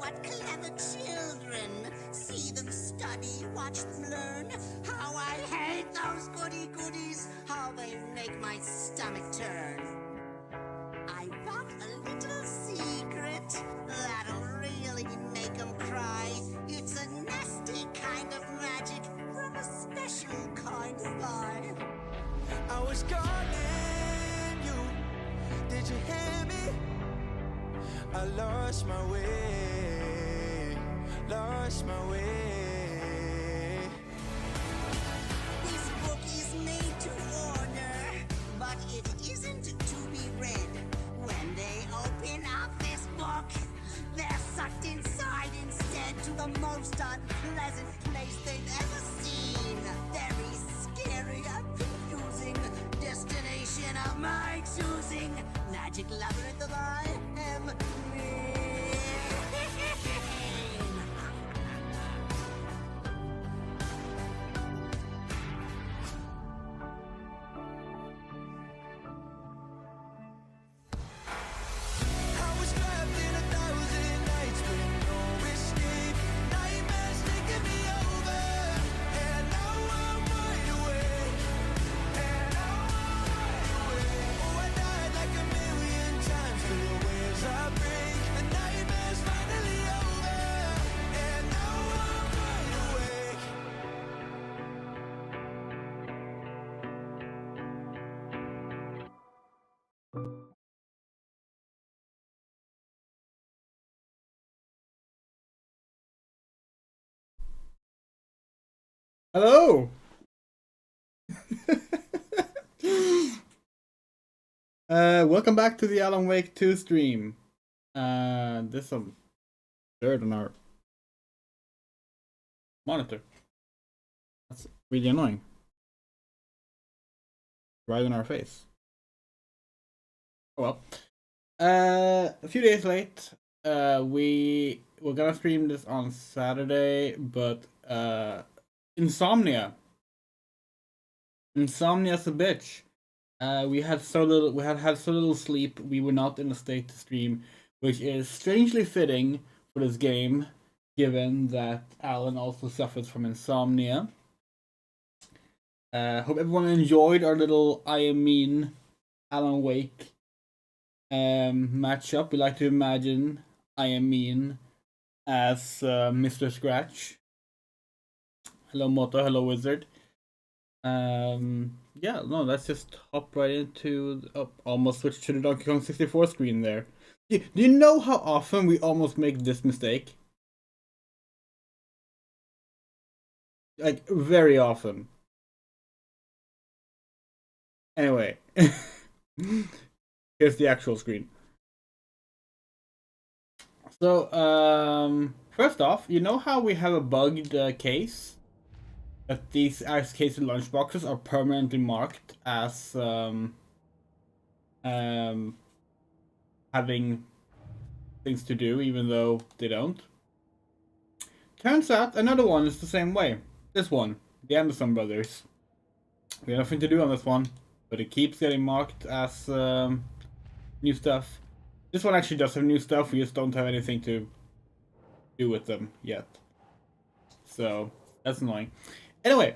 what clever children. See them study, watch them learn. How I hate those goody-goodies, how they make my stomach turn. I got a little secret that'll really make them cry. It's a nasty kind of magic from a special kind of guy. I was calling you, did you hear me? I lost my way, lost my way. This book is made to order, but it isn't to be read. When they open up this book, they're sucked inside instead to the most unpleasant place they've ever seen. Very scary and confusing, destination of my choosing. Magic labyrinth of I am me. I was trapped in 1,000 nights with no escape. Nightmares taking me over, and now I'm wide awake. And now I'm wide awake. Oh, I died like 1,000,000 times through the waves I break. The nightmare's finally over, and now I'm wide awake. Hello. Welcome back to the Alan Wake 2 stream. There's some dirt on our monitor. That's really annoying. Right in our face. Oh well. A few days late. We were gonna stream this on Saturday, but Insomnia's a bitch. We had so little sleep. We were not in a state to stream, which is strangely fitting for this game, given that Alan also suffers from insomnia. Hope everyone enjoyed our little I Am Mean Alan Wake matchup. We like to imagine I Am Mean as Mr. Scratch. Hello Moto, hello Wizard. Yeah, no, let's just hop right into almost switch to the Donkey Kong 64 screen there. Do you know how often we almost make this mistake? Like, very often. Anyway. Here's the actual screen. So, first off, you know how we have a bugged case? That these ice case lunchboxes are permanently marked as having things to do, even though they don't. Turns out another one is the same way. This one, the Anderson Brothers. We have nothing to do on this one, but it keeps getting marked as new stuff. This one actually does have new stuff, we just don't have anything to do with them yet. So, that's annoying. Anyway,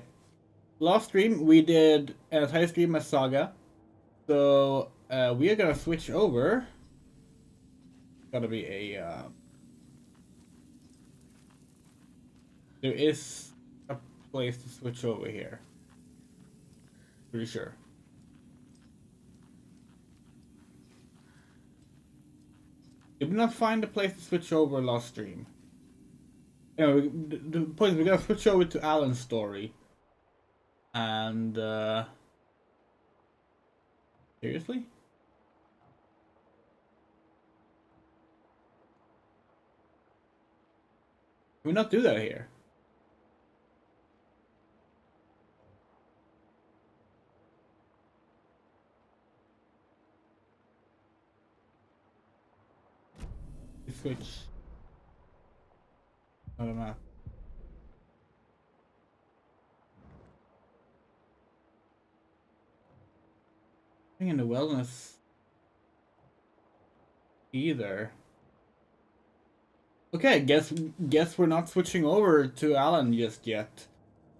last stream we did an entire stream as Saga. So, we are gonna switch over. Gotta be a... there is a place to switch over here. Pretty sure. Did we not find a place to switch over last stream? Anyway, the point is we're gonna switch over to Alan's story. And, seriously? Can we not do that here? Switch. Not a map. Nothing in the wellness either. Okay, guess we're not switching over to Alan just yet.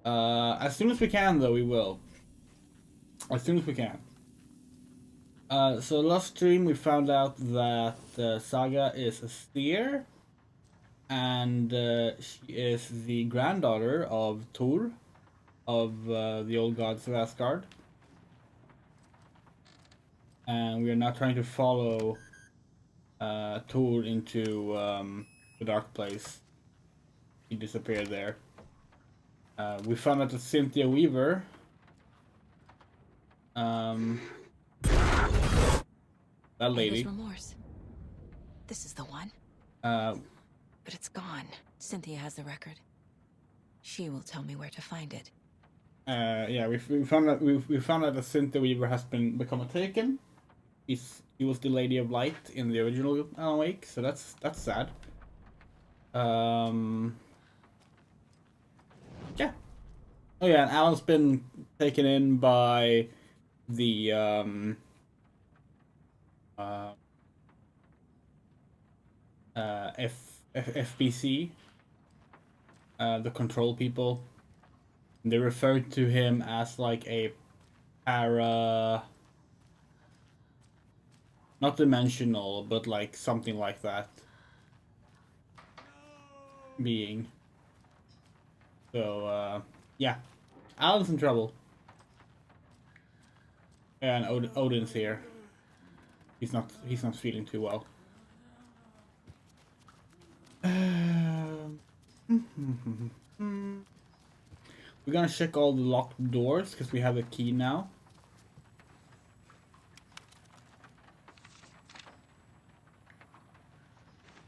As soon as we can, though, we will. As soon as we can. So last stream we found out that Saga is a steer, and she is the granddaughter of Thor, of the old gods of Asgard. And we are now trying to follow Thor into the dark place. He disappeared there. We found out that Cynthia Weaver that lady. Remorse. This is the one. Uh, But it's gone. Cynthia has the record. She will tell me where to find it. yeah, we found out we found out that Cynthia Weaver has become a Taken. He was the Lady of Light in the original Alan Wake, so that's sad. Yeah. Oh yeah, and Alan's been taken in by the FBC, the control people. They referred to him as like a not dimensional, but like something like that being. So yeah, Alan's in trouble. And Odin's here. He's not feeling too well. We're gonna check all the locked doors because we have a key now.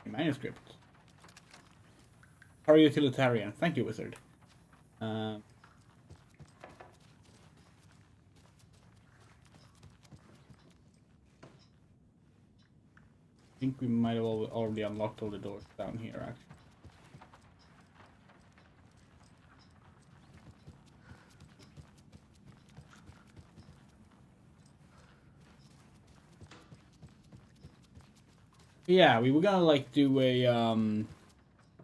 A manuscript. Power utilitarian. Thank you, wizard. I think we might have already unlocked all the doors down here, actually. Yeah, we were gonna like do a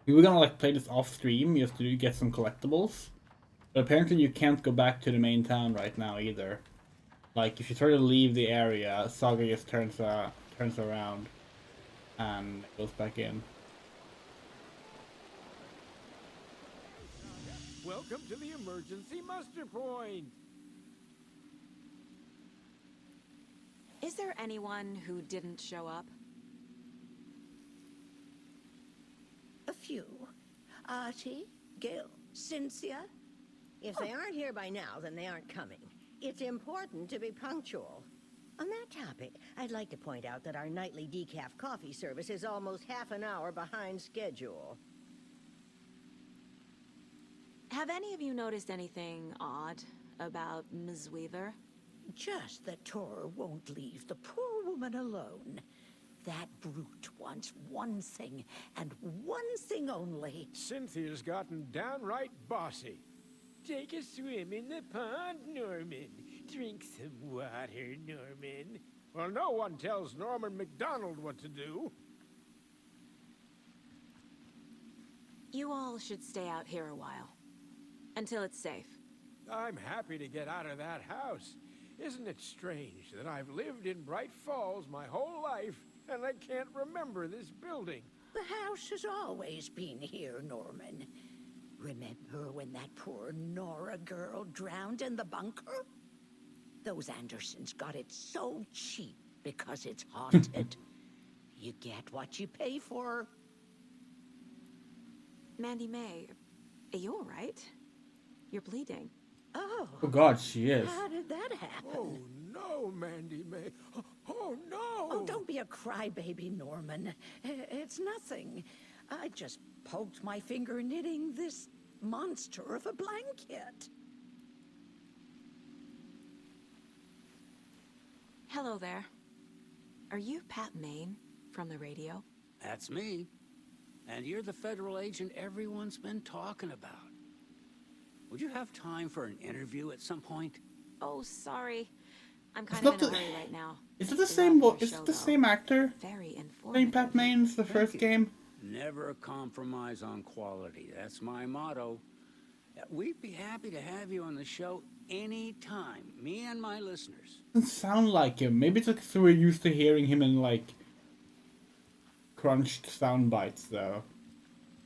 we were gonna like play this off stream just to get some collectibles. But apparently you can't go back to the main town right now either. Like if you try to leave the area, Saga just turns around and goes back in. Welcome to the emergency muster point. Is there anyone who didn't show up? A few. Archie, Gil, Cynthia. If they aren't here by now, then they aren't coming. It's important to be punctual. On that topic, I'd like to point out that our nightly decaf coffee service is almost half an hour behind schedule. Have any of you noticed anything odd about Ms. Weaver? Just that Tor won't leave the poor woman alone. That brute wants one thing, and one thing only. Cynthia's gotten downright bossy. Take a swim in the pond, Norman. Drink some water, Norman. Well, no one tells Norman MacDonald what to do. You all should stay out here a while. Until it's safe. I'm happy to get out of that house. Isn't it strange that I've lived in Bright Falls my whole life, and I can't remember this building? The house has always been here, Norman. Remember when that poor Nora girl drowned in the bunker? Those Andersons got it so cheap because it's haunted. You get what you pay for. Mandy May, are you alright? You're bleeding. Oh, Oh god, she is. how did that happen? Oh, no, Mandy May. Oh, no! Oh, don't be a crybaby, Norman. It's nothing. I just poked my finger knitting this monster of a blanket. Hello there. Are you Pat Maine from the radio? That's me. And you're the federal agent everyone's been talking about. Would you have time for an interview at some point? Oh, sorry. I'm It's kind not of in a the- hurry right now. Is it the Love same? your Is show, it the though. same actor? Very Playing informative. Pat Main's the first game? never compromise on quality. That's my motto. We'd be happy to have you on the show anytime, me and my listeners. Doesn't sound like him. Maybe it's because we're used to hearing him in like crunched sound bites, though.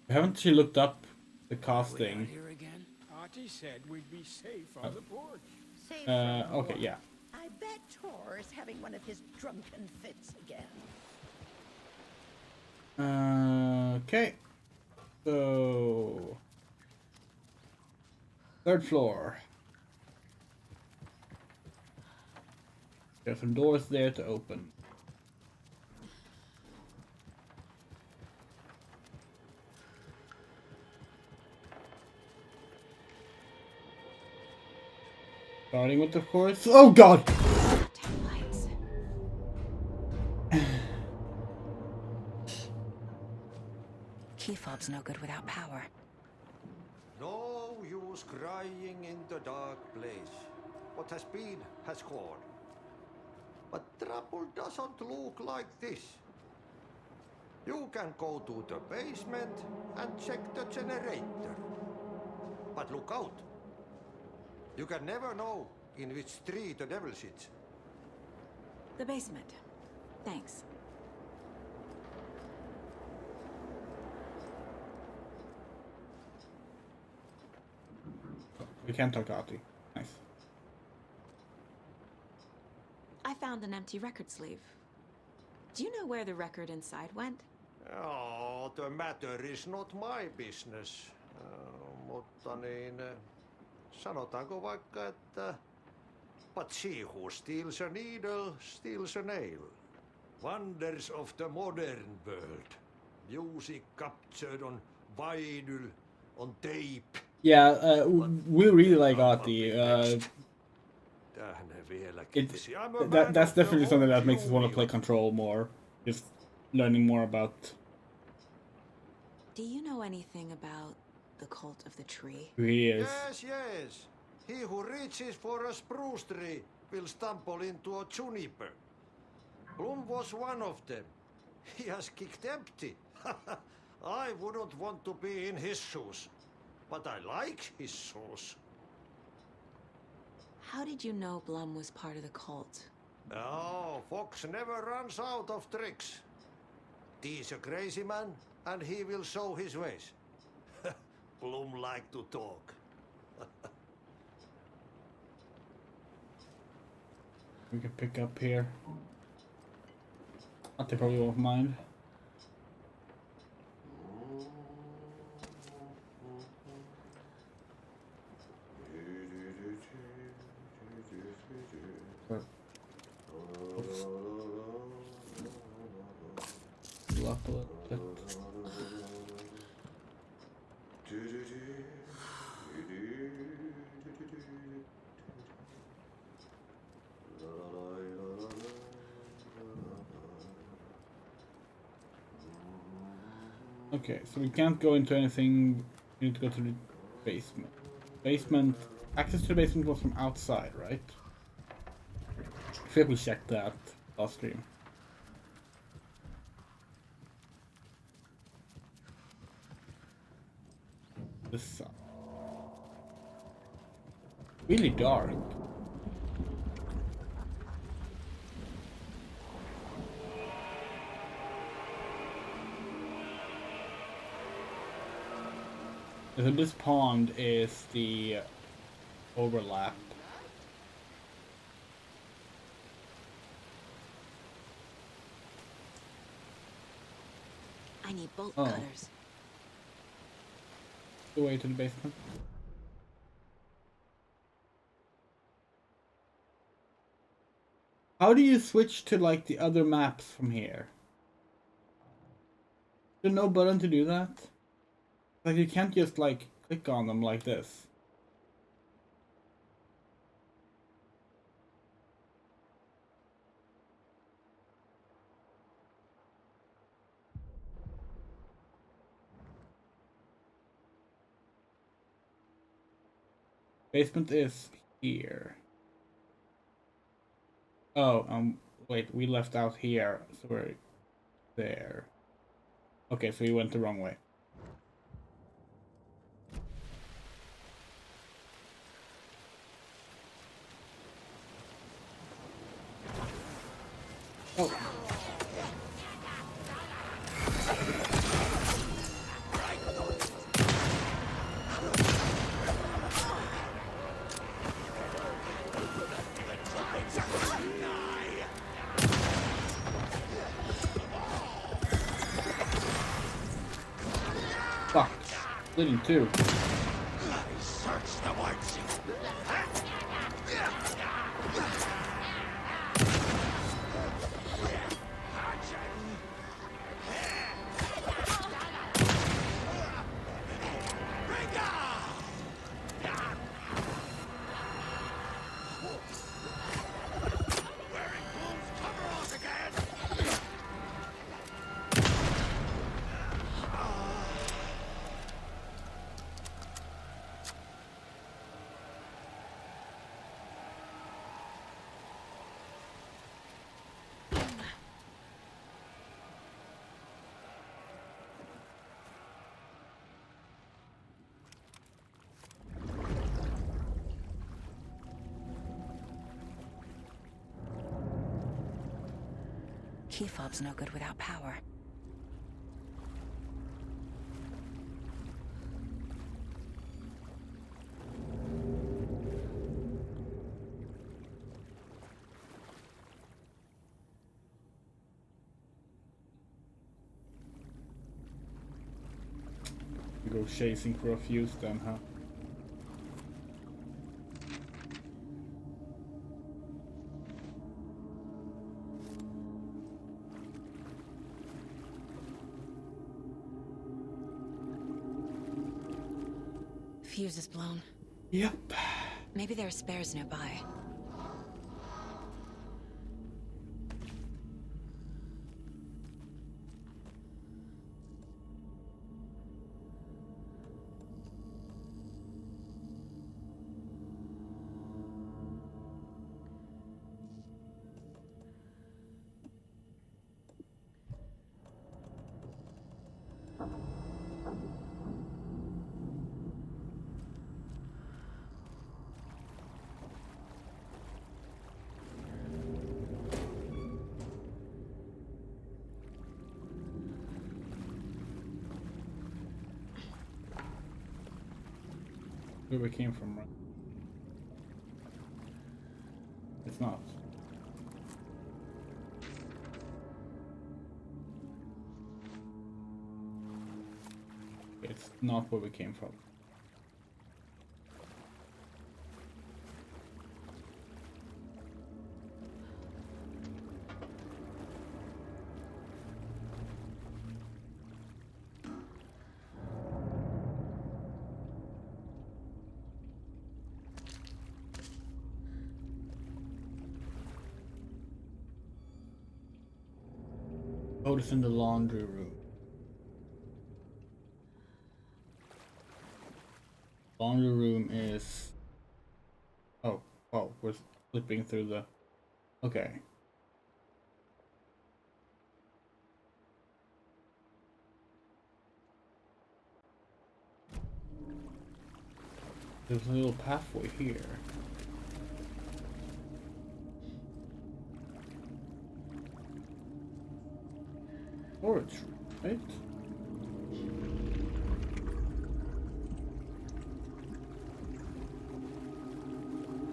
I haven't actually looked up the Out casting. here again? Artie said we'd be safe on the porch. Safe Okay, from yeah. I bet Tor is having one of his drunken fits again. Okay. So, third floor. There's some doors there to open. Starting with, of course. Oh God! Goddamn lights. Key fob's no good without power. No use crying in the dark place. What has been has gone. But trouble doesn't look like this. You can go to the basement and check the generator. But look out. You can never know in which tree the devil sits. The basement. Thanks. We can't talk to Artie. Nice. I found an empty record sleeve. Do you know where the record inside went? Oh, the matter is not my business. Mutta niin, sanotaanko vaikka, että but she who steals a needle steals a nail. Wonders of the modern world. Music captured on vinyl, on tape. Yeah, we really like Artie. Tähän vieläkin. That's definitely something that makes us want to play Control more. Just learning more about Do you know anything about the cult of the tree? who he is. Yes, yes. He who reaches for a spruce tree will stumble into a juniper. Bloom was one of them. He has kicked empty. I wouldn't want to be in his shoes. But I like his shoes. How did you know Blum was part of the cult? Oh, Fox never runs out of tricks. He's a crazy man, and he will show his ways. Bloom like to talk. We can pick up here. Artie probably won't mind. Lock a little bit. Okay, so we can't go into anything. We need to go to the basement. Basement. Access to the basement was from outside, right? I feel like we checked that last stream. This side. Really dark. So this pond is the overlap. I need bolt Oh. cutters. The way to the basement. How do you switch to like the other maps from here? Is there no button to do that? Like you can't just like click on them like this. Basement is here. Oh, wait, we left out here, so we're there. Okay, so he went the wrong way. Oh. Fuck. Bleeding too. Key fob's no good without power. Go chasing for a fuse then, huh? Fuse is blown. Yep. Maybe there are spares nearby. Where we came from, right? It's not. It's not where we came from. Oh, it's in the laundry room. Laundry room is... Oh, we're flipping through the... Okay. There's a little pathway here. Storage room, right?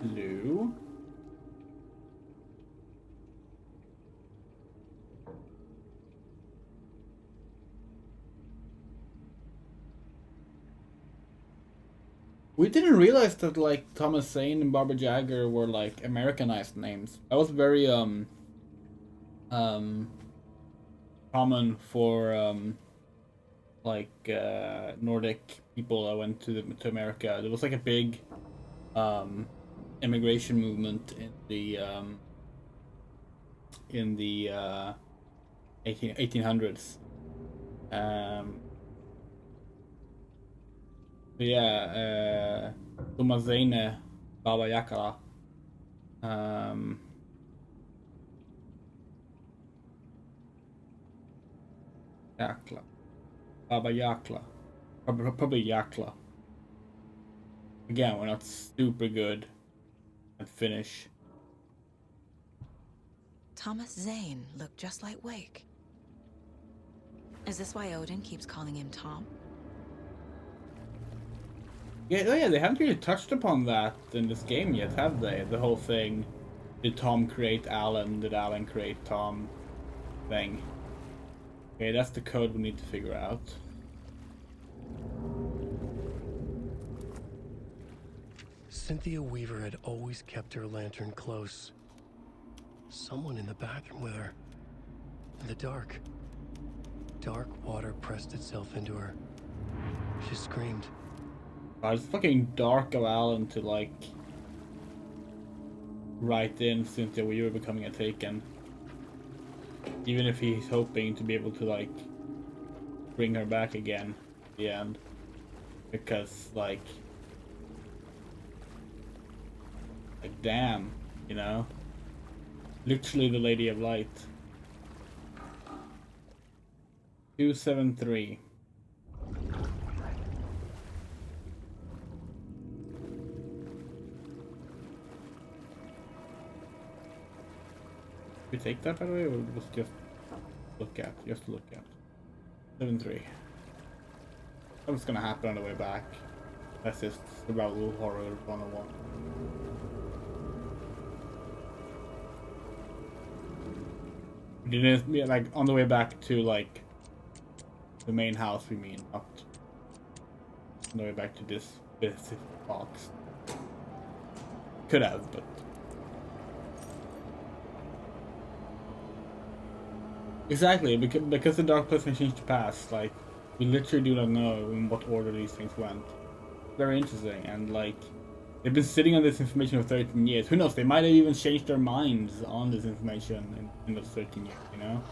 Blue. We didn't realize that like Thomas Zane and Barbara Jagger were like Americanized names. That was very common for like Nordic people that went to America. There was like a big immigration movement in the 1800s. Yeah, Thomas Zane, Baba Yakala. Jäklar. Baba Yakla. Probably Yakla. Again, we're not super good at Finnish. Thomas Zane looked just like Wake. Is this why Odin keeps calling him Tom? Yeah, oh yeah, they haven't really touched upon that in this game yet, have they? The whole thing, did Tom create Alan? Did Alan create Tom? Thing. Okay, that's the code we need to figure out. Cynthia Weaver had always kept her lantern close. Someone in the bathroom with her. In the dark. Dark water pressed itself into her. She screamed. God, it's fucking dark of Alan to like write in Cynthia Weaver becoming a Taken. Even if he's hoping to be able to like bring her back again at the end. Because like damn, you know? Literally the Lady of Light. 273. We take that by the way, or was just look at? Just look at. 7-3. What's gonna happen on the way back? That's just survival horror 101. Didn't like on the way back to like the main house, we mean, not on the way back to this specific box. Could have, but exactly because the Dark Place can change the past. Like we literally do not know in what order these things went. Very interesting, and like they've been sitting on this information for 13 years. Who knows? They might have even changed their minds on this information in those 13 years. You know.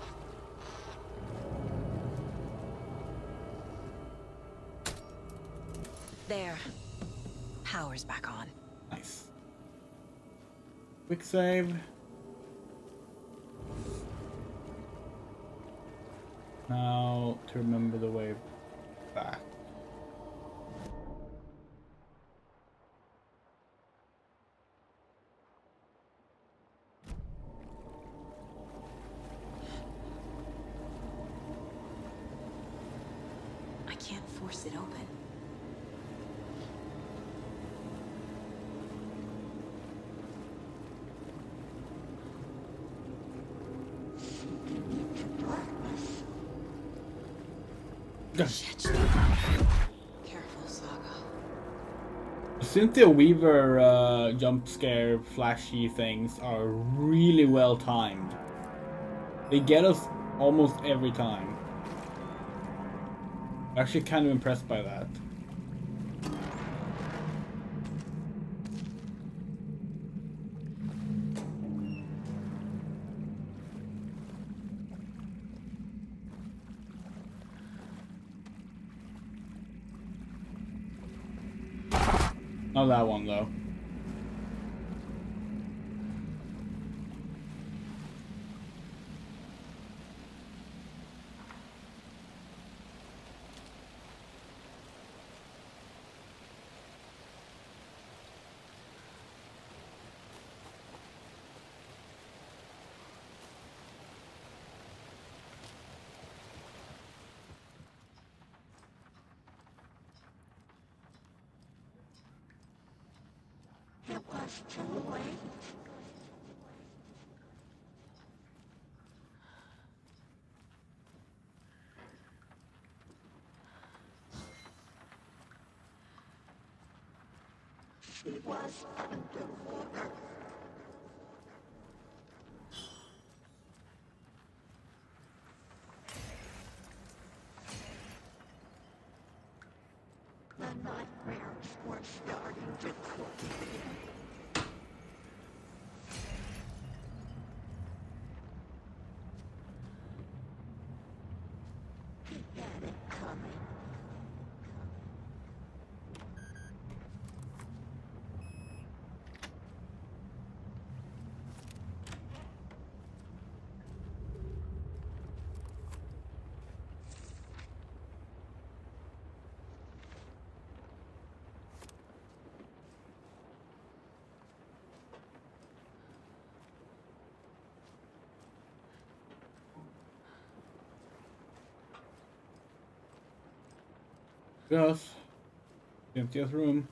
There. Power's back on. Nice. Quick save. Now to remember the way back. I can't force it open. Shit. Careful, Saga. Cynthia Weaver jump scare flashy things are really well timed. They get us almost every time. I'm actually kind of impressed by that. Not that one though. It was too late. She was underwater. The nightmares were starting to cultivate. He had it coming. Yes. Cynthia's room.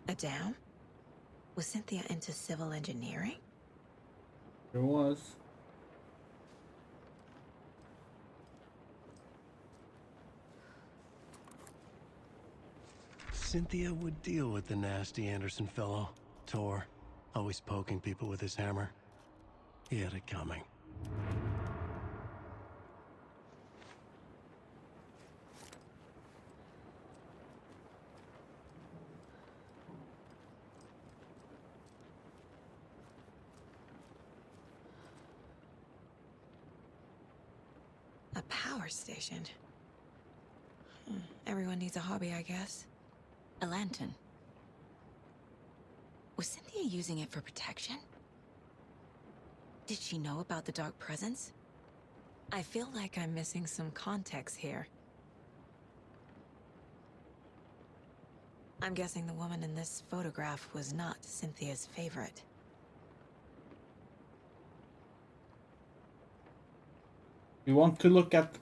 A dam? Was Cynthia into civil engineering? There was. Cynthia would deal with the nasty Anderson fellow, Tor, always poking people with his hammer. He had it coming. A power station. Everyone needs a hobby, I guess. A lantern. Was Cynthia using it for protection? Did she know about the dark presence? I feel like I'm missing some context here. I'm guessing the woman in this photograph was not Cynthia's favorite. We want to look at...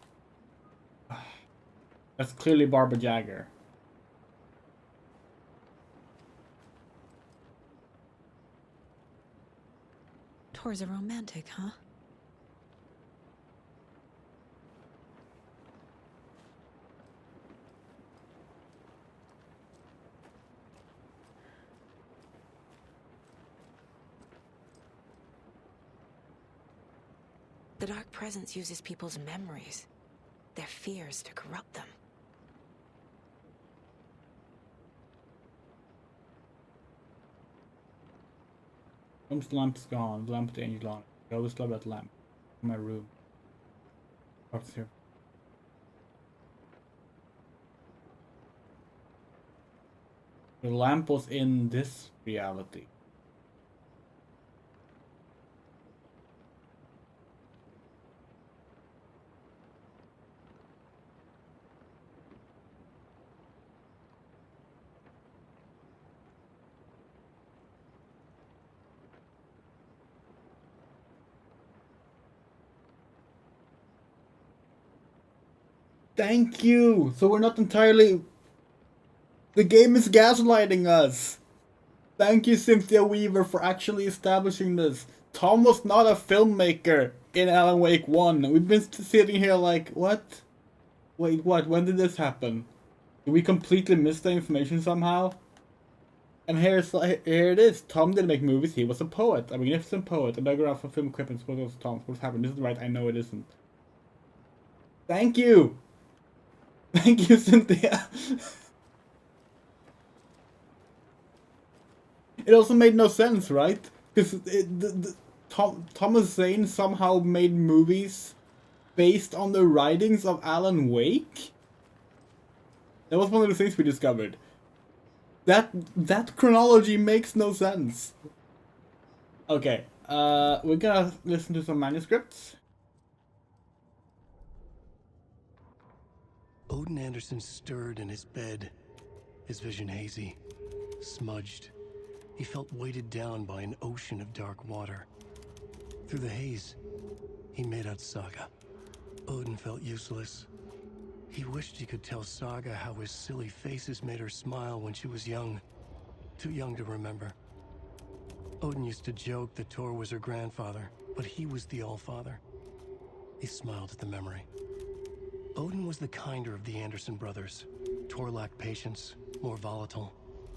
That's clearly Barbara Jagger. Tor's a romantic, huh? The dark presence uses people's memories, their fears to corrupt them. Tom's lamp's gone. The lamp with the angel on it. I always love that lamp. In my room. What's here? The lamp was in this reality. Thank you! So we're not entirely... The game is gaslighting us! Thank you, Cynthia Weaver, for actually establishing this. Tom was not a filmmaker in Alan Wake 1. We've been sitting here like, what? Wait, what? When did this happen? Did we completely miss the information somehow? And here it is. Tom didn't make movies, he was a poet. A magnificent poet. A biographer for film equipment suppose it was Tom. What's happened? This is right, I know it isn't. Thank you! Thank you, Cynthia. It also made no sense, right? Because Thomas Zane somehow made movies based on the writings of Alan Wake? That was one of the things we discovered. That chronology makes no sense. Okay, we're gonna listen to some manuscripts. Odin Anderson stirred in his bed, his vision hazy, smudged. He felt weighted down by an ocean of dark water. Through the haze, he made out Saga. Odin felt useless. He wished he could tell Saga how his silly faces made her smile when she was young. Too young to remember. Odin used to joke that Tor was her grandfather, but he was the Allfather. He smiled at the memory. Odin was the kinder of the Anderson brothers. Tor lacked patience, more volatile.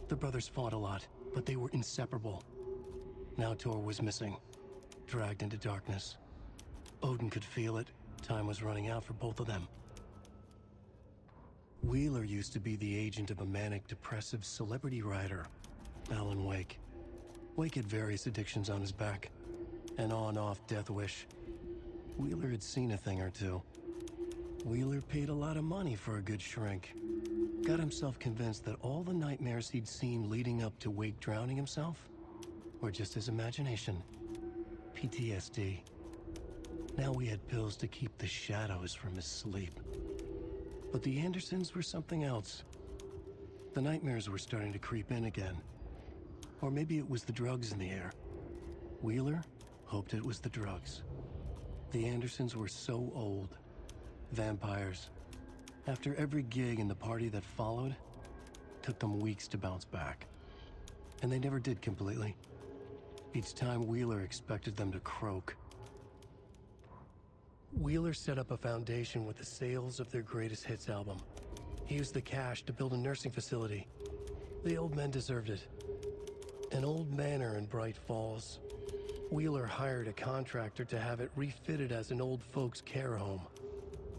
The brothers fought a lot, but they were inseparable. Now Tor was missing, dragged into darkness. Odin could feel it. Time was running out for both of them. Wheeler used to be the agent of a manic depressive celebrity writer, Alan Wake. Wake had various addictions on his back, an on-off death wish. Wheeler had seen a thing or two. Wheeler paid a lot of money for a good shrink. Got himself convinced that all the nightmares he'd seen leading up to Wake drowning himself were just his imagination. PTSD. Now we had pills to keep the shadows from his sleep. But the Andersons were something else. The nightmares were starting to creep in again. Or maybe it was the drugs in the air. Wheeler hoped it was the drugs. The Andersons were so old. Vampires. After every gig and the party that followed, took them weeks to bounce back. And they never did completely. Each time Wheeler expected them to croak. Wheeler set up a foundation with the sales of their greatest hits album. He used the cash to build a nursing facility. The old men deserved it. An old manor in Bright Falls. Wheeler hired a contractor to have it refitted as an old folks' care home.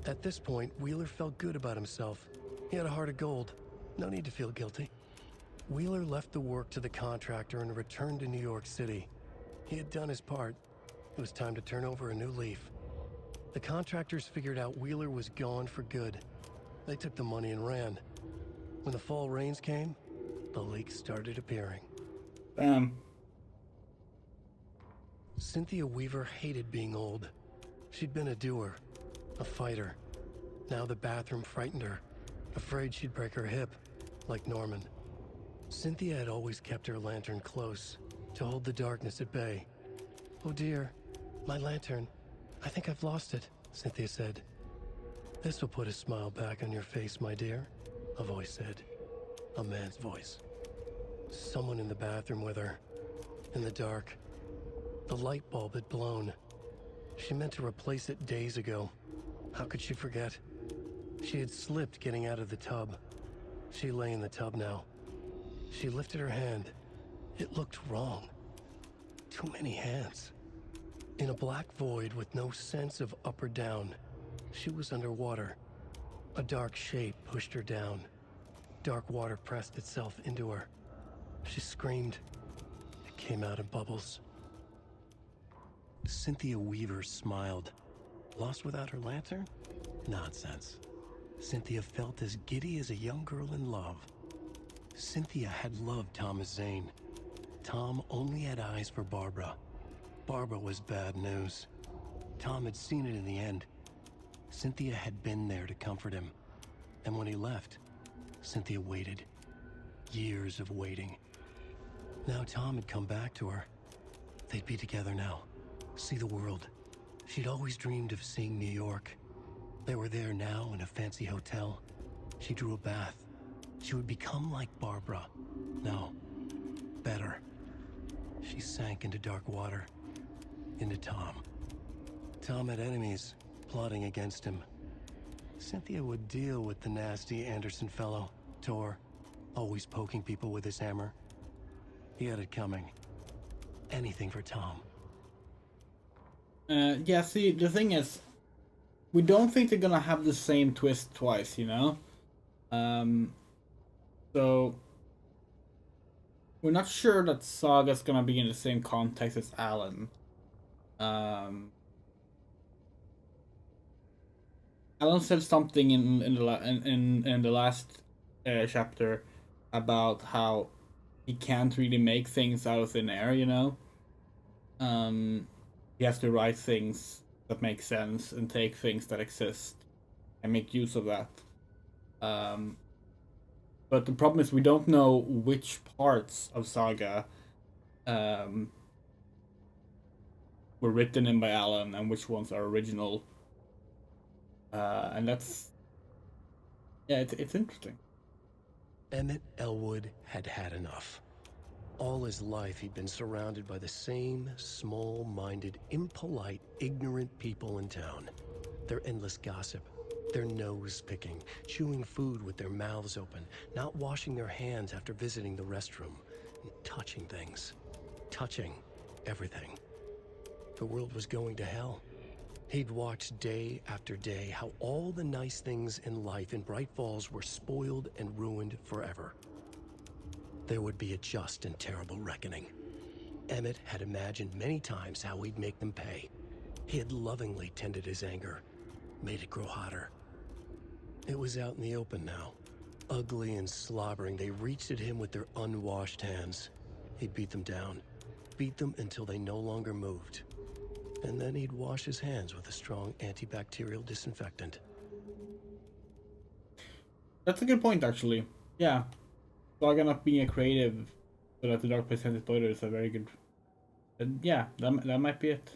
At this point, Wheeler felt good about himself. He had a heart of gold. No need to feel guilty. Wheeler left the work to the contractor and returned to New York City. He had done his part. It was time to turn over a new leaf. The contractors figured out Wheeler was gone for good. They took the money and ran. When the fall rains came, the leaks started appearing. Cynthia Weaver hated being old. She'd been a doer, a fighter. Now the bathroom frightened her, afraid she'd break her hip, like Norman. Cynthia had always kept her lantern close, to hold the darkness at bay. "Oh dear, my lantern. I think I've lost it," Cynthia said. "This will put a smile back on your face, my dear," a voice said. A man's voice. Someone in the bathroom with her. In the dark. The light bulb had blown. She meant to replace it days ago. How could she forget? She had slipped getting out of the tub. She lay in the tub now. She lifted her hand. It looked wrong. Too many hands. In a black void with no sense of up or down, she was underwater. A dark shape pushed her down. Dark water pressed itself into her. She screamed. It came out in bubbles. Cynthia Weaver smiled. Lost without her lantern? Nonsense. Cynthia felt as giddy as a young girl in love. Cynthia had loved Thomas Zane. Tom only had eyes for Barbara. Barbara was bad news. Tom had seen it in the end. Cynthia had been there to comfort him. And when he left, Cynthia waited. Years of waiting. Now Tom had come back to her. They'd be together now. See the world. She'd always dreamed of seeing New York. They were there now in a fancy hotel. She drew a bath. She would become like Barbara. No. Better. She sank into dark water. Into Tom. Tom had enemies plotting against him. Cynthia would deal with the nasty Anderson fellow, Tor, always poking people with his hammer. He had it coming. Anything for Tom. Yeah, see, the thing is, we don't think they're gonna have the same twist twice, you know? So, we're not sure that Saga's gonna be in the same context as Alan. Alan said something in the last chapter about how he can't really make things out of thin air, you know? He has to write things that make sense and take things that exist and make use of that. But the problem is we don't know which parts of Saga were written in by Alan and which ones are original. And that's... yeah, it's interesting. Emmett Elwood had had enough. All his life he'd been surrounded by the same small-minded, impolite, ignorant people in town. Their endless gossip, their nose-picking, chewing food with their mouths open, not washing their hands after visiting the restroom, and touching things. Touching everything. The world was going to hell. He'd watched day after day how all the nice things in life in Bright Falls were spoiled and ruined forever. There would be a just and terrible reckoning. Emmett had imagined many times how he'd make them pay. He had lovingly tended his anger, made it grow hotter. It was out in the open now. Ugly and slobbering, they reached at him with their unwashed hands. He'd beat them down, beat them until they no longer moved. And then he'd wash his hands with a strong antibacterial disinfectant. That's a good point, actually. Yeah. Saga not being a creative So that the Dark Place Sense spoiler is a very good. Yeah, that might be it.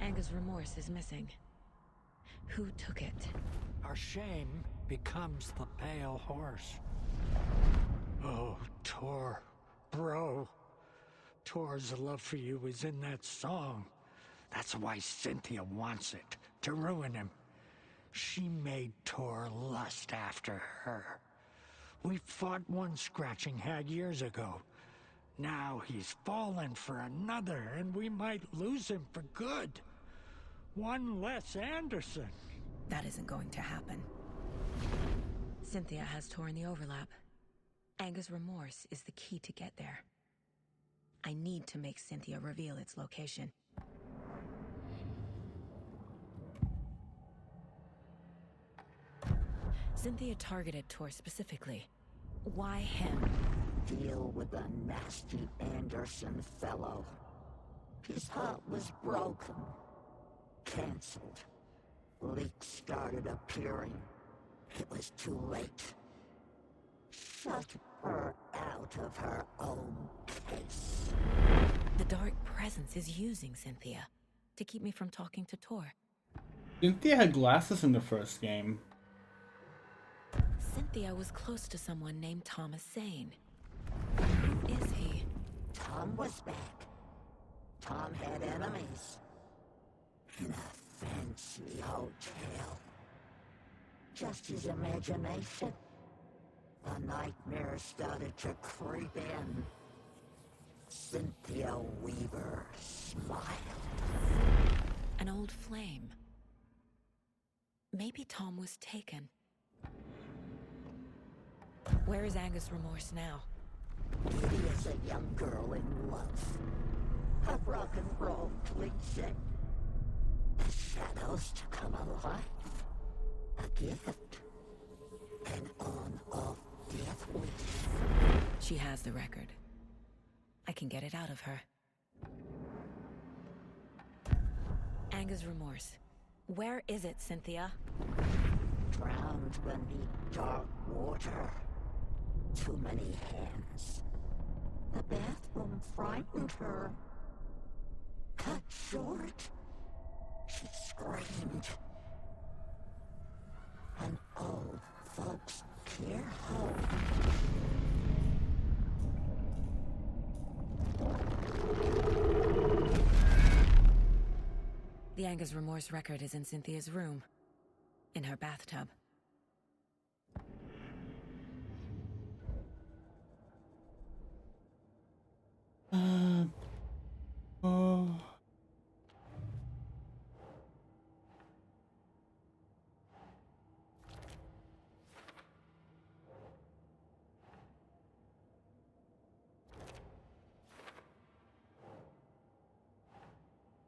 Anger's remorse is missing. Who took it? Our shame becomes the pale horse. Oh, Tor. Bro. Tor's love for you is in that song. That's why Cynthia wants it, to ruin him. She made Tor lust after her. We fought one scratching hag years ago. Now he's fallen for another, and we might lose him for good. One less Anderson. That isn't going to happen. Cynthia has Tor in the overlap. Anger's remorse is the key to get there. I need to make Cynthia reveal its location. Cynthia targeted Tor specifically. Why him? Deal with the nasty Anderson fellow. His heart was broken. Cancelled. Leaks started appearing. It was too late. Shut her out of her own case. The Dark Presence is using Cynthia to keep me from talking to Tor. Cynthia had glasses in the first game. Cynthia was close to someone named Thomas Zane. Who is he? Tom was back. Tom had enemies. In a fancy hotel. Just his imagination. The nightmare started to creep in. Cynthia Weaver smiled. An old flame. Maybe Tom was taken. Where is Anger's remorse now? Kitty is a young girl in love. A rock and roll cliche. The shadows to come alive. A gift. An on-off death wish. She has the record. I can get it out of her. Anger's remorse. Where is it, Cynthia? Drowned beneath dark water. Too many hands. The bathroom frightened her. Cut short. She screamed. An old folks care home. The Anger's remorse record is in Cynthia's room. In her bathtub.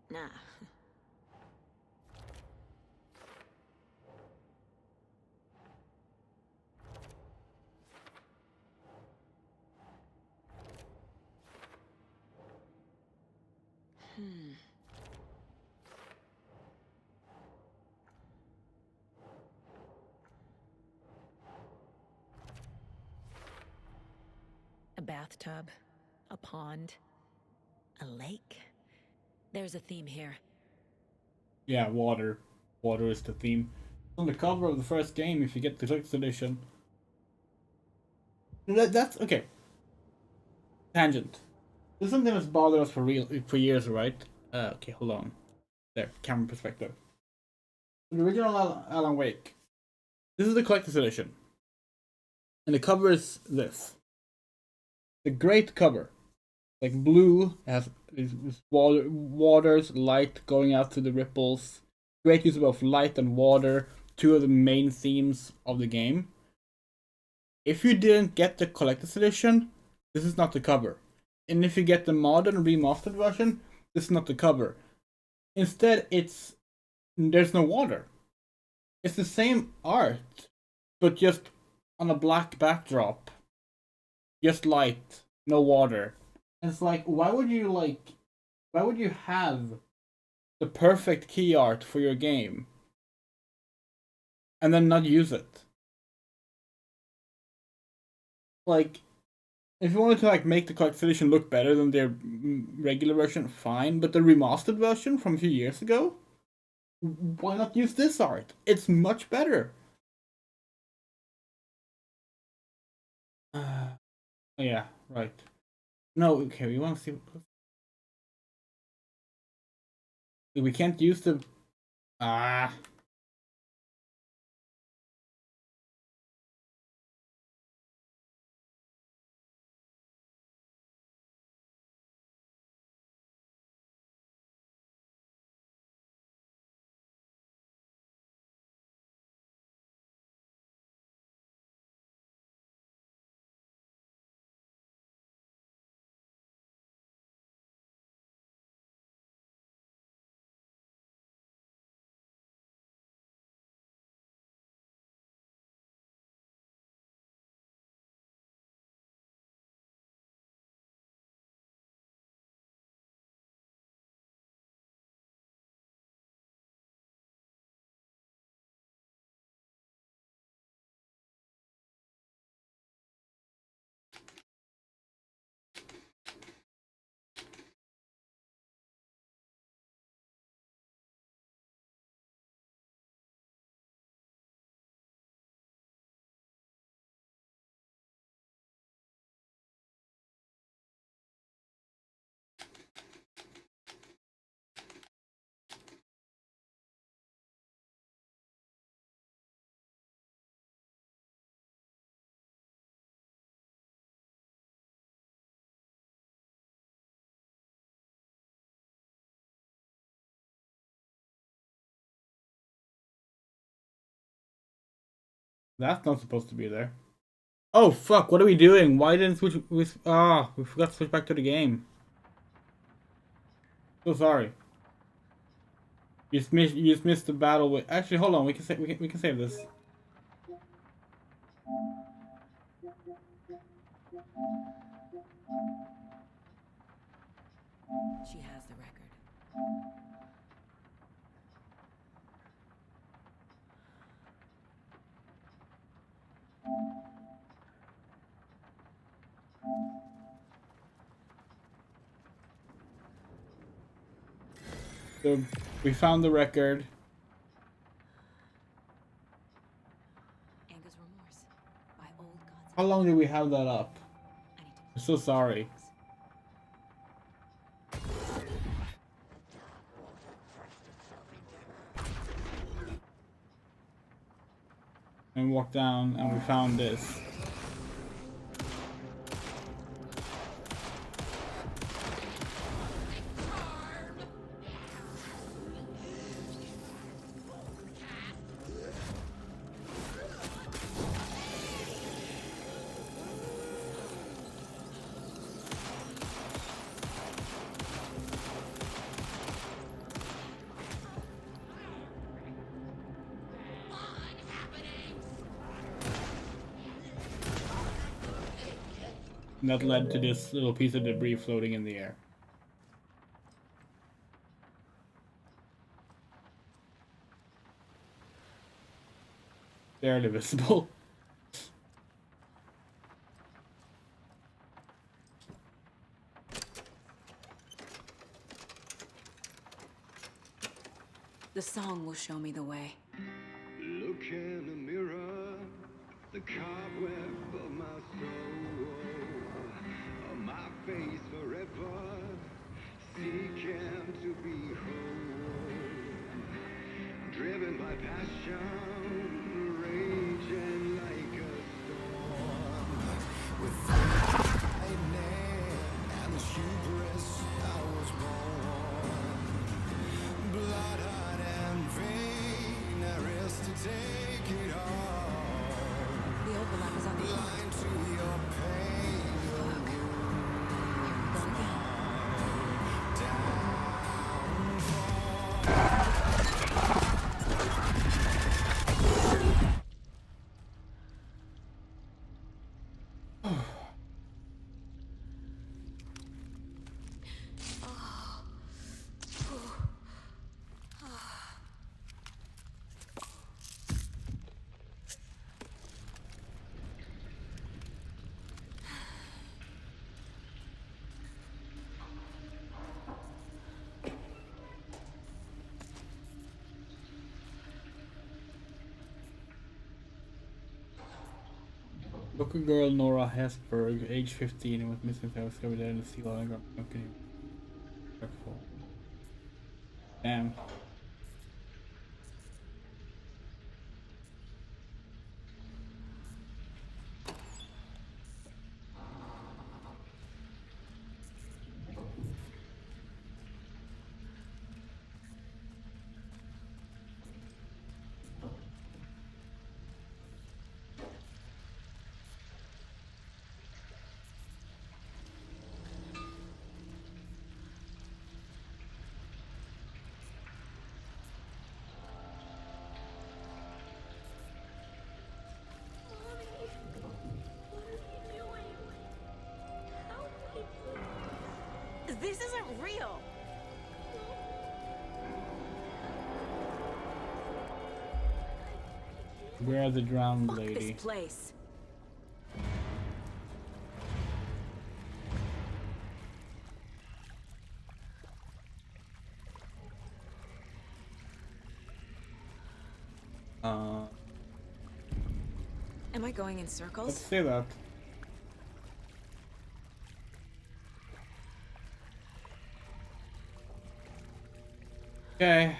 Nah. A bathtub, a pond, a lake. There's a theme here. Yeah, water. Water is the theme. On the cover of the first game, if you get the collector's edition. That's okay. Tangent. This is something that's bothered us for years, right? Okay, hold on. There, camera perspective. The original Alan Wake. This is the collector's edition. And the cover is this. The great cover. Like blue, has waters, light going out through the ripples. Great use of both light and water, two of the main themes of the game. If you didn't get the collector's edition, this is not the cover. And if you get the modern remastered version, this is not the cover. Instead, there's no water. It's the same art, but just on a black backdrop. Just light, no water. And it's like, why would you have the perfect key art for your game and then not use it? like, if you wanted to like make the collector's edition look better than their regular version, fine. But the remastered version from a few years ago, why not use this art? It's much better. Yeah, right. No, okay, we want to see. We can't use the. Ah. That's not supposed to be there. Oh fuck! What are we doing? Why didn't switch? We forgot to switch back to the game. So sorry. You just missed the battle with. Actually, hold on. We can save this. She has the record. So we found the record. Anger's Remorse by Old Gods. How long did we have that up? I'm so sorry. And we walked down and we found this. And that led to this little piece of debris floating in the air. Barely visible. The song will show me the way. Look in the mirror, the cobweb of my soul, of my face forever, seeking to be whole, driven by passion, raging like a storm, with lightning and the hubris I was born, blood hot and vain, I risk to take it all. The overlap is on the Blind to your pain, your downfall. Local girl Nora Hesberg, age 15, and was missing since I was discovered dead in the sea while I got company. Damn. This isn't real. Where the drowned Fuck lady? this place. Am I going in Let's circles? say that. Okay.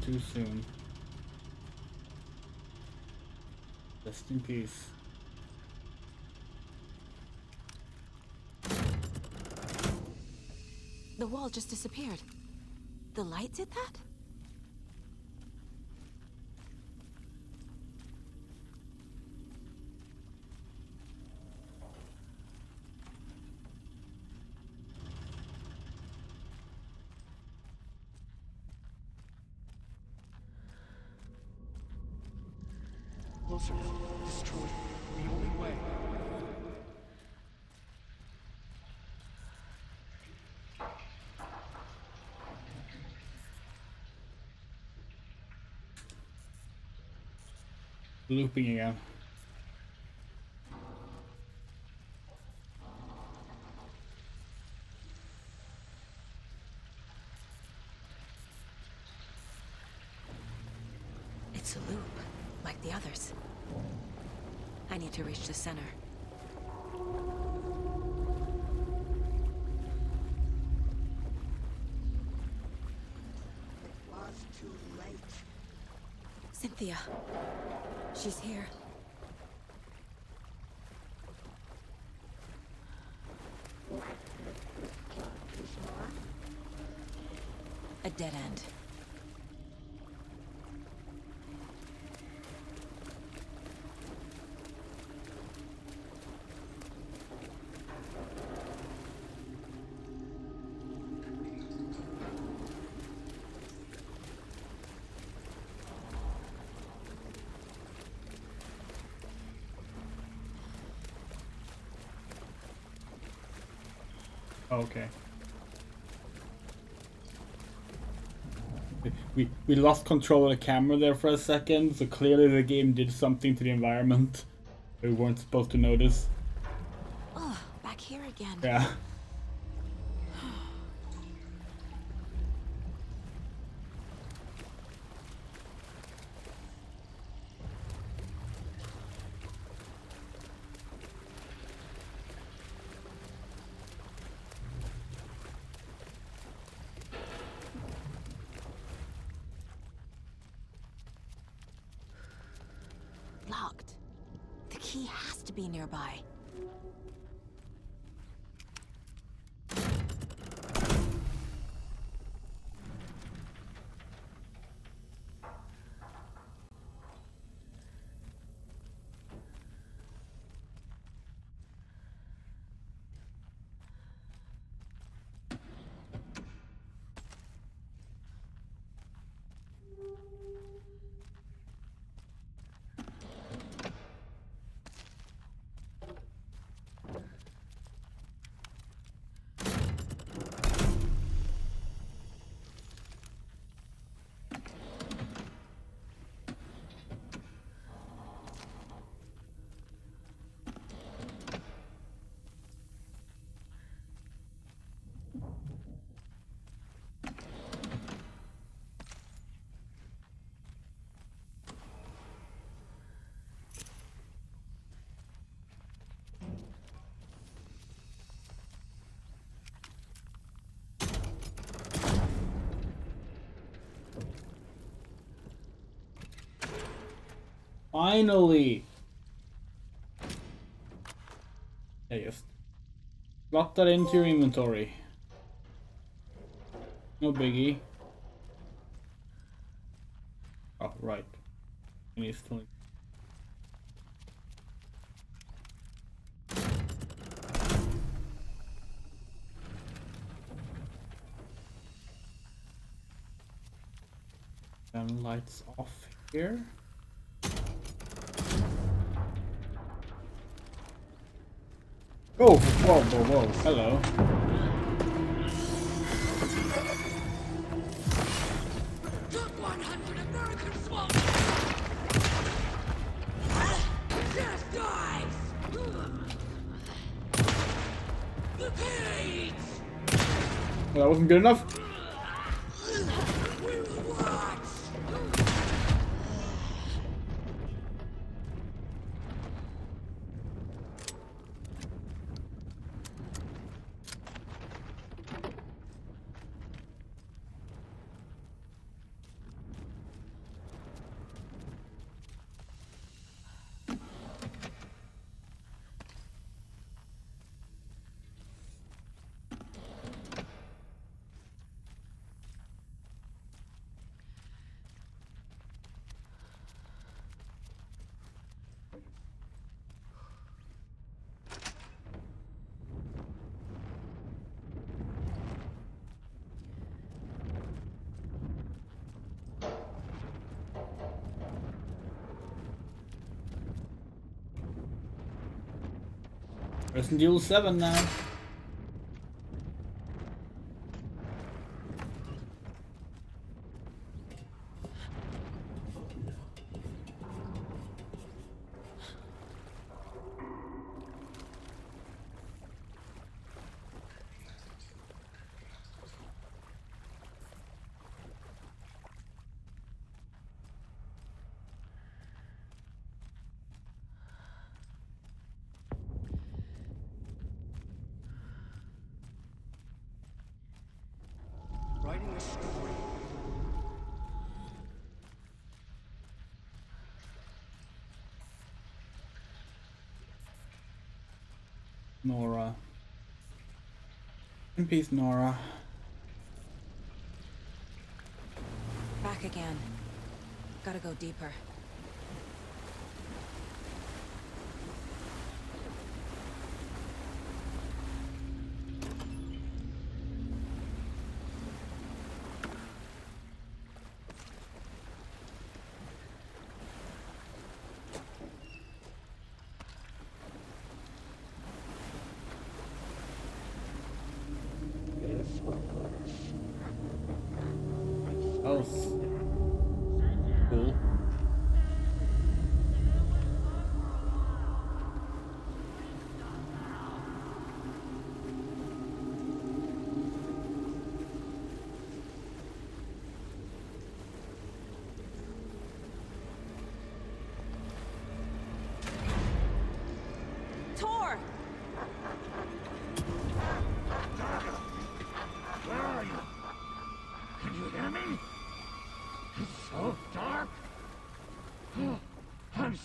Too soon. Rest in peace. The wall just disappeared. The light did that? Closer now. Destroy it. The only way. Looping again. It's a loop, like the others. I need to reach the center. It was too late. Cynthia. She's here. A dead end. Okay. We lost control of the camera there for a second, so clearly the game did something to the environment we weren't supposed to notice. Oh, back here again. Yeah. Locked. The key has to be nearby. Finally! Yeah, just drop that into your inventory. No biggie. Oh, right. And he's still. And lights off here. Oh, whoa, whoa, whoa, hello. Top 100 American swamp! Death dies! The cage! Well, that wasn't good enough. We will watch! Resident Evil 7 now. Writing a story. Nora. In peace, Nora. Back again. Gotta go deeper.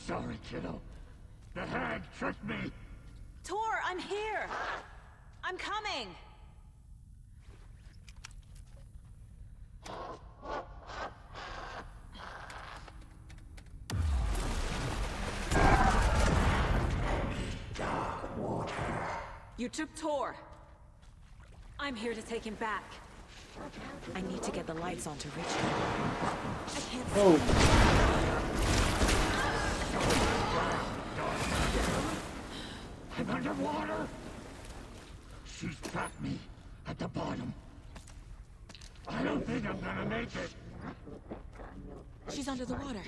sorry, kiddo. The hag tricked me. Tor, I'm here! I'm coming! You took Tor. I'm here to take him back. I need to get the lights on to reach him. I can't Oh. I'm underwater. She's trapped me at the bottom. I don't think I'm gonna make it. She's under the water.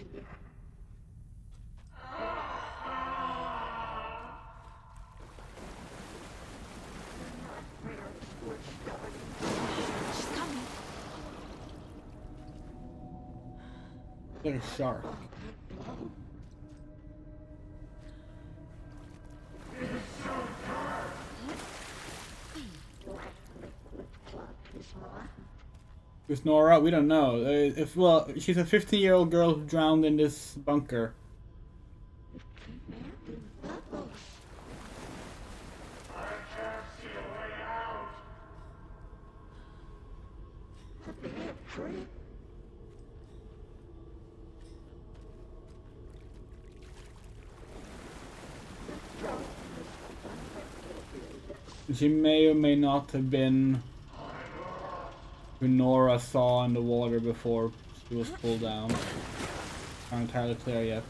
She's coming. Like a shark. Who's Nora? We don't know. Well, she's a 15-year-old girl who drowned in this bunker. She may or may not have been who Nora saw in the water before she was pulled down. Not entirely clear yet.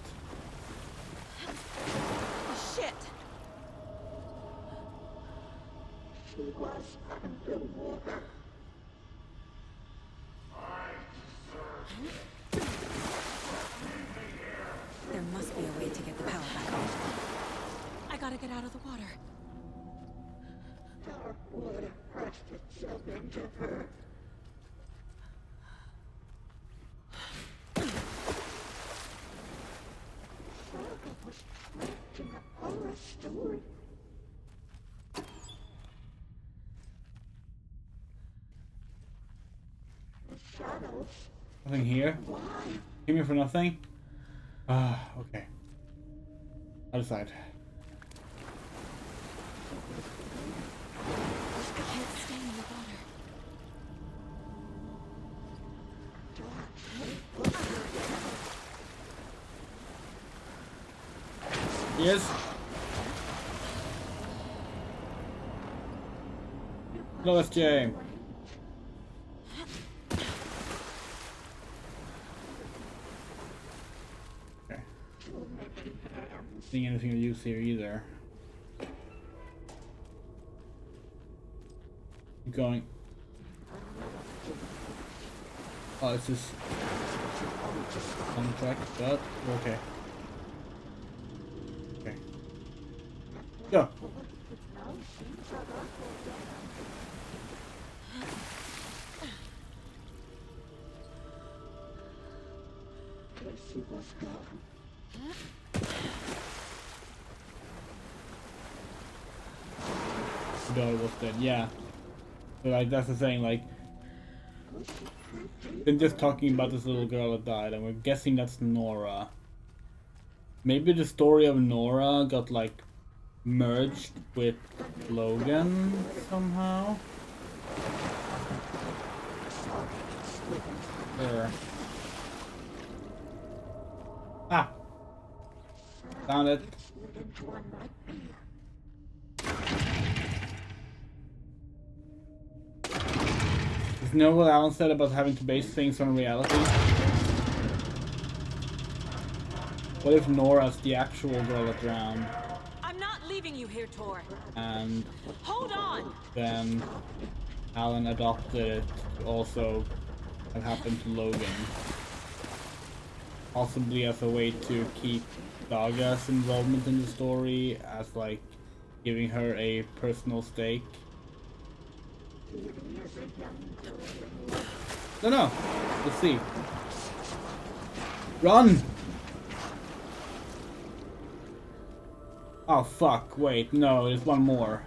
Shit! She was underwater. There must be a way to get the power back on. I gotta get out of the water. Dark water pressed itself into her. Saga was trapped in a horror story. The shadows. Nothing here? Came here for nothing? Ah, okay. Other side. I can't stay in the water. Yes. Hello, SJ. Okay. Seeing anything of use here either. Keep going. Oh, it's just contract, but okay. Okay. Go. She was gone. The daughter was dead, yeah. So like that's the thing, like been just talking about this little girl that died and we're guessing that's Nora. Maybe the story of Nora got like merged with Logan somehow. There. Ah! Found it. Is know what Alan said about having to base things on reality? What if Nora's the actual girl that drowned? I'm not leaving you here, Tor. And Hold on! then Alan adopted it to also have happened to Logan. Possibly as a way to keep Saga's involvement in the story, as like giving her a personal stake. Don't know. Let's see. Run! Oh fuck, wait, no, there's one more.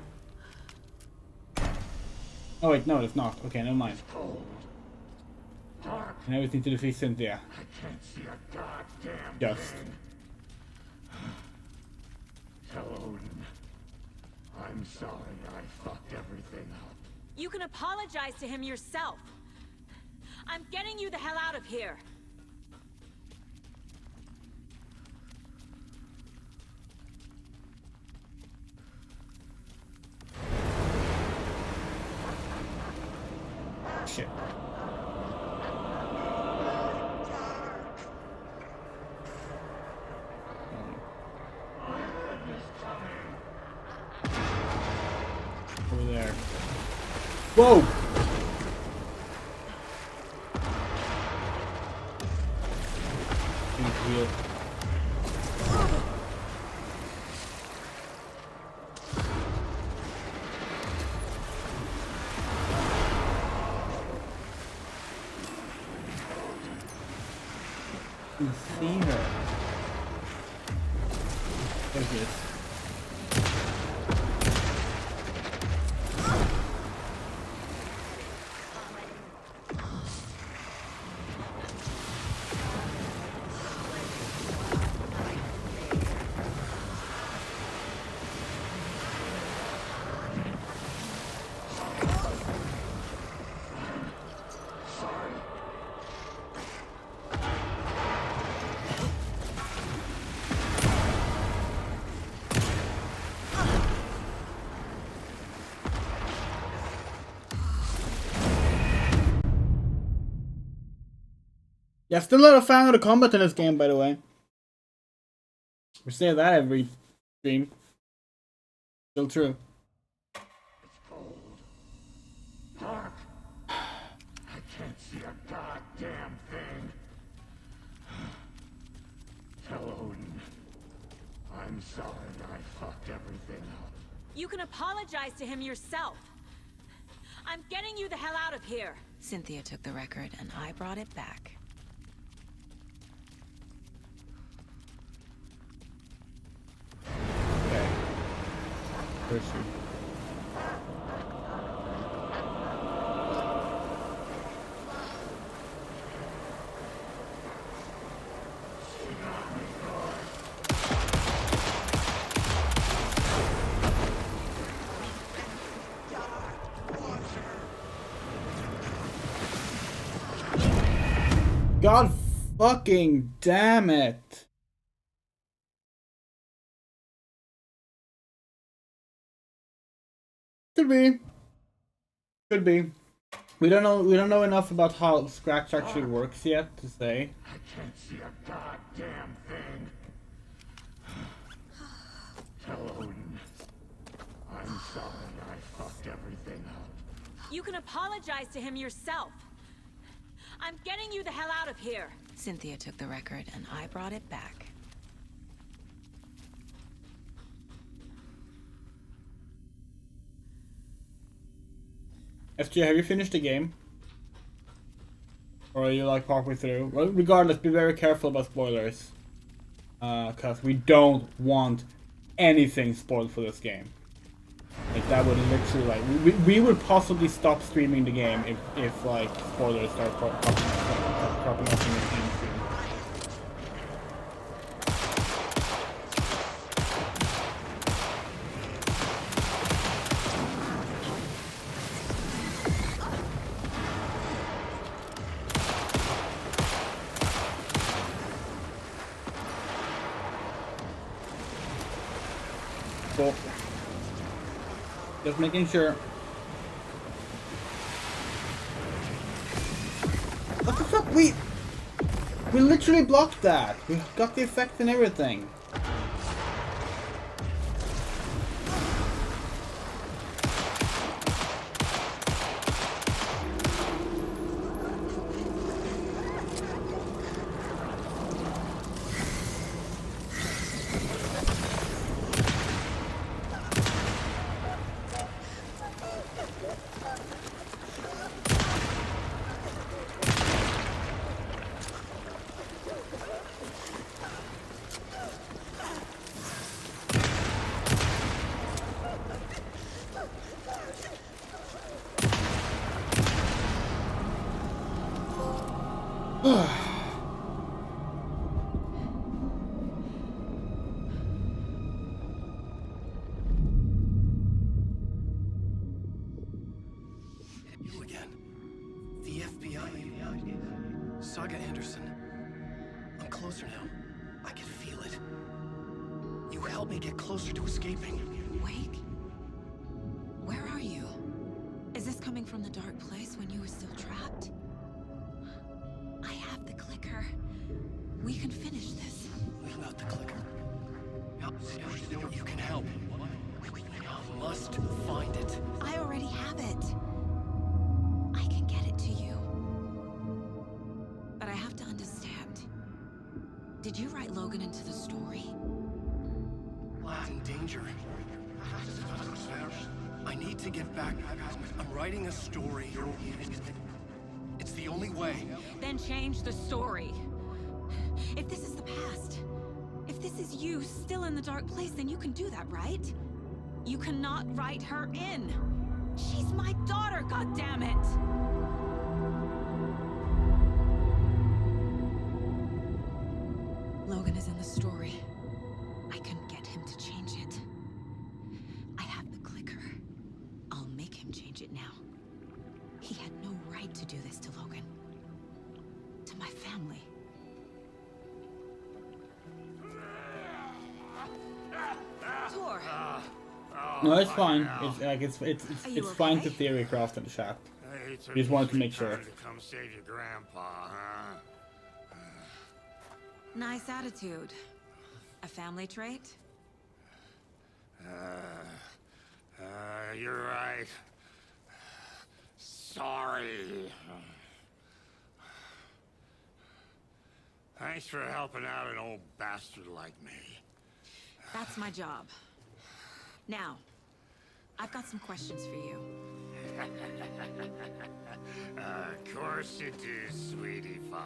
Oh wait, no, it's not. Okay, never mind. And now we need to defeat Cynthia. I can't see a goddamn Just. thing. I'm sorry I fucked everything up. You can apologize to him yourself. I'm getting you the hell out of here. Shit. Over there. Whoa! Wheel. You see her. There's this. Yeah, still not a fan of the combat in this game, by the way. We say that every stream. Still true. Dark. I can't see a goddamn thing. Tell Odin. I'm sorry I fucked everything up. You can apologize to him yourself. I'm getting you the hell out of here. Cynthia took the record and I brought it back. Okay. Where's she? God fucking damn it. Could be. Could be. We don't know enough about how Scratch actually works yet to say. I can't see a goddamn thing. Tell Odin. I'm sorry I fucked everything up. You can apologize to him yourself. I'm getting you the hell out of here. Cynthia took the record and I brought it back. FJ, have you finished the game? Or are you like halfway through? Well, regardless, be very careful about spoilers. Cause we don't want anything spoiled for this game. Like that would literally like we would possibly stop streaming the game if like spoilers start popping up in the stream. Cool. Just making sure. What the fuck? We literally blocked that. We got the effect and everything. closer now. I can feel it. You help me get closer to escaping. Wake? Where are you? Is this coming from the dark place when you were still trapped? I have the clicker. We can finish this. What about the clicker? You can help. I must find it. I already have it. I can get it to you. But I have to understand. Did you write Logan into the story? Lad's in danger. I need to get back. I'm writing a story. It's the only way. Then change the story. If this is the past, if this is you still in the dark place, then you can do that, right? You cannot write her in. She's my daughter, goddammit! Logan is in the story. I can get him to change it. I have the clicker. I'll make him change it now. He had no right to do this to Logan. To my family. Tor! No, it's fine. It's like it's fine to theory craft in the chat. We just wanted to make sure. To come save your grandpa, huh? Nice attitude. A family trait? You're right. Sorry. Thanks for helping out an old bastard like me. That's my job. Now, I've got some questions for you. Of course you do, sweetie pie.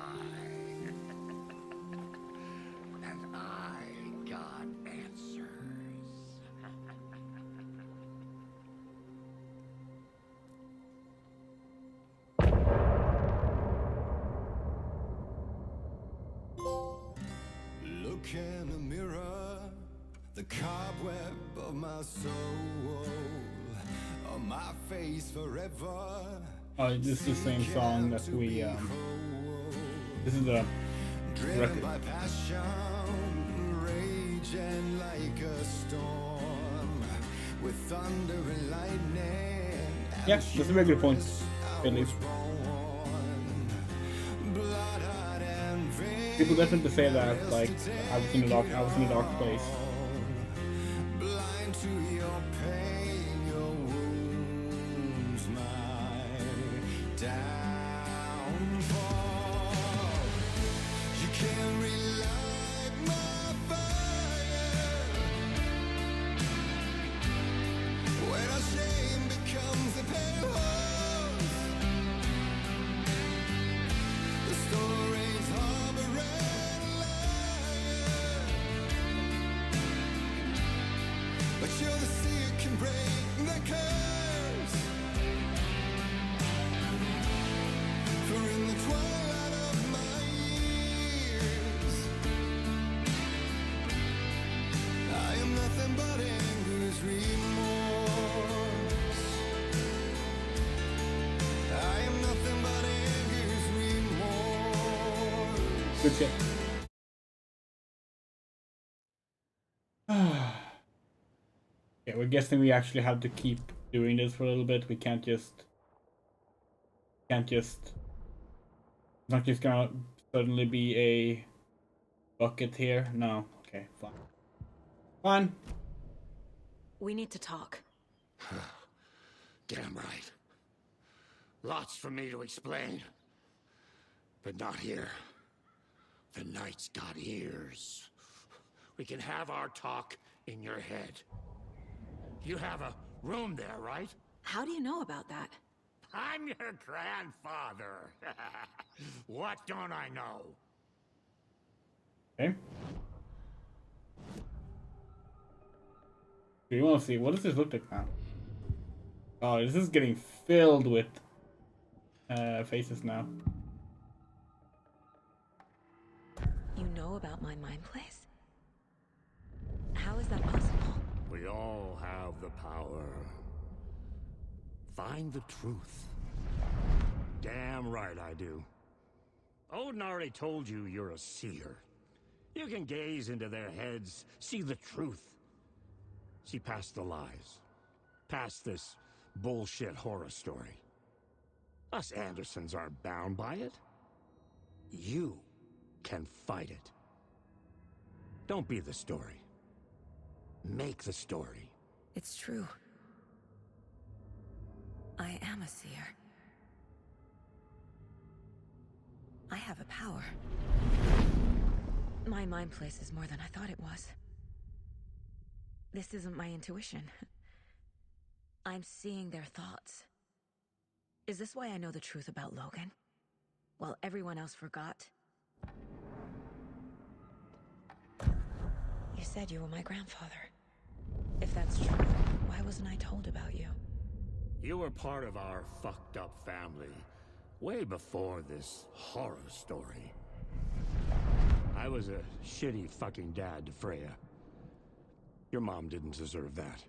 And I got answers. Look in the mirror, the cobweb of my soul, on my face forever. Oh, this is the same song that we this is the Driven record. by passion, raging like a storm, with thunder and lightning. Yeah, that's a very good point, at least. People definitely say that, like, I was in a dark place. Blind to your pain, your wounds, my downfall. You can't relight my fire when our shame becomes a pale horse. The stories harbor and liar, but you're the sea that can break the curse. For in the twilight of my years, I am nothing but anger's remorse. I am nothing but anger's remorse. Good shit. Yeah, we're guessing we actually have to keep doing this for a little bit. We can't just it's not just gonna suddenly be a bucket here. No. Okay, fine. Fine. We need to talk. Damn right. Lots for me to explain. But not here. The night's got ears. We can have our talk in your head. You have a room there, right? How do you know about that? I'm your grandfather. What don't I know? Okay. Do you want to see what does this look like now? Oh, this is getting filled with faces now. You know about my mind place? How is that possible? We all have the power. Find the truth. Damn right I do. Odin already told you you're a seer. You can gaze into their heads, see the truth. See past the lies. Past this bullshit horror story. Us Andersons aren't bound by it. You can fight it. Don't be the story. Make the story. It's true. I am a seer. I have a power. My mind place is more than I thought it was. This isn't my intuition. I'm seeing their thoughts. Is this why I know the truth about Logan? While everyone else forgot? You said you were my grandfather. If that's true, why wasn't I told about you? You were part of our fucked up family, way before this horror story. I was a shitty fucking dad to Freya. Your mom didn't deserve that.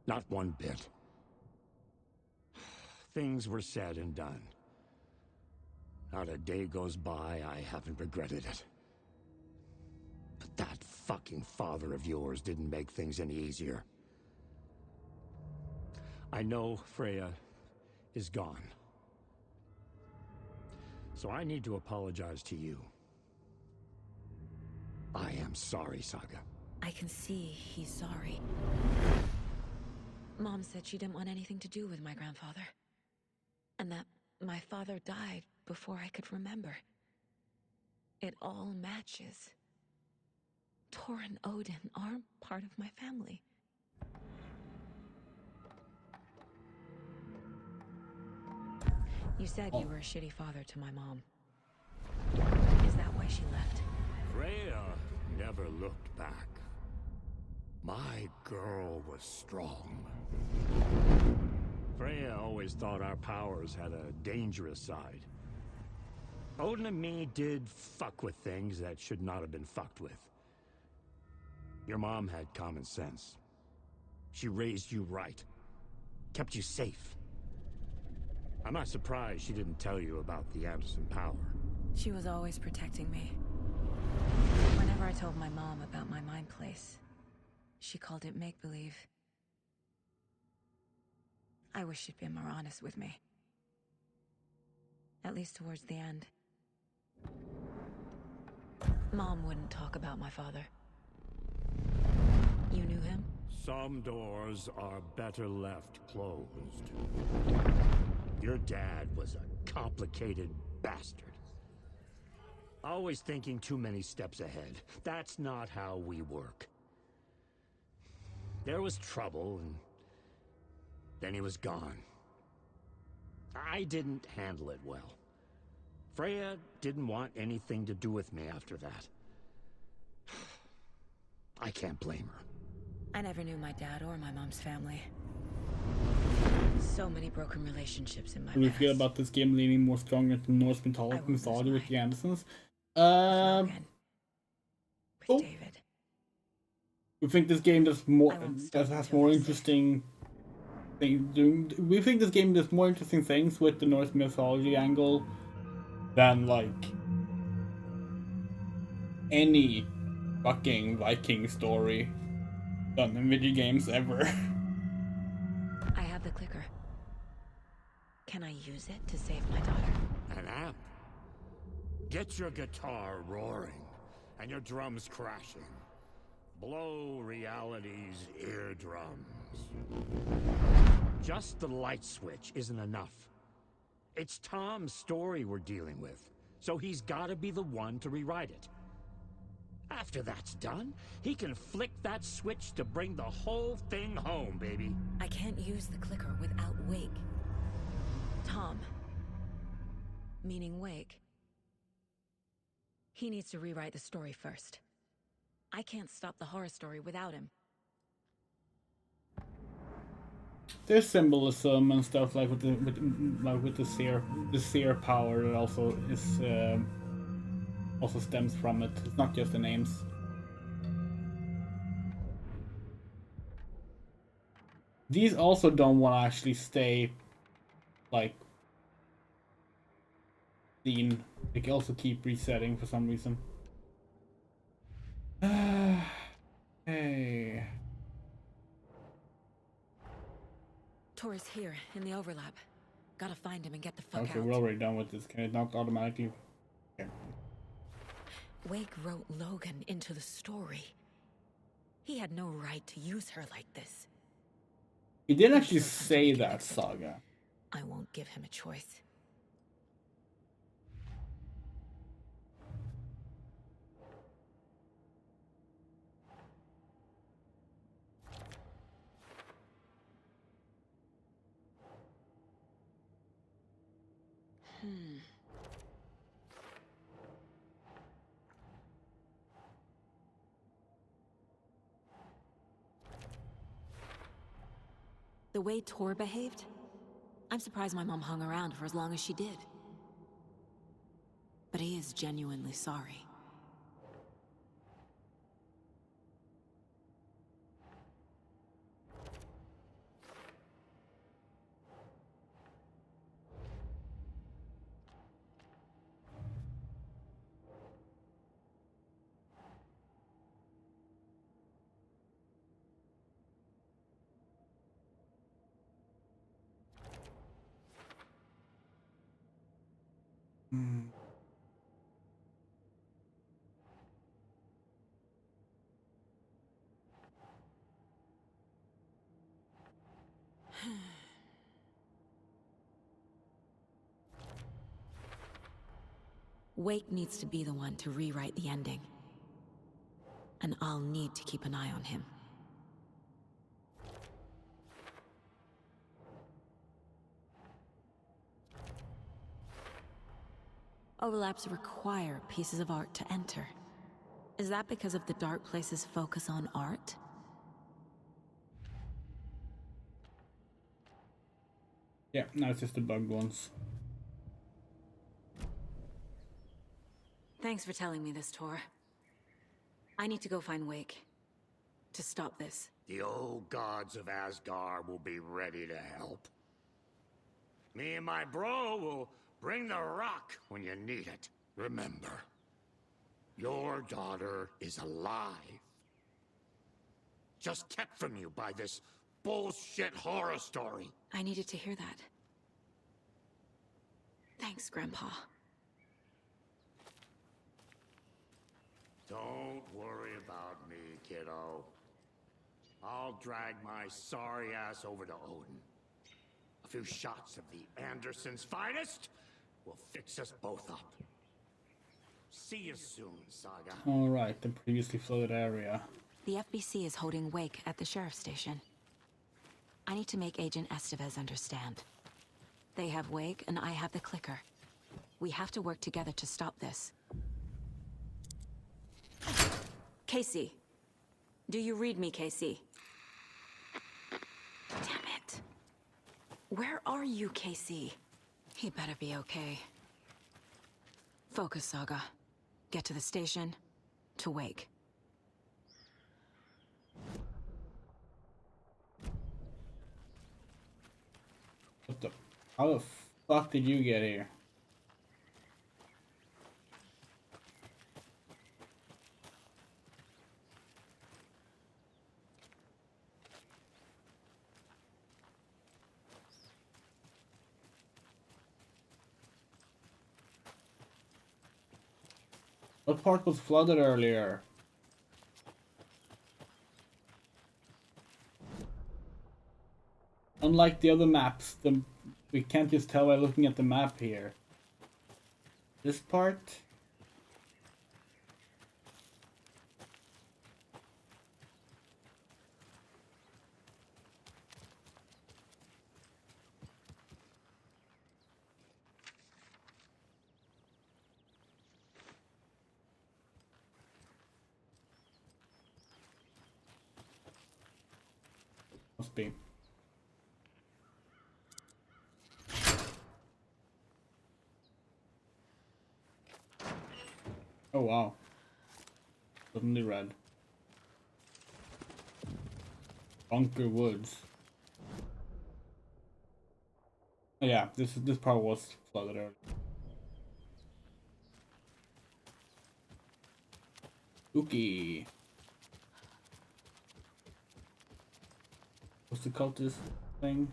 Not one bit. Things were said and done. Not a day goes by I haven't regretted it. But that fucking father of yours didn't make things any easier. I know Freya is gone. So I need to apologize to you. I am sorry, Saga. I can see he's sorry. Mom said she didn't want anything to do with my grandfather. And that my father died before I could remember. It all matches. Tor and Odin are part of my family. You said you were a shitty father to my mom. Is that why she left? Freya never looked back. My girl was strong. Freya always thought our powers had a dangerous side. Odin and me did fuck with things that should not have been fucked with. Your mom had common sense. She raised you right. Kept you safe. I'm not surprised she didn't tell you about the Anderson power. She was always protecting me. Whenever I told my mom about my mind place, she called it make-believe. I wish she'd been more honest with me. At least towards the end. Mom wouldn't talk about my father. You knew him? Some doors are better left closed. Your dad was a complicated bastard. Always thinking too many steps ahead. That's not how we work. There was trouble, and then he was gone. I didn't handle it well. Freya didn't want anything to do with me after that. I can't blame her. I never knew my dad or my mom's family. So many broken relationships in my We past. forget about this game leaning more stronger to Norse mythology with the Andersons. With David. We think this game does more has more interesting things. We think this game does more interesting things with the Norse mythology angle than like any fucking Viking story done in video games ever. I have the clicker. Can I use it to save my daughter? An amp. Get your guitar roaring and your drums crashing. Blow reality's eardrums. Just the light switch isn't enough. It's Tom's story we're dealing with, so he's gotta be the one to rewrite it. After that's done, he can flick that switch to bring the whole thing home, baby. I can't use the clicker without Wake. Tom, meaning Wake, he needs to rewrite the story first. I can't stop the horror story without him. There's symbolism and stuff like with the seer power that also is also stems from it. It's not just the names. These also don't want to actually stay like seen. They can also keep resetting for some reason. Tor is here, in the overlap. Gotta find him and get the fuck Okay, out. we're already done with this. Can it not automatically? Okay. Wake wrote Logan into the story. He had no right to use her like this. He didn't actually say that, Saga. I won't give him a choice. The way Tor behaved? I'm surprised my mom hung around for as long as she did. But he is genuinely sorry. Wake needs to be the one to rewrite the ending. And I'll need to keep an eye on him. Overlaps require pieces of art to enter. Is that because of the Dark Place's focus on art? Yeah, no, it's just the bugged ones. Thanks for telling me this, Tor. I need to go find Wake. To stop this. The old gods of Asgard will be ready to help. Me and my bro will bring the rock when you need it. Remember, your daughter is alive. Just kept from you by this bullshit horror story. I needed to hear that. Thanks, Grandpa. Don't worry about me, kiddo. I'll drag my sorry ass over to Odin. A few shots of the Andersons' finest will fix us both up. See you soon, Saga. Alright, the previously flooded area. The FBC is holding Wake at the sheriff's station. I need to make Agent Estevez understand. They have Wake and I have the clicker. We have to work together to stop this. Casey. Do you read me, Casey? Damn it. Where are you, Casey? He better be okay. Focus, Saga. Get to the station, to Wake. What the? How the fuck did you get here? What part was flooded earlier? Unlike the other maps, we can't just tell by looking at the map here. This part? Must be. Oh wow. Suddenly red. Bunker Woods. Oh, yeah, this part was flooded earlier. Spooky. What's the cultist thing?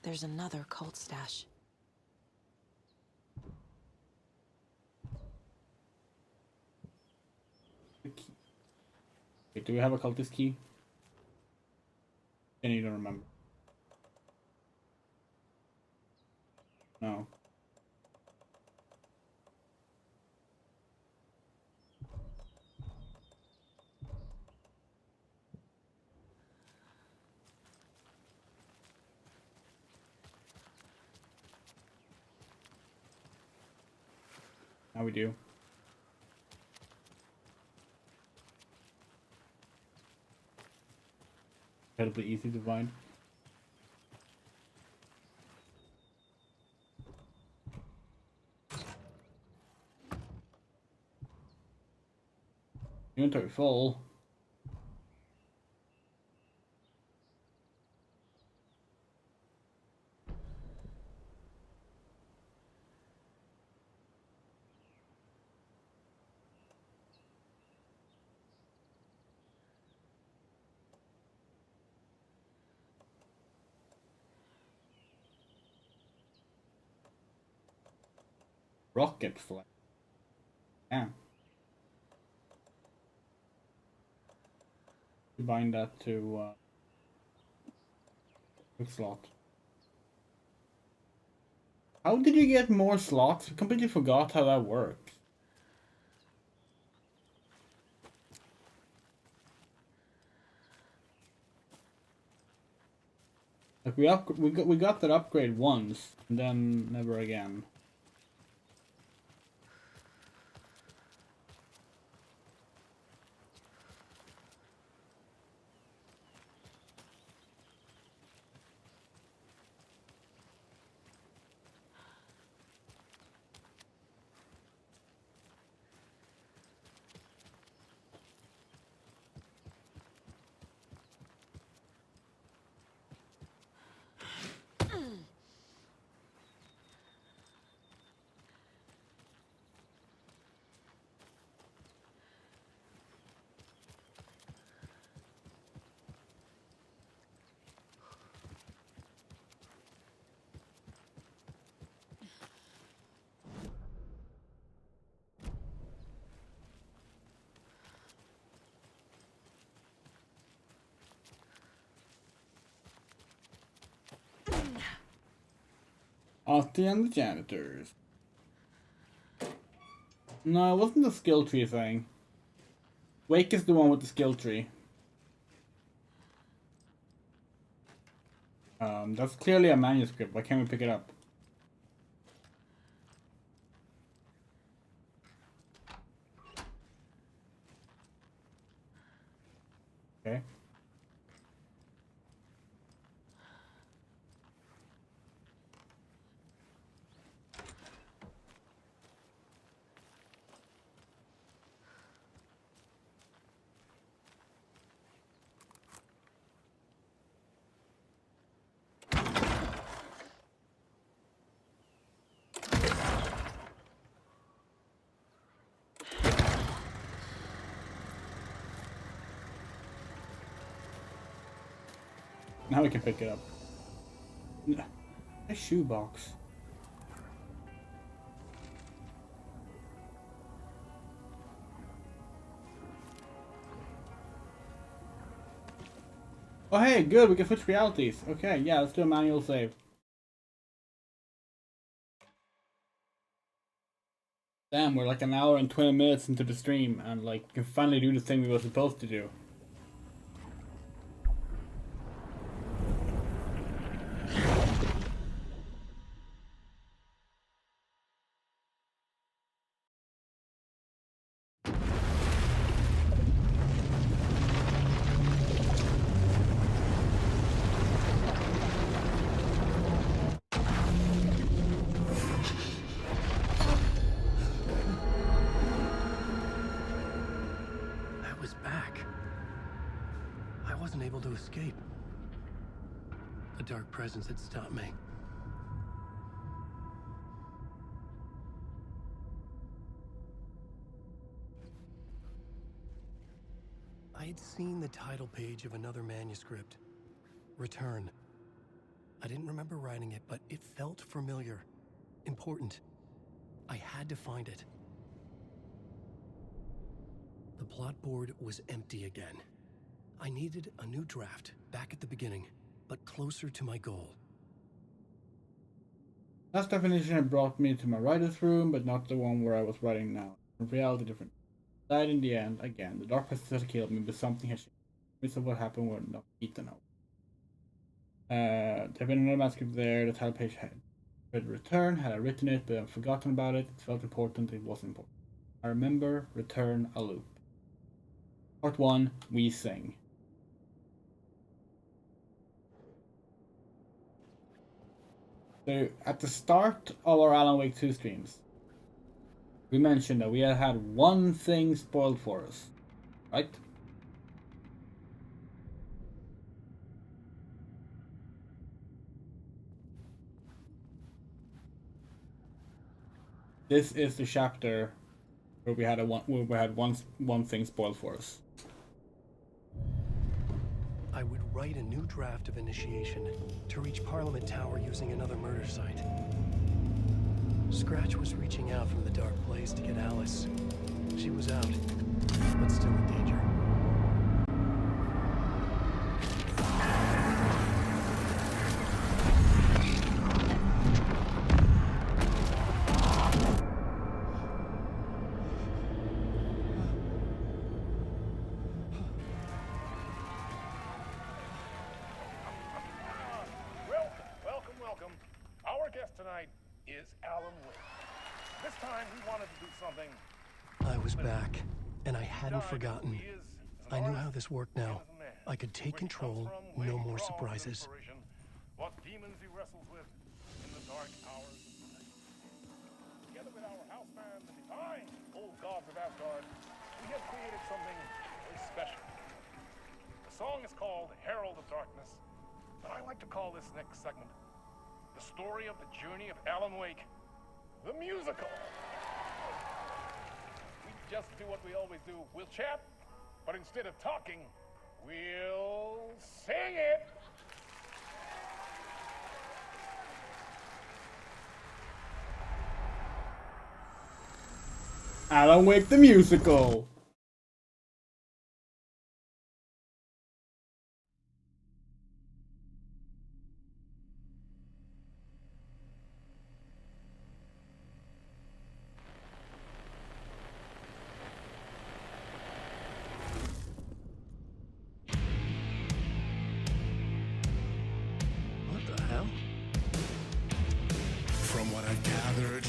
There's another cult stash. The key. Wait, do we have a cultist key? And you don't remember. No. Now we do. Incredibly easy to find. Inventory full. Rocket flight. Yeah. Bind that to quick slot. How did you get more slots? I completely forgot how that works. Like we got that upgrade once, and then never again. Ozzy and the janitors. No, it wasn't the skill tree thing. Wake is the one with the skill tree. That's clearly a manuscript. Why can't we pick it up? Okay. Now we can pick it up. A shoebox. Oh hey, good, we can switch realities. Okay, yeah, let's do a manual save. Damn, we're like an hour and 20 minutes into the stream, and like, we can finally do the thing we were supposed to do. Able to escape. A dark presence had stopped me. I had seen the title page of another manuscript. Return. I I didn't remember writing it, but it felt familiar. Important. I had to find it. The plot board was empty again. I needed a new draft, back at the beginning, but closer to my goal. Last definition had brought me to my writer's room, but not the one where I was writing now. In reality, different. Died in the end, again. The dark presence had killed me, but something had changed. This is what happened when not eaten out. There had been another manuscript there. The title page had return. Had I written it, but I'd forgotten about it. It felt important. It wasn't important. I remember, return, a loop. Part 1, we sing. So, at the start of our Alan Wake 2 streams, we mentioned that we had had one thing spoiled for us, right? This is the chapter where we had one thing spoiled for us. I would write a new draft of initiation to reach Parliament Tower using another murder site. Scratch was reaching out from the Dark Place to get Alice. She was out, but still in danger. Welcome. Our guest tonight is Alan Wake. This time he wanted to do something. I was back, and I hadn't forgotten. I knew how this worked now. I could take control, no more surprises. What demons he wrestles with in the dark hours of the night. Together with our house band, the divine old gods of Asgard, we have created something very special. The song is called Herald of Darkness, but I like to call this next segment the story of the journey of Alan Wake, the musical. We just do what we always do. We'll chat, but instead of talking, we'll sing it. Alan Wake the musical.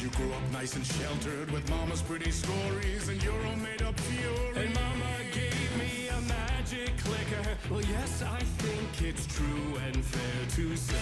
You grew up nice and sheltered with mama's pretty stories and your own made-up fury. And mama gave me a magic clicker. Well, yes, I think it's true and fair to say.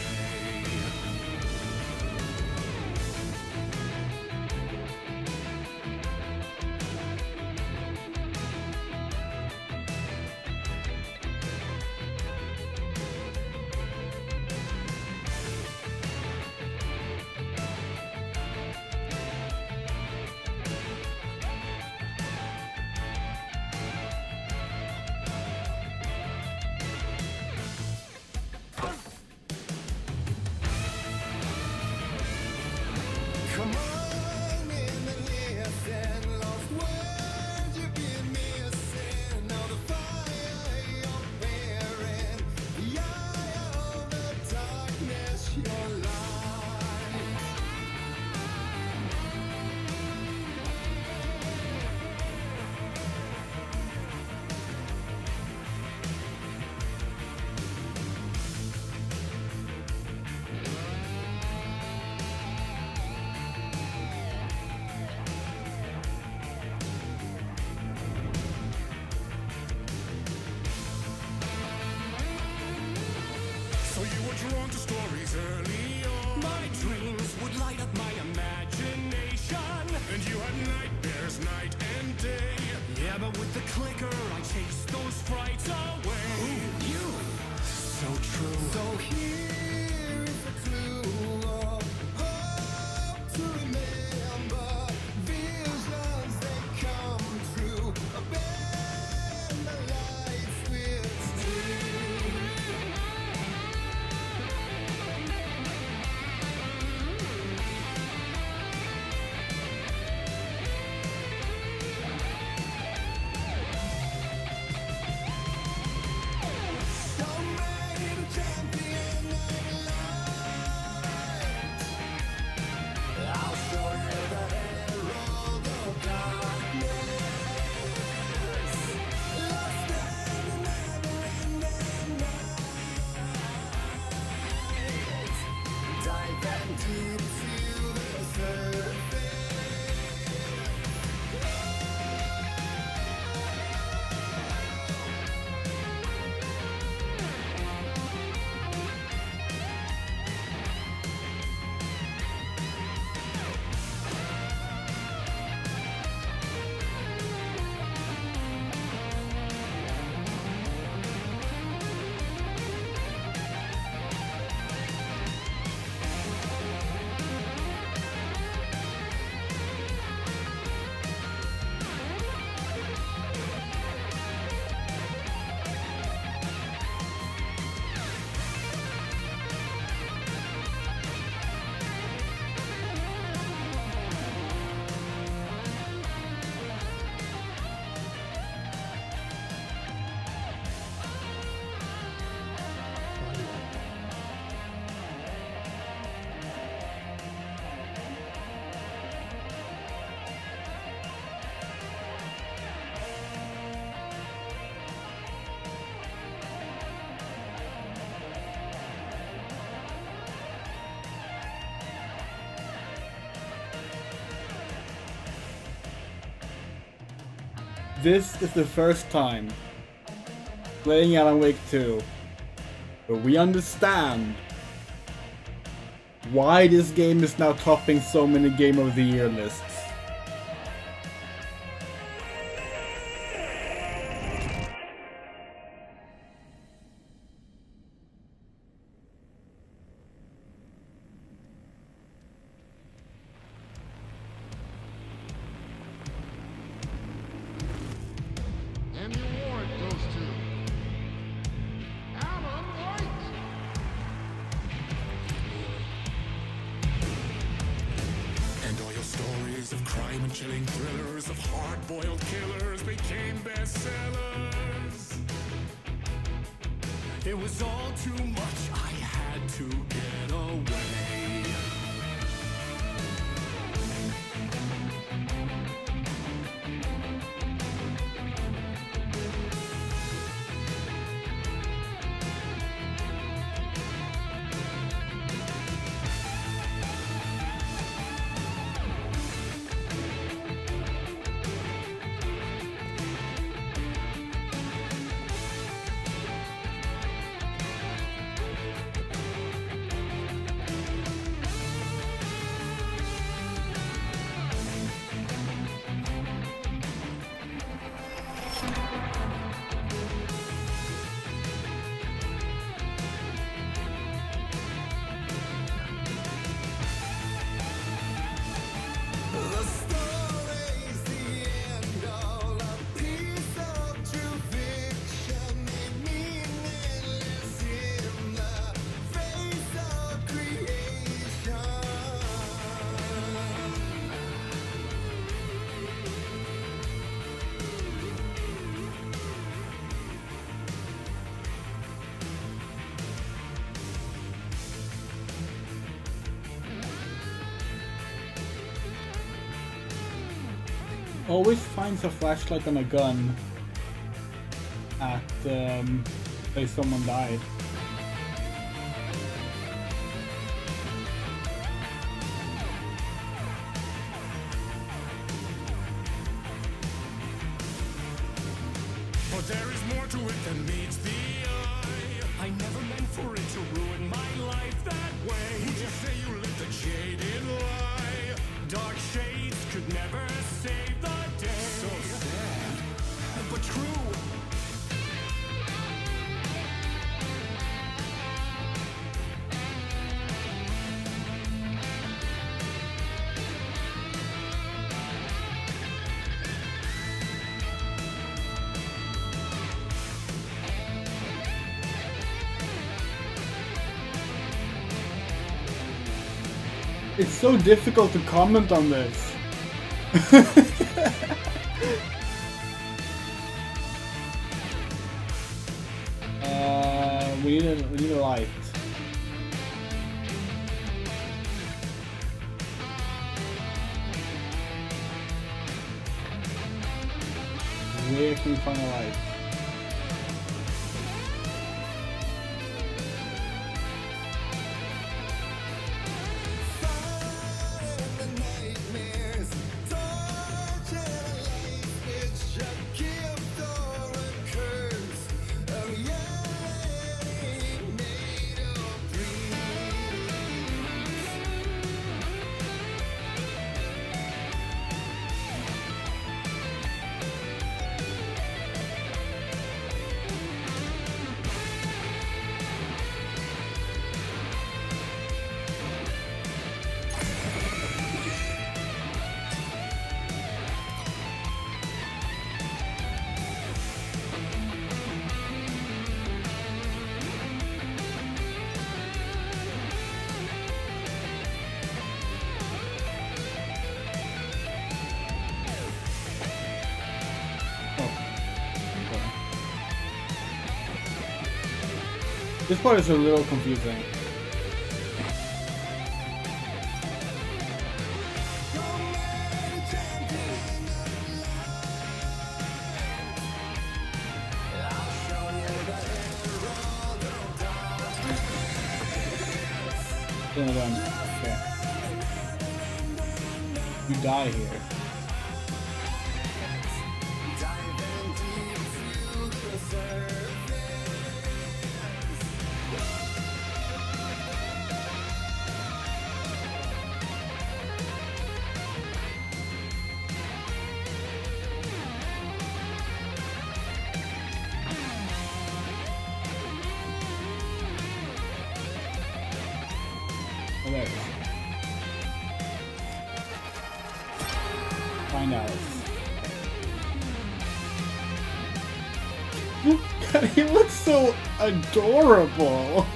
Drawn to stories early on. My dreams would light up my imagination. And you had nightmares night and day. Yeah, but with the clicker, I chased those frights away. Ooh, you. So true. So here is the clue of hope to remember. Visions that come true. Bend the lights with steel. this is the first time playing Alan Wake 2 where we understand why this game is now topping so many Game of the Year lists. And the award goes to Alan Wake. And all your stories of crime and chilling thrillers of hard-boiled killers became bestsellers. It was all too much. I had to get away. The story's the end, all a piece of true fiction, meaningless in the face of creation. Always finds a flashlight and a gun at place someone died. But there is more to it than meets the eye. I never meant for it to ruin my life that way. Would you say you lived a jaded lie? Dark shades could never save the day. So sad, but true. It's so difficult to comment on this. We need a light. Where can we find a light? This part is a little confusing. Okay. You die here. He looks so adorable.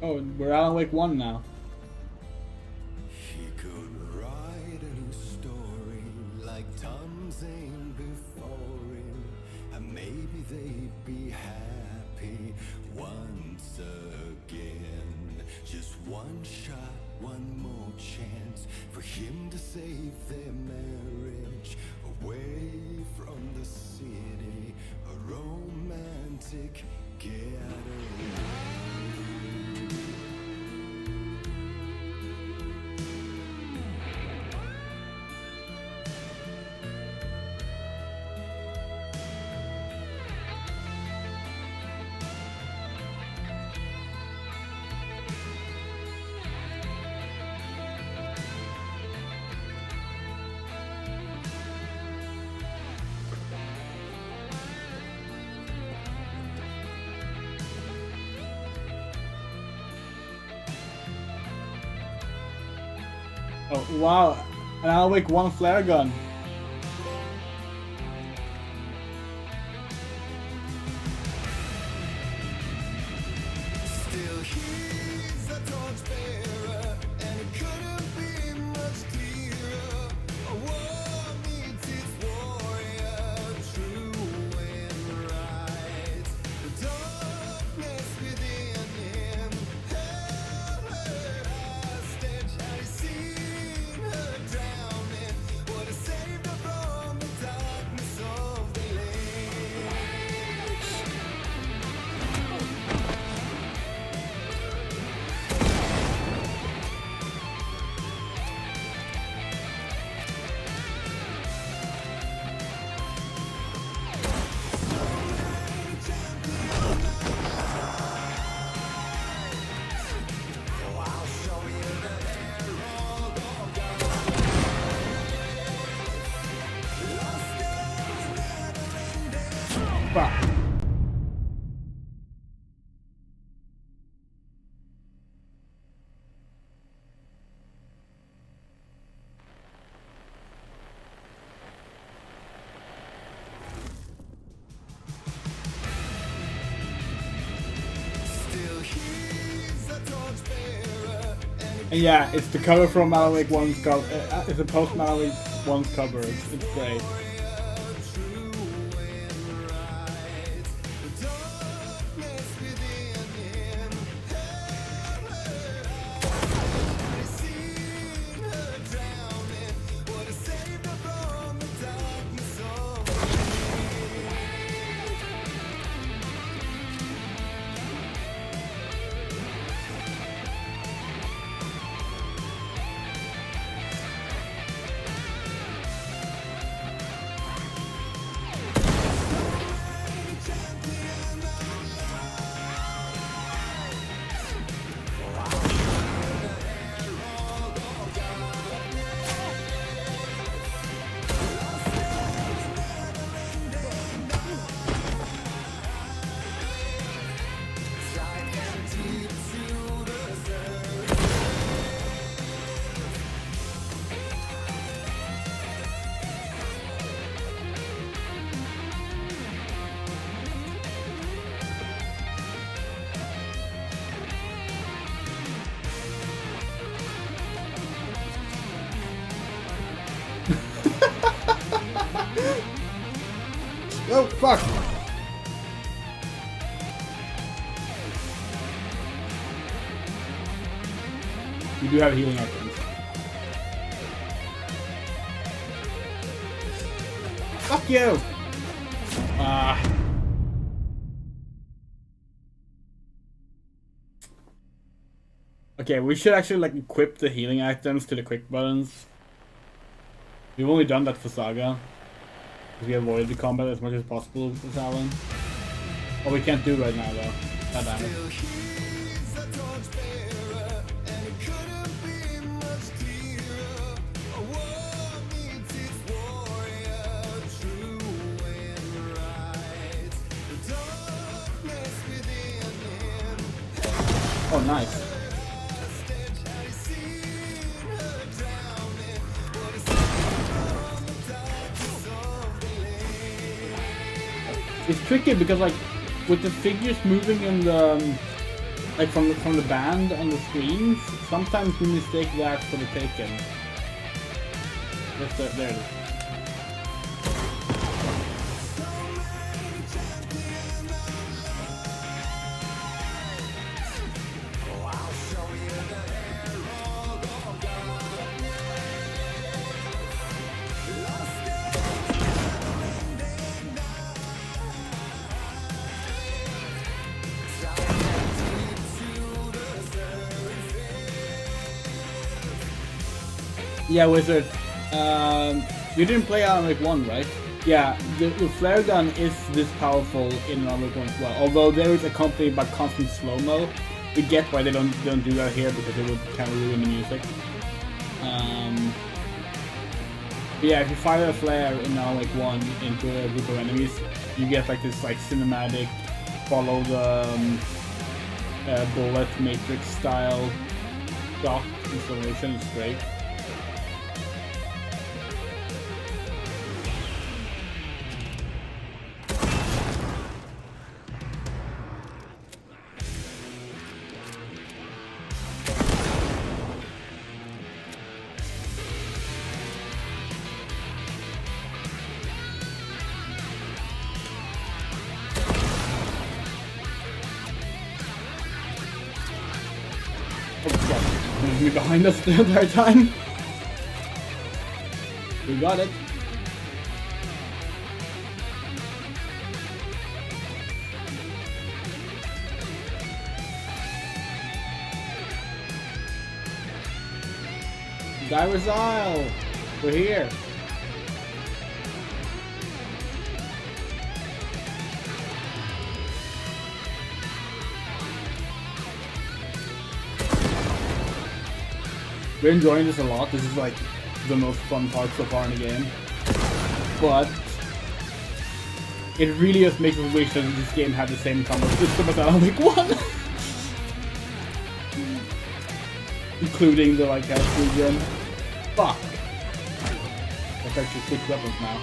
Oh, we're Alan Wake 1 now. He could write a new story like Tom Zane before him, and maybe they'd be happy once again. Just one shot, one more chance for him to save their marriage away from the city, a romantic getaway. Oh, wow. An Alan Wake 1 flare gun. Still he's a torchbearer, and it couldn't be much clearer. A war meets its warrior, true and right. The darkness within him held her hostage. Had he seen her drowning, would have saved her from the darkness of the lake. Fuck. Still he's a torchbearer, and And yeah, it's the cover from Alan Wake 1's cover. It's a post Alan Wake 1's cover. It's great. Oh, fuck! You do have healing items. Fuck you! Ah. Okay, we should actually like equip the healing items to the quick buttons. We've only done that for Saga. We avoid the combat as much as possible with Alan. Oh, we can't do right now though. God damn it. Oh, nice. It's tricky because like with the figures moving in the like from the band on the screens, sometimes we mistake that for the Taken. There it is. Yeah, Wizard. You didn't play Alan Wake 1, right? Yeah, the flare gun is this powerful in Alan Wake 1 as well. Although there is accompanied by constant slow-mo. We get why they don't do that here because it would kind of ruin the music. But yeah, if you fire a flare in Alan Wake 1 into a group of enemies, you get like this like cinematic, follow the bullet matrix style shot installation. It's great. Behind us the entire time. We got it. Diver's Isle! We're here. We're enjoying this a lot. This is like the most fun part so far in the game. But it really just makes us wish that this game had the same combo system as Alan Wake 1. Including the like health regen. Fuck. Let's actually switch weapons now.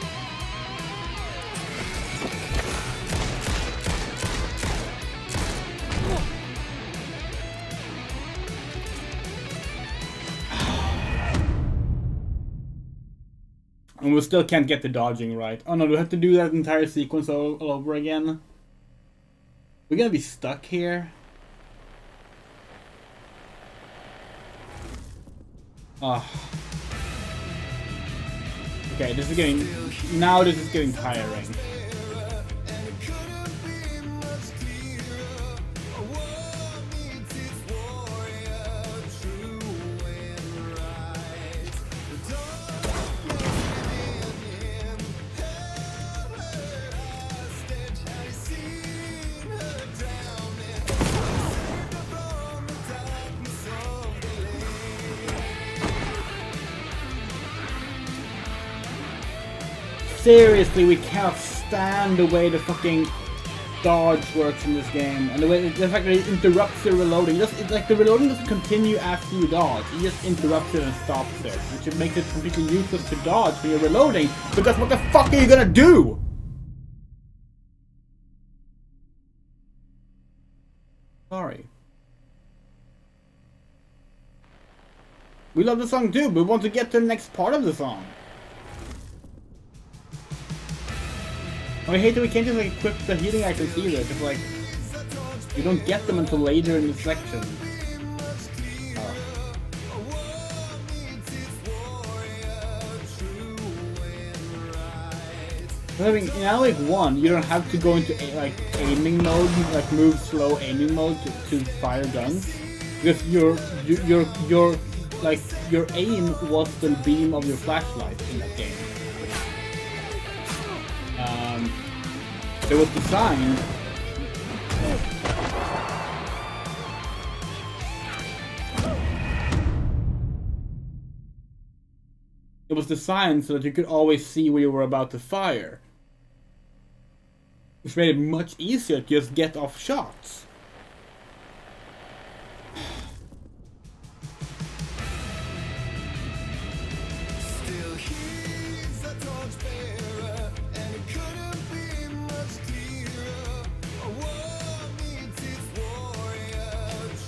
And we still can't get the dodging right. Oh no, do we have to do that entire sequence all over again? We're gonna be stuck here. Ah. Okay, this is getting... Now this is getting tiring. Seriously, we cannot stand the way the fucking dodge works in this game, and the fact that it interrupts the reloading. It's like the reloading doesn't continue after you dodge; it just interrupts it and stops it, which makes it completely useless to dodge when you're reloading. Because what the fuck are you gonna do? Sorry. We love the song too, but we want to get to the next part of the song. I hate that we can't just like equip the healing items either, because like you don't get them until later in the section. I mean, in Alan Wake 1, you don't have to go into like aiming mode, like move slow aiming mode to fire guns. Because your like your aim was the beam of your flashlight in that game. It was designed. It was designed so that you could always see where you were about to fire, which made it much easier to just get off shots. Still he's a torchbearer, and it couldn't be much clearer. A war needs its warrior,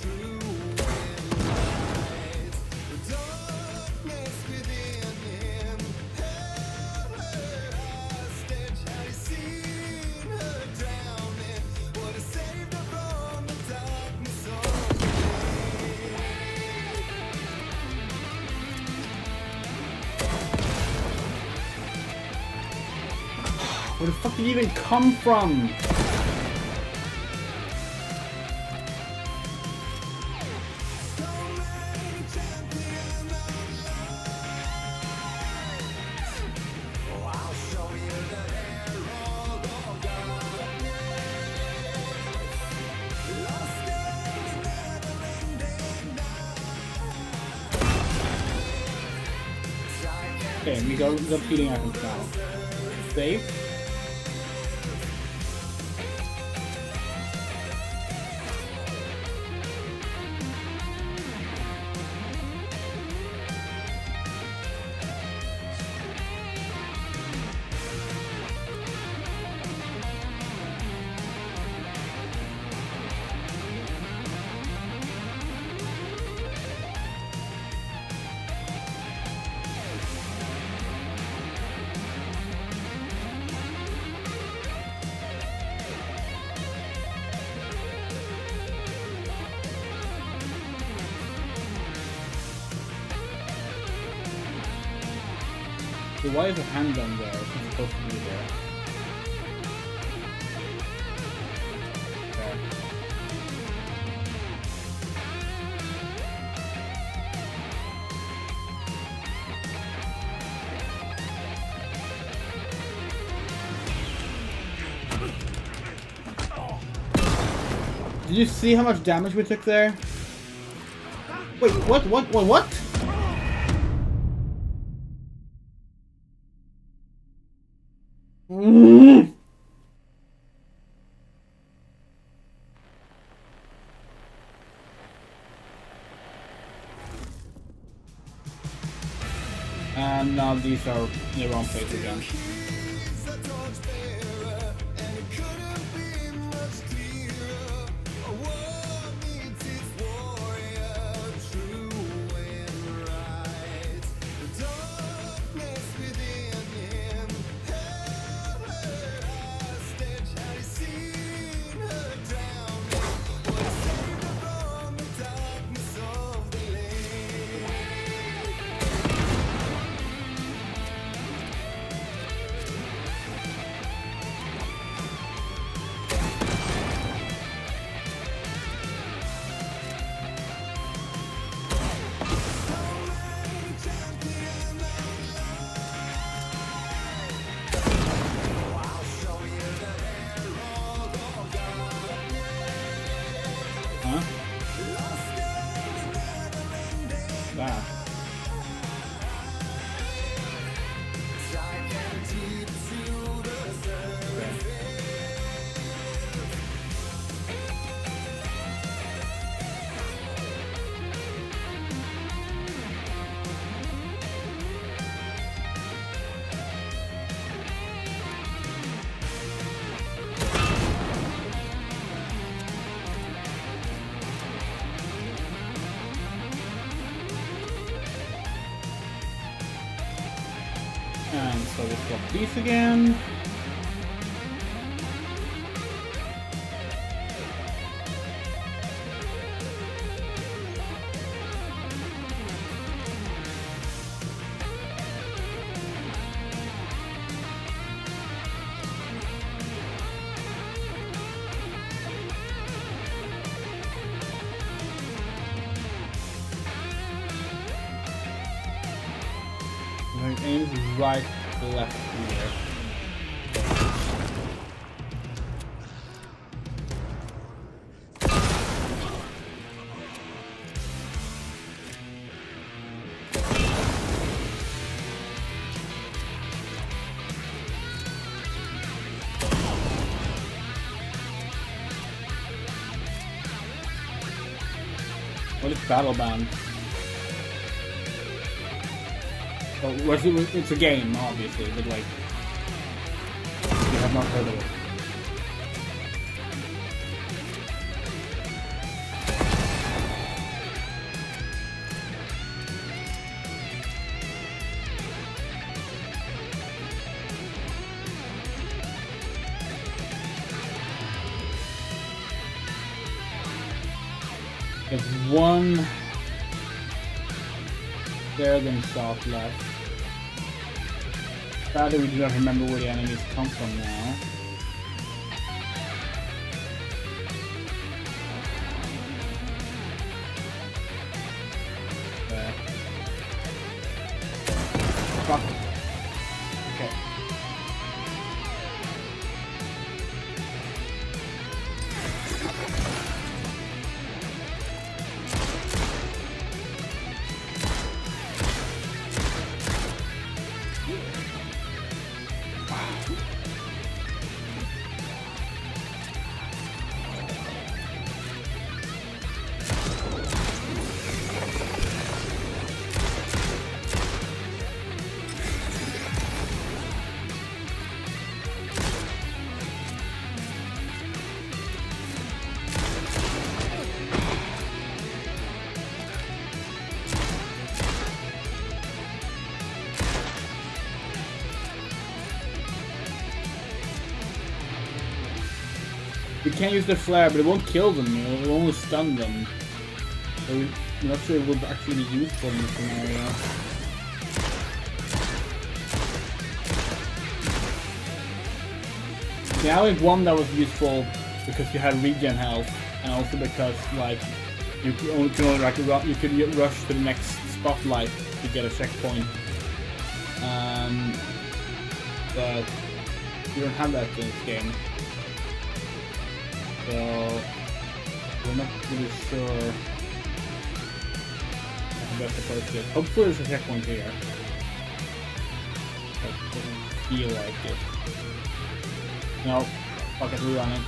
true and right. The darkness within him held her hostage. Had he seen her drowning, would have saved her from the darkness of the Where the fuck did you even come from? Okay, we got healing items now. Save. So why is the handgun there? It's supposed to be there. There. Did you see how much damage we took there? Wait, what? And now these are in the wrong place again. he's a torchbearer, and it couldn't be much clearer. A war needs its warrior, true and right. The darkness within him held her hostage. Had he seen her drowning, would have saved her from the darkness of the lake. Huh? That. And so we'll swap these again. aims right left here. What is Battle Band? Oh, it's a game, obviously, but like, you have not heard of it. There's one Dragon shot left. Sadly, we do not remember where the enemies come from now. Fuck. Okay. We can't use the flare, but it won't kill them, it will only stun them. So I'm not sure it would actually be useful in this scenario. Yeah, I think one that was useful because you had regen health, and also because like you could only like you could rush to the next spotlight to get a checkpoint. But you don't have that in this game. So we're not really sure how best to approach it. Hopefully there's a checkpoint here. But it doesn't feel like it. No, fuck it, rerun it.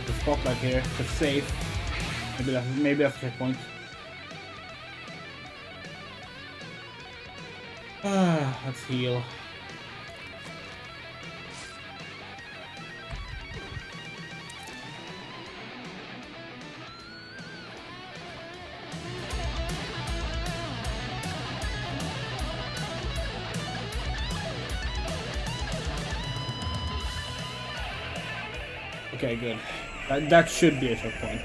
The spotlight here, it's safe. Maybe that's a checkpoint. Let's heal. Okay, good. That should be a checkpoint.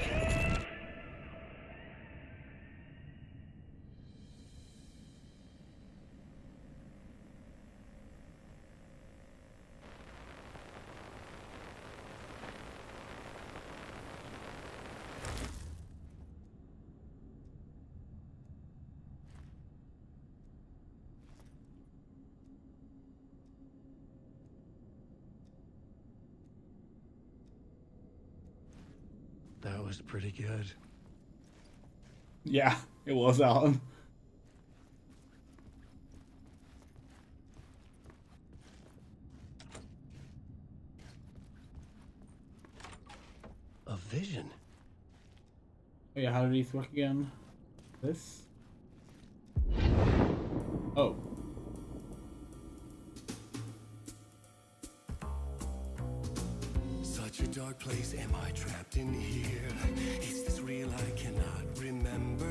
That was pretty good. Yeah, it was, Alan. A vision. Oh yeah, how do these work again? This? Oh. Such a dark place, am I trapped in here? Is this real? I cannot remember.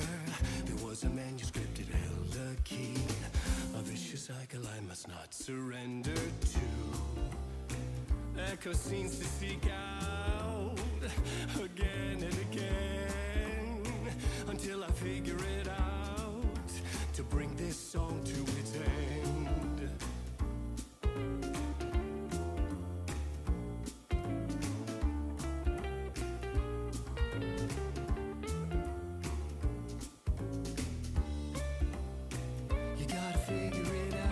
There was a manuscript, it held a key. A vicious cycle I must not surrender to. Echo scenes to seek out again and again until I figure it out to bring this song to its end. You gotta figure it out.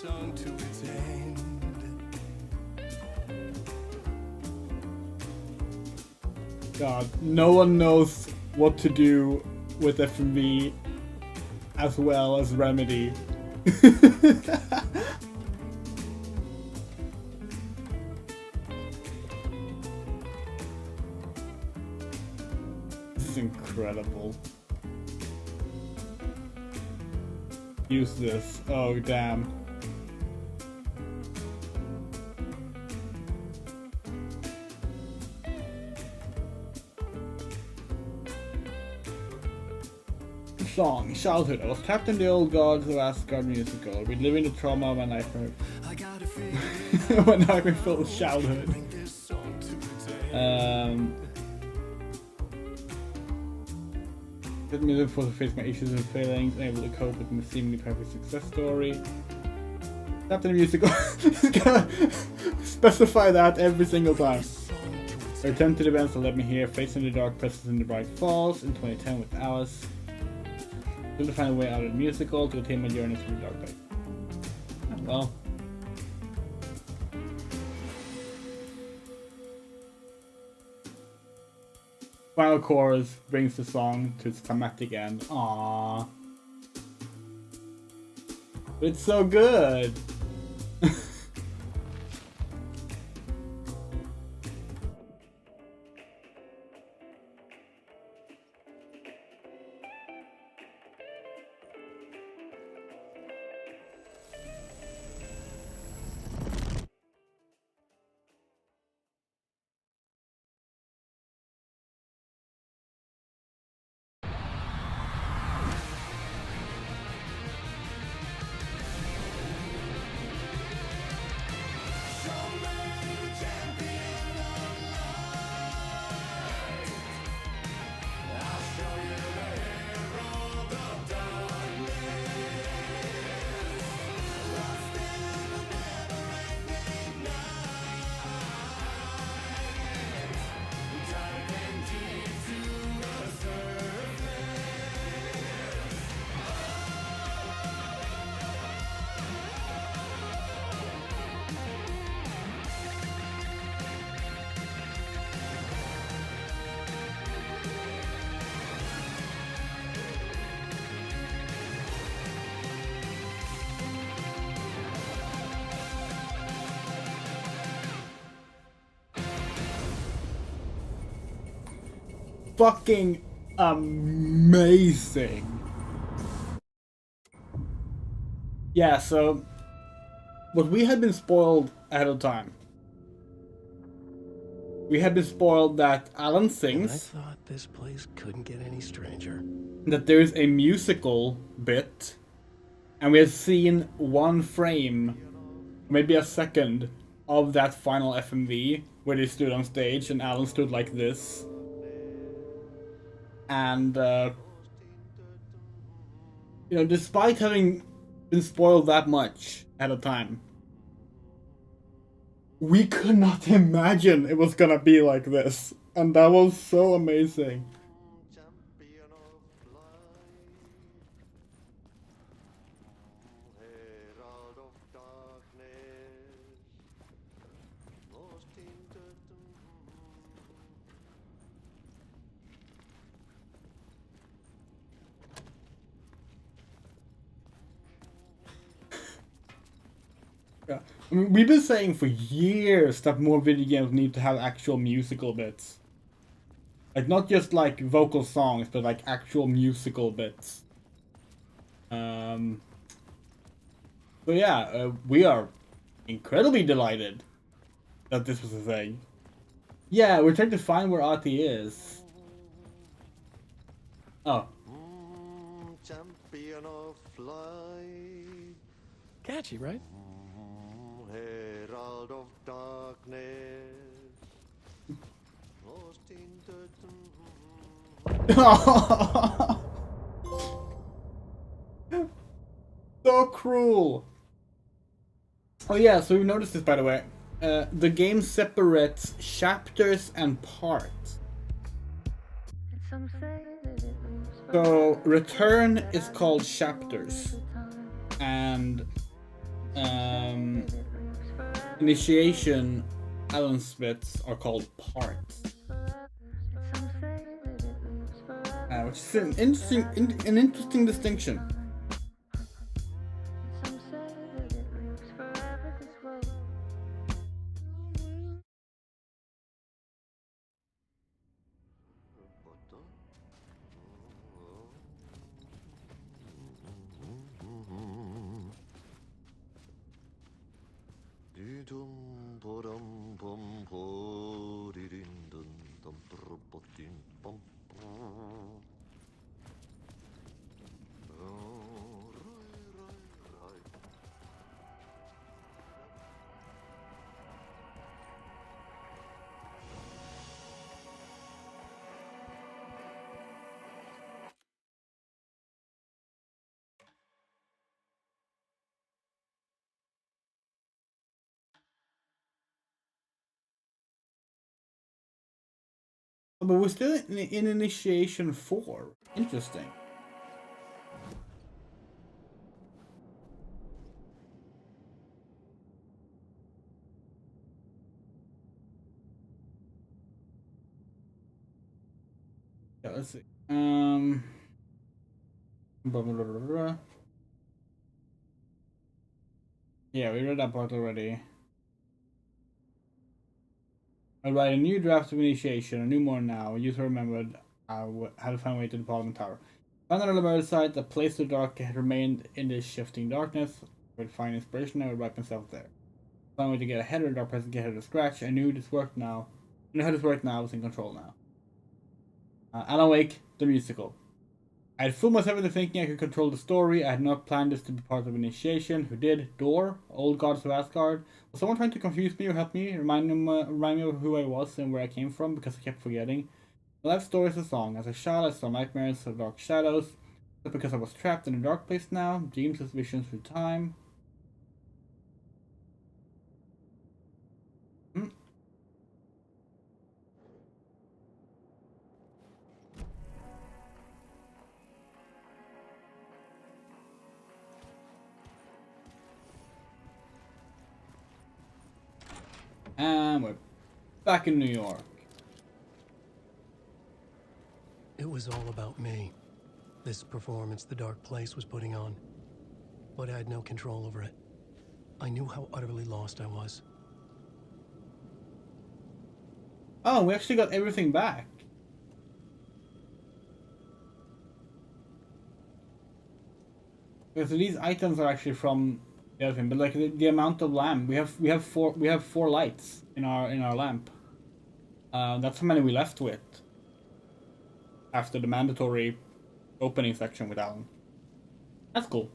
song to its end. God, no one knows what to do with FMV as well as Remedy. This is incredible. Use this. Oh, damn. Song, childhood. I was trapped in the old gods of Asgard musical, reliving the trauma of my nightmare. My nightmare-filled childhood. Let me look for to face my issues and failings, and able to cope with my seemingly perfect success story. Trapped in the musical. Just gotta specify that every single time. I returned to the events that led me here, facing the dark presence in the bright falls in 2010 with Alice. To find a way out of the musical to attain my journey through the dark place. Well. Final chorus brings the song to its climactic end. Aww. It's so good! Fucking amazing. Yeah, so what we had been spoiled ahead of time. We had been spoiled that Alan sings. I thought this place couldn't get any stranger. That there's a musical bit, and we have seen one frame, maybe a second, of that final FMV where they stood on stage and Alan stood like this. And, you know, despite having been spoiled that much at a time, we could not imagine it was gonna be like this. And that was so amazing. Yeah. I mean, we've been saying for years that more video games need to have actual musical bits. Like, not just like vocal songs, but like actual musical bits. So yeah, we are incredibly delighted that this was a thing. Yeah, we're trying to find where Artie is. Oh. Champion of light. Catchy, right? Herald of darkness. Lost in the So cruel. Oh yeah, so we noticed this, by the way. The game separates chapters and parts. So Return is called chapters, and initiation Allen splits are called parts. Which is an interesting distinction. But we're still in initiation 4. Interesting. Yeah, let's see. Blah, blah, blah, blah, blah. Yeah, we read that part already. I'll write a new draft of initiation, a new more now. User remembered how to find a way to the Parliament Tower. Found on the Liberty site, the place to dark had remained in this shifting darkness. I would find inspiration, I would write myself there. Found a way to get ahead of the dark place and get ahead of scratch. I knew this worked now. I knew how this worked now, I was in control now. Alan Wake, the musical. I had fooled myself into thinking I could control the story. I had not planned this to be part of initiation. Who did? Door? Old gods of Asgard? Was someone trying to confuse me or help me? Remind me of who I was and where I came from, because I kept forgetting. My life story is a song. As a child, I saw nightmares of dark shadows. Just because I was trapped in a dark place now. Dreams as visions through time. And we're back in New York. It was all about me. This performance the Dark Place was putting on. But I had no control over it. I knew how utterly lost I was. Oh, we actually got everything back. Because these items are actually from the other thing, but like the amount of lamp we have four lights in our lamp. That's how many we left with after the mandatory opening section with Alan. That's cool.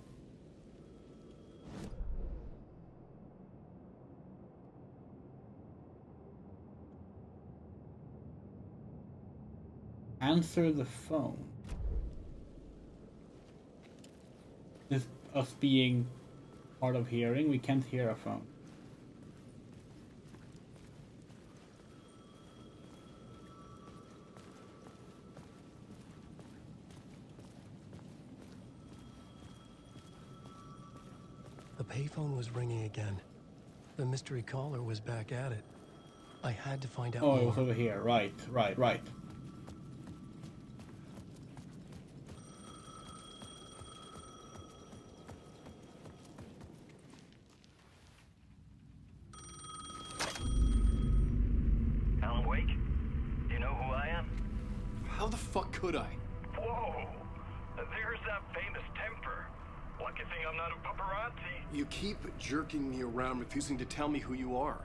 Answer the phone. This us being part of hearing, we can't hear a phone. The payphone was ringing again. The mystery caller was back at it. I had to find out more. Oh, it was over here. Right. Alan Wake? Do you know who I am? How the fuck could I? Whoa! There's that famous temper. Lucky thing I'm not a paparazzi. You keep jerking me around, refusing to tell me who you are.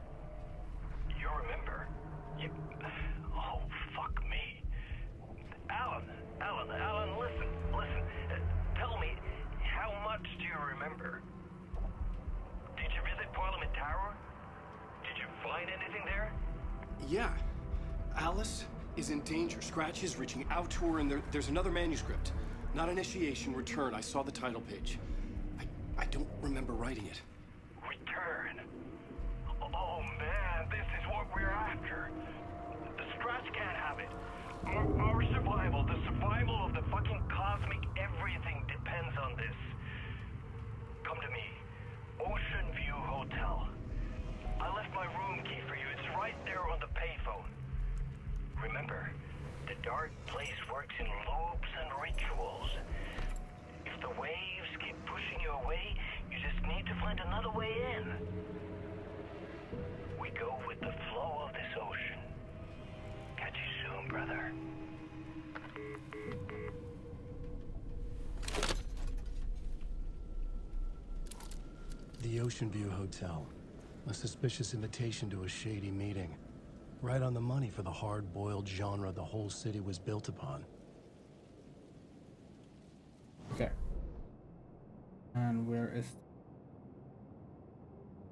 You remember? You... Oh, fuck me. Alan, listen. Tell me, how much do you remember? Did you visit Parliament Tower? Did you find anything there? Yeah. Alice is in danger. Scratch is reaching out to her, and there's another manuscript. Not initiation, return. I saw the title page. I don't remember writing it. Return? Oh man, this is what we're after. The Scratch can't have it. Our survival, the survival of the fucking cosmic everything depends on this. Come to me. Ocean View Hotel. I left my room key for you. It's right there on the payphone. Remember, the dark place works in loops and rituals. If the waves keep pushing you away, you just need to find another way in. We go with the flow of this ocean. Catch you soon, brother. The Ocean View Hotel. A suspicious invitation to a shady meeting. Right on the money for the hard-boiled genre the whole city was built upon. Okay. And where is...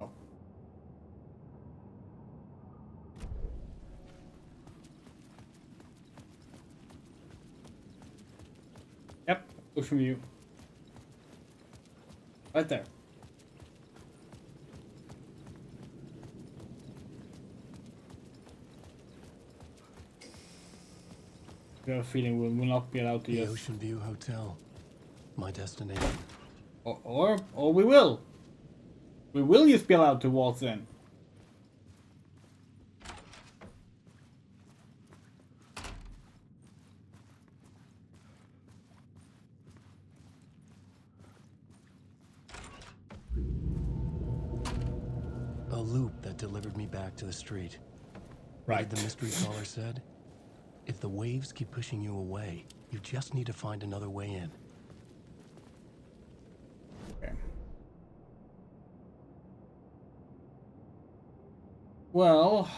Oh. Yep, Ocean View. Right there. I have a feeling we will not be allowed to The use... Ocean View Hotel. My destination. Or we will. We will just be allowed to waltz in. A loop that delivered me back to the street. Right. What did the mystery caller said? If the waves keep pushing you away, you just need to find another way in. Okay. Well...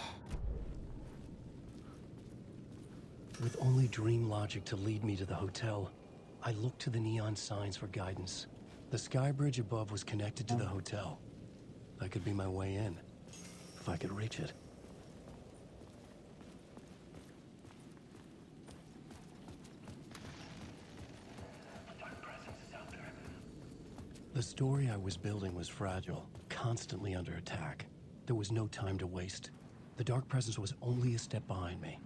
With only dream logic to lead me to the hotel, I looked to the neon signs for guidance. The sky bridge above was connected to the hotel. That could be my way in, if I could reach it. The story I was building was fragile, constantly under attack. There was no time to waste. The Dark Presence was only a step behind me.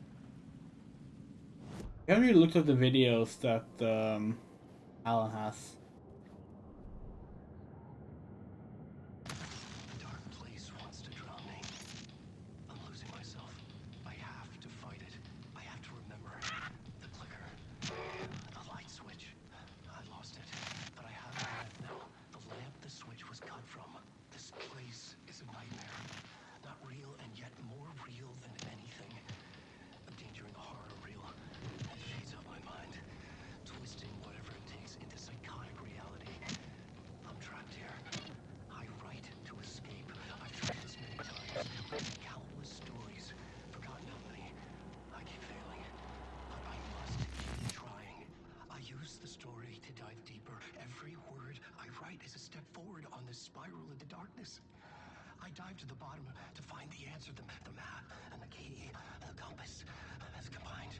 Have you looked at the videos that Alan has? The dark place wants to drown me. I'm losing myself. I have to fight it. I have to remember the clicker, the light switch. I lost it, but I have it now. The lamp the switch was cut from. This place is a nightmare. Not real, and yet more real than anything. I'm endangering a horror reel. It feeds up my mind, twisting whatever it takes into psychotic reality. I'm trapped here. I write to escape. I've tried this many times. Countless stories. Forgotten how many. I keep failing. But I must keep trying. I use the story to dive deeper. Every word I write is a step forward on this spiral into darkness. I dive to the bottom to find the answer, the map and the key and the compass has combined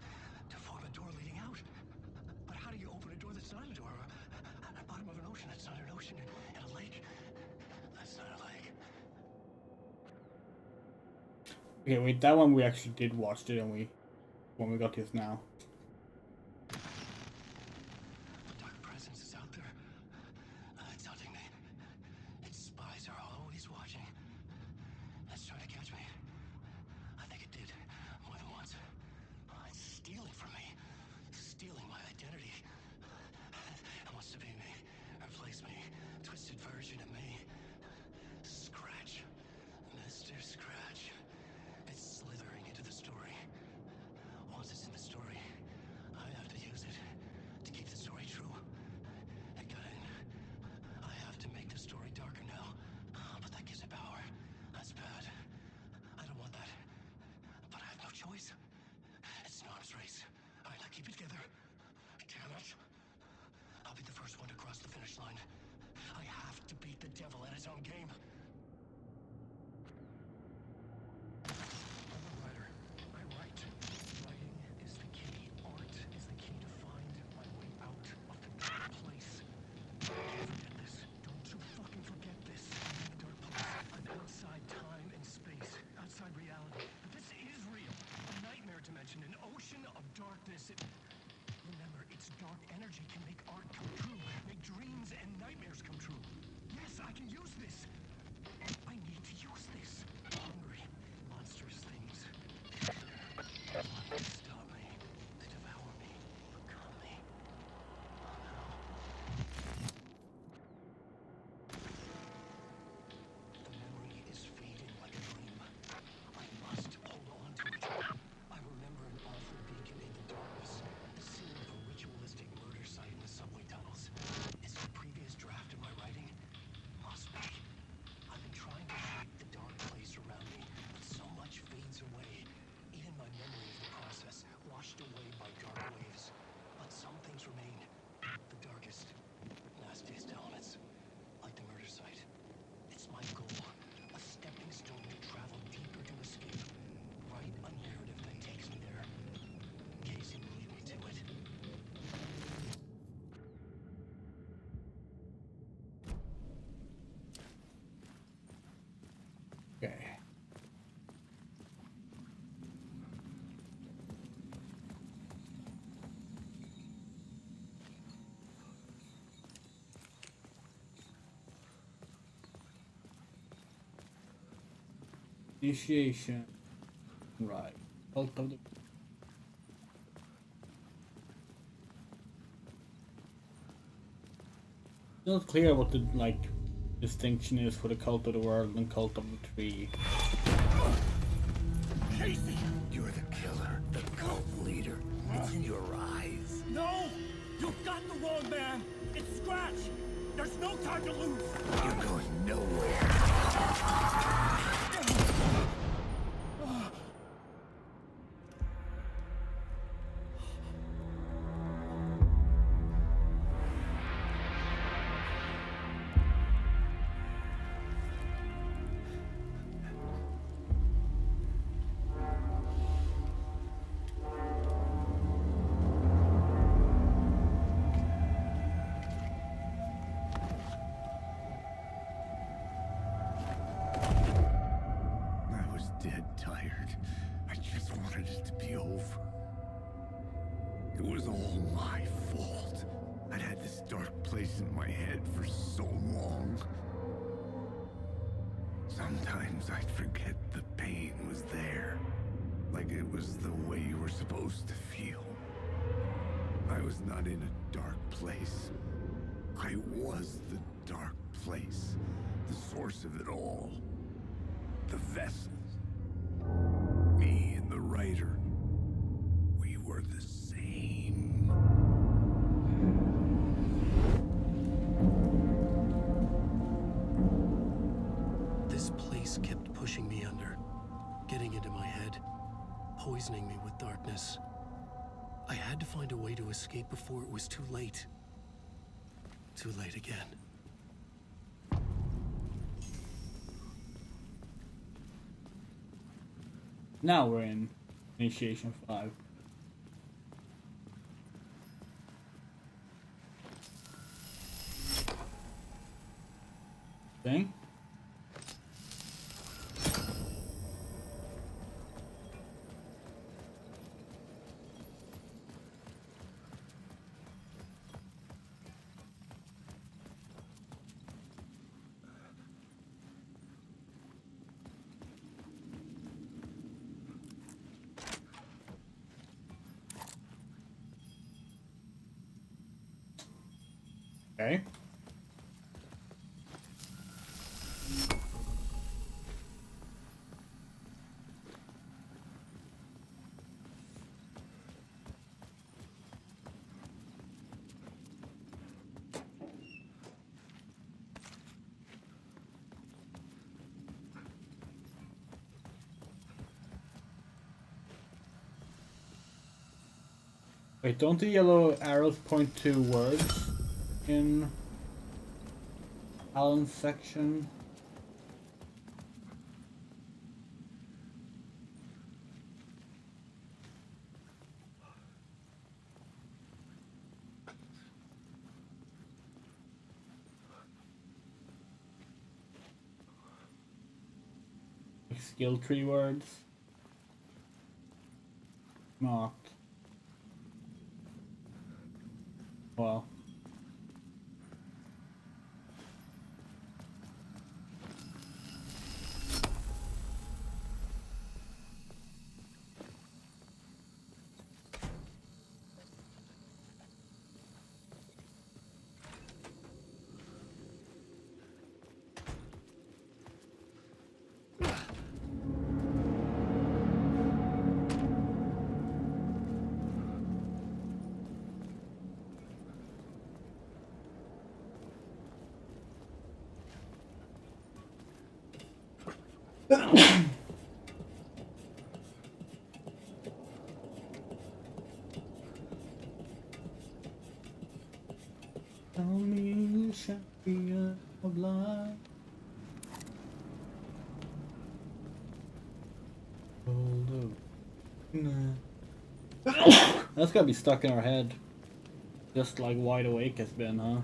to form a door leading out. But how do you open a door that's not a door? At the bottom of an ocean that's not an ocean, and a lake that's not a lake. Okay, wait, that one we actually did watch, didn't we? When we got this now. The dark presence is out there. It's hunting me. Its spies are always watching. It's trying to catch me. I think it did more than once. It's stealing from me. Stealing my identity. It wants to be me. Replace me. Twisted version of me. Scratch. Mr. Scratch. It's slithering into the story. Once it's in the story, I have to use it to keep the story true. It got in. I have to make the story darker now. But that gives it power. That's bad. I don't want that. But I have no choice. It's an arms race. All right, now keep it together. Damn it. I'll be the first one to cross the finish line. I have to beat the devil at his own game. I'm a writer. I write. Writing is the key. Art is the key to find my way out of the dark place. Don't forget this. Don't you fucking forget this. I'm in the dark place. I'm outside time and space. Outside reality. But this is real. A nightmare dimension. An ocean of darkness. Remember, its dark energy can make art come true. Make dreams and nightmares come true. Yes, I can use this. Initiation. Right. Cult of the... It's not clear what the distinction is for the Cult of the World and Cult of the Tree. Casey! You're the killer, the cult leader. It's in your eyes. No! You've got the wrong man! It's Scratch! There's no time to lose! You're going nowhere. I was dead tired. I just wanted it to be over. It was all my fault. I'd had this dark place in my head for so long. Sometimes I'd forget the pain was there. Like it was the way you were supposed to feel. I was not in a dark place. I was the dark place. The source of it all. The vessel. Me and the writer. We were the same. This place kept pushing me under, getting into my head, poisoning me with darkness. I had to find a way to escape before it was too late. Too late again. Now we're in Initiation 5. Thing? Okay. Wait, don't the yellow arrows point to words in Alan's section? Like skill tree words? Marked. Well. Tell me you champion of life. That's gotta be stuck in our head. Just like Wide Awake has been, huh?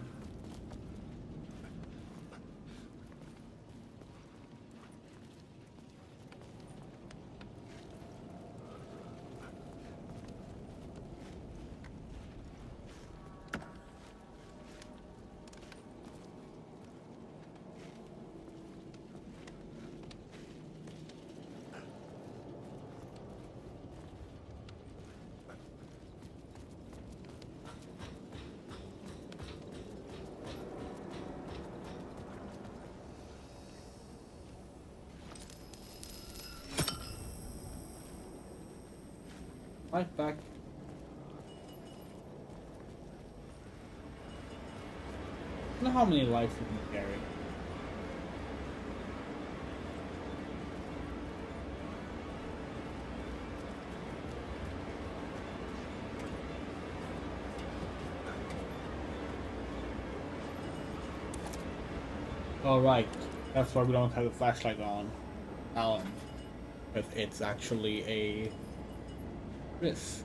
Light back. I don't know how many lights you can carry. Alright, that's why we don't have a flashlight on Alan. Because it's actually a risk.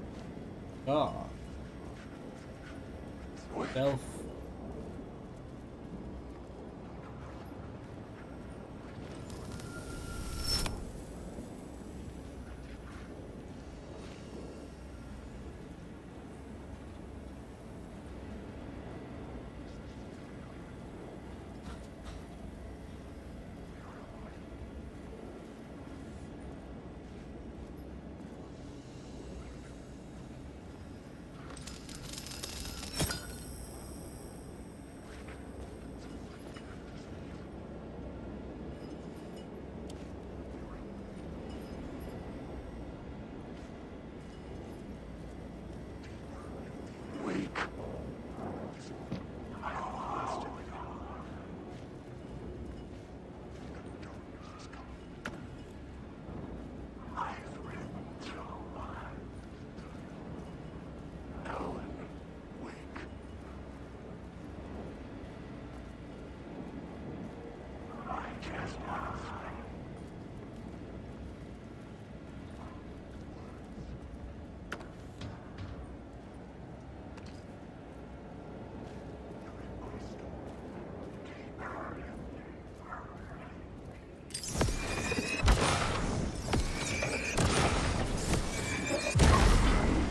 Ah. Self.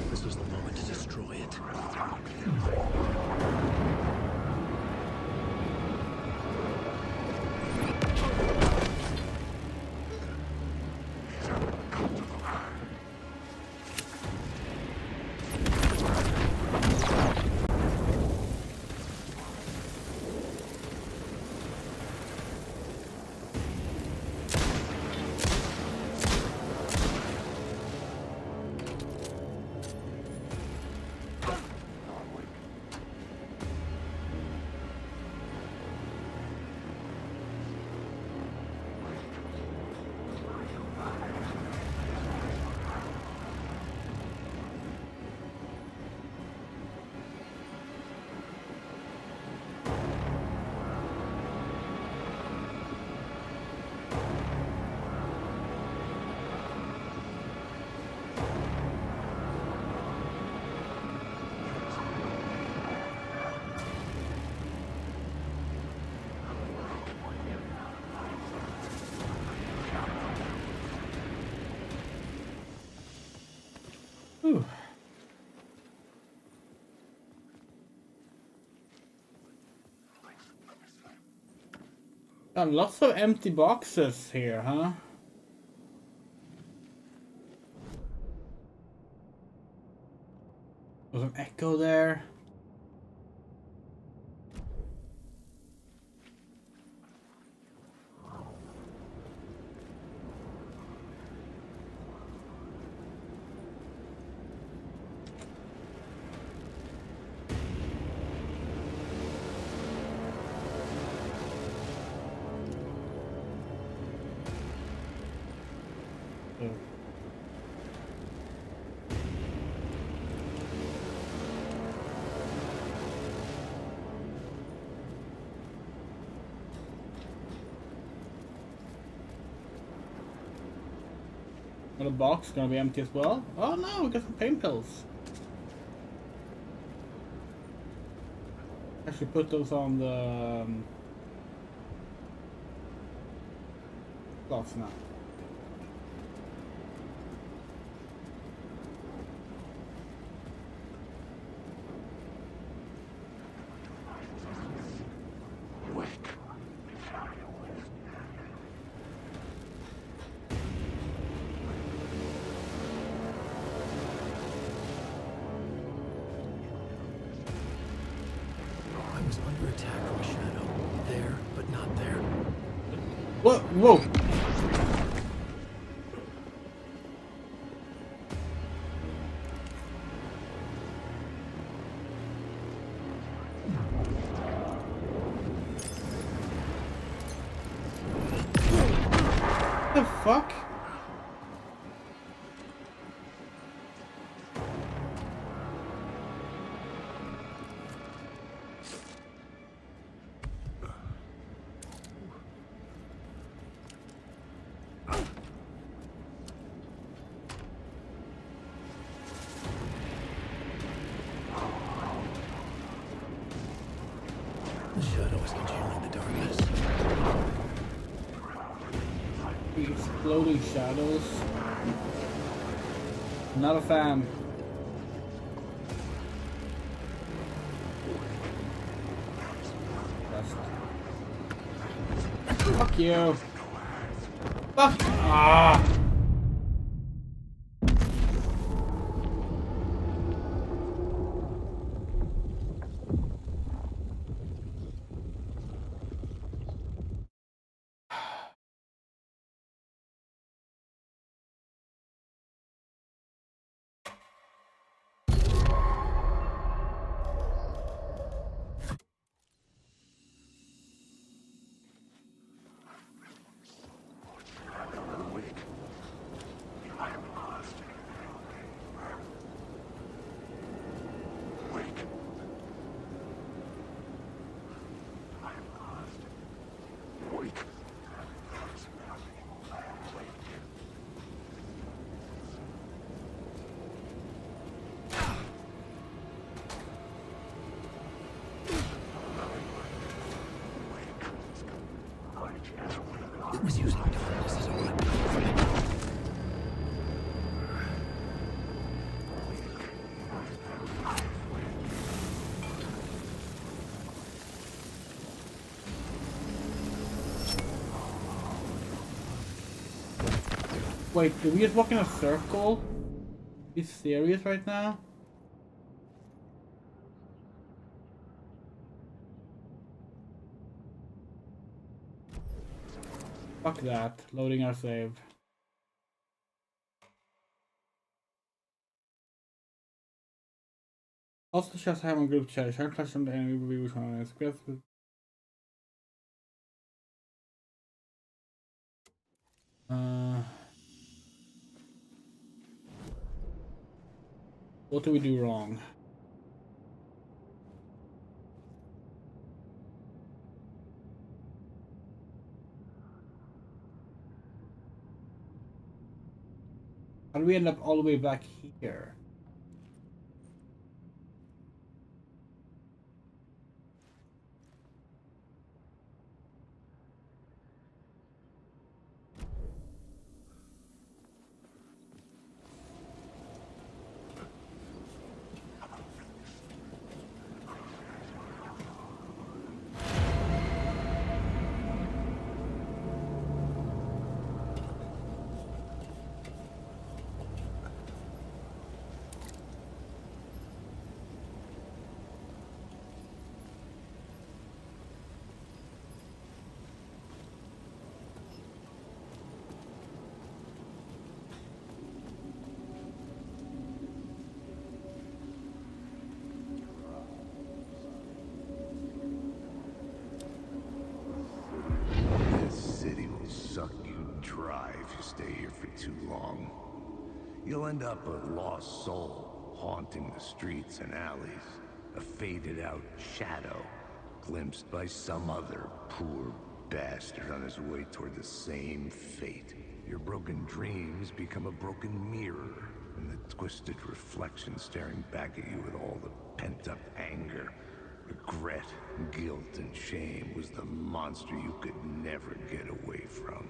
This was the moment to destroy it. Whew. And lots of empty boxes here, huh? There's an echo there. The box is gonna be empty as well. Oh no, we got some pain pills. I should put those on the gloves now. I was under attack from a shadow. There, but not there. What? Whoa! The fuck? The shadows congealing the darkness. The exploding shadows. Not a fan. Fuck you. Fuck. Ah. It was using darkness as a weapon. Wait, do we just walk in a circle? Are you serious right now? Fuck that. Loading our save. Also just have a group chat. Share clash on the enemy will be which one is best. What do we do wrong? How do we end up all the way back here? Stay here for too long. You'll end up a lost soul, haunting the streets and alleys. A faded-out shadow, glimpsed by some other poor bastard on his way toward the same fate. Your broken dreams become a broken mirror, and the twisted reflection staring back at you with all the pent-up anger, regret, guilt, and shame was the monster you could never get away from.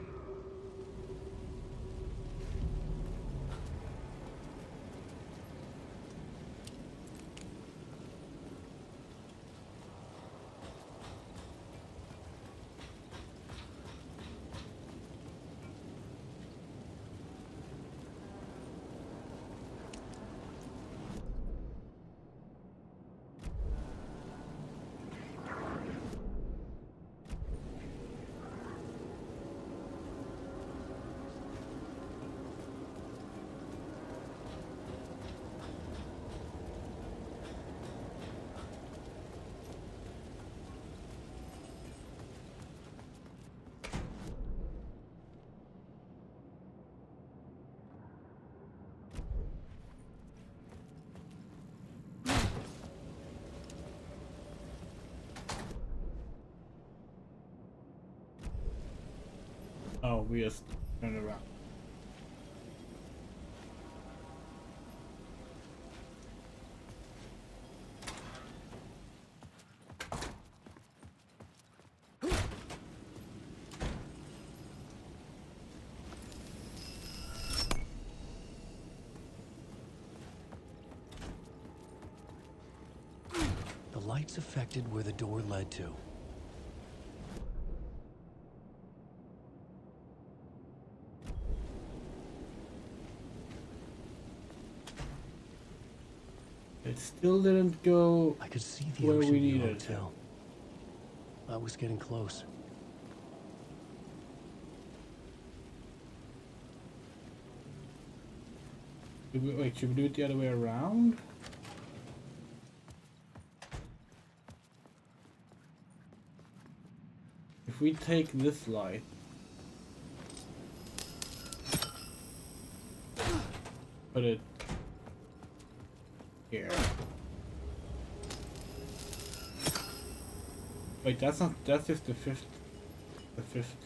Oh, we just turned around. The lights affected where the door led to. It still didn't go. I could see the where Ocean we View needed. Hotel. I was getting close. Wait, should we do it the other way around? If we take this light, put it here. Wait, that's just the fifth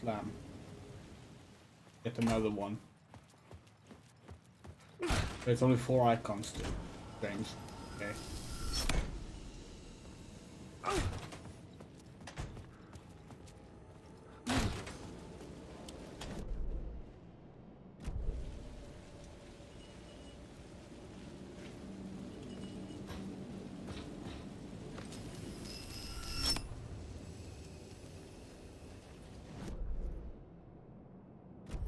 lamp. Get another one. There's only 4 icons still. Strange. Okay.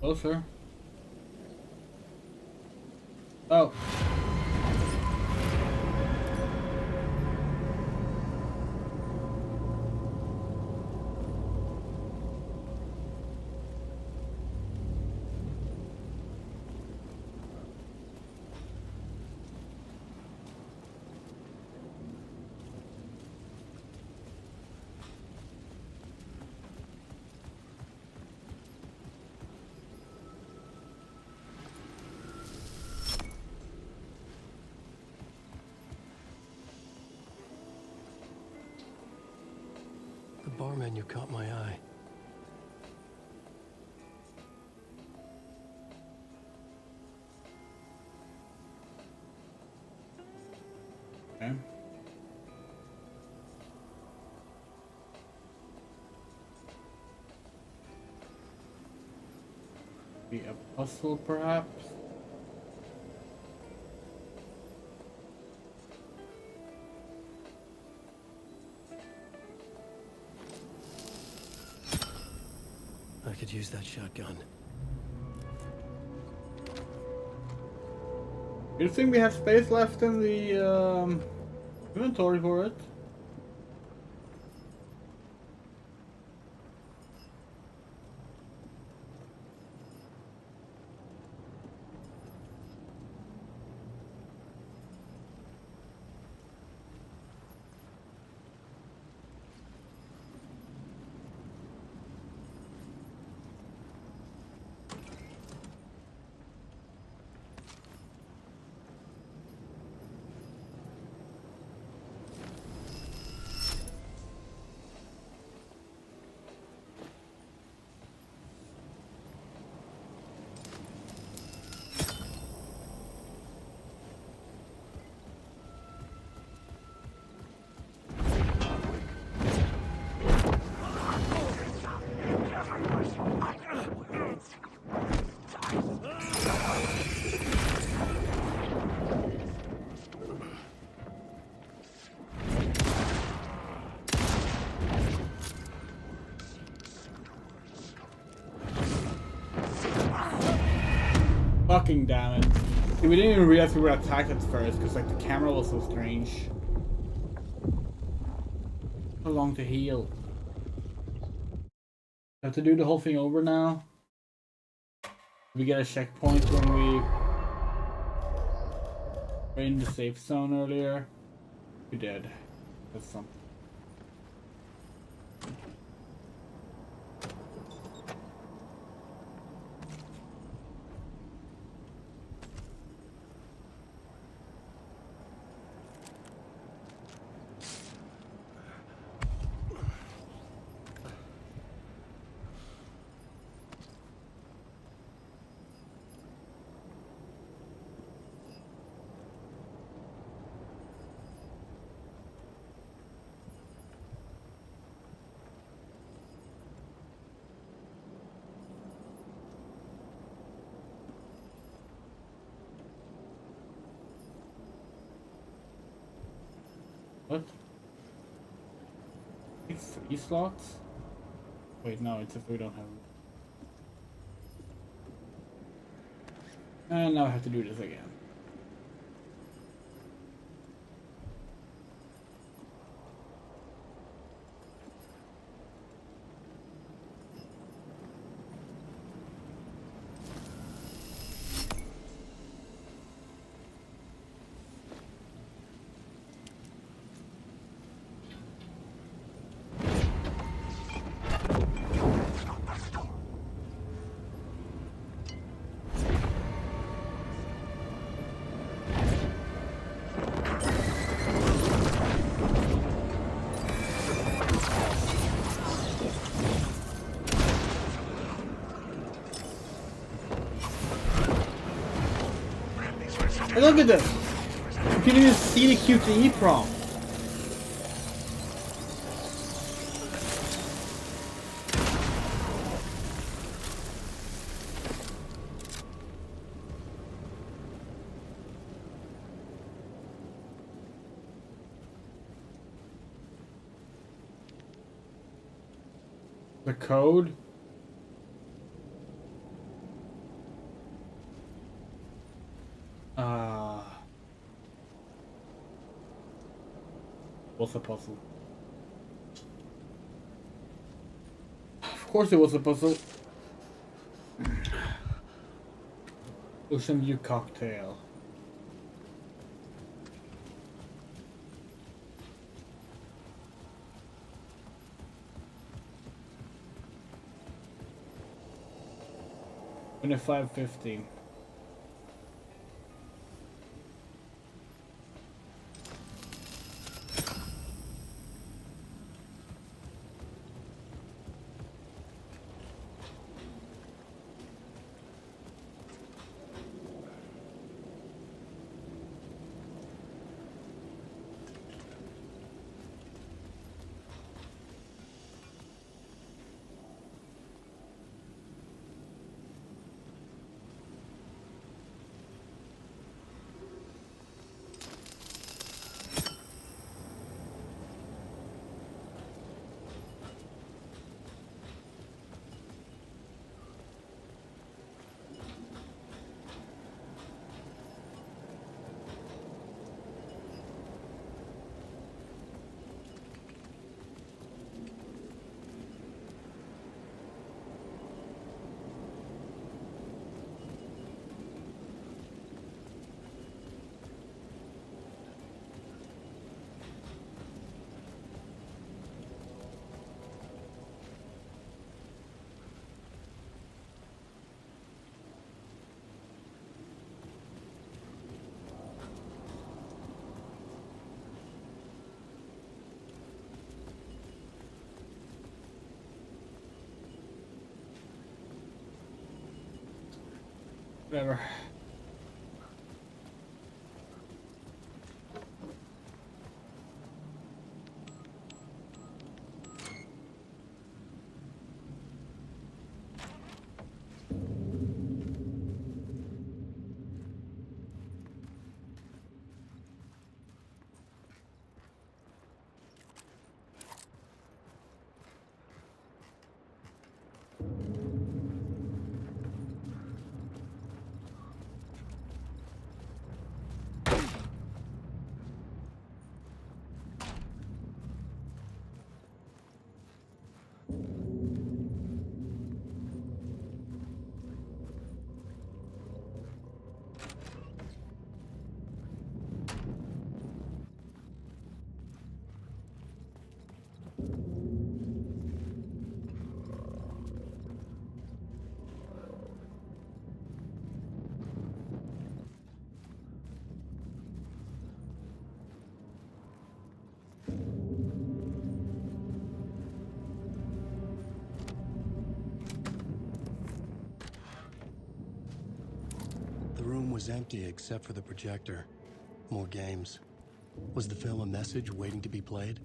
Closer. Oh. The bar menu caught my eye. Okay. Be a puzzle, perhaps? I could use that shotgun. You think we have space left in the inventory for it? Fucking damn it. See, we didn't even realize we were attacked at first because like the camera was so strange. So long to heal. Have to do the whole thing over now. We get a checkpoint when we were in the safe zone earlier. We did. That's something. These slots? Wait, no, it's if we don't have them. And now I have to do this again. Hey, look at this! You can even see the QTE prompt. The code? What's the puzzle? Of course it was a puzzle. Ocean View cocktail. And a 550. Whatever. The room was empty except for the projector. More games. Was the film a message waiting to be played?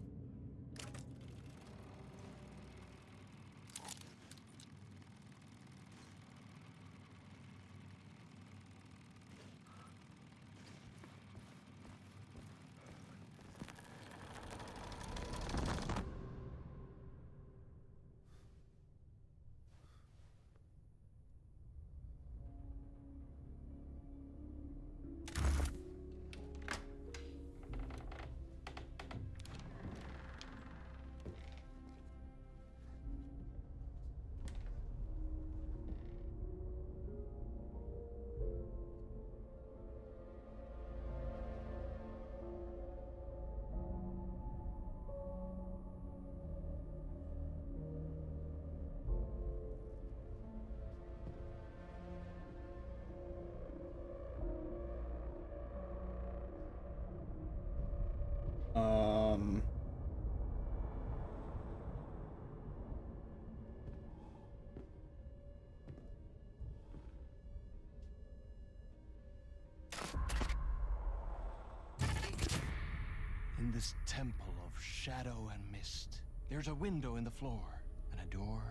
this temple of shadow and mist. There's a window in the floor and a door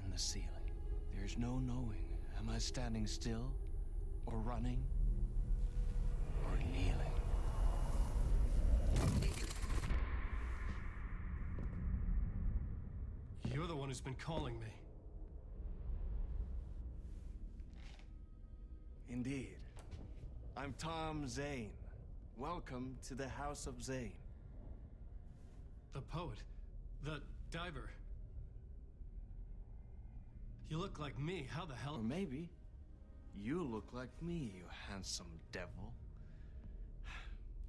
in the ceiling. There's no knowing, am I standing still, or running, or kneeling? You're the one who's been calling me. Indeed. I'm Tom Zane. Welcome to the House of Zane. The poet. The diver. You look like me. How the hell? Or maybe you look like me, you handsome devil.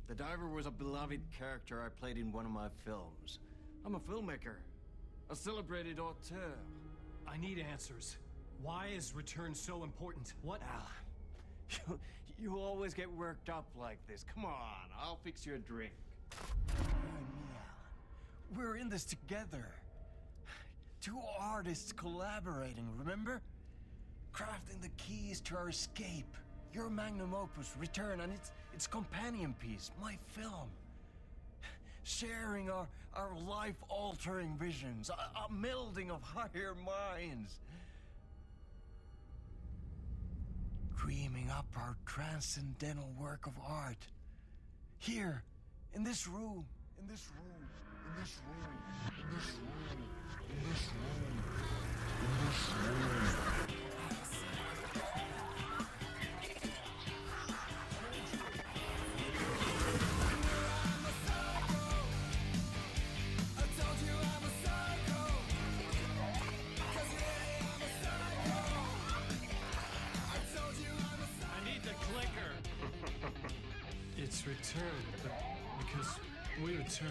The diver was a beloved character I played in one of my films. I'm a filmmaker, a celebrated auteur. I need answers. Why is Return so important? What? Alan, you always get worked up like this. Come on, I'll fix you a drink. You and me, Alan. We're in this together. Two artists collaborating, remember? Crafting the keys to our escape. Your magnum opus, Return, and its companion piece, my film. Sharing our life-altering visions, a melding of higher minds. Dreaming up our transcendental work of art. Here, in this room, in this room, in this room, in this room, in this room, in this room. It's Return, but because we return.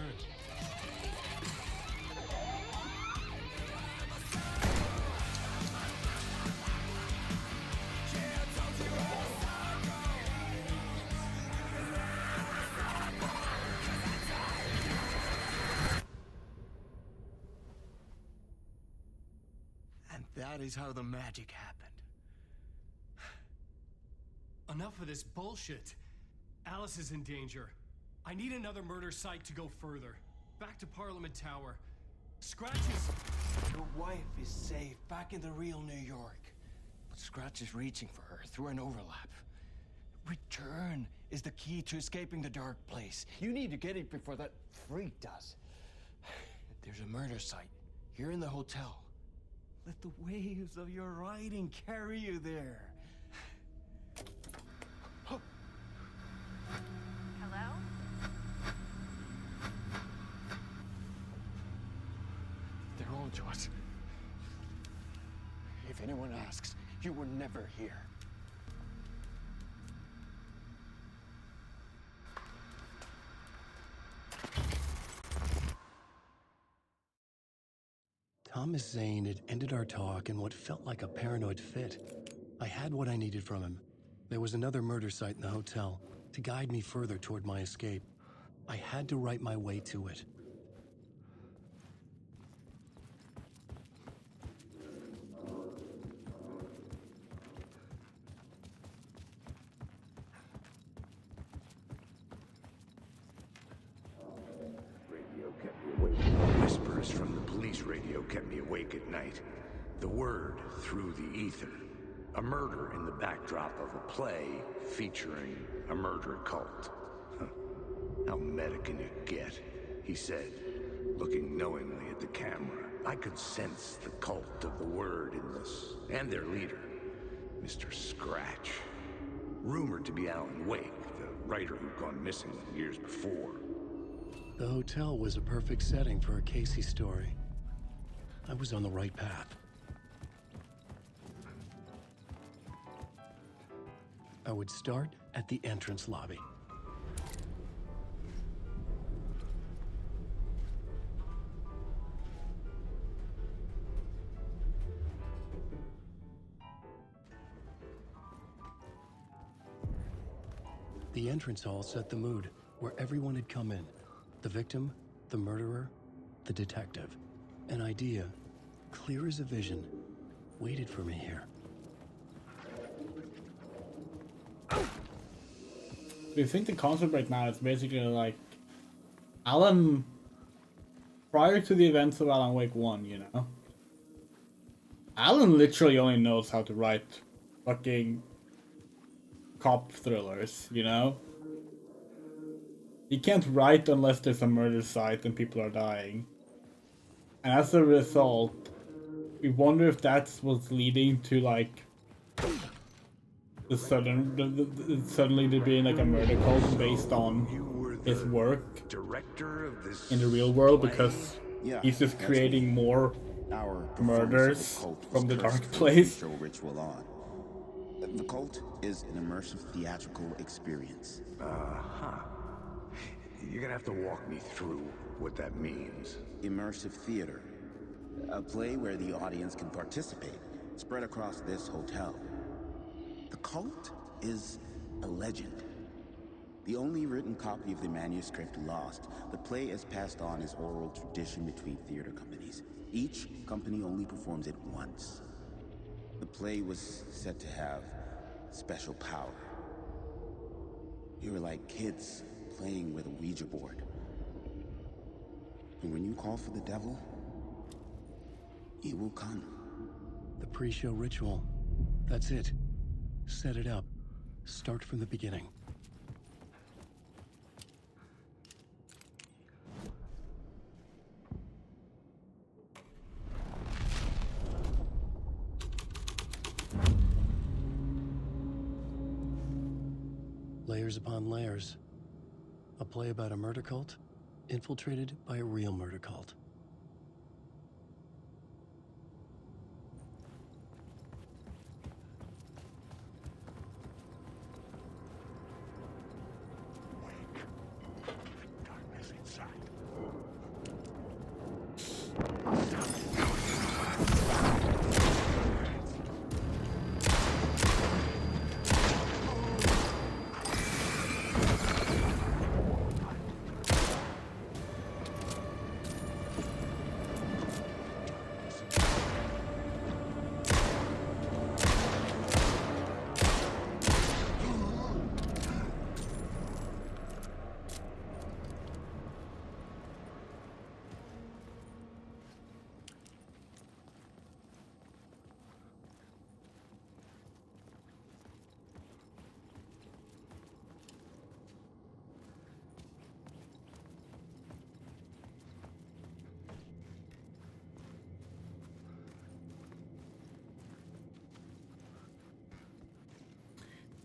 And that is how the magic happened. Enough of this bullshit. Alice is in danger. I need another murder site to go further. Back to Parliament Tower. Scratch is... Your wife is safe, back in the real New York. But Scratch is reaching for her through an overlap. Return is the key to escaping the dark place. You need to get it before that freak does. There's a murder site here in the hotel. Let the waves of your writing carry you there. Hello? They're on to us. If anyone asks, you were never here. Thomas Zane had ended our talk in what felt like a paranoid fit. I had what I needed from him. There was another murder site in the hotel to guide me further toward my escape. I had to write my way to it. Radio kept me awake. Whispers from the police radio kept me awake at night. The word through the ether. A murder in the backdrop of a play featuring a murder cult. Huh. How meta can it get? He said, looking knowingly at the camera. I could sense the cult of the word in this, and their leader, Mr. Scratch. Rumored to be Alan Wake, the writer who'd gone missing years before. The hotel was a perfect setting for a Casey story. I was on the right path. I would start at the entrance lobby. The entrance hall set the mood, where everyone had come in. The victim, the murderer, the detective. An idea, clear as a vision, waited for me here. Do you think the concept right now is basically like Alan, prior to the events of Alan Wake 1, you know, Alan literally only knows how to write fucking cop thrillers, you know? He can't write unless there's a murder site and people are dying. And as a result, we wonder if that's what's leading to, like, suddenly there being like a murder cult based on his work in the real world, because he's just creating more murders from the dark place. Ritual on. The cult is an immersive theatrical experience. You're gonna have to walk me through what that means. Immersive theater. A play where the audience can participate, spread across this hotel. The cult is a legend. The only written copy of the manuscript lost, the play is passed on as oral tradition between theater companies. Each company only performs it once. The play was said to have special power. You were like kids playing with a Ouija board. And when you call for the devil, he will come. The pre-show ritual. That's it. Set it up. Start from the beginning. Layers upon layers. A play about a murder cult, infiltrated by a real murder cult.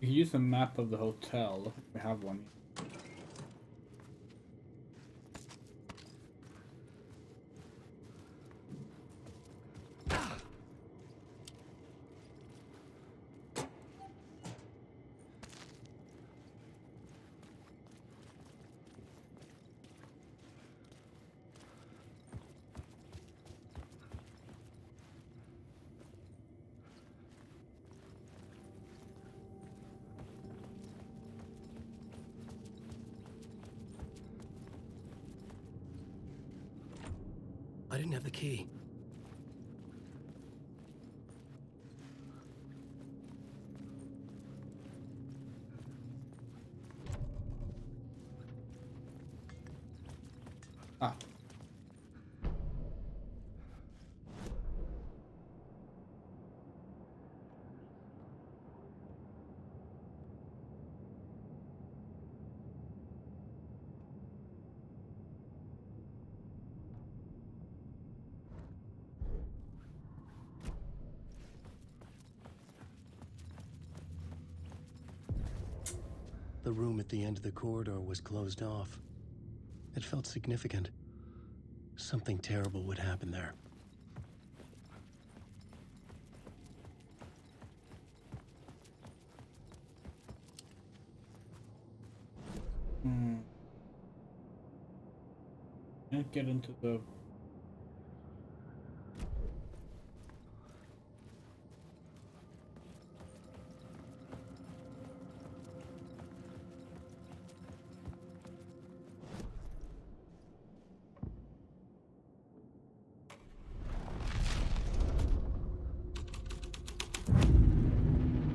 You can use a map of the hotel. We have one. I didn't have the key. Ah. The room at the end of the corridor was closed off. It felt significant. Something terrible would happen there. Can't get into the...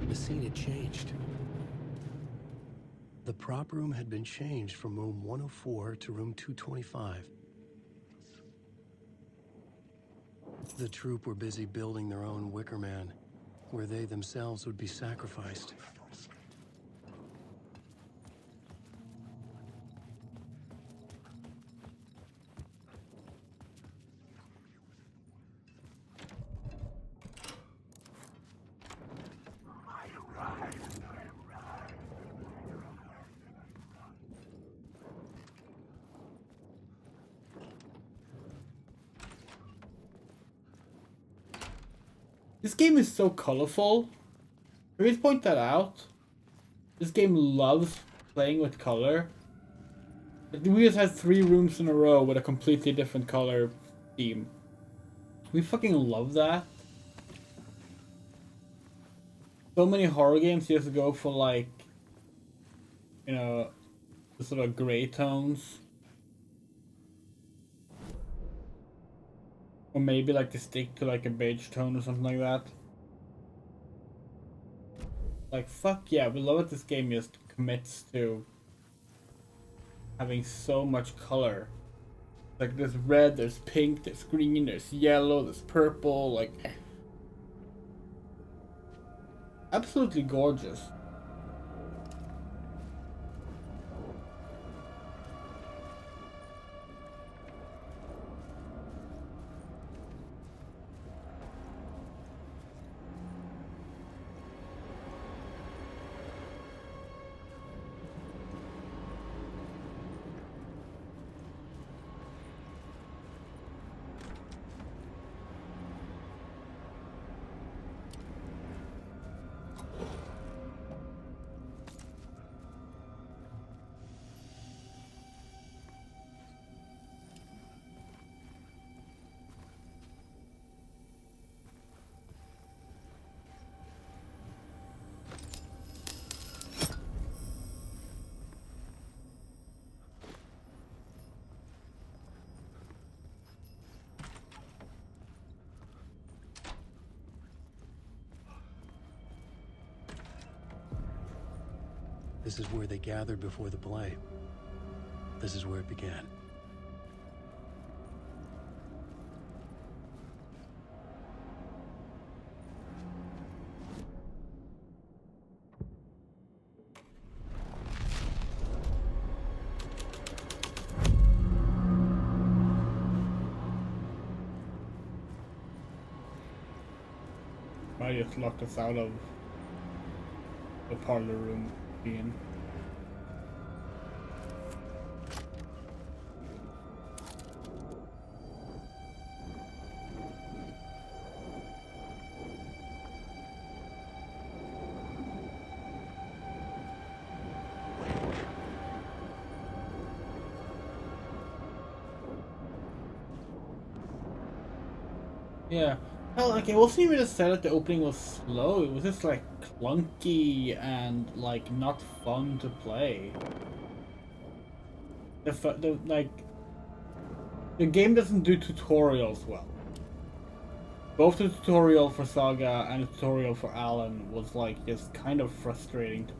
The scene had changed. The prop room had been changed from room 104 to room 225. The troop were busy building their own Wicker Man, where they themselves would be sacrificed. This game is so colorful. I always point that out. This game loves playing with color. We just had 3 rooms in a row with a completely different color theme. We fucking love that. So many horror games just go for like, you know, the sort of gray tones. Or maybe like to stick to like a beige tone or something like that. Like fuck yeah, we love that this game just commits to having so much color. Like there's red, there's pink, there's green, there's yellow, there's purple, like absolutely gorgeous. This is where they gathered before the play. This is where it began. I just locked us out of the parlor room being. Yeah. Well, like, it wasn't even just said that the opening was slow, it was just, like, clunky and, like, not fun to play. The game doesn't do tutorials well. Both the tutorial for Saga and the tutorial for Alan was, like, just kind of frustrating to me.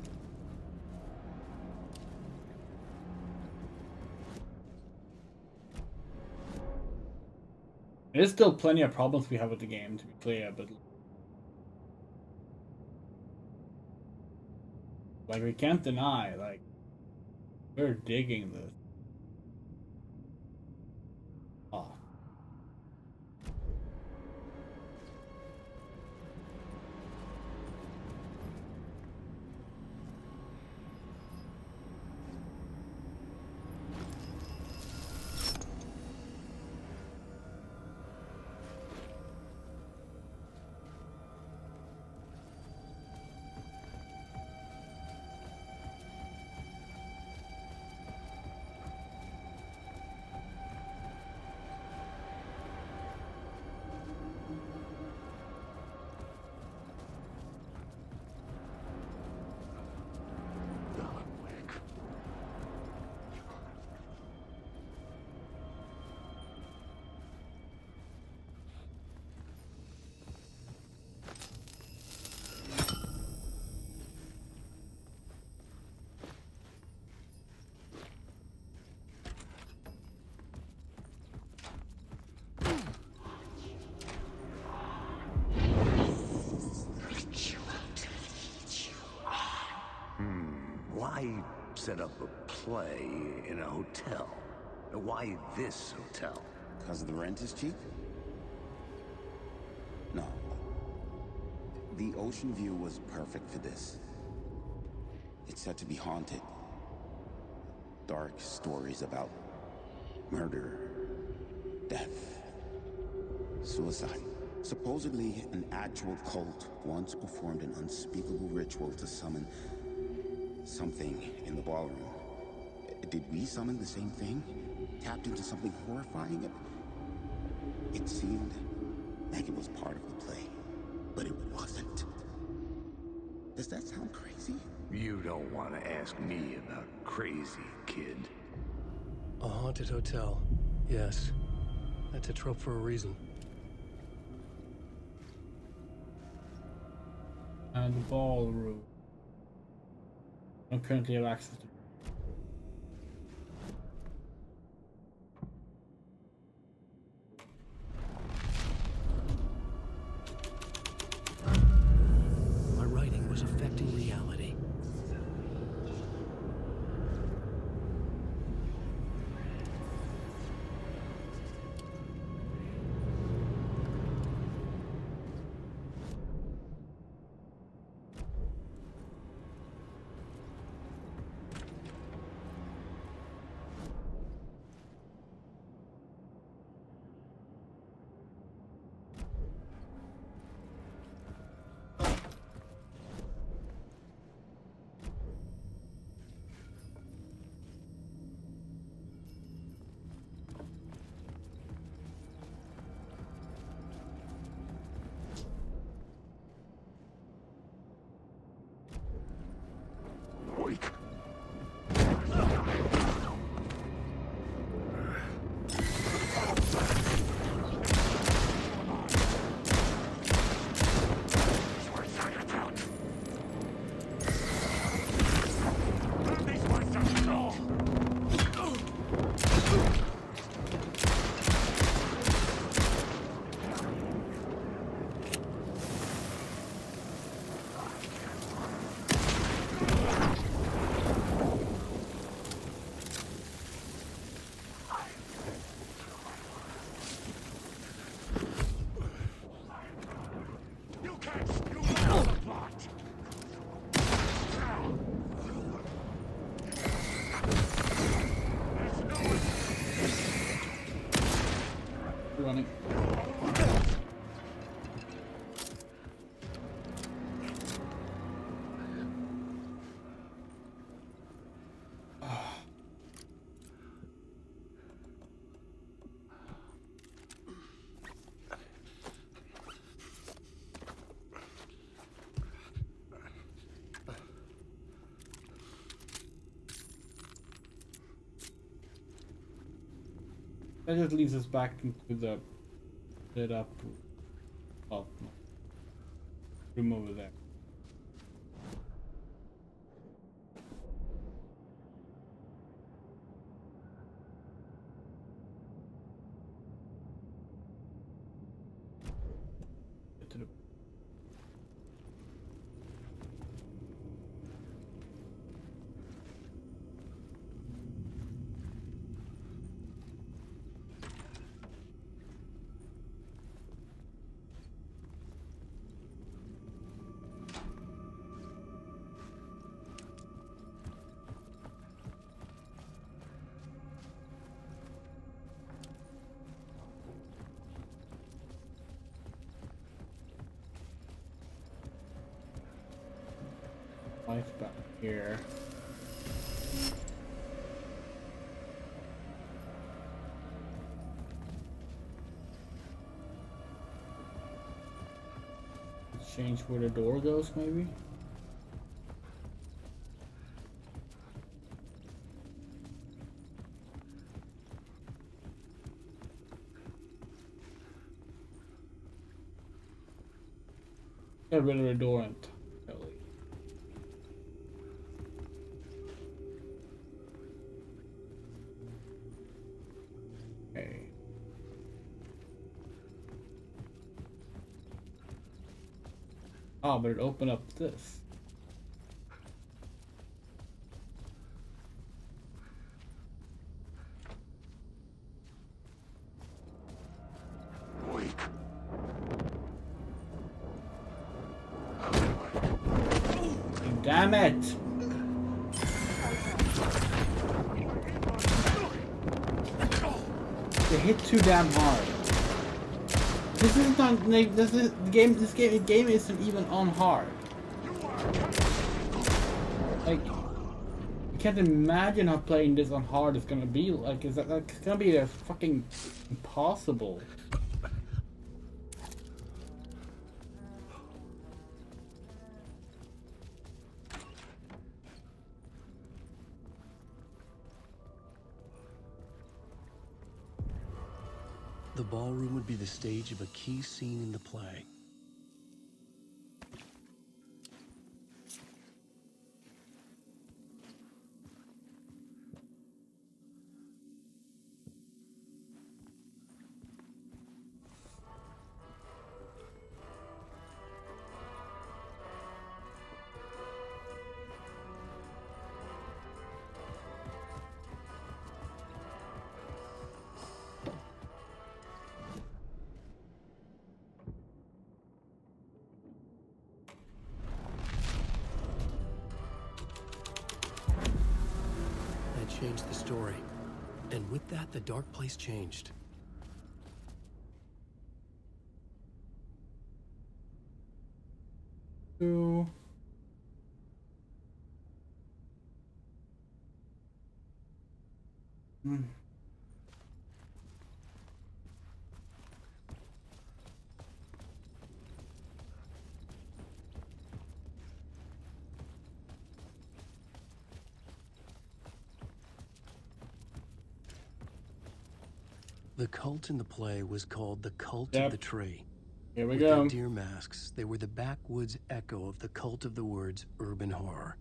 There's still plenty of problems we have with the game, to be clear, but like we can't deny, like we're digging this. Oh. why set up a play in a hotel? Why this hotel? Because the rent is cheap? No. The ocean view was perfect for this. It's said to be haunted. Dark stories about murder, death, suicide. Supposedly, an actual cult once performed an unspeakable ritual to summon something in the ballroom. Did we summon the same thing? Tapped into something horrifying? It seemed like it was part of the play, but it wasn't. Does that sound crazy? You don't want to ask me about crazy, kid. A haunted hotel. Yes. That's a trope for a reason. And the ballroom. I don't currently have access to. My writing was affecting reality. Running. That just leads us back into the lit up room over there. Get to the lights back here. Let's change where the door goes, maybe? Get rid of the door and oh, but it opened up this. Damn it! They hit too damn hard. This is not. This is the game. This game isn't even on hard. Like, I can't imagine how playing this on hard is gonna be. Like, is that like it's gonna be a fucking impossible. The ballroom would be the stage of a key scene in the play. Changed the story. And with that, the dark place changed. So... The cult in the play was called the Cult Yep. of the Tree. Here we With go. their deer masks, they were the backwoods echo of the cult of the words urban horror.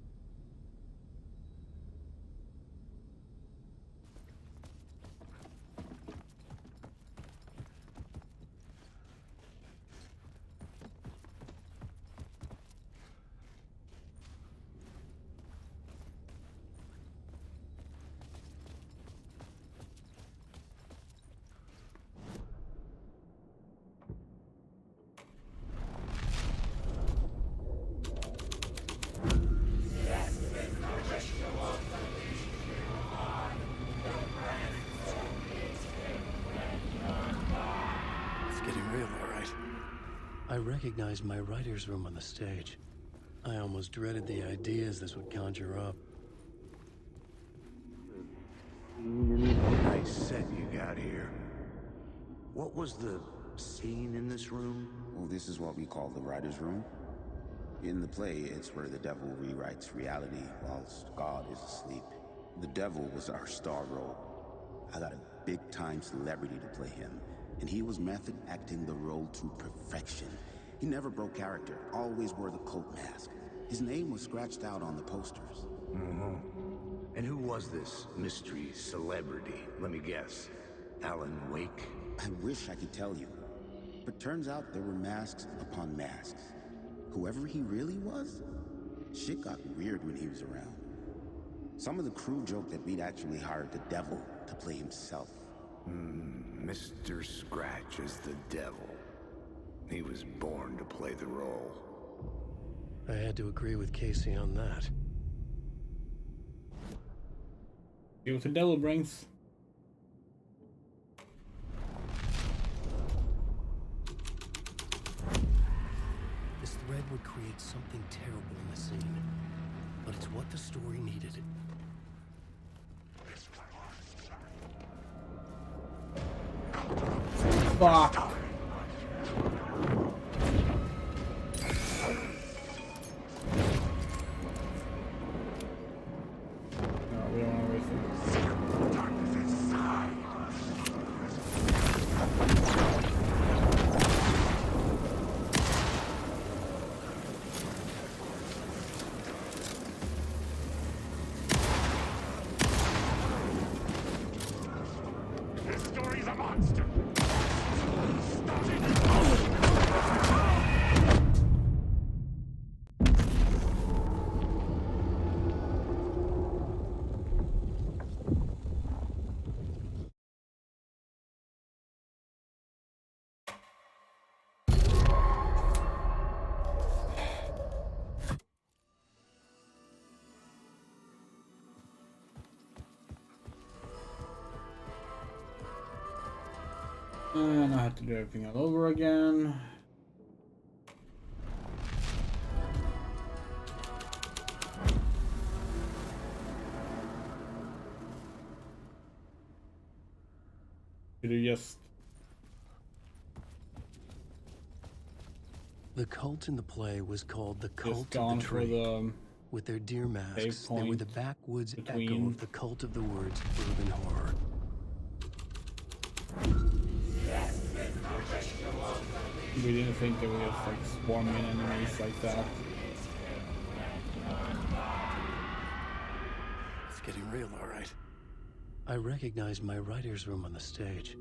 I recognized my writer's room on the stage. I almost dreaded the ideas this would conjure up. Nice set you got here. What was the scene in this room? Well, this is what we call the writer's room. In the play, it's where the devil rewrites reality whilst God is asleep. The devil was our star role. I got a big-time celebrity to play him, and he was method acting the role to perfection. He never broke character, always wore the cult mask. His name was scratched out on the posters. Mm-hmm. And who was this mystery celebrity? Let me guess. Alan Wake? I wish I could tell you, but turns out there were masks upon masks. Whoever he really was, shit got weird when he was around. Some of the crew joked that we'd actually hired the devil to play himself. Mr. Scratch is the devil. He was born to play the role. I had to agree with Casey on that. See what the devil brings. This thread would create something terrible in the scene, but it's what the story needed. Fuck. No, we don't want to waste it. This story's a monster. And I have to do everything all over again. Could you just... The cult in the play was called the Cult gone of the for Tree. the With their deer masks, save they were point the backwoods echo between- of the Cult of the Woods urban horror. We didn't think they would just like swarm in enemies like that. It's getting real, all right. I recognized my writer's room on the stage.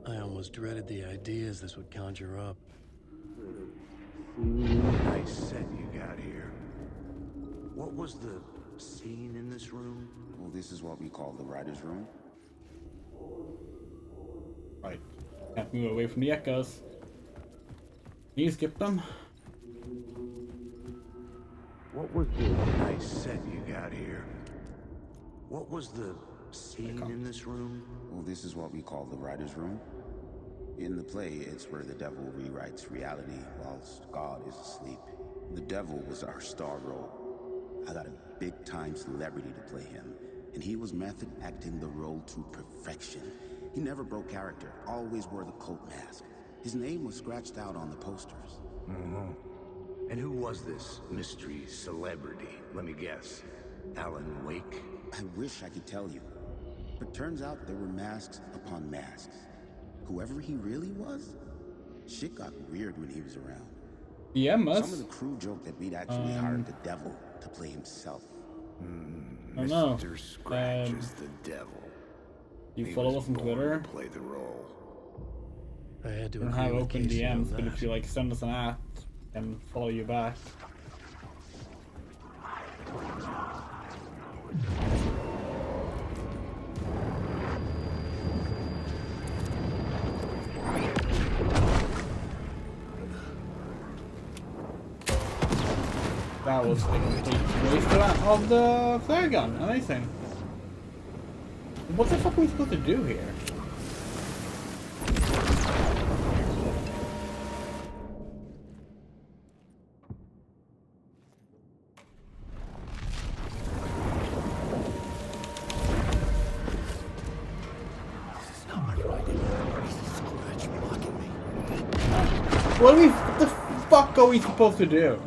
I almost dreaded the ideas this would conjure up. Nice set you got here. What was the scene in this room? Well, this is what we call the writer's room. Right. Can't move away from the echoes. Can you skip them? What was the nice set you got here? What was the scene in this room? Well, this is what we call the writer's room. In the play, it's where the devil rewrites reality whilst God is asleep. The devil was our star role. I got a big-time celebrity to play him, and he was method acting the role to perfection. He never broke character, always wore the cult mask. His name was scratched out on the posters. Mm-hmm. And who was this mystery celebrity? Let me guess. Alan Wake? I wish I could tell you, but turns out there were masks upon masks. Whoever he really was, shit got weird when he was around. Yeah, must. Some of the crew joked that we'd actually hired the devil to play himself. I don't know. Mr. Scratch is the devil. You He follow was us on born Twitter. to play the role. I had to We don't agree have with open Casey on DMs, but that. if you like send us an at and follow you back. That was a complete waste of the flare gun. Amazing. What the fuck are we supposed to do here? What the fuck are we supposed to do?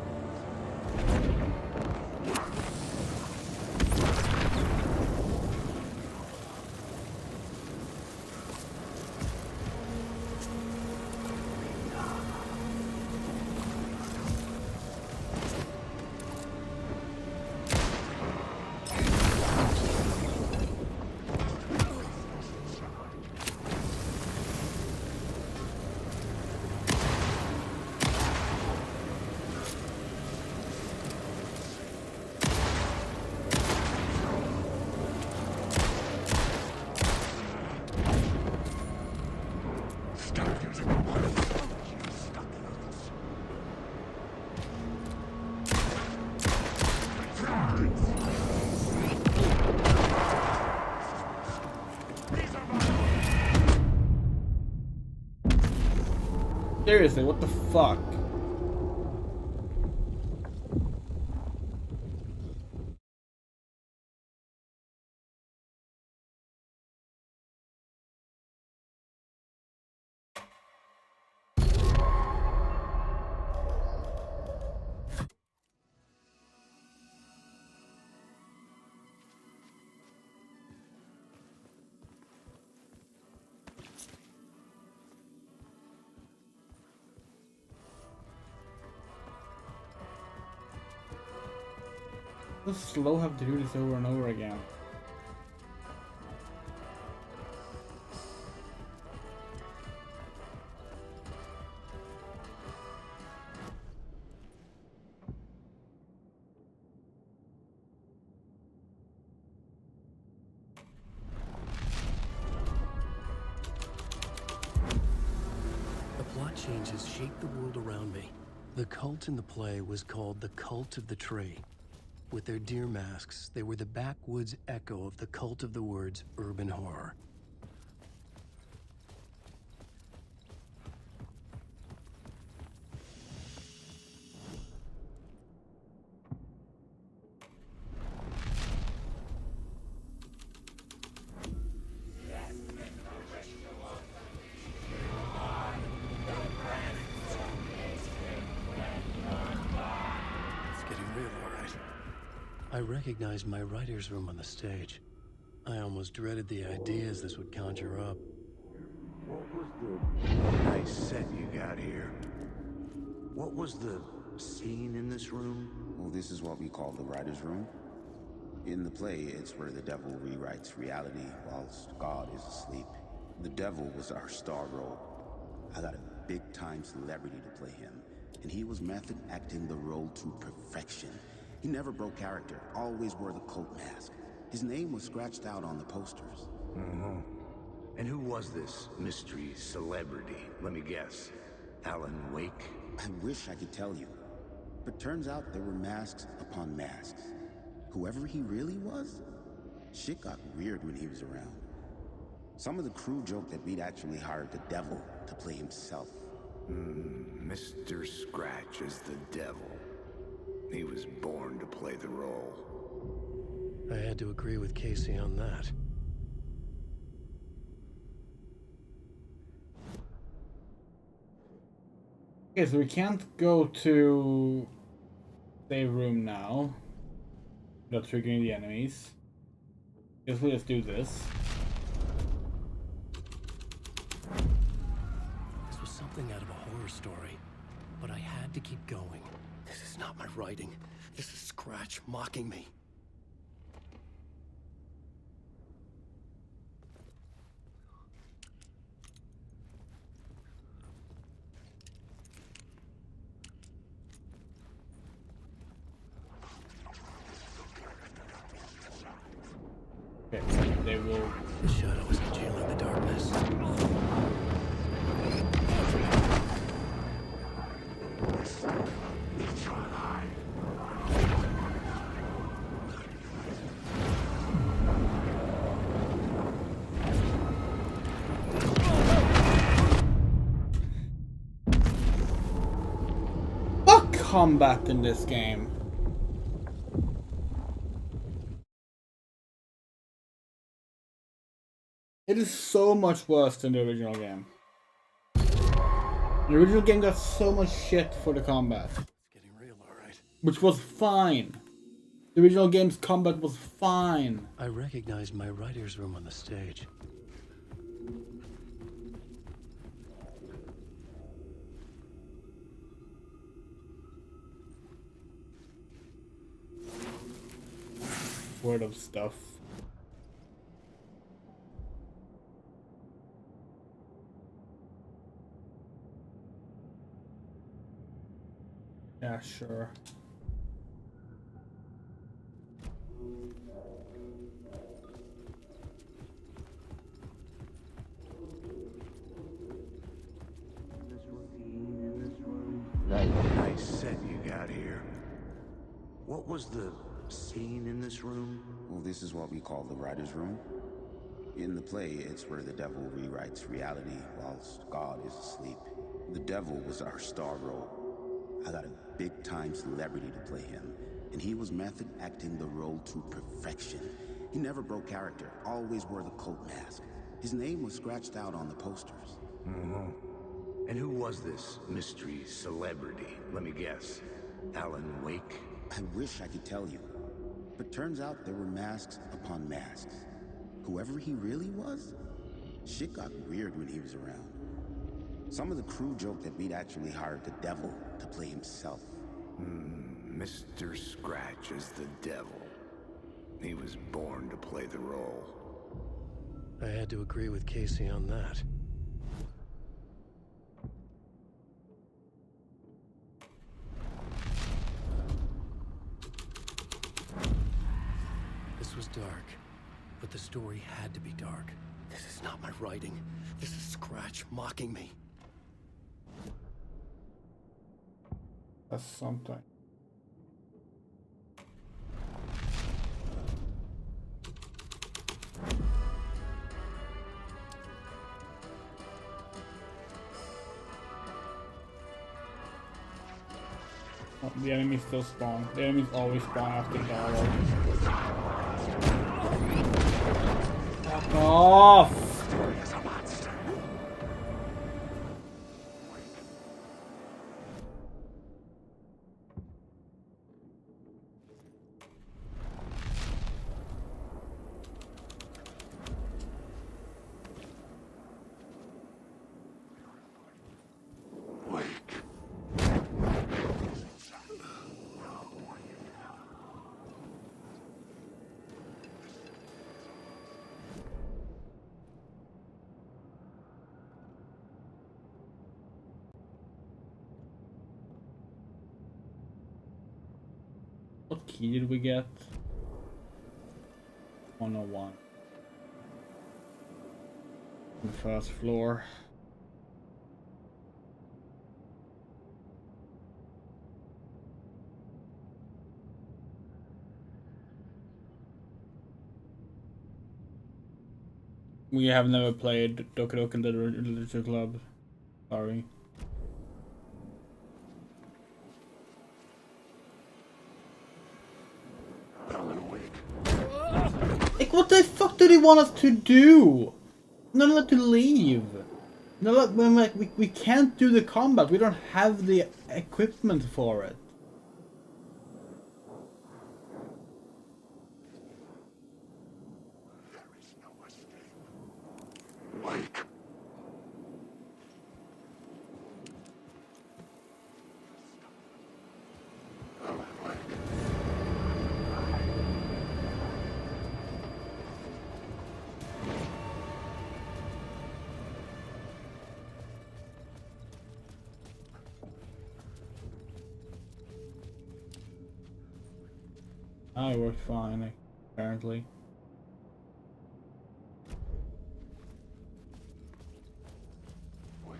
Seriously, what the fuck? How slow have to do this over and over again? The plot changes shaped the world around me. The cult in the play was called the Cult of the Tree. With their deer masks, they were the backwoods echo of the Cult of the Woods urban horror. I recognized my writer's room on the stage. I almost dreaded the ideas this would conjure up. What was the nice set you got here? What was the scene in this room? Well, this is what we call the writer's room. In the play, it's where the devil rewrites reality whilst God is asleep. The devil was our star role. I got a big-time celebrity to play him, and he was method acting the role to perfection. He never broke character, always wore the cult mask. His name was scratched out on the posters. Mm-hmm. And who was this mystery celebrity? Let me guess. Alan Wake? I wish I could tell you, but turns out there were masks upon masks. Whoever he really was, shit got weird when he was around. Some of the crew joked that we'd actually hired the devil to play himself. Mr. Scratch is the devil. He was born to play the role. I had to agree with Casey on that. Okay, so we can't go to save room now without triggering the enemies. Guess we'll just do this. This was something out of a horror story, but I had to keep going. This is not my writing. This is Scratch mocking me. Okay, they will. The shadow is congealing the darkness. Fuck combat in this game. It is so much worse than the original game. The original game got so much shit for the combat. It's getting real, alright. Which was fine. The original game's combat was fine. I recognized my writer's room on the stage. Word of stuff. Yeah, sure. Nice set you got here. What was the scene in this room? Well, this is what we call the writer's room. In the play, it's where the devil rewrites reality whilst God is asleep. The devil was our star role. I got a big-time celebrity to play him, and he was method acting the role to perfection. He never broke character, always wore the cult mask. His name was scratched out on the posters. Mm-hmm. And who was this mystery celebrity? Let me guess. Alan Wake? I wish I could tell you, but turns out there were masks upon masks. Whoever he really was, shit got weird when he was around. Some of the crew joked that we'd actually hired the devil to play himself. Mr. Scratch is the devil. He was born to play the role. I had to agree with Casey on that. This was dark, but the story had to be dark. This is not my writing. This is Scratch mocking me. That's something. Oh, the enemies still spawn. The enemies always spawn after the dialogue. Fuck off! key did we get? 101. The first floor. We have never played Doki Doki Literature Club. Sorry. Like, what the fuck do they want us to do? Not allowed to leave. No, look, like, we can't do the combat. We don't have the equipment for it. Wake. I worked fine, apparently. Wake.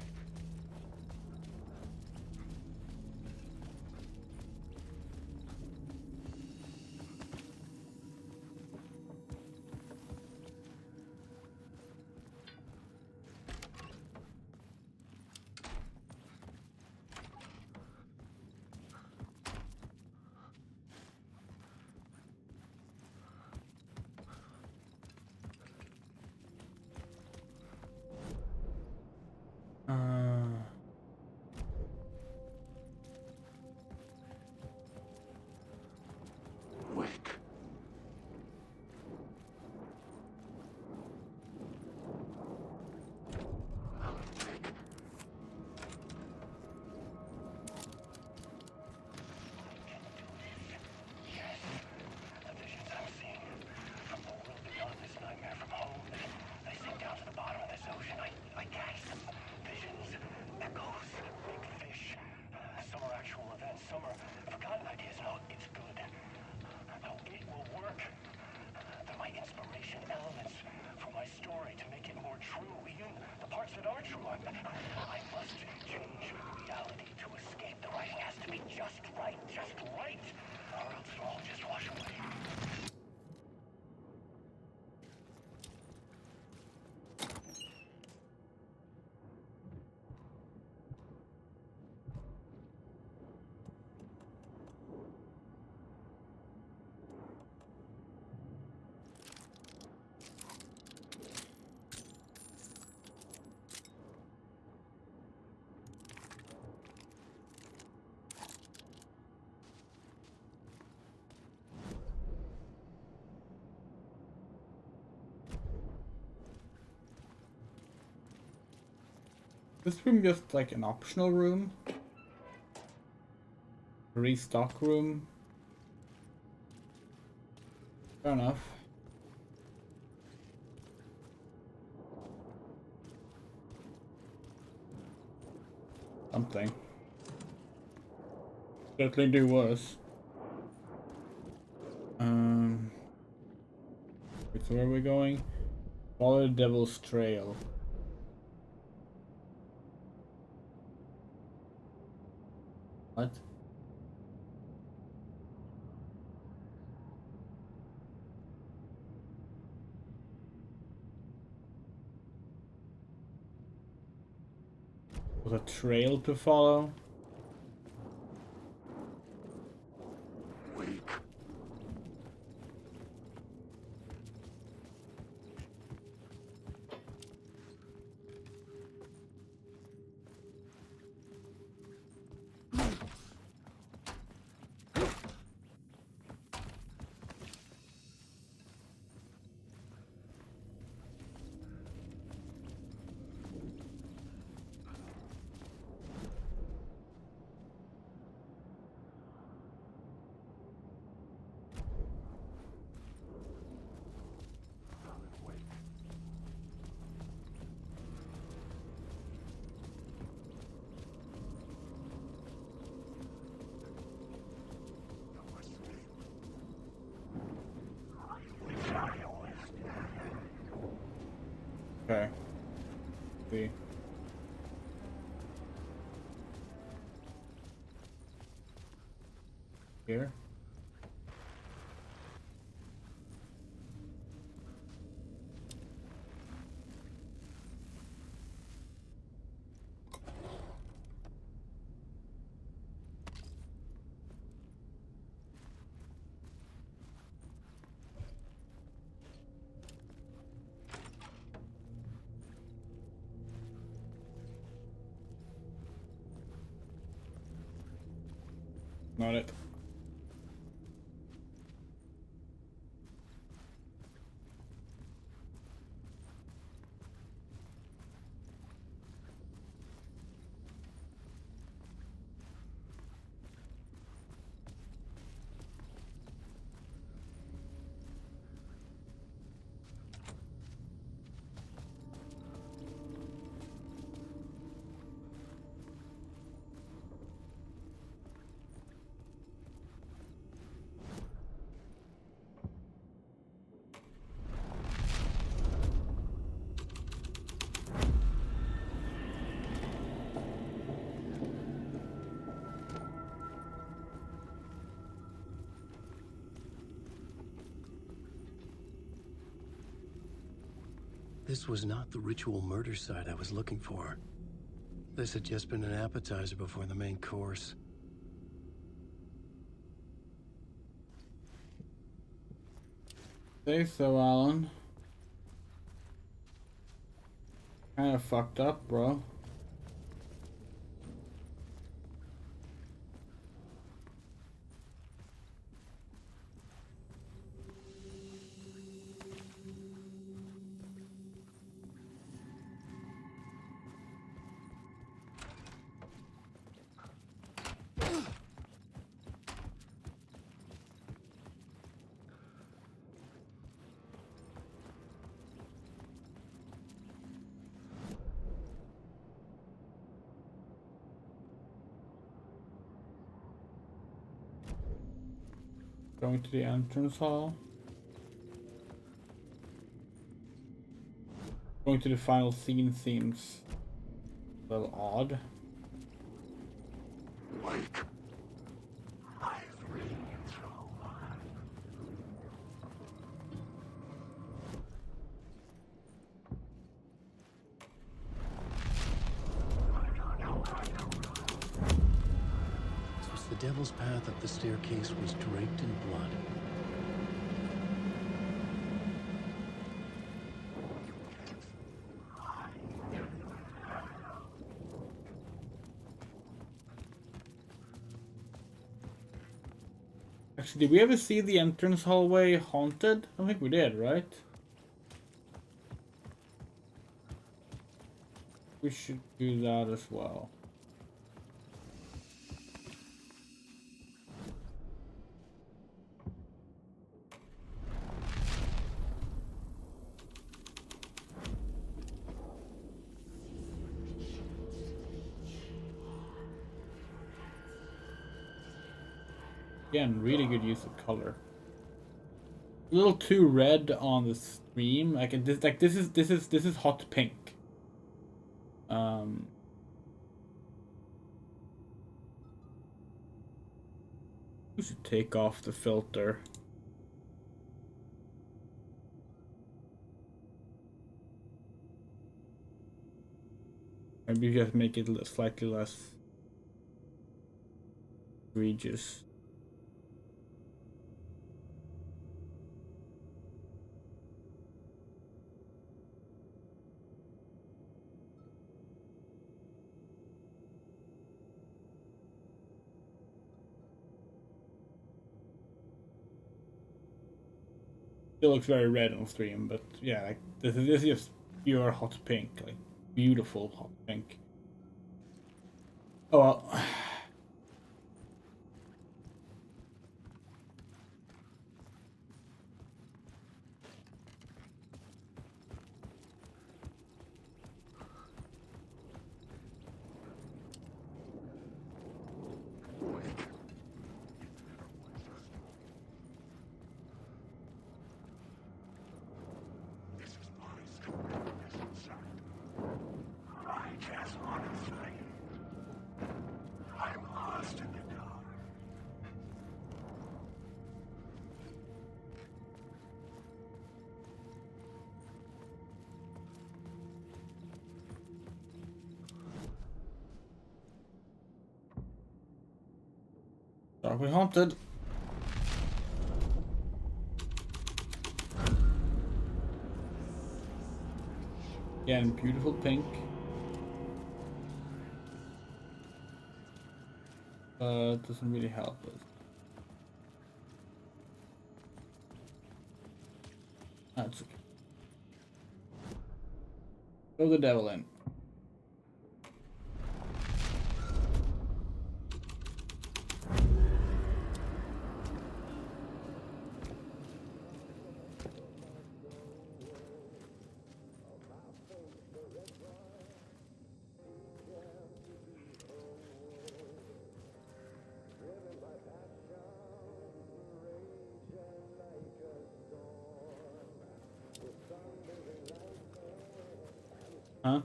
This room just like an optional room? Restock room? Fair enough. Something. Certainly do worse. Wait, so where are we going? Follow the Devil's Trail. What? Was a trail to follow? Wake. Okay. See. Here. Not it. This was not the ritual murder site I was looking for. This had just been an appetizer before the main course. Say so, Alan. Kinda fucked up, bro. Going to the entrance hall. Going to the final scene seems a little odd. Wake. I've ridden you through a lot. The devil's path up the staircase was draped in blood. Actually, did we ever see the entrance hallway haunted? I don't think we did, right? We should do that as well. Again, really good use of color. A little too red on the stream. This is hot pink. We should take off the filter. Maybe just make it slightly less egregious. Still looks very red on stream, but yeah, like this is just pure hot pink, like beautiful hot pink. Oh well. Darkly haunted. Again, beautiful pink. Doesn't really help us. That's okay. Throw the devil in. Huh?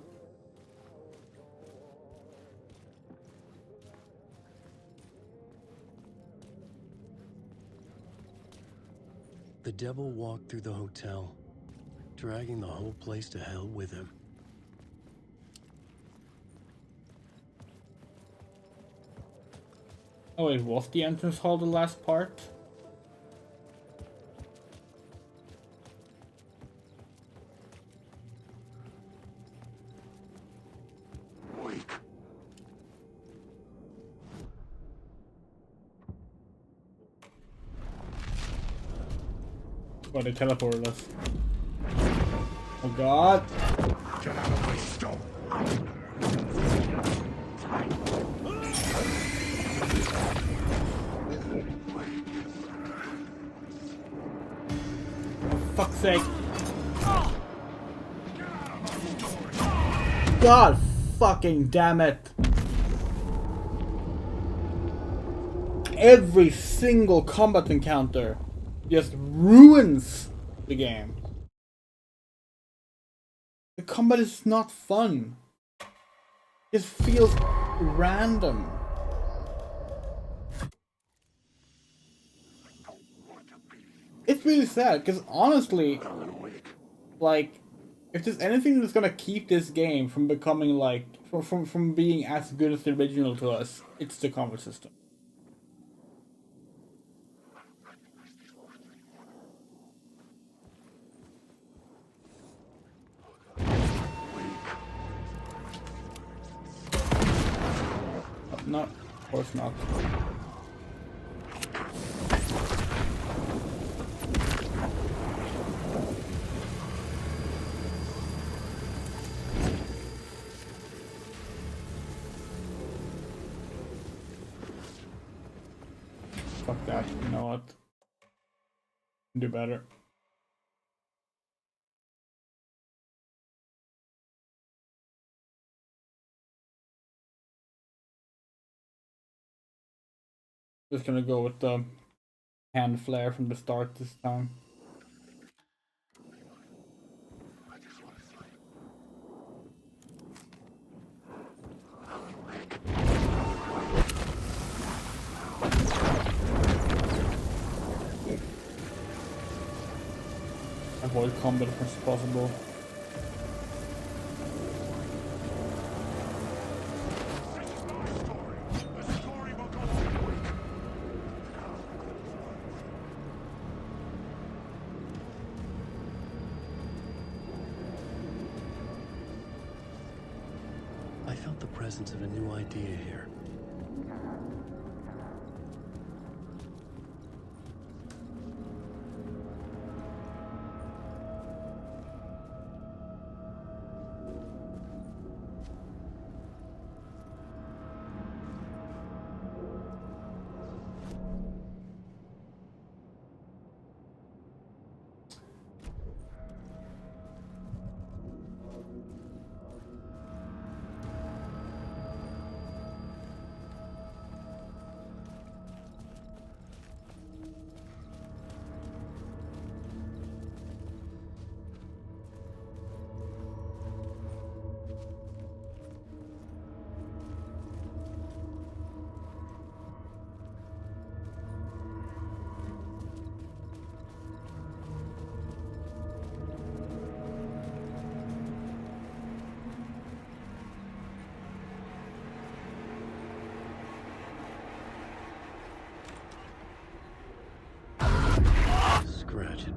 The devil walked through the hotel, dragging the whole place to hell with him. Oh wait, was the entrance hall the last part? Oh, they teleported us. Oh god! Get out of my stone! For fuck's sake! God fucking damn it! Every single combat encounter just ruins the game. The combat is not fun. It feels random. It's really sad because honestly, like, if there's anything that's gonna keep this game from becoming like from being as good as the original to us, it's the combat system. No, of course not. Fuck that, you know what? Do better. Just gonna go with the hand flare from the start this time. Avoid combat as much as possible. I felt the presence of a new idea here.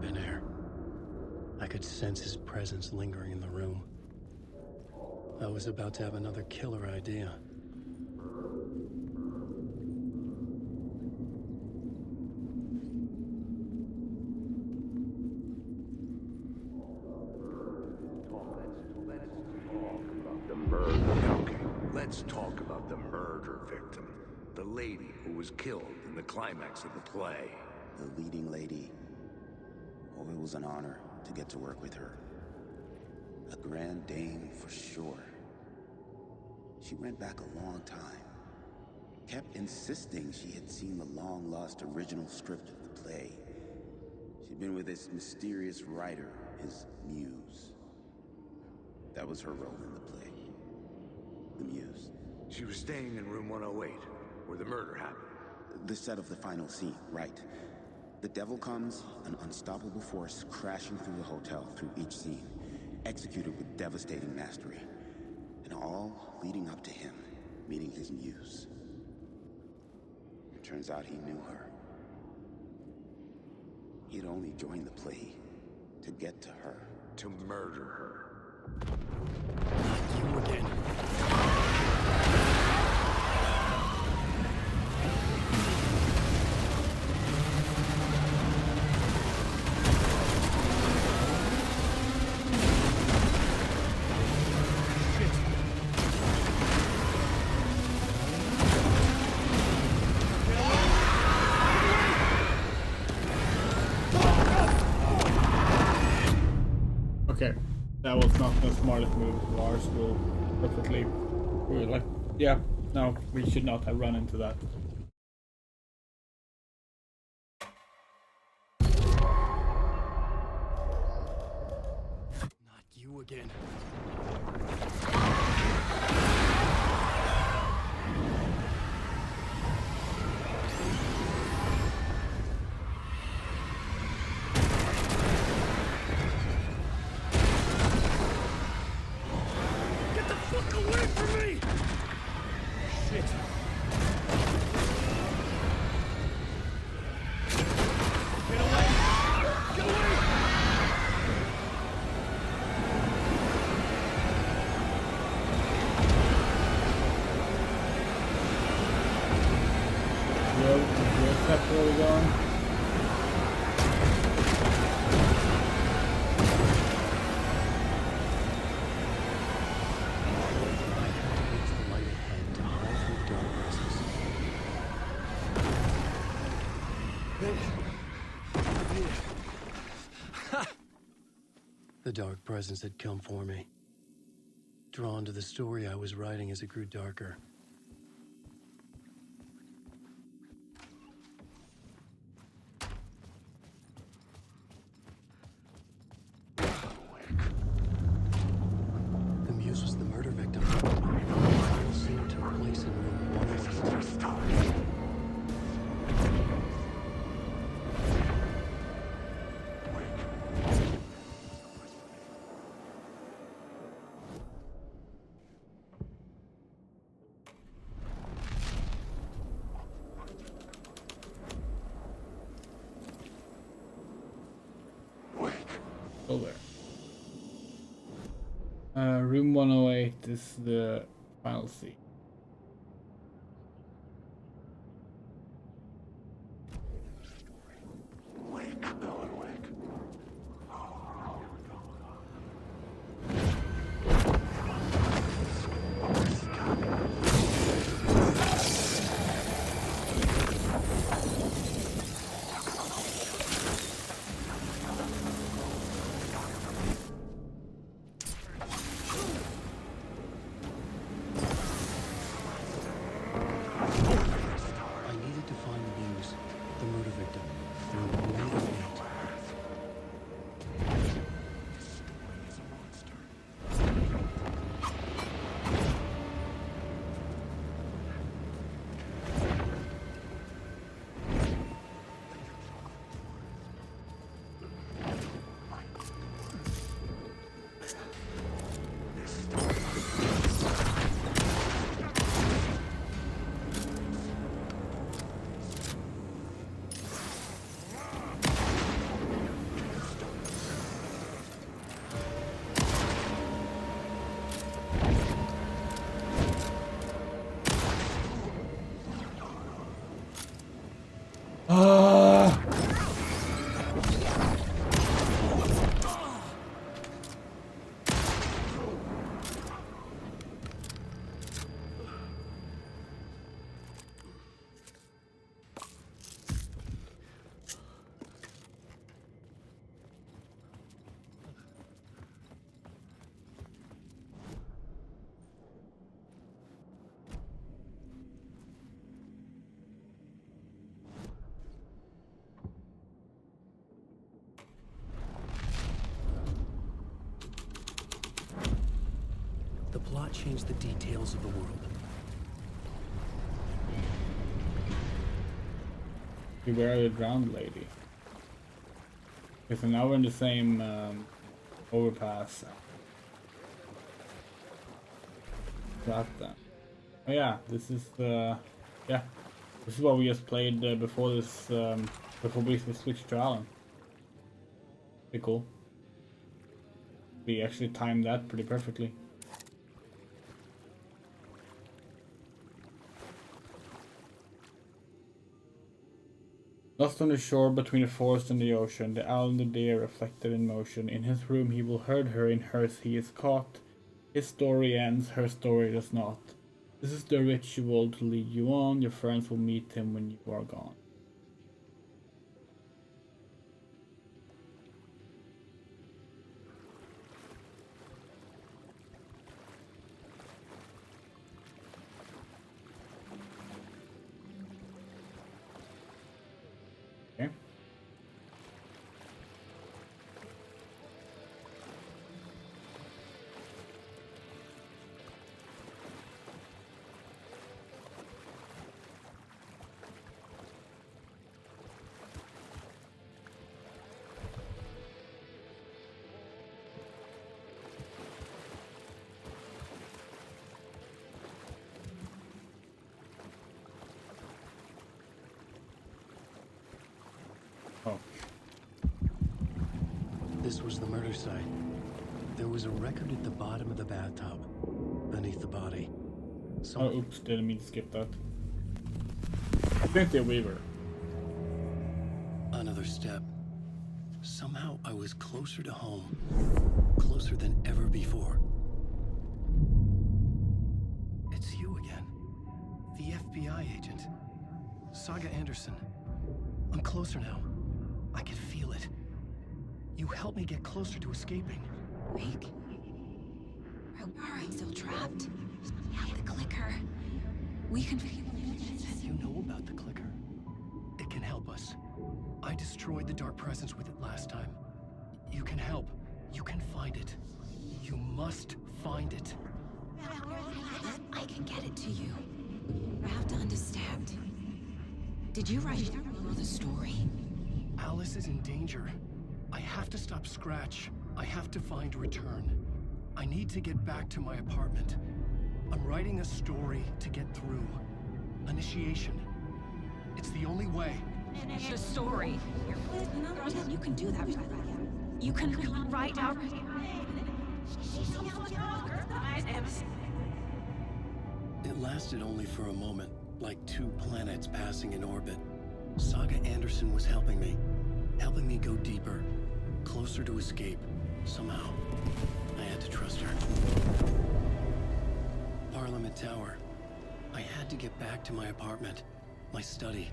have been here. I could sense his presence lingering in the room. I was about to have another killer idea. The murder. Okay, let's talk about the murder victim. The lady who was killed in the climax of the play. The leading lady. Oh, it was an honor to get to work with her. A grand dame for sure. She went back a long time. Kept insisting she had seen the long-lost original script of the play. She'd been with this mysterious writer, his muse. That was her role in the play. The muse. She was staying in room 108, where the murder happened. The set of the final scene, right. The devil comes, an unstoppable force crashing through the hotel through each scene, executed with devastating mastery. And all leading up to him meeting his muse. It turns out he knew her. He'd only joined the play to get to her. To murder her. You again. Okay, that was not the smartest move. Lars will perfectly. We were like, yeah, no, we should not have run into that. Not you again. Get the fuck away from me! Shit. Get away! Get away! Yo, you accept where we're going? The dark presence had come for me. Drawn to the story I was writing as it grew darker. The muse was the murder victim. The final scene took place in room 108. Over. Room 108 is the final scene. The plot changed the details of the world. Beware the drowned lady. Okay, so now we're in the same overpass. That then. Oh yeah, this is yeah, this is what we just played before this before we switched to Alan. Pretty cool. We actually timed that pretty perfectly. Lost on the shore between the forest and the ocean, the owl and the deer reflected in motion. In his room he will herd her, in hers he is caught. His story ends, her story does not. This is the ritual to lead you on, your friends will meet him when you are gone. Okay. Oh. This was the murder site. There was a record at the bottom of the bathtub, beneath the body. Oh, oops, didn't mean to skip that. Cynthia Weaver. Another step. Somehow I was closer to home. Closer than ever before. It's you again. The FBI agent. Saga Anderson. I'm closer now. I can feel it. You helped me get closer to escaping. Wake. Are you still trapped? Have the clicker. We can figure it. You know about the clicker. It can help us. I destroyed the dark presence with it last time. You can help. You can find it. You must find it. I can get it to you. I have to understand. Did you write the story? Alice is in danger. I have to stop Scratch. I have to find Return. I need to get back to my apartment. I'm writing a story to get through. Initiation. It's the only way. The story. You can do that. You can write out. It lasted only for a moment, like two planets passing in orbit. Saga Anderson was helping me go deeper, closer to escape. Somehow, I had to trust her. Parliament Tower. I had to get back to my apartment, my study.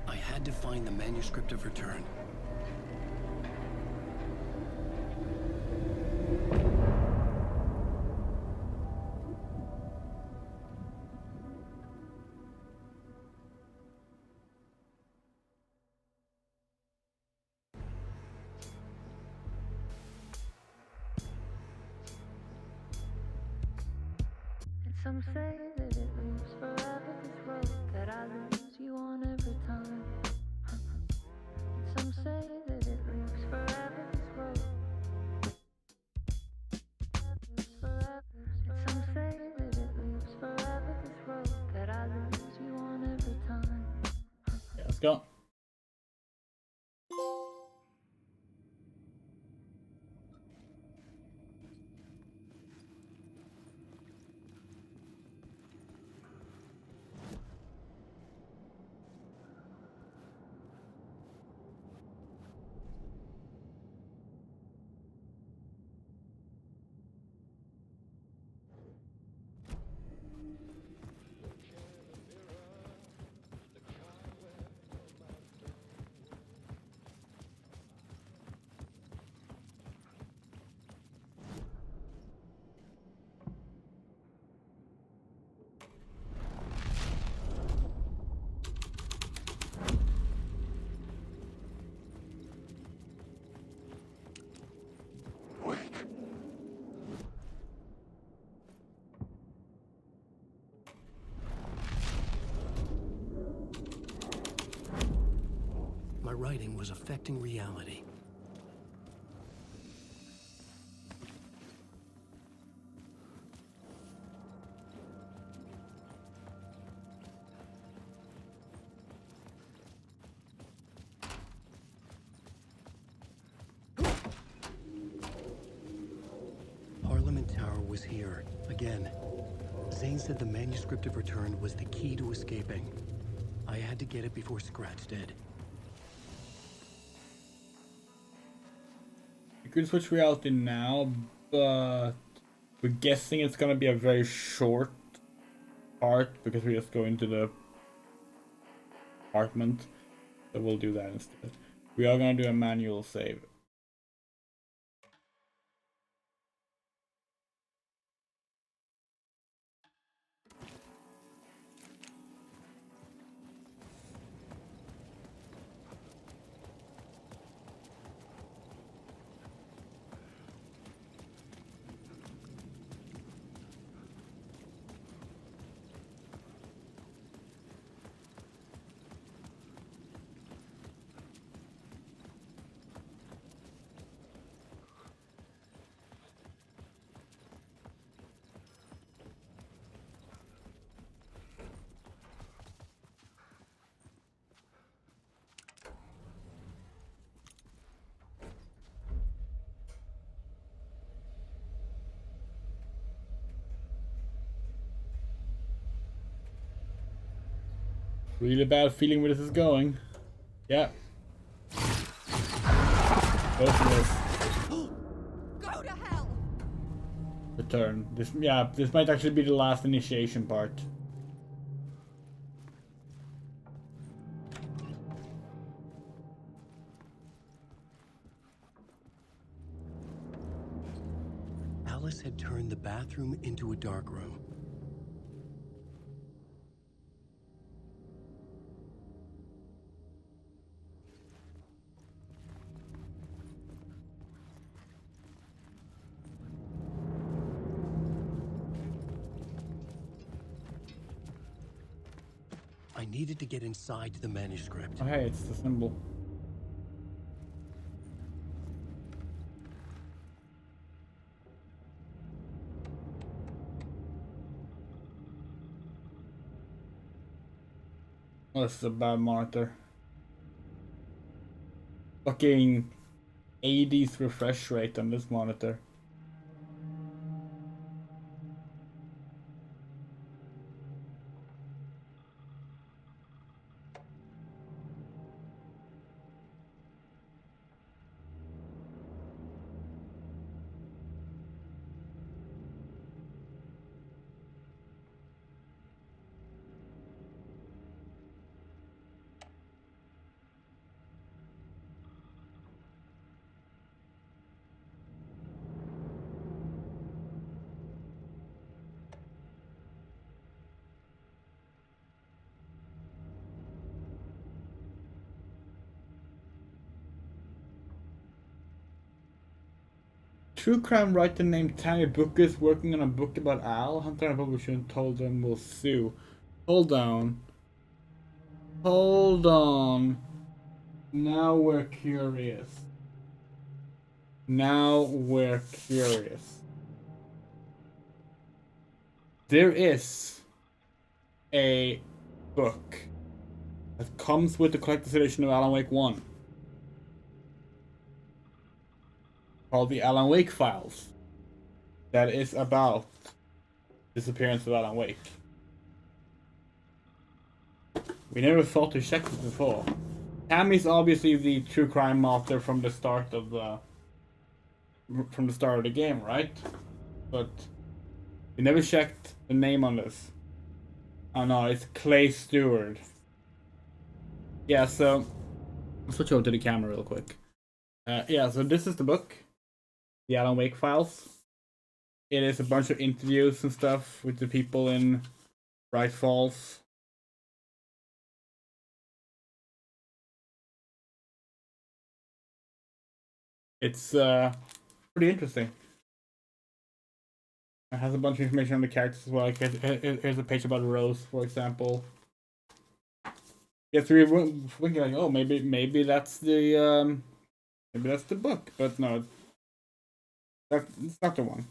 I had to find the manuscript of Return. Some say that it moves forever, this road that I lose you on every time. Some say that it moves forever, this road. Some say that it moves forever, this road that I lose you on every time. Yeah, let's go. writing was affecting reality. Parliament Tower was here, again. Zane said the manuscript of Return was the key to escaping. I had to get it before Scratch did. You could switch reality now, but we're guessing it's gonna be a very short part because we just go into the apartment. So we'll do that instead. We are gonna do a manual save. Really bad feeling where this is going. Yeah. Go for this. Go to hell! Return. This might actually be the last initiation part. Alice had turned the bathroom into a dark room. I needed to get inside the manuscript. Oh, hey, it's the symbol. Oh, this is a bad monitor. Fucking 80s refresh rate on this monitor. True crime writer named Tammy Booker is working on a book about Al. Hunter and publisher told them will sue. Hold on. Hold on. Now we're curious. Now we're curious. There is a book that comes with the collector's edition of Alan Wake 1. Called the Alan Wake Files. That is about the disappearance of Alan Wake. We never thought to check this before. Tammy's obviously the true crime author from the start of the game, right? But we never checked the name on this. Oh no, it's Clay Stewart. Yeah, so I'll switch over to the camera real quick. Yeah, so this is the book. The Alan Wake Files. It is a bunch of interviews and stuff with the people in Bright Falls. It's pretty interesting. It has a bunch of information on the characters as well. Like here's a page about Rose, for example. Yes, we were thinking like, oh, maybe that's the book, but no, it's not the one.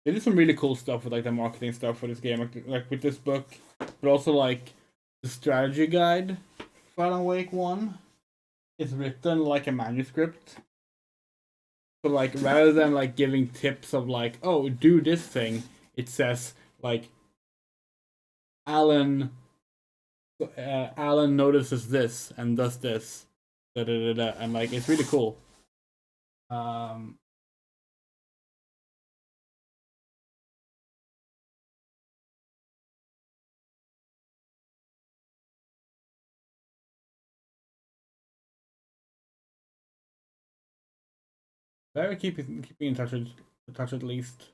They did some really cool stuff with like the marketing stuff for this game, like with this book, but also like the strategy guide for Alan Wake 1 is written like a manuscript. So like rather than like giving tips of like, oh, do this thing, it says like Alan notices this and does this, and like it's really cool. Better keeping in touch at least.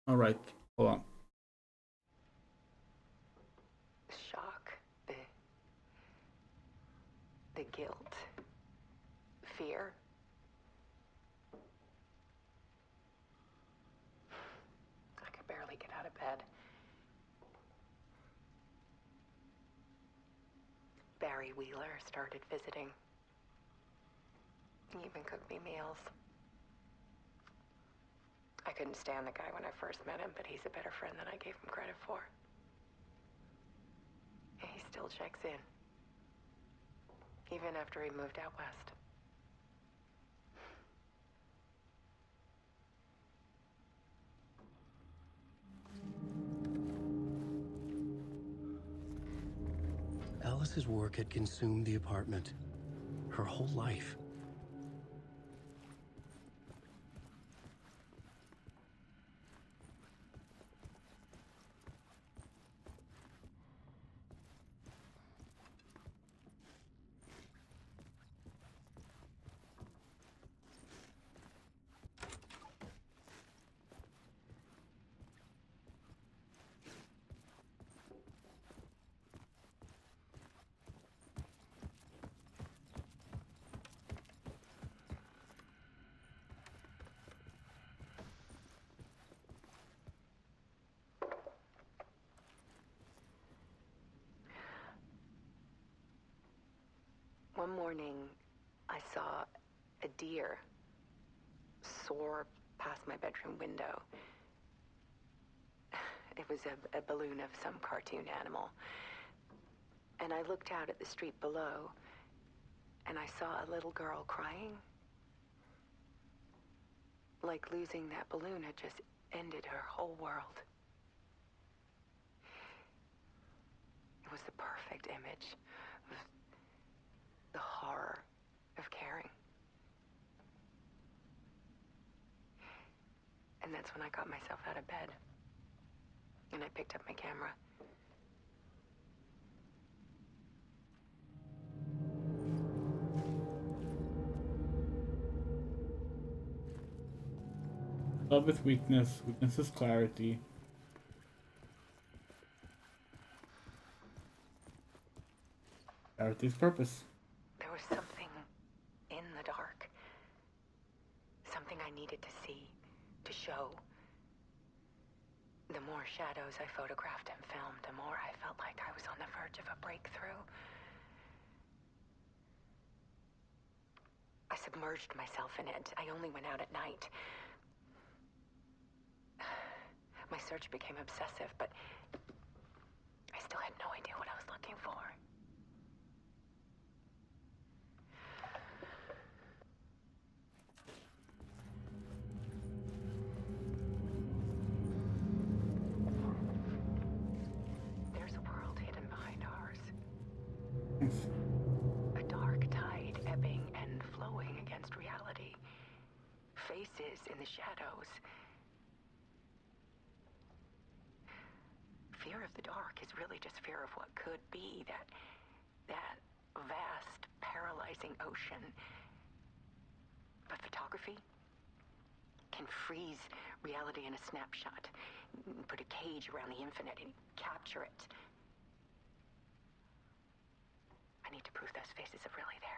All right, hold on. Shock, the guilt, fear. I could barely get out of bed. Barry Wheeler started visiting. He even cooked me meals. I couldn't stand the guy when I first met him, but he's a better friend than I gave him credit for. He still checks in. Even after he moved out west. Alice's work had consumed the apartment. Her whole life. One morning, I saw a deer soar past my bedroom window. It was a balloon of some cartoon animal. And I looked out at the street below, and I saw a little girl crying. Like losing that balloon had just ended her whole world. It was the perfect image of the horror of caring. And that's when I got myself out of bed. And I picked up my camera. Love is weakness, weakness is clarity. Clarity is purpose. There was something in the dark. Something I needed to see, to show. The more shadows I photographed and filmed, the more I felt like I was on the verge of a breakthrough. I submerged myself in it. I only went out at night. My search became obsessive, but I still had no idea what I was looking for. There's a world hidden behind ours. A dark tide ebbing and flowing against reality. Faces in the shadows. Fear of the dark is really just fear of what could be, that vast, paralyzing ocean. But photography? can freeze reality in a snapshot, put a cage around the infinite and capture it. I need to prove those faces are really there.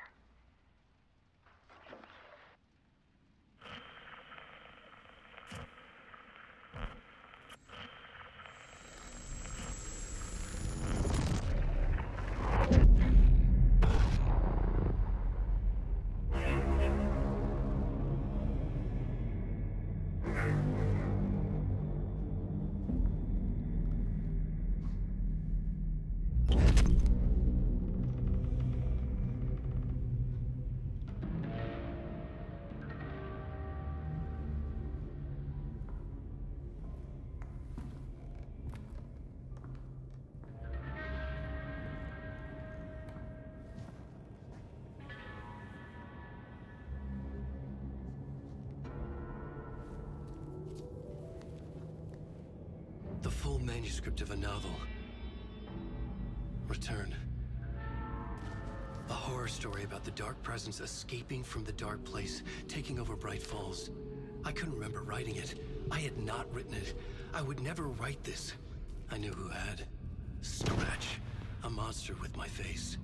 The full manuscript of a novel. Return. A horror story about the dark presence escaping from the dark place, taking over Bright Falls. I couldn't remember writing it. I had not written it. I would never write this. I knew who had. Scratch. A monster with my face.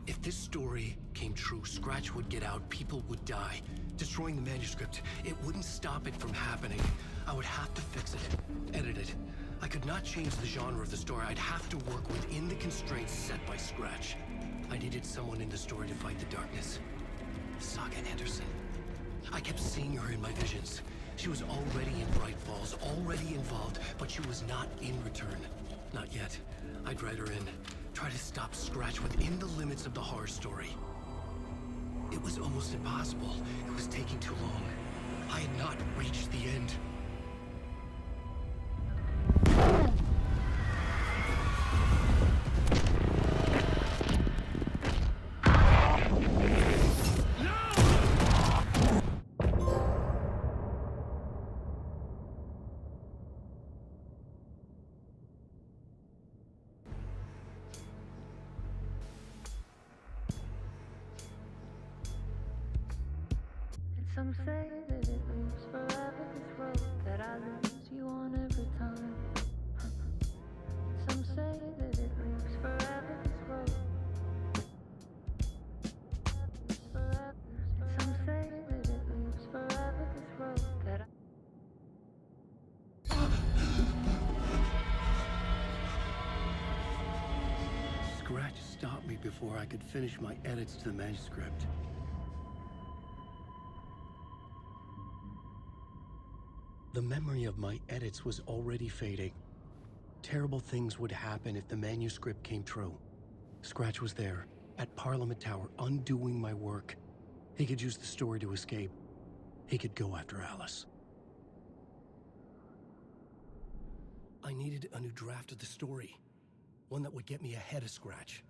If this story came true, Scratch would get out, people would die. Destroying the manuscript, it wouldn't stop it from happening. I would have to fix it, edit it. I could not change the genre of the story. I'd have to work within the constraints set by Scratch. I needed someone in the story to fight the darkness. Saga Anderson. I kept seeing her in my visions. She was already in Bright Falls, already involved, but she was not in Return. Not yet. I'd write her in. Try to stop Scratch within the limits of the horror story. It was almost impossible. It was taking too long. I had not reached the end. Some say that it lives forever, this road that I lose you on every time. Some say that it lives forever, this road. Some say that it lives forever, this road that Scratch stopped me before I could finish my edits to the manuscript. The memory of my edits was already fading. Terrible things would happen if the manuscript came true. Scratch was there, at Parliament Tower, undoing my work. He could use the story to escape. He could go after Alice. I needed a new draft of the story. One that would get me ahead of Scratch.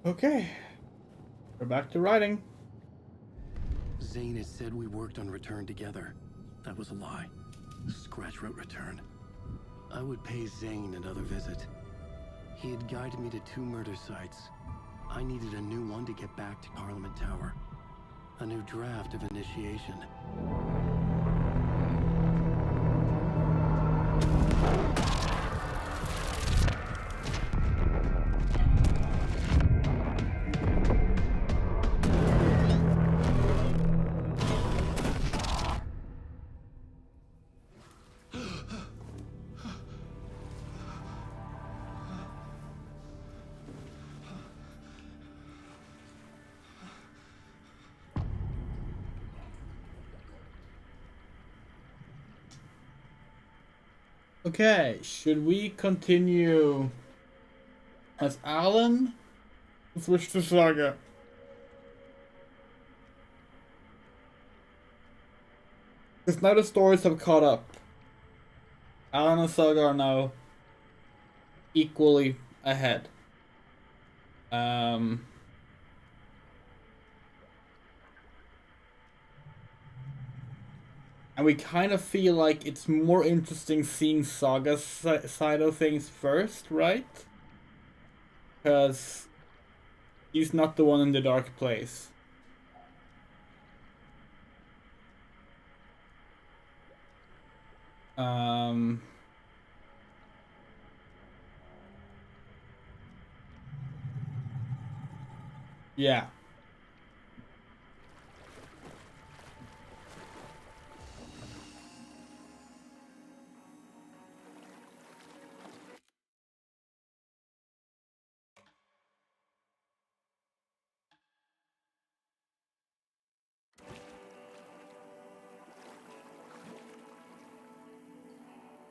Okay. We're back to writing. Zane had said we worked on Return together. That was a lie. Scratch wrote Return. I would pay Zane another visit. He had guided me to 2 murder sites. I needed a new one to get back to Parliament Tower. A new draft of Initiation. Okay, should we continue as Alan? Switch to Saga. Because now the stories have caught up. Alan and Saga are now equally ahead. Um, and we kind of feel like it's more interesting seeing Saga's side of things first, right? Because he's not the one in the dark place. Yeah.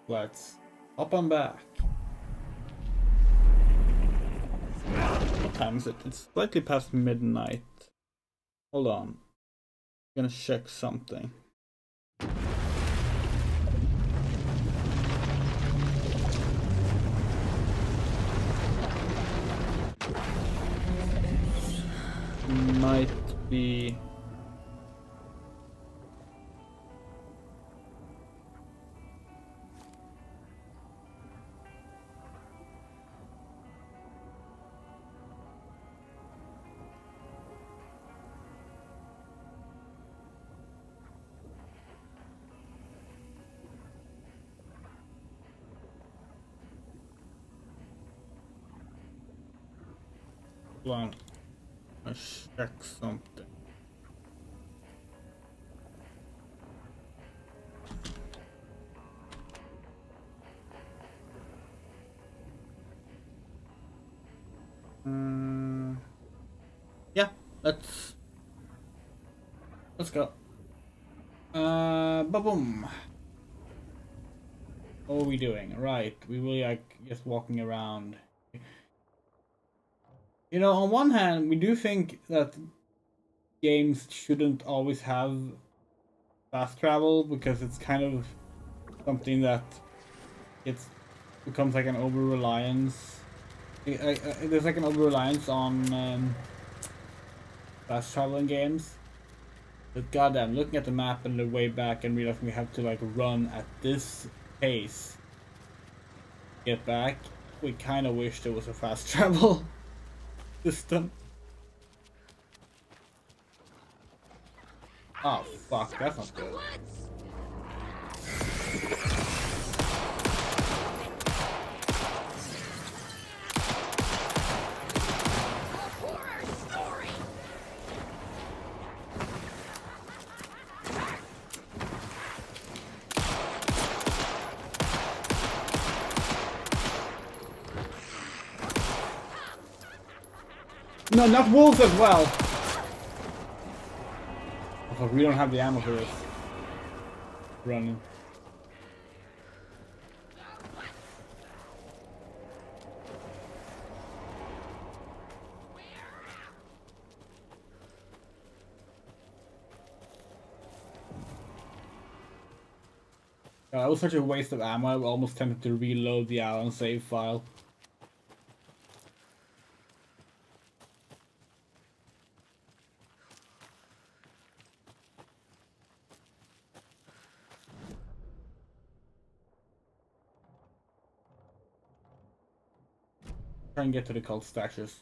Let's hop on back. What time is it? It's slightly past midnight. Hold on. I'm gonna check something. Might be... Hold on. Let's check something. Yeah, let's go. Ba-boom. What are we doing? Right, we really like just walking around. You know, on one hand, we do think that games shouldn't always have fast travel because it's kind of something that becomes like an over-reliance. There's like an over-reliance on fast travel in games. But goddamn, looking at the map and the way back and realizing we have to like run at this pace to get back, we kind of wish there was a fast travel system. Oh fuck, that's not good. No, not wolves as well. Oh, fuck, we don't have the ammo for this. Running. That was such a waste of ammo. I almost tempted to reload the Alan save file. Try and get to the cult stashes.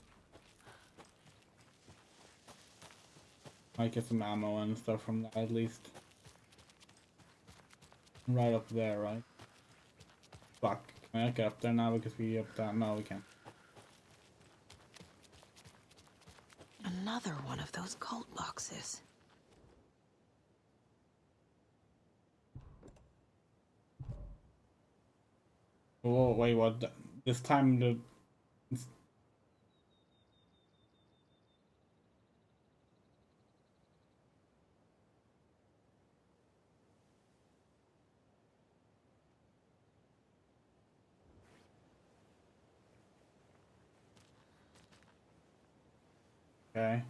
Might get some ammo and stuff from that at least. Right up there, right? Fuck. Can I get up there now because we up that? No, we can't. Another one of those cult boxes. Oh, wait, what? This time the... Okay.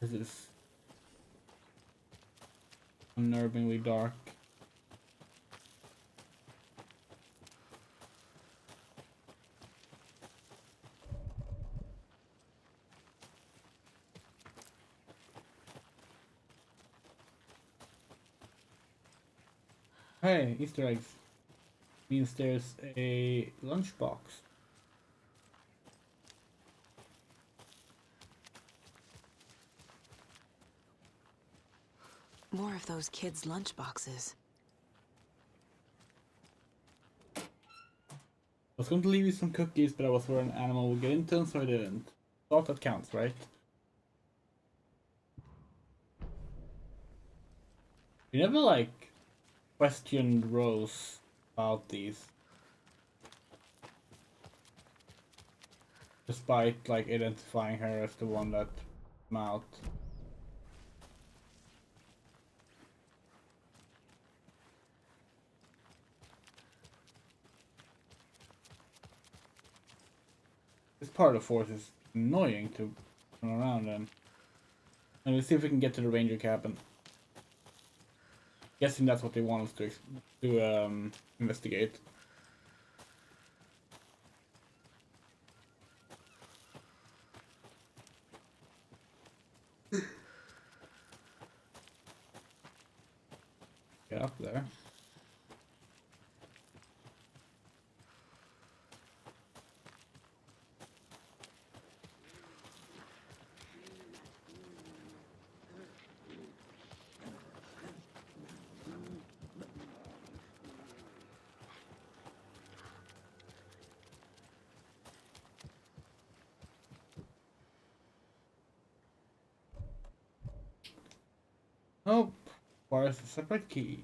This is unnervingly dark. Hey, Easter eggs. Means there's a lunchbox. More of those kids' lunchboxes. I was going to leave you some cookies, but I was where an animal would get into them, so I didn't. Thought that counts, right? You never, like, questioned Rose about these. Despite, like, identifying her as the one that came out. This part of the force is annoying to run around in. And we'll see if we can get to the ranger cabin. Guessing that's what they want us to investigate. Get up there. Oh, requires a separate key.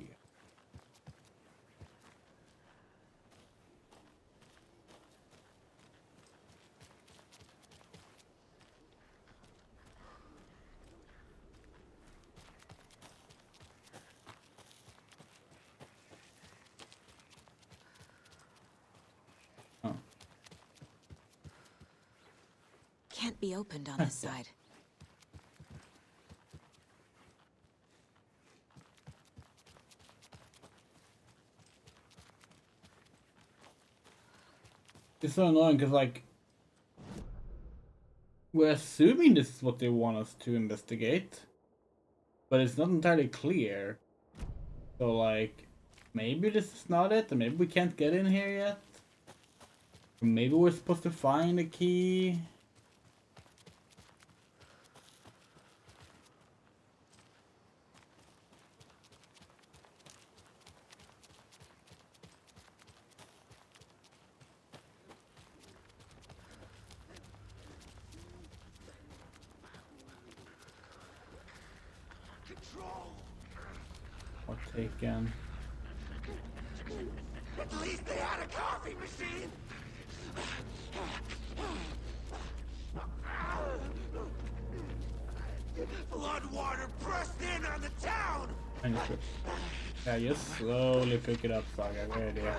Oh. Can't be opened on this side. It's so annoying because, like, we're assuming this is what they want us to investigate, but it's not entirely clear. So, like, maybe this is not it, or maybe we can't get in here yet. Or maybe we're supposed to find a key. Or taken. At least they had a coffee machine! Flood water pressed in on the town! Yeah, just slowly pick it up, Saga. Good idea.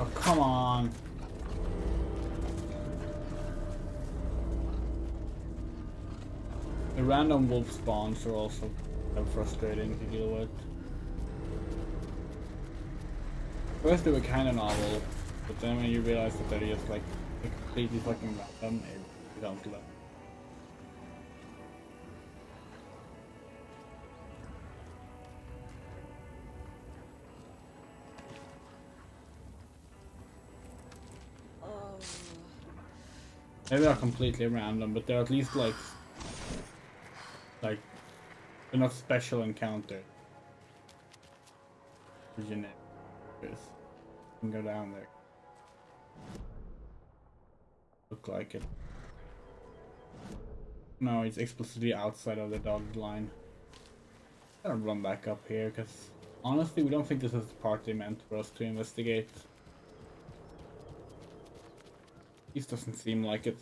Oh, come on. The random wolf spawns are also frustrating to deal with. First they were kind of novel, but then when you realize that they're just like completely fucking random, you don't love. Maybe they're completely random, but they're at least like they're not special encounters. Generic. You can go down there. Look like it. No, it's explicitly outside of the dotted line. I'm gonna run back up here because honestly, we don't think this is the part they meant for us to investigate. This doesn't seem like it.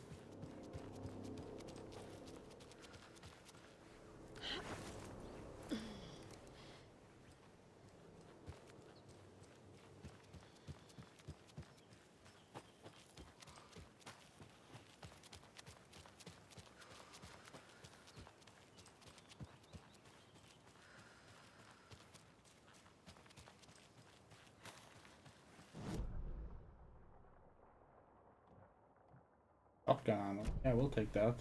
Shotgun ammo. Yeah, we'll take that.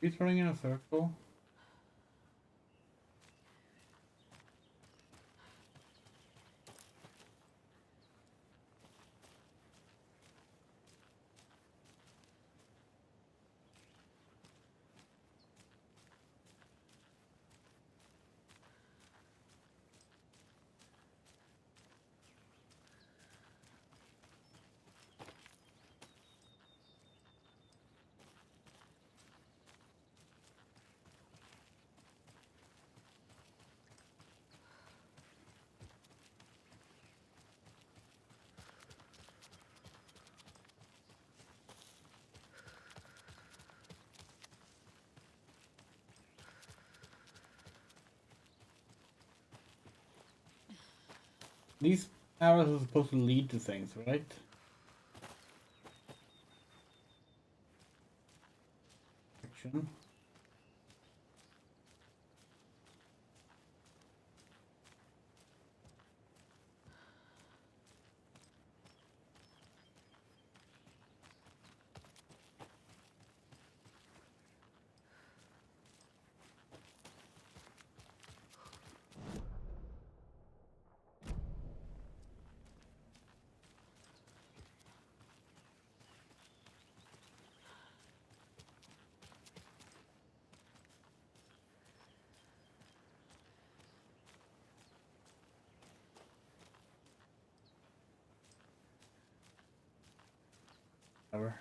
He's running in a circle. These arrows are supposed to lead to things, right? Action. Whatever.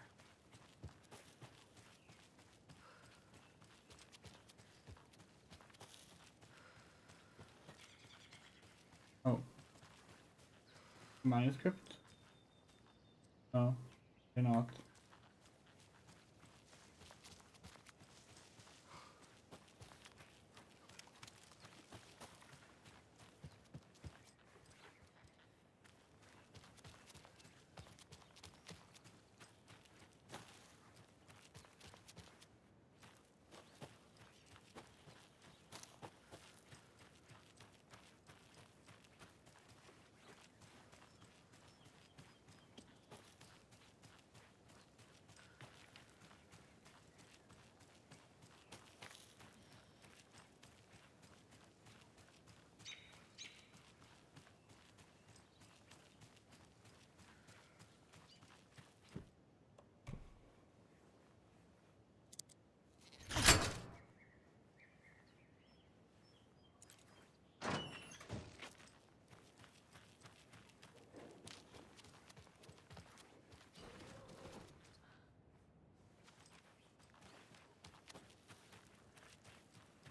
Oh. Manuscript? No, you're not.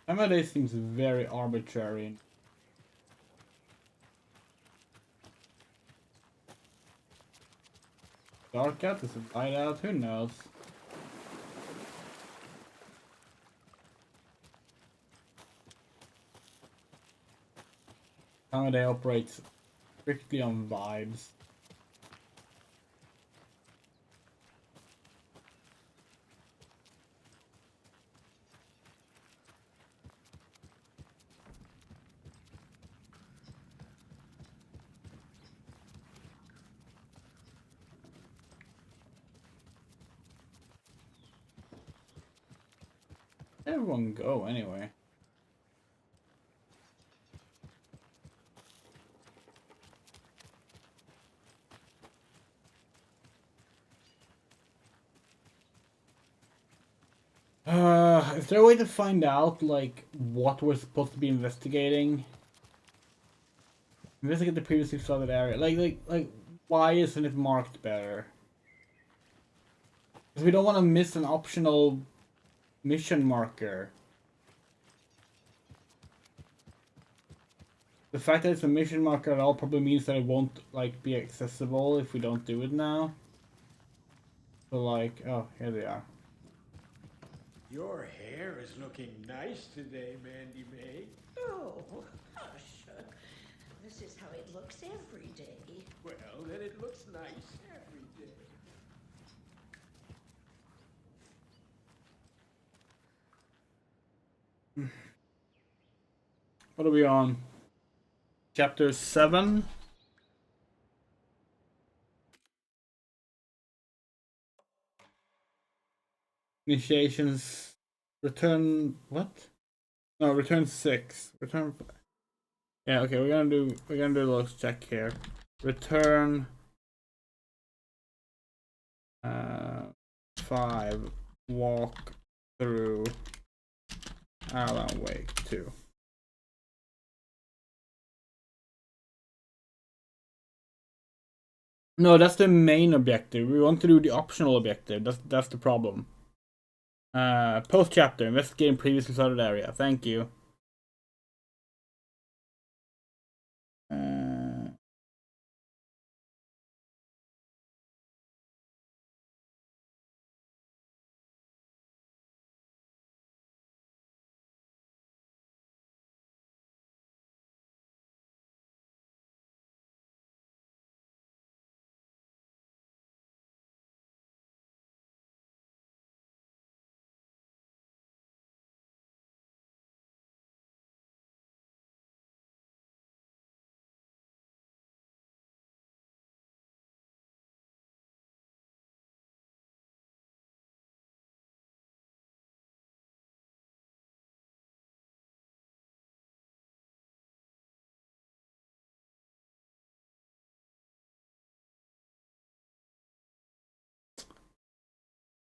Nowadays seems very arbitrary. Dark out, is it light out? Who knows? Nowadays operates strictly on vibes. Everyone go anyway. Is there a way to find out, like, what we're supposed to be investigating? Investigate the previously flooded area. Like, why isn't it marked better? Because we don't want to miss an optional mission marker. The fact that it's a mission marker at all probably means that it won't, like, be accessible if we don't do it now. So, like, oh, here they are. Your hair is looking nice today, Mandy May. Oh, hush. This is how it looks every day. Well, then it looks nice every day. What are we on? Chapter 7? Initiations. Return. What? No, return 6. Return. Yeah, okay, we're gonna do a little check here. Return 5. Walk through Alan Wake 2. No, that's the main objective. We want to do the optional objective. That's the problem. Post chapter, investigating previously flooded area. Thank you.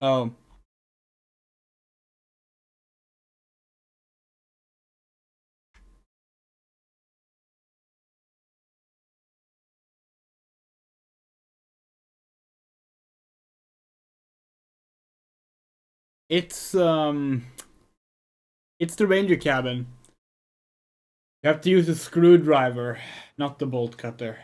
Oh. It's the ranger cabin. You have to use a screwdriver, not the bolt cutter.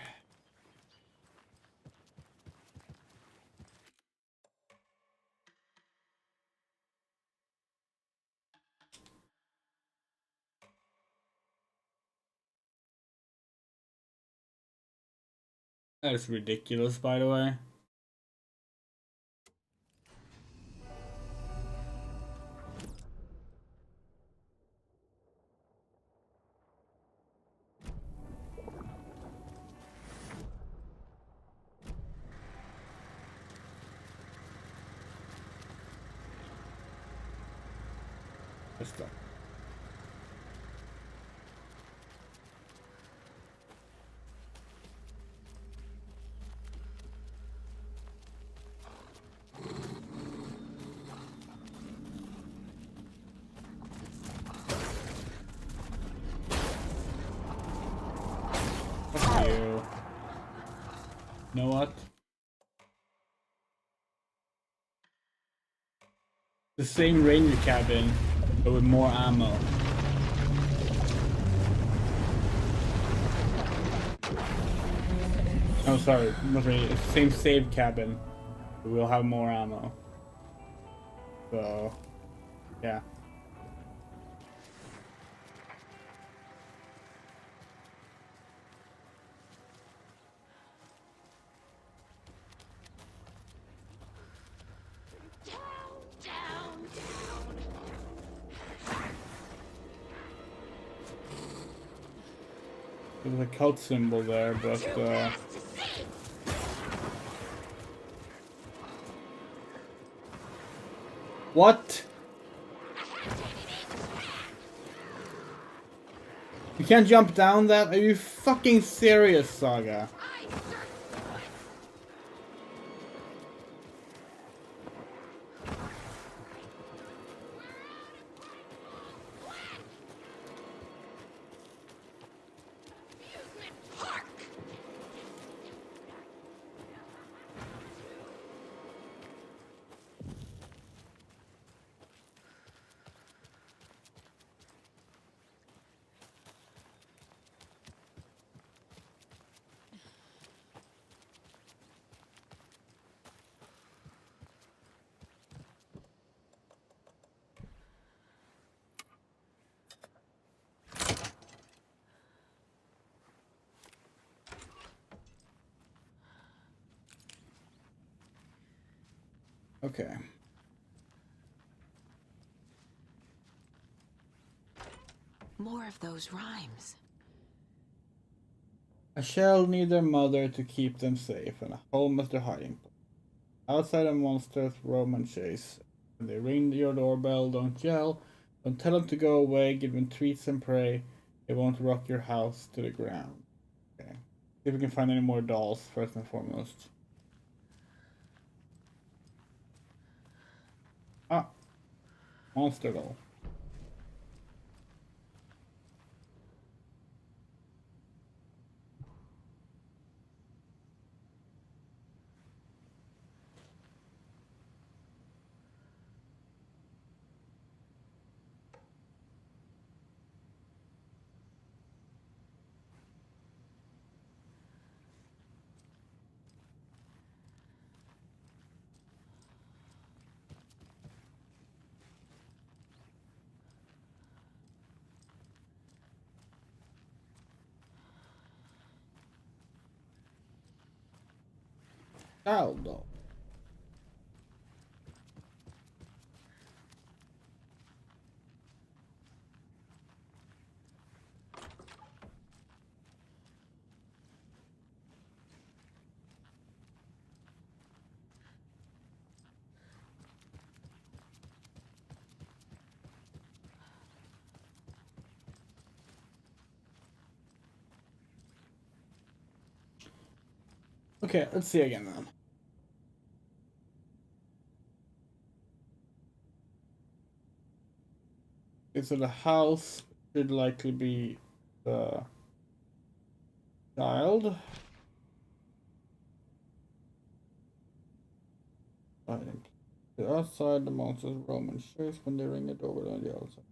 That is ridiculous, by the way. Let's go. Fuck you. You know what? The same ranger cabin, but with more ammo. Oh, sorry, not really. It's the same save cabin, but we'll have more ammo. So, yeah. There's a cult symbol there, but what? can't jump down that? Are you fucking serious, Saga? Okay. More of those rhymes. A shell need their mother to keep them safe, and a home is their hiding place. Outside, a monsters roam and chase. When they ring your doorbell, don't yell. Don't tell them to go away. Give them treats and pray. They won't rock your house to the ground. Okay. See if we can find any more dolls first and foremost. Ah, monster doll. Child doll. Okay, let's see again then. Okay, so the house should likely be the child. The outside, the monsters roam and chase when they ring it over on the outside.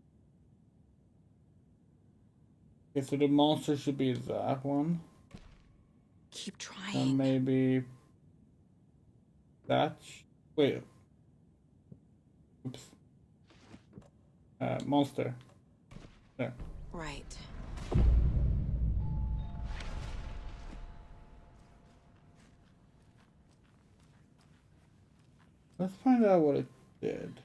Okay, so the monster should be that one. Keep trying. And maybe that. Wait. Oops. Monster. There. Right. Let's find out what it did.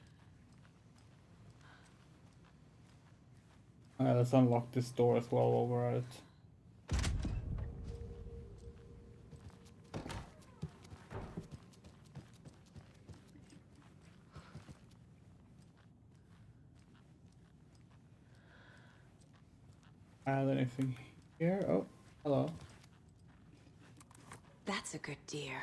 Let's unlock this door as well while we're at it. Add anything here? Oh, hello. That's a good deer.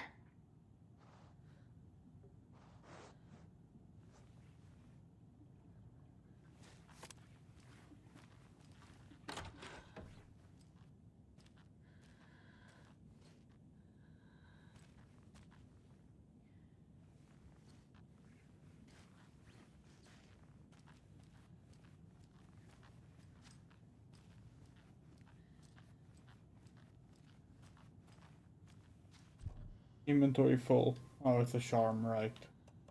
Inventory full. Oh, it's a charm, right?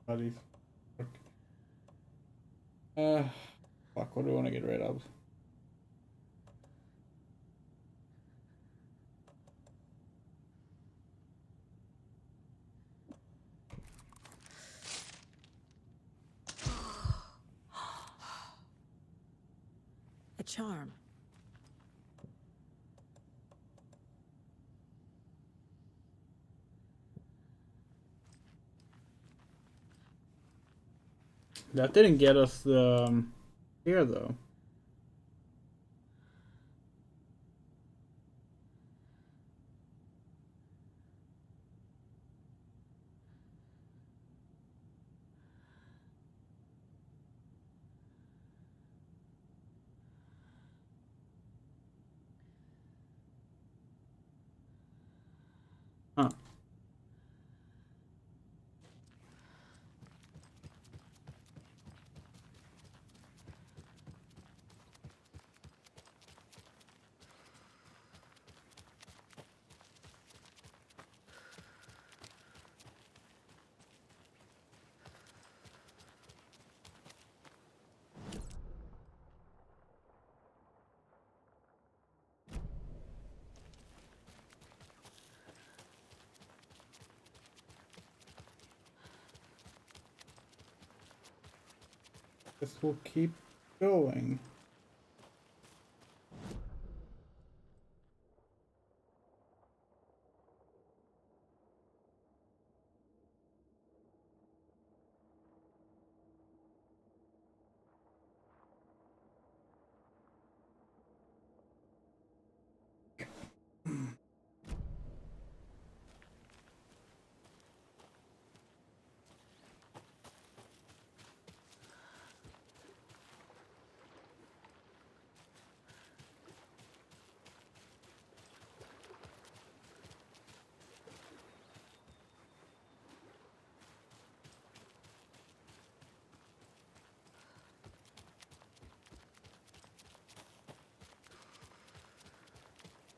Buddies. Fuck, what do we want to get rid of? A charm. That didn't get us here though. This will keep going.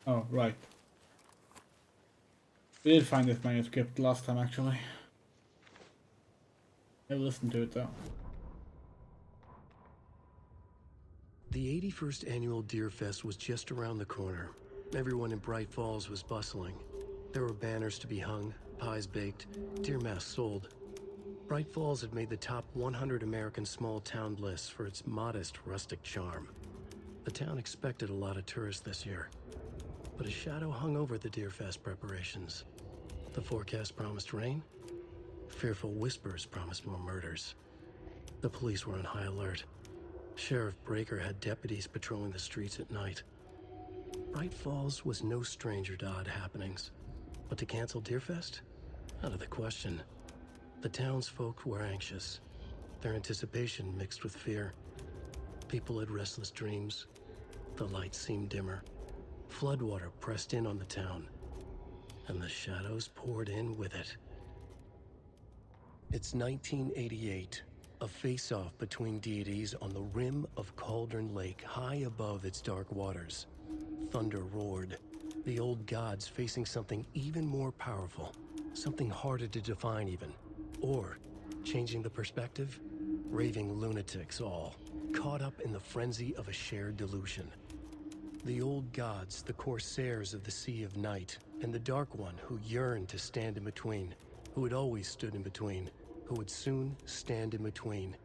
Oh, right. We did find this manuscript last time, actually. Never listened to it, though. The 81st annual Deer Fest was just around the corner. Everyone in Bright Falls was bustling. There were banners to be hung, pies baked, deer masks sold. Bright Falls had made the top 100 American small town lists for its modest, rustic charm. The town expected a lot of tourists this year. But a shadow hung over the Deer Fest preparations. The forecast promised rain. Fearful whispers promised more murders. The police were on high alert. Sheriff Breaker had deputies patrolling the streets at night. Bright Falls was no stranger to odd happenings. But to cancel Deer Fest? Out of the question. The townsfolk were anxious. Their anticipation mixed with fear. People had restless dreams. The lights seemed dimmer. Floodwater pressed in on the town, and the shadows poured in with it. It's 1988, a face-off between deities on the rim of Cauldron Lake, high above its dark waters. Thunder roared, the old gods facing something even more powerful, something harder to define even. Or, changing the perspective, raving lunatics all, caught up in the frenzy of a shared delusion. The old gods, the corsairs of the Sea of Night, and the Dark One who yearned to stand in between, who had always stood in between, who would soon stand in between.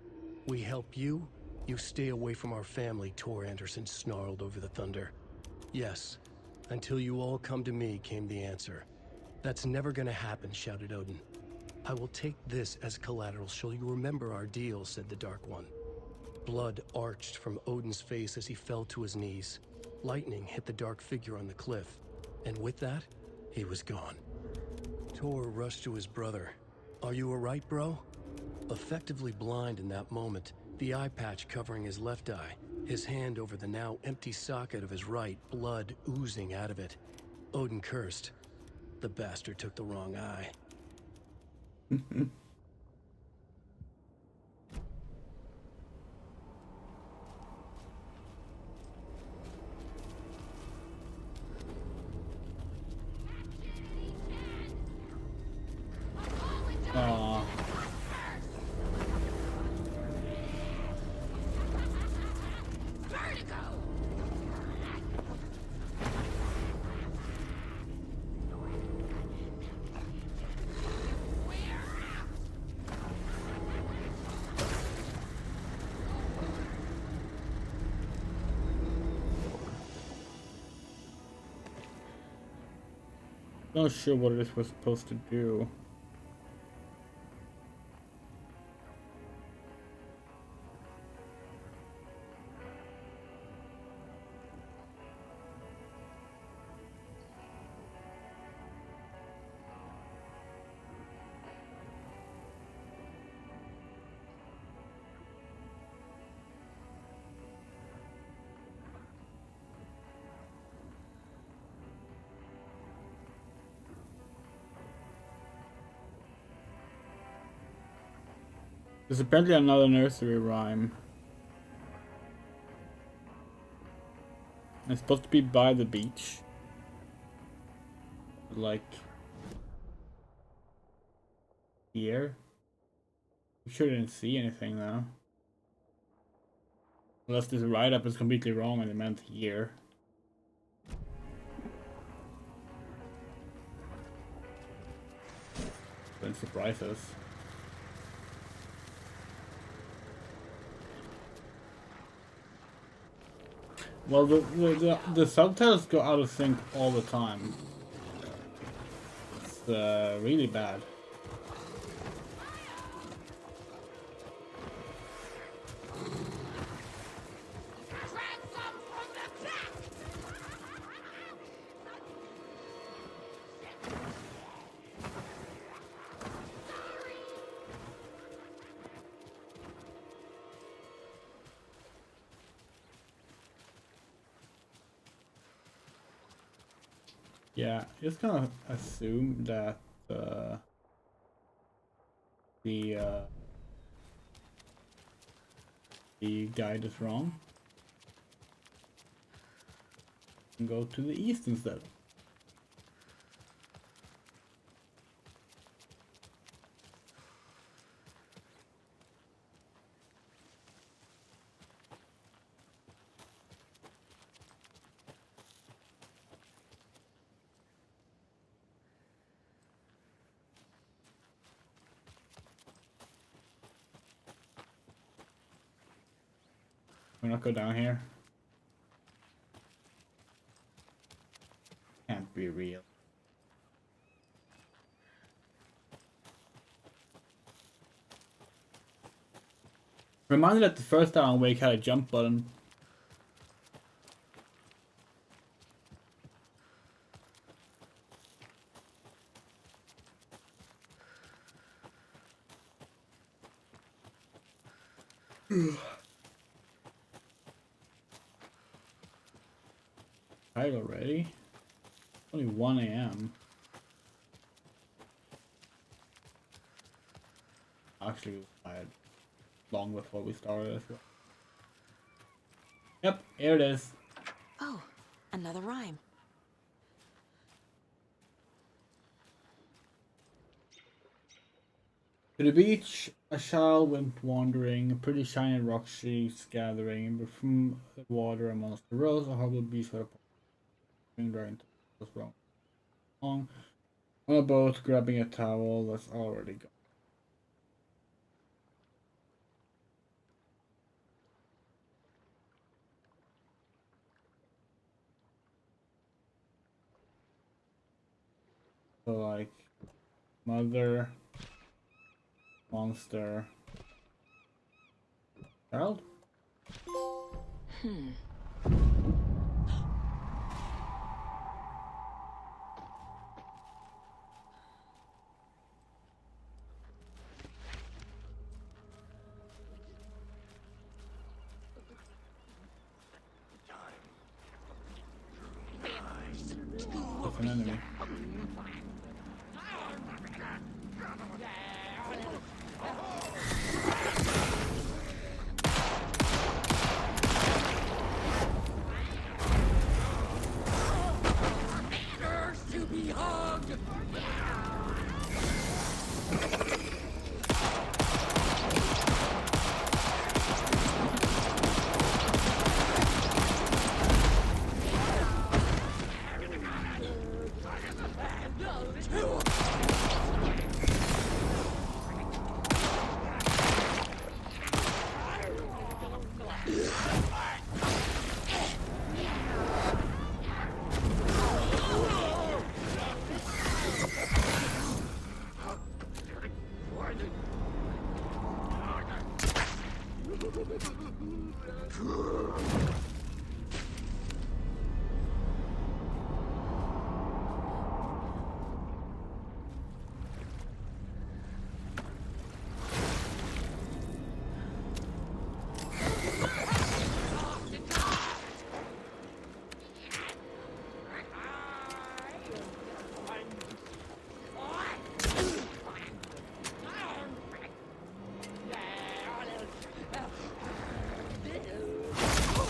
We help you, you stay away from our family, Tor Anderson snarled over the thunder. Yes, until you all come to me, came the answer. That's never gonna happen, shouted Odin. I will take this as collateral, shall you remember our deal, said the Dark One. Blood arched from Odin's face as he fell to his knees. Lightning hit the dark figure on the cliff, and with that, he was gone. Tor rushed to his brother. Are you alright, bro? Effectively blind in that moment, the eye patch covering his left eye, his hand over the now empty socket of his right, blood oozing out of it. Odin cursed. The bastard took the wrong eye. Not sure what this was supposed to do. There's apparently another nursery rhyme. It's supposed to be by the beach. Like here. We shouldn't see anything though. Unless this write-up is completely wrong and it meant here. Wouldn't surprise us. Well, the subtitles go out of sync all the time. It's really bad. Yeah, just gonna assume that the guide is wrong and go to the east instead. We're not go down here. Can't be real. Reminded that the first Alan Wake had a jump button. Tired already? Only 1 AM. Actually, we were tired long before we started as well. Yep, here it is. Oh, another rhyme. To the beach, a child went wandering, a pretty shiny rock sheets gathering, but from the water amongst the rose, a horrible beast had a dragon was wrong. On a boat, grabbing a towel that's already gone. So like mother, monster, child? That's an enemy. To be hugged!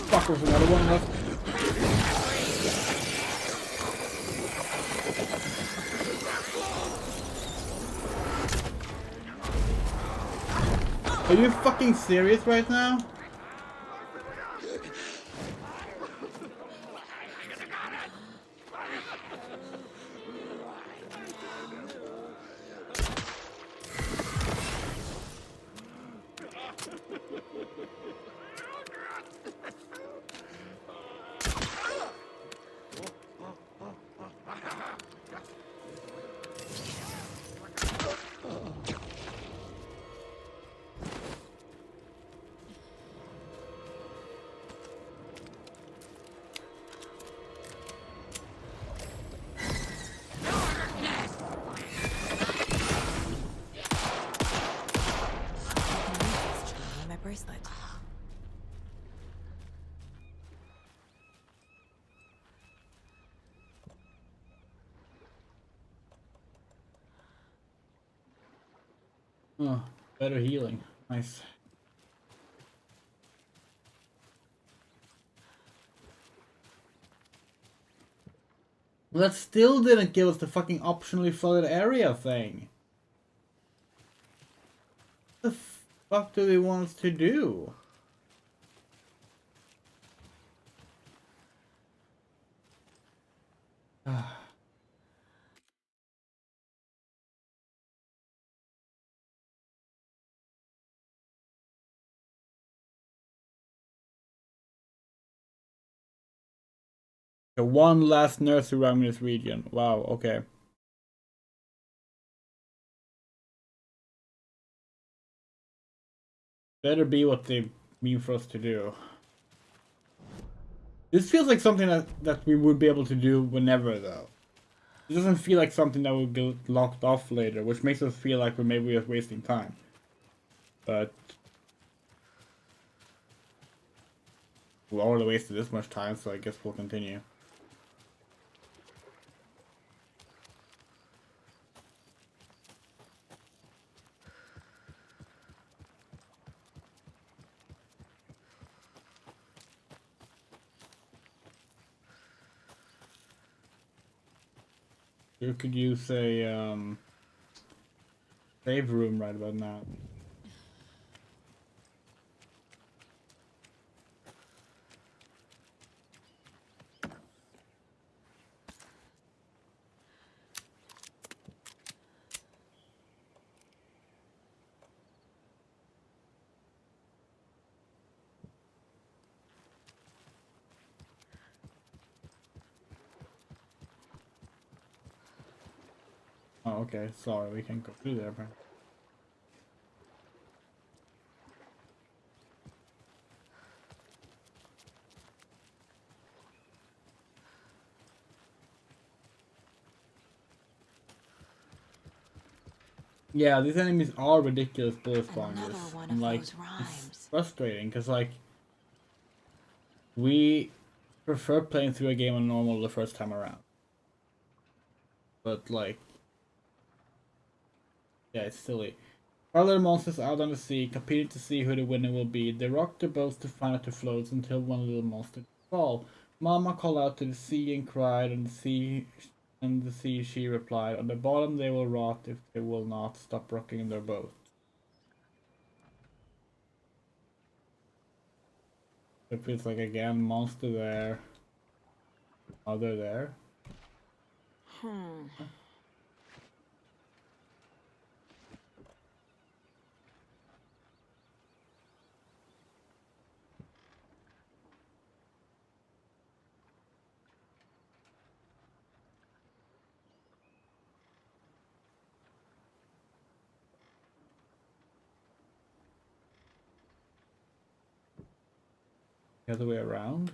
Fuck, there's another one left. Are you fucking serious right now? bracelet. Oh, better healing. Nice. Well, that still didn't give us the fucking optionally flooded area thing. What the fuck do they want us to do? The one last nursery rhyme in this region. Wow, okay. Better be what they mean for us to do. This feels like something that we would be able to do whenever, though. It doesn't feel like something that would get locked off later, which makes us feel like we're maybe just wasting time. But we already wasted this much time, so I guess we'll continue. You could use a save room right about now. Oh, okay. Sorry, we can't go through there, apparently. Yeah, these enemies are ridiculous bullet spawners. And like, it's frustrating because like we prefer playing through a game on normal the first time around. But like, yeah, it's silly. Other monsters out on the sea, competing to see who the winner will be. They rock their boats to find out the floats until one little monster fall. Mama called out to the sea and cried, and the sea she replied, on the bottom they will rot if they will not stop rocking their boat. It feels like again, monster there. Other there. The other way around?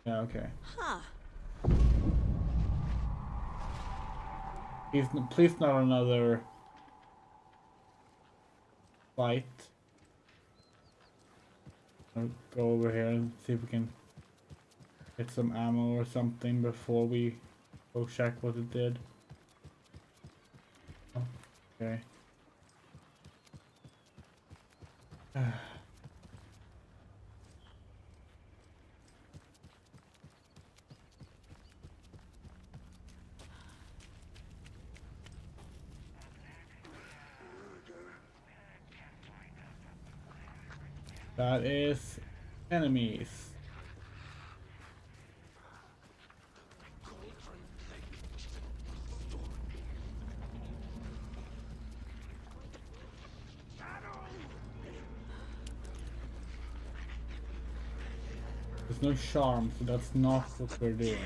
Yeah, okay. Huh. Please not another fight. I'll go over here and see if we can get some ammo or something before we go check what it did. Okay. That is enemies. There's no charm, so that's not what we're doing.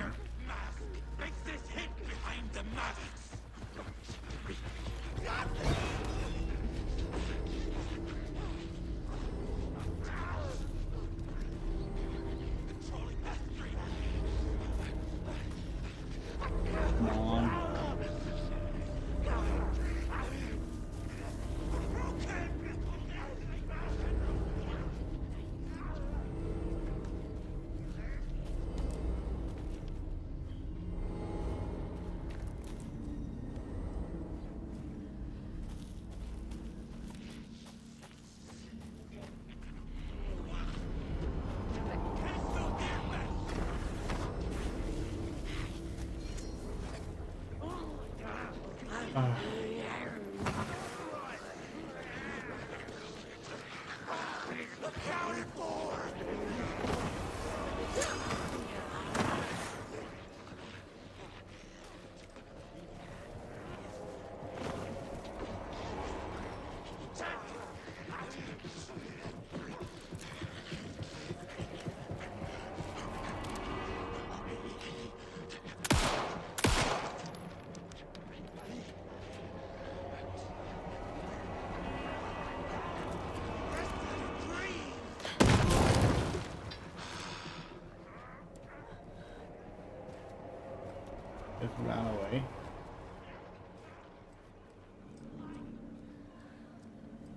Just ran away.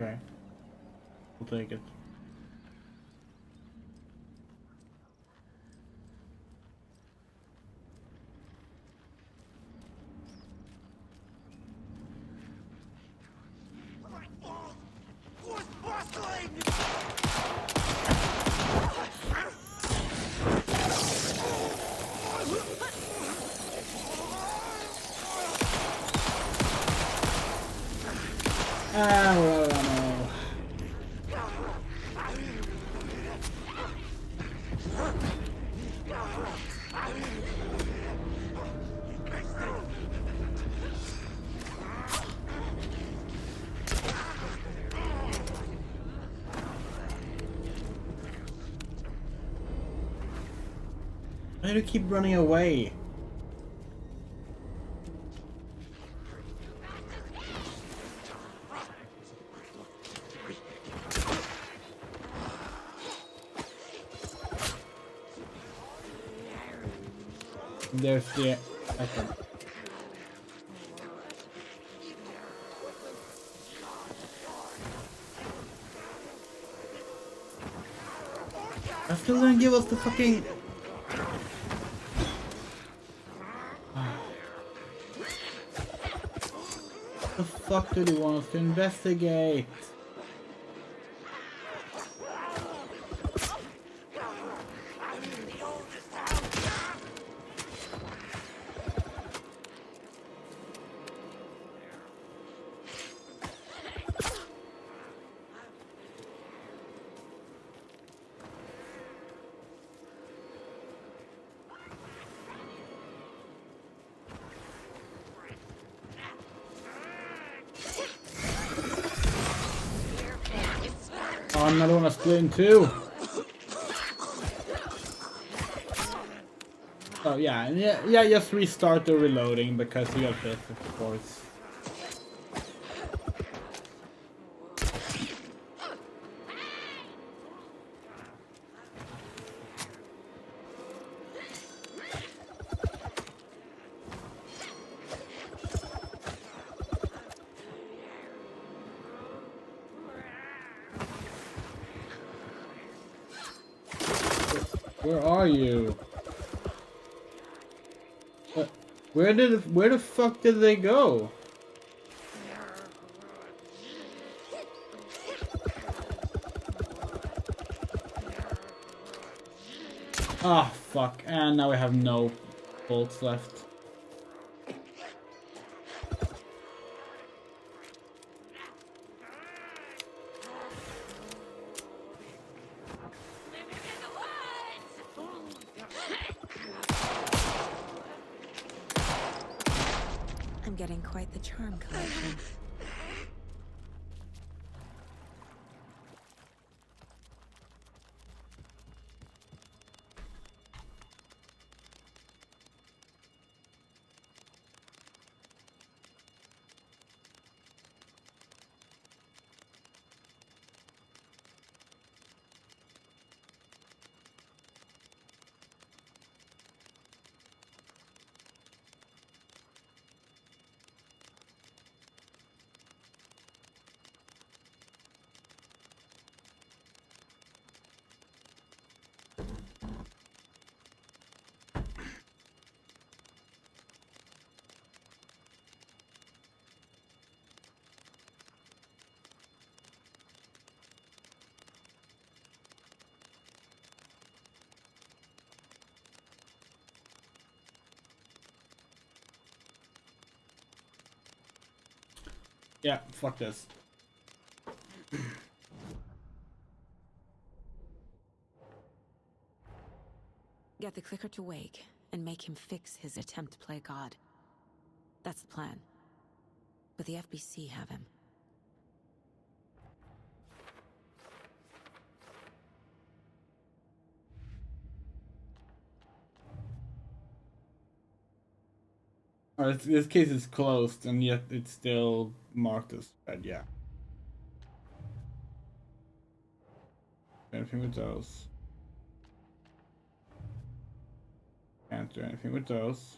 Okay. We'll take it. Well, no. Why do you keep running away? There's the second. I still didn't give us the fucking. The fuck do they want us to investigate? Oh, another one I split in two. Oh yeah, yeah. Just restart the reloading because you got pissed, of course. Where are you? Where the fuck did they go? Ah, fuck. And now we have no bolts left. I'm getting quite the charm collection. Yeah, fuck this. Get the clicker to wake and make him fix his attempt to play God. That's the plan. But the FBC have him. This case is closed, and yet it's still marked as red, yeah. Anything with those. Can't do anything with those.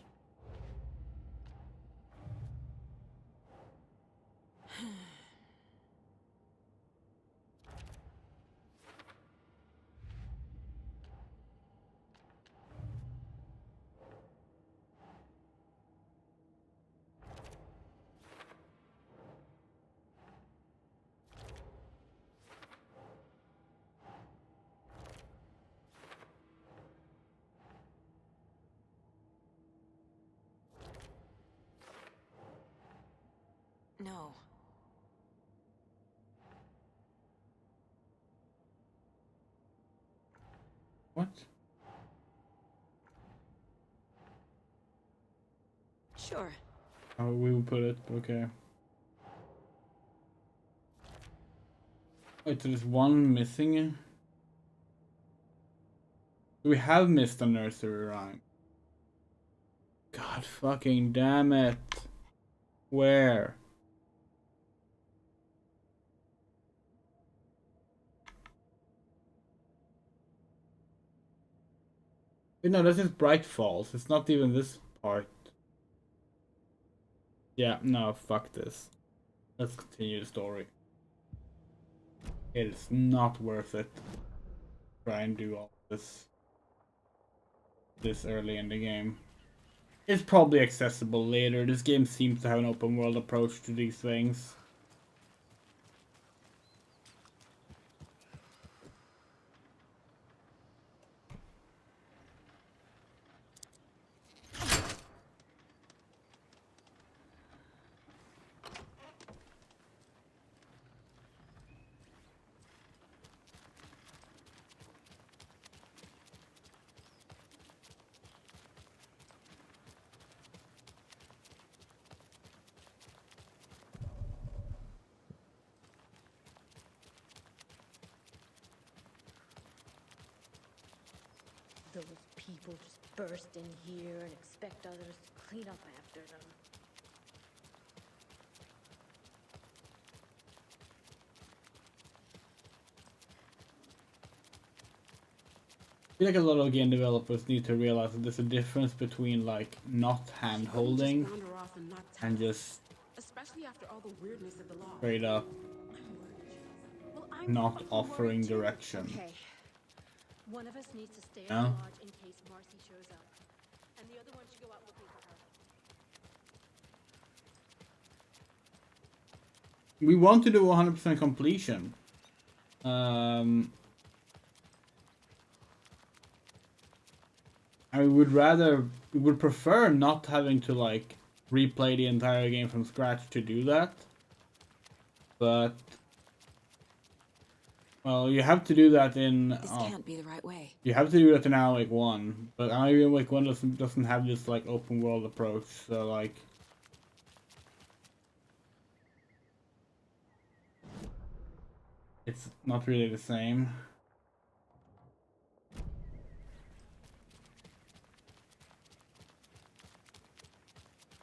No. What? Sure. How we will put it, okay. Wait, so there's one missing? We have missed a nursery rhyme. God fucking damn it. Where? No, this is Bright Falls. It's not even this part. Yeah, no, fuck this. Let's continue the story. It's not worth it. Try and do all this early in the game. It's probably accessible later. This game seems to have an open world approach to these things. Those people just burst in here and expect others to clean up after them. I feel like a lot of game developers need to realize that there's a difference between like not hand holding and just especially after all the weirdness of the law. straight up not offering direction. Okay. One of us needs to stay at No? the lodge in case Marcy shows up. And the other one should go out looking for her. We want to do 100% completion. I would prefer not having to like replay the entire game from scratch to do that. But well, you have to do that in. This can't be the right way. You have to do that in Alan Wake 1, but Alan Wake 1 doesn't have this like open world approach. So like, it's not really the same.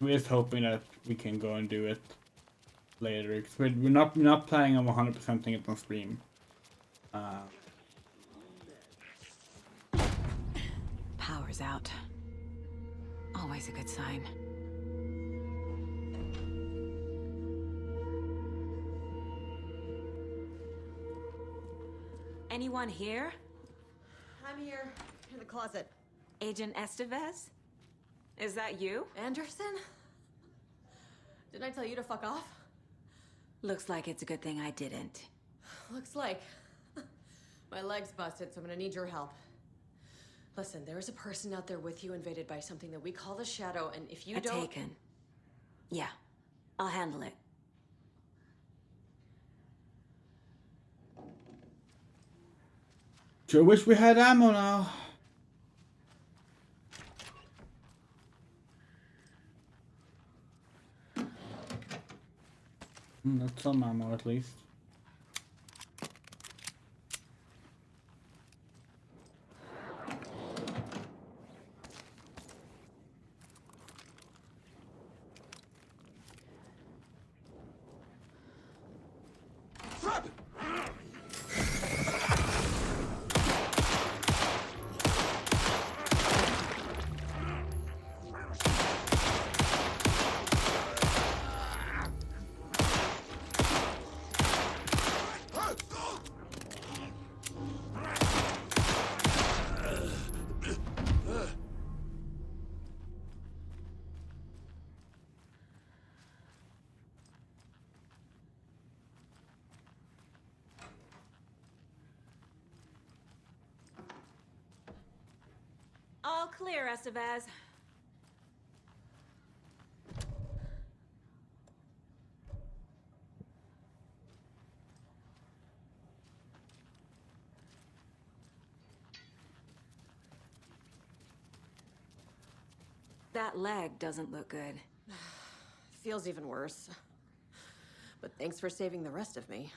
We're just hoping that we can go and do it later. Cause we're not planning on 100%ing it on stream. Power's out. Always a good sign. Anyone here? I'm here in the closet. Agent Estevez? Is that you? Anderson? Didn't I tell you to fuck off? Looks like it's a good thing I didn't. Looks like. My leg's busted, so I'm gonna need your help. Listen, there is a person out there with you invaded by something that we call the Shadow, and if you don't... Taken. Yeah, I'll handle it. Sure wish we had ammo now. That's some ammo at least. All clear, Estevez. That leg doesn't look good. Feels even worse. But thanks for saving the rest of me.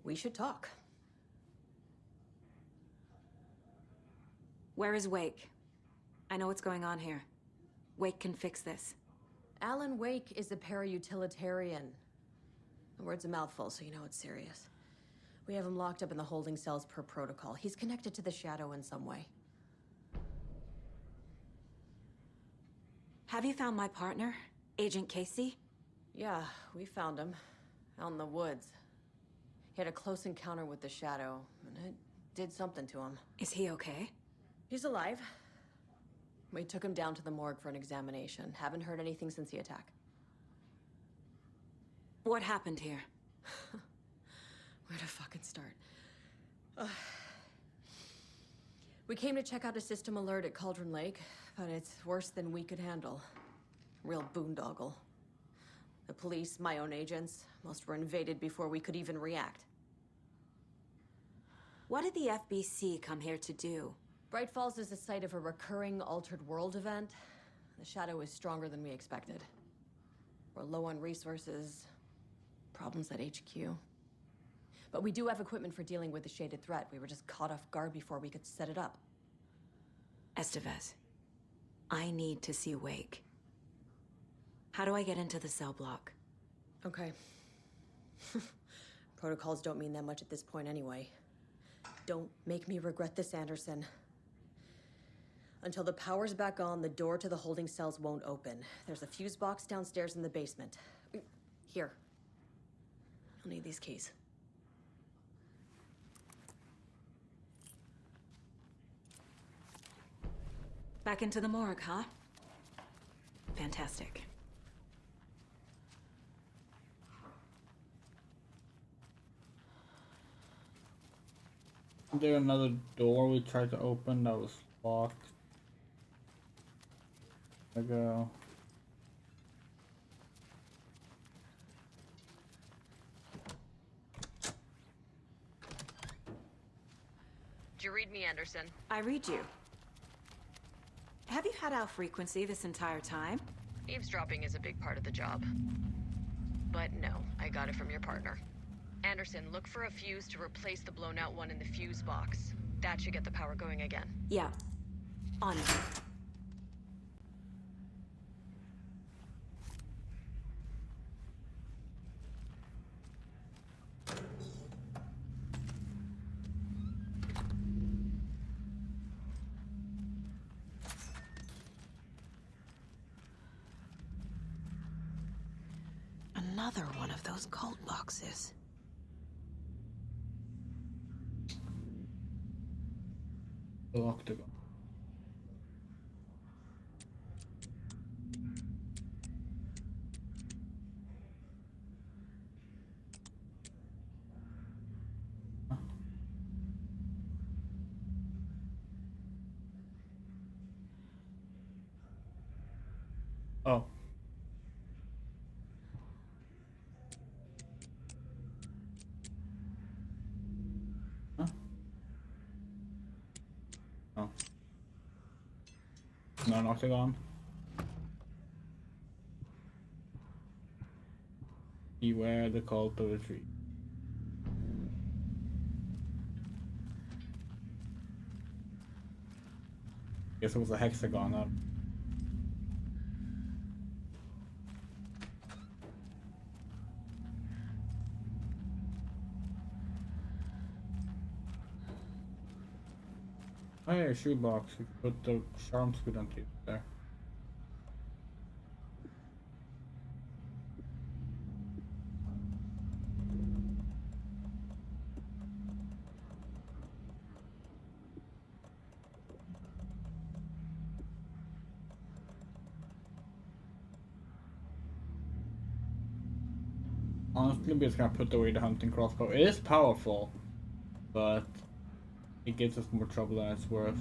We should talk. Where is Wake? I know what's going on here. Wake can fix this. Alan Wake is a para-utilitarian. The word's a mouthful, so you know it's serious. We have him locked up in the holding cells per protocol. He's connected to the Shadow in some way. Have you found my partner, Agent Casey? Yeah, we found him. Out in the woods. He had a close encounter with the Shadow, and it did something to him. Is he okay? He's alive. We took him down to the morgue for an examination. Haven't heard anything since the attack. What happened here? Where to fucking start? We came to check out a system alert at Cauldron Lake, but it's worse than we could handle. Real boondoggle. The police, my own agents, most were invaded before we could even react. What did the FBC come here to do? Bright Falls is the site of a recurring Altered World event. The Shadow is stronger than we expected. We're low on resources, problems at HQ. But we do have equipment for dealing with the shaded threat. We were just caught off guard before we could set it up. Estevez, I need to see Wake. How do I get into the cell block? Okay. Protocols don't mean that much at this point anyway. Don't make me regret this, Anderson. Until the power's back on, the door to the holding cells won't open. There's a fuse box downstairs in the basement. Here. I'll need these keys. Back into the morgue, huh? Fantastic. Is there another door we tried to open that was locked? There we go. Did you read me, Anderson? I read you. Have you had our frequency this entire time? Eavesdropping is a big part of the job. But no, I got it from your partner. Anderson, look for a fuse to replace the blown out one in the fuse box. That should get the power going again. Yeah. On it. Another one of those cult boxes. The octagon. Oh. Huh? Oh. No, an octagon. Beware the cult of the tree. Guess it was a hexagon up. Oh yeah, shoebox. You can put the charm squid onto there. Honestly, I'm just gonna put away the hunting crossbow. It is powerful, but it gives us more trouble than it's worth.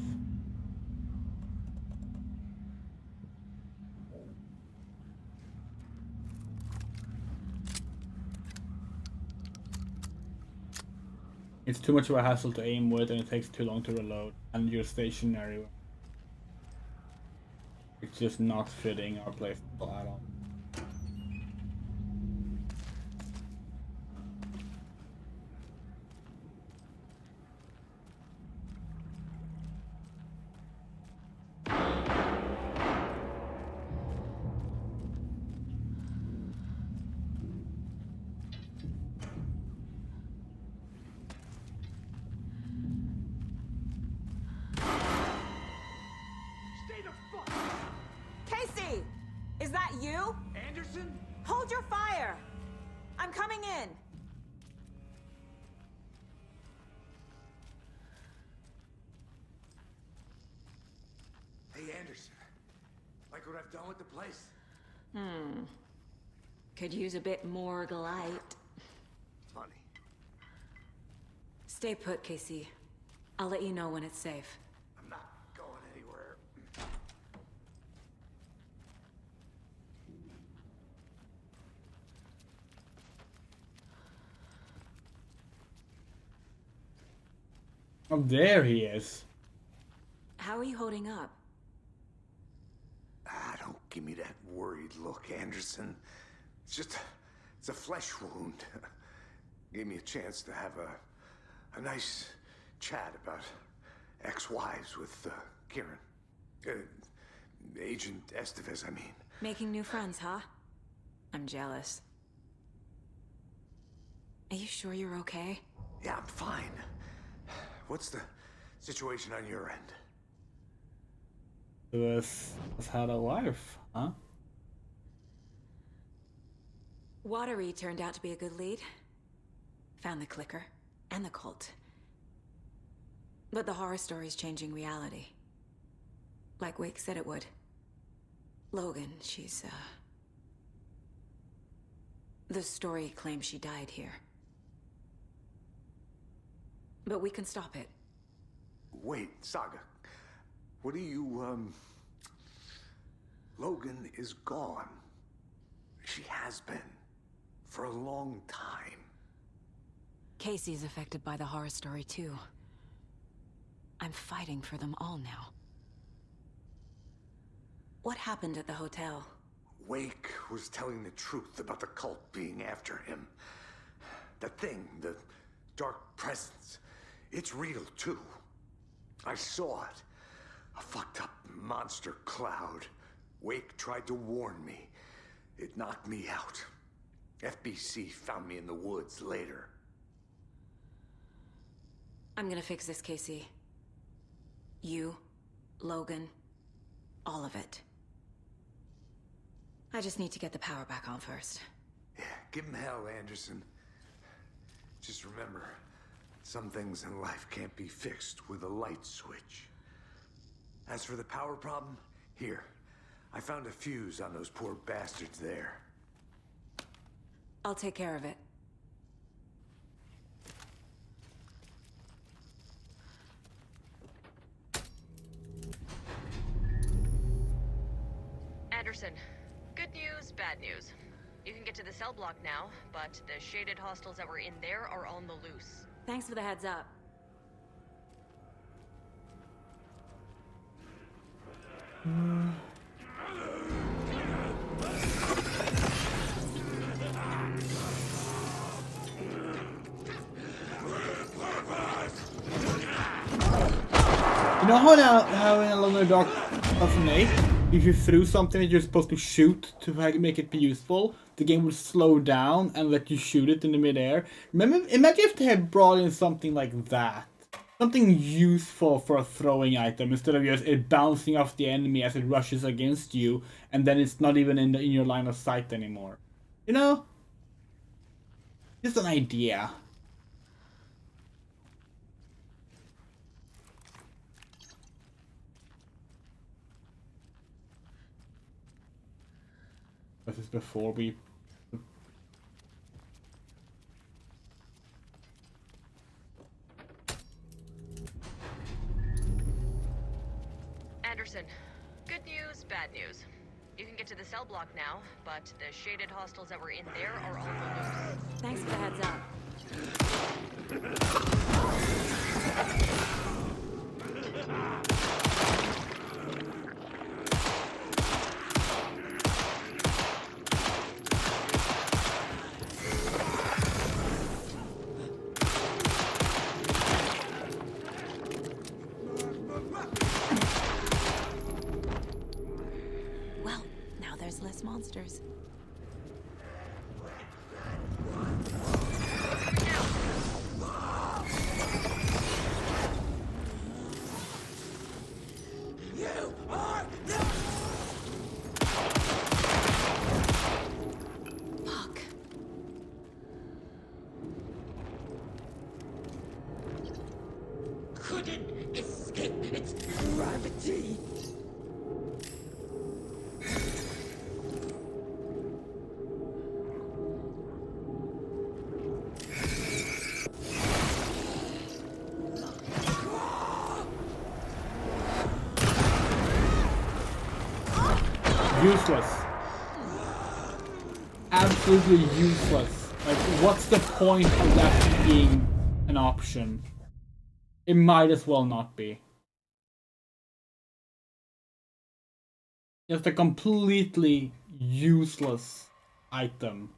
It's too much of a hassle to aim with, and it takes too long to reload, and you're stationary. It's just not fitting our playstyle at all. Casey! Is that you? Anderson? Hold your fire! I'm coming in! Hey, Anderson. Like what I've done with the place? Could use a bit more light. Funny. Stay put, Casey. I'll let you know when it's safe. I'm not going anywhere. Oh, there he is. How are you holding up? Don't give me that worried look, Anderson. It's a flesh wound. Gave me a chance to have a nice chat about ex-wives with Kieran. Agent Estevez, I mean. Making new friends, huh? I'm jealous. Are you sure you're okay? Yeah, I'm fine. What's the situation on your end? Lewis has had a wife, huh? Watery turned out to be a good lead. Found the clicker and the cult. But the horror story's changing reality. Like Wake said it would. Logan, she's, the story claims she died here. But we can stop it. Wait, Saga. What do you, Logan is gone. She has been. For a long time. Casey's affected by the horror story, too. I'm fighting for them all now. What happened at the hotel? Wake was telling the truth about the cult being after him. The thing, the dark presence, it's real, too. I saw it. A fucked up monster cloud. Wake tried to warn me. It knocked me out. FBC found me in the woods later. I'm gonna fix this, Casey. You, Logan, all of it. I just need to get the power back on first. Yeah, give him hell, Anderson. Just remember, some things in life can't be fixed with a light switch. As for the power problem, here. I found a fuse on those poor bastards there. I'll take care of it. Anderson, good news, bad news. You can get to the cell block now, but the shaded hostiles that were in there are on the loose. Thanks for the heads up. You know how in Alone in the Dark 2008, if you threw something that you're supposed to shoot to make it be useful, the game would slow down and let you shoot it in the midair? Imagine if they had brought in something like that. Something useful for a throwing item instead of just it bouncing off the enemy as it rushes against you, and then it's not even in your line of sight anymore. You know? Just an idea. This is before we... Anderson, good news, bad news. You can get to the cell block now, but the shaded hostiles that were in there are on the loose. Thanks for the heads up. Well, now there's less monsters. Fuck. Couldn't escape its gravity. Useless. Absolutely useless. Like, what's the point of that being an option? It might as well not be. Just a completely useless item.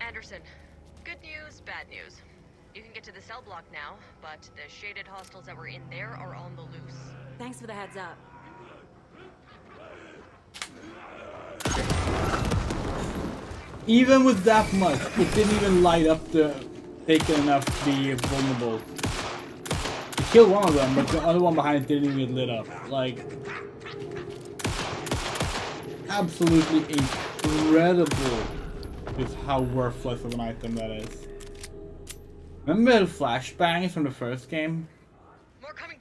Anderson, good news, bad news. You can get to the cell block now, but the shaded hostiles that were in there are on the loose. Thanks for the heads up. Even with that much, it didn't even light up the taken enough to be vulnerable. You killed one of them, but the other one behind it didn't even lit up. Like, absolutely incredible is how worthless of an item that is. Remember the flashbangs from the first game?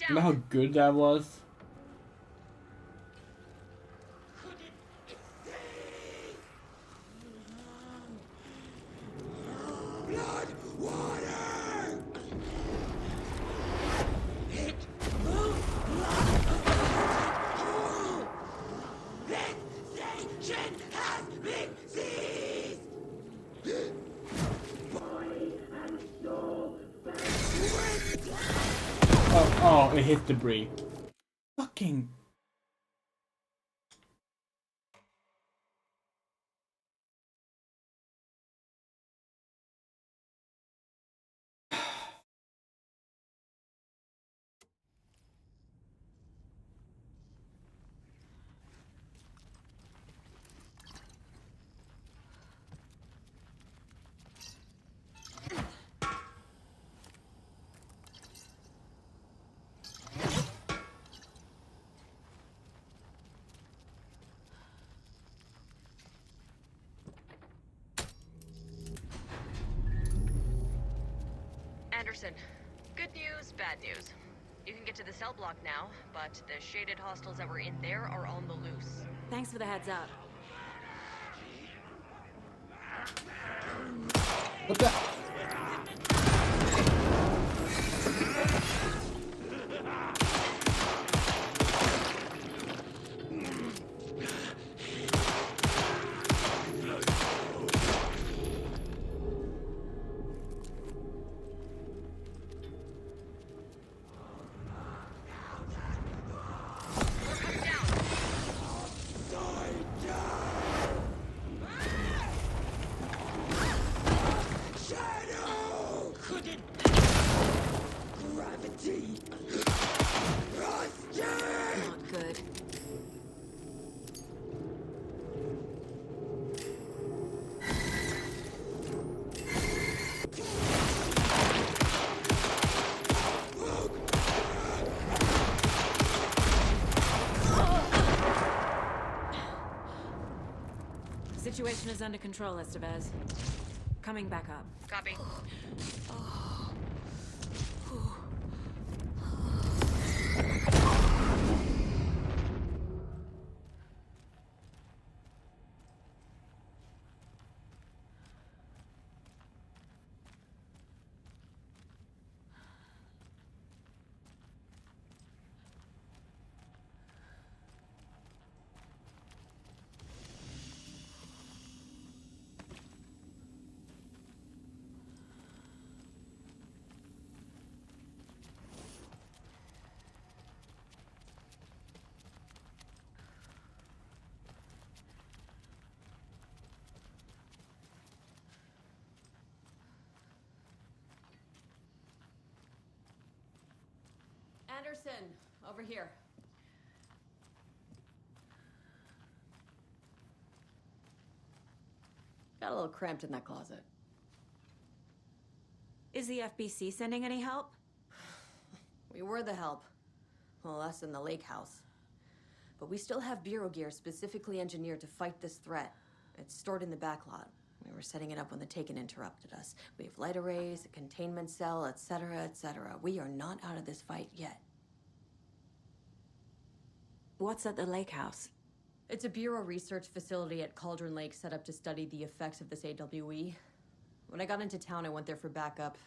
Remember how good that was? Blood, water! It moved Sensation has been seized! Oh, it hit debris. Fucking... Anderson, good news, bad news. You can get to the cell block now, but the shaded hostels that were in there are on the loose. Thanks for the heads up. What the? Shadow! Couldn't gravity! Not good. Situation is under control, Estevez. Coming back up. Copy. Anderson, over here. Got a little cramped in that closet. Is the FBC sending any help? We were the help. Well, us in the lake house. But we still have Bureau gear specifically engineered to fight this threat. It's stored in the backlot. We were setting it up when the Taken interrupted us. We have light arrays, a containment cell, etc., etc. We are not out of this fight yet. What's at the lake house? It's a Bureau research facility at Cauldron Lake set up to study the effects of this AWE. When I got into town, I went there for backup.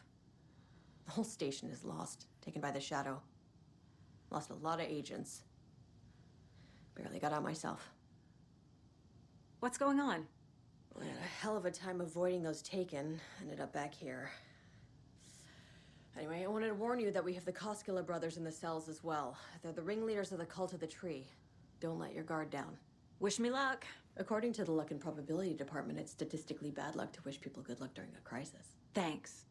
The whole station is lost, taken by the Shadow. Lost a lot of agents. Barely got out myself. What's going on? We had a hell of a time avoiding those Taken. Ended up back here. Anyway, I wanted to warn you that we have the Koskela brothers in the cells as well. They're the ringleaders of the Cult of the Tree. Don't let your guard down. Wish me luck. According to the Luck and Probability Department, it's statistically bad luck to wish people good luck during a crisis. Thanks.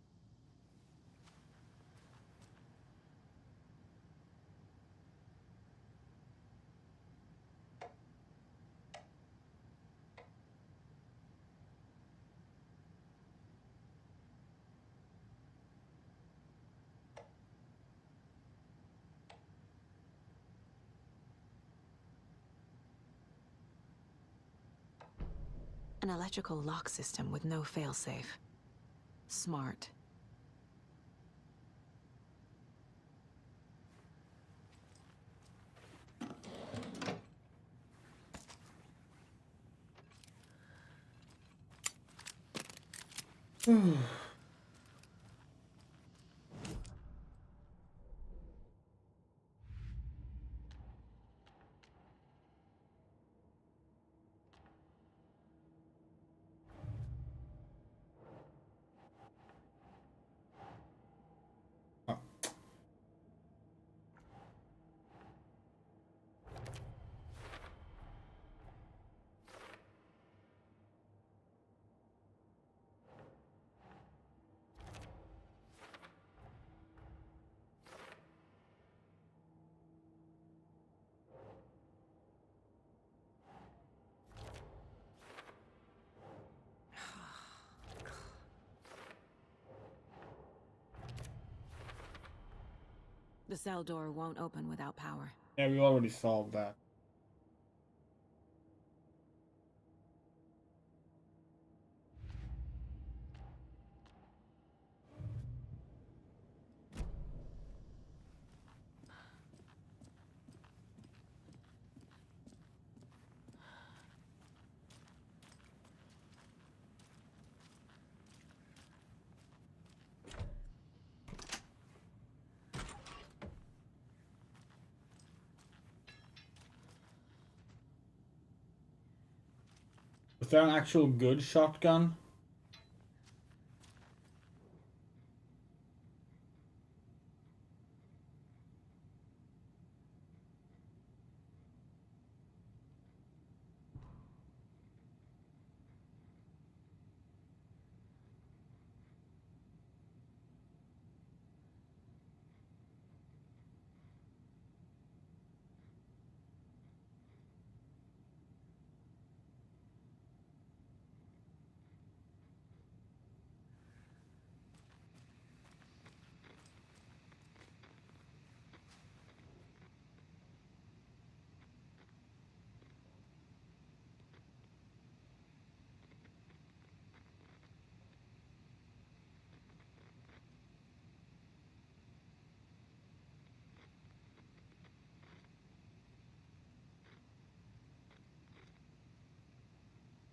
An electrical lock system with no failsafe. Smart. The cell door won't open without power. Yeah, we already solved that. there an actual good shotgun?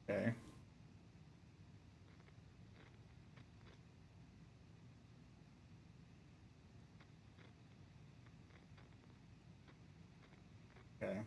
Okay. Okay.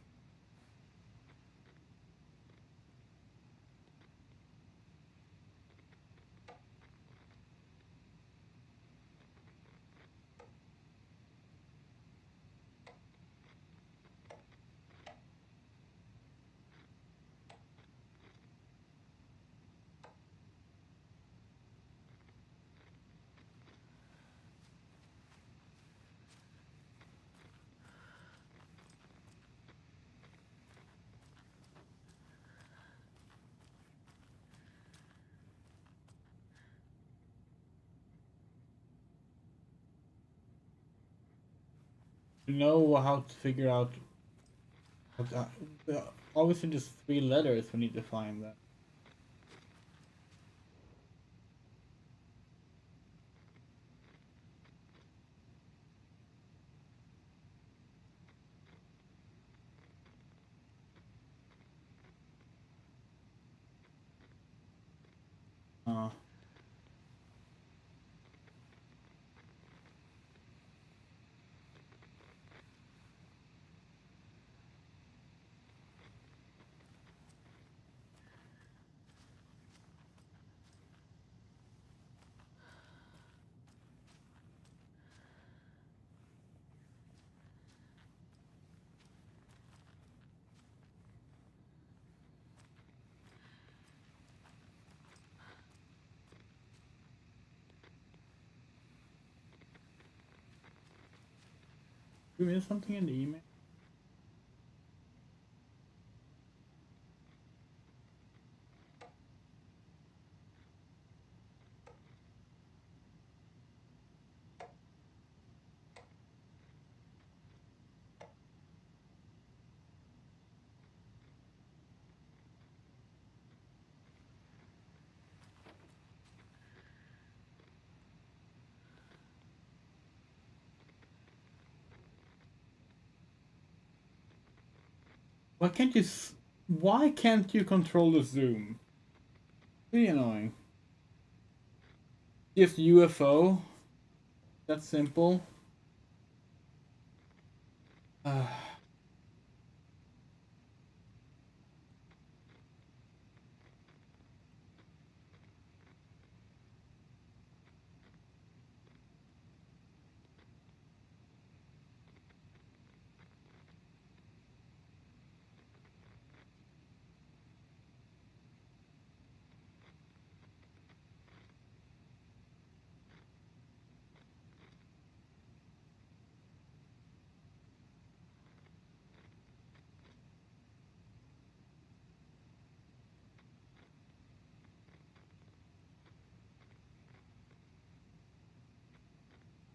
Know how to figure out obviously just 3 letters we need to find that. You miss something in the email? Why can't you control the zoom? Really annoying. Just UFO. That's simple.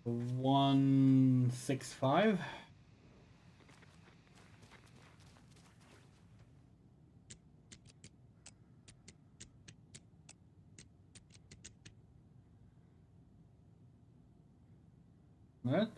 One 165. Right.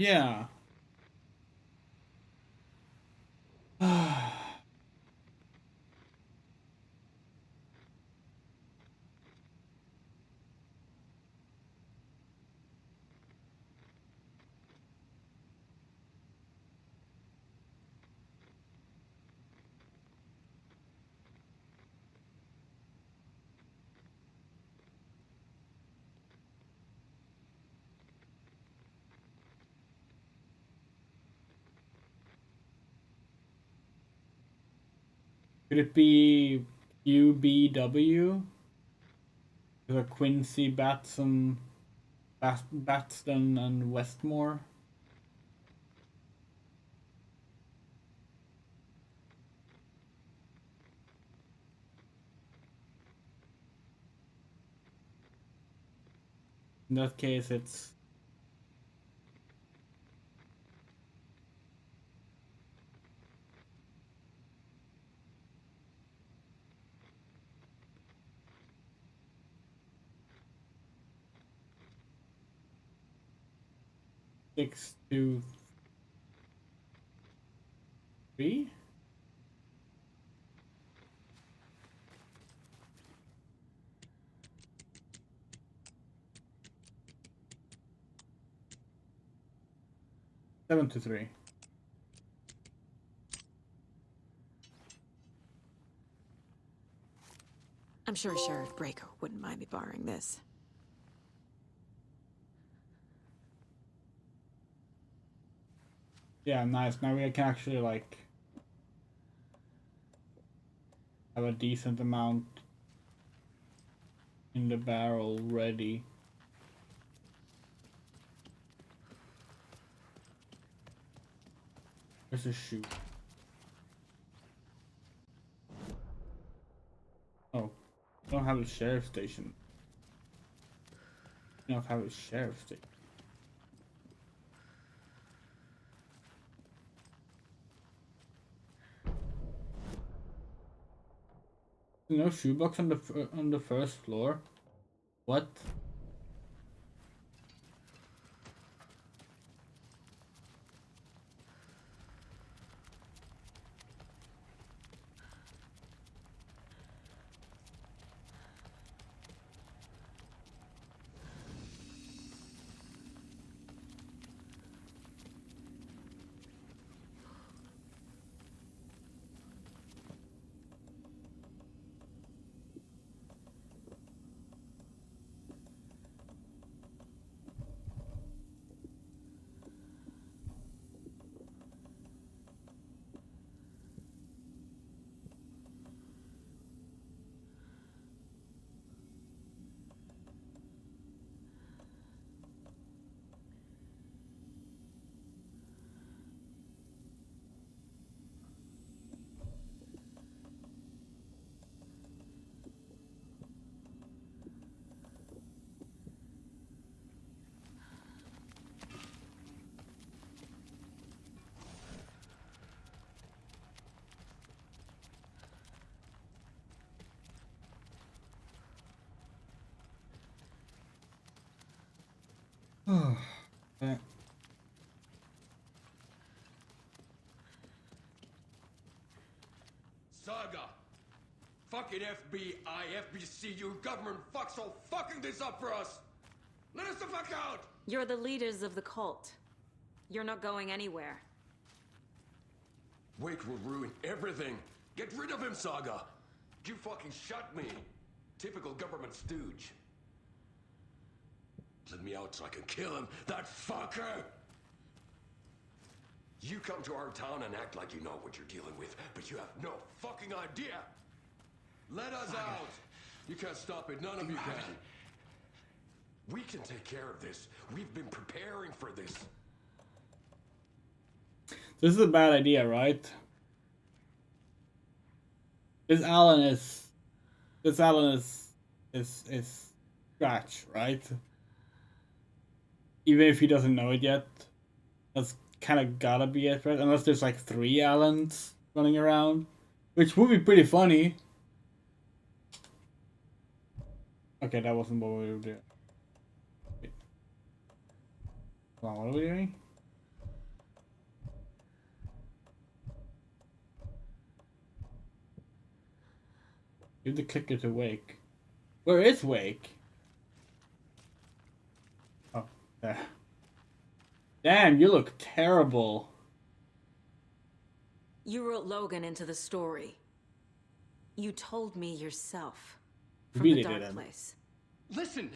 Yeah. Could it be UBW? The Quincy, Batson, Batston, and Westmore? In that case, it's... Six, 2, 3? Seven to 3. I'm sure Sheriff Breaker wouldn't mind me borrowing this. Yeah, nice. Now we can actually, like, have a decent amount in the barrel ready. Where's the shoe? Oh, I don't have a sheriff station. I don't have a sheriff station. No shoebox on the first floor. What? Okay. Saga! Fucking FBI, FBC, you government fucks all fucking this up for us! Let us the fuck out! You're the leaders of the cult. You're not going anywhere. Wake will ruin everything. Get rid of him, Saga! You fucking shot me! Typical government stooge. Let me out so I can kill him, that fucker! You come to our town and act like you know what you're dealing with, but you have no fucking idea! Let us out! You can't stop it, none of you can. We can take care of this. We've been preparing for this. This is a bad idea, right? This Alan is Scratch, right? Even if he doesn't know it yet, that's kind of gotta be it, right? Unless there's like 3 Allens running around, which would be pretty funny. Okay, that wasn't what we were doing. Wait. Hold on, what are we doing? Give the clicker to Wake. Where is Wake? Oh, there. Damn, you look terrible. You wrote Logan into the story. You told me yourself. From Really the dark didn't. place. Listen,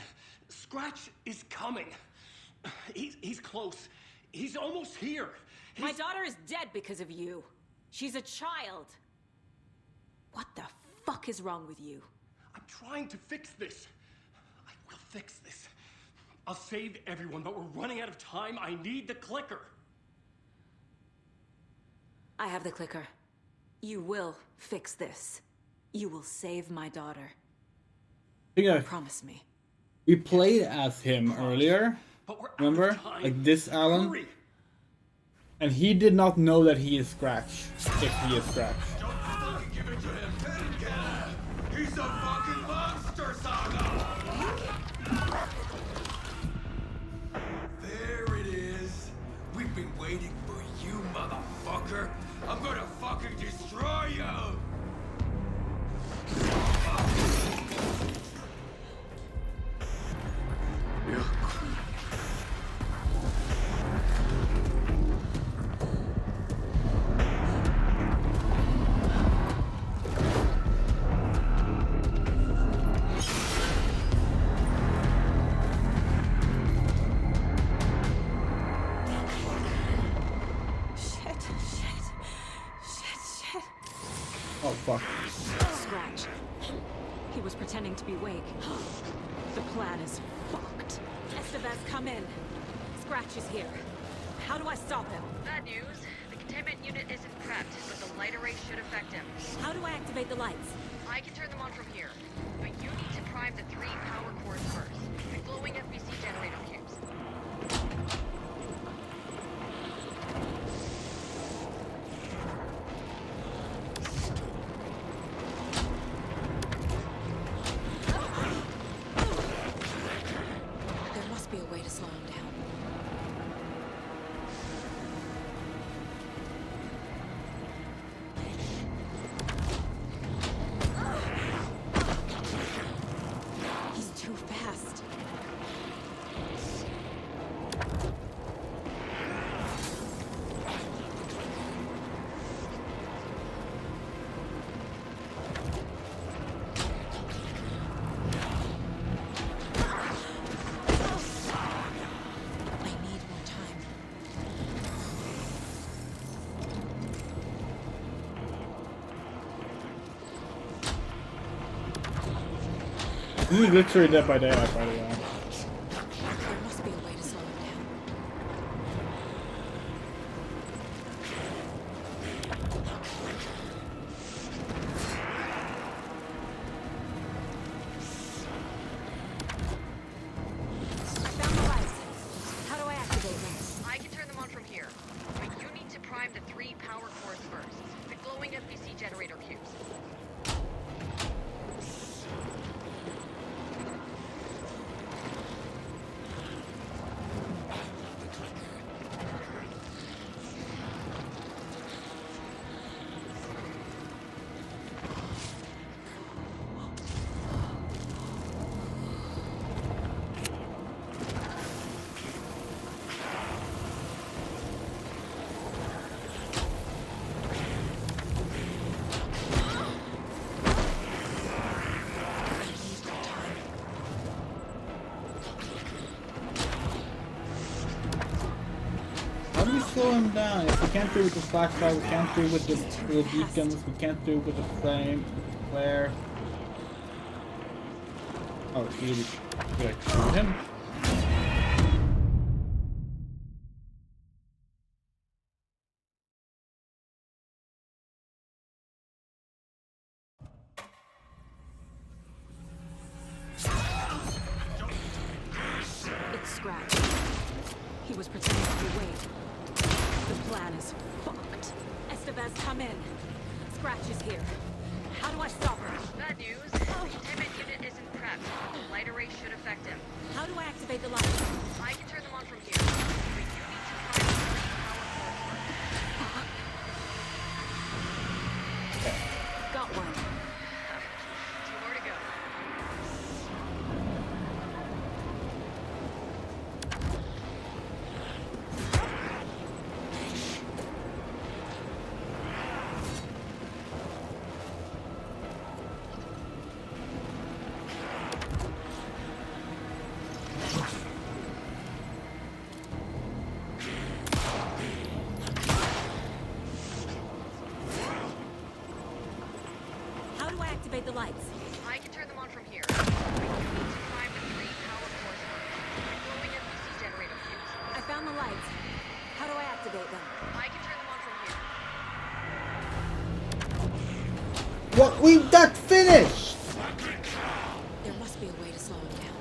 Scratch is coming. He's close. He's almost here. My daughter is dead because of you. She's a child. What the fuck is wrong with you? I'm trying to fix this. I will fix this. I'll save everyone, but we're running out of time. I need the clicker. I have the clicker. You will fix this. You will save my daughter. Promise me. We played as him earlier. Remember? Like this Alan. And he did not know that he is Scratch. If he is Scratch. Give it to him. He's a fucking monster, Saga! There it is. We've been waiting for you, motherfucker. I'm gonna fucking destroy you! Oh fuck. Scratch. He was pretending to be Wake. The plan is fucked. Estevez, come in. Scratch is here. How do I stop him? Bad news. The containment unit isn't prepped, but the light array should affect him. How do I activate the lights? I can turn them on from here, but you need to prime the 3 power cores first. The glowing FBC generator cubes. There must be a way to slow him down. He's too fast. I need more time. This is literally Dead by Daylight, by the way. There must be a way to slow him down. I found the lights. How do I activate them? I can turn them on from here, but you need to prime the 3 power cores first. The glowing FBC generator cubes. How do we slow him down? If we can't do it with the flashlight, we can't do it with the beacons, we can't do it with the flame, flare. Oh, should we like shoot him? It's Scratch. He was pretending to be Wade. The plan is fucked. Estevez, come in. Scratch is here. How do I stop him? Bad news. The containment unit isn't prepped, but the light array should affect him. How do I activate the lights? I can turn them on from here, but you need to prime the 3 power cores first. Got one. activate the lights? I can turn them on from here. But you need to prime the 3 power cores first. The glowing NPC generator fuse. I found the lights. How do I activate them? I can turn them on from here. What? That's finished! There must be a way to slow him down.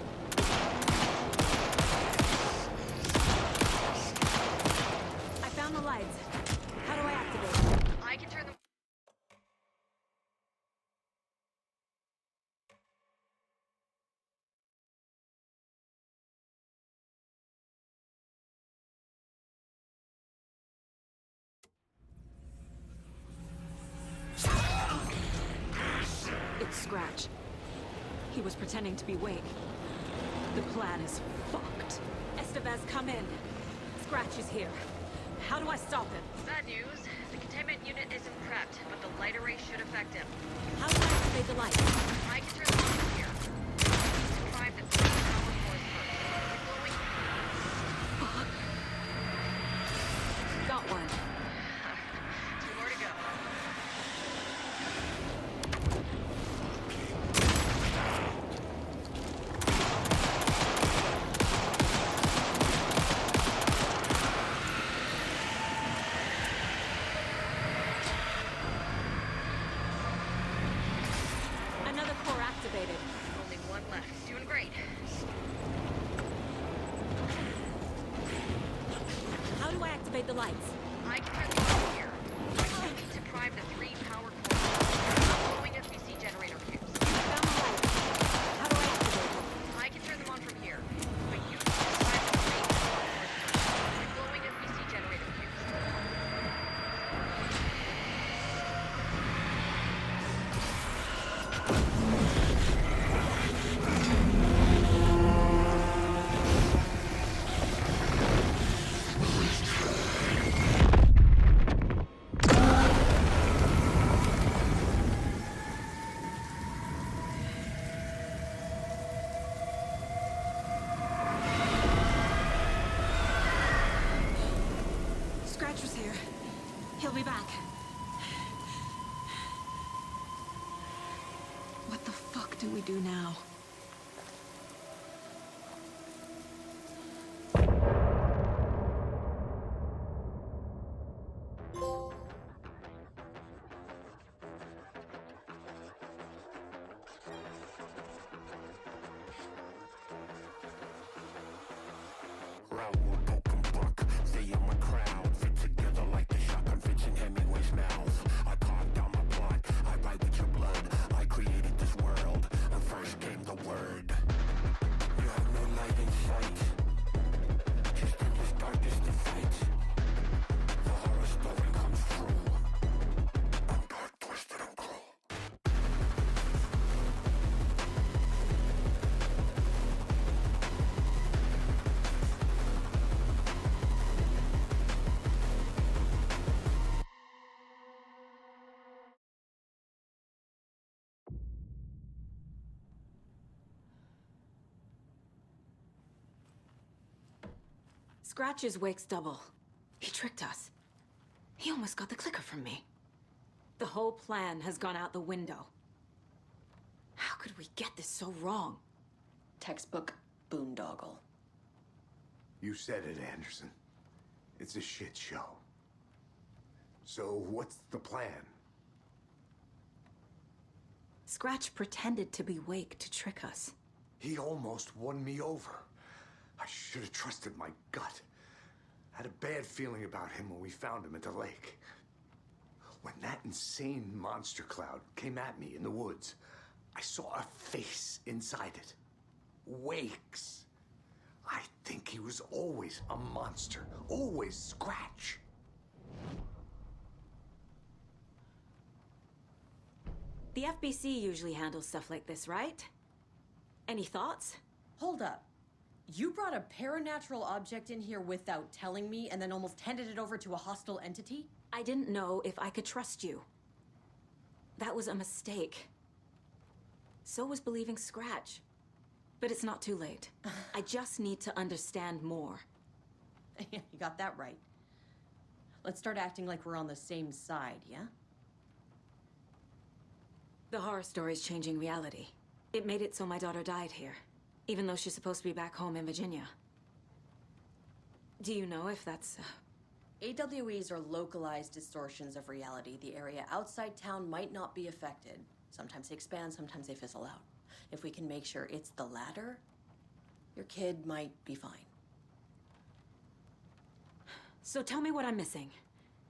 I found the lights. How do I activate them? I can turn them. It's Scratch. He was pretending to be Wake. The plan is fucked. Estevez, come in. Scratch is here. How do I stop him? Bad news. The containment unit isn't prepped, but the light array should affect him. How do I activate the lights? I can turn them on from here. Please prime the 3 power cores first. The glowing. Fuck. Got one. 2 more to go. Another core activated. Only 1 left. Doing great. How do I activate the lights? I can turn them on from here. You need to prime the 3 power cores. The glowing FBC generator fuse. Found the lights. How do I activate them? I can turn them on from here. But you need to prime the 3 power cores first. The glowing FBC generator fuse. Scratch was here. He'll be back. What the fuck do we do now? Stay in my crowd, fit together like the shotgun fits in Hemingway's mouth. I carved out my plot, I write with your blood. I created this world, and first came the word. You have no light in sight, just endless darkness to fight. The horror story comes true. I'm dark, twisted, and cruel. Scratch is Wake's double. He tricked us. He almost got the clicker from me. The whole plan has gone out the window. How could we get this so wrong? Textbook boondoggle. You said it, Anderson. It's a shit show. So what's the plan? Scratch pretended to be Wake to trick us. He almost won me over. I should have trusted my gut. I had a bad feeling about him when we found him at the lake. When that insane monster cloud came at me in the woods, I saw a face inside it. Wake's. I think he was always a monster. Always Scratch. The FBC usually handles stuff like this, right? Any thoughts? Hold up. You brought a paranatural object in here without telling me and then almost handed it over to a hostile entity? I didn't know if I could trust you. That was a mistake. So was believing Scratch. But it's not too late. I just need to understand more. You got that right. Let's start acting like we're on the same side, yeah? The horror story's changing reality. It made it so my daughter died here, even though she's supposed to be back home in Virginia. Do you know if that's... AWEs are localized distortions of reality. The area outside town might not be affected. Sometimes they expand, sometimes they fizzle out. If we can make sure it's the latter, your kid might be fine. So tell me what I'm missing.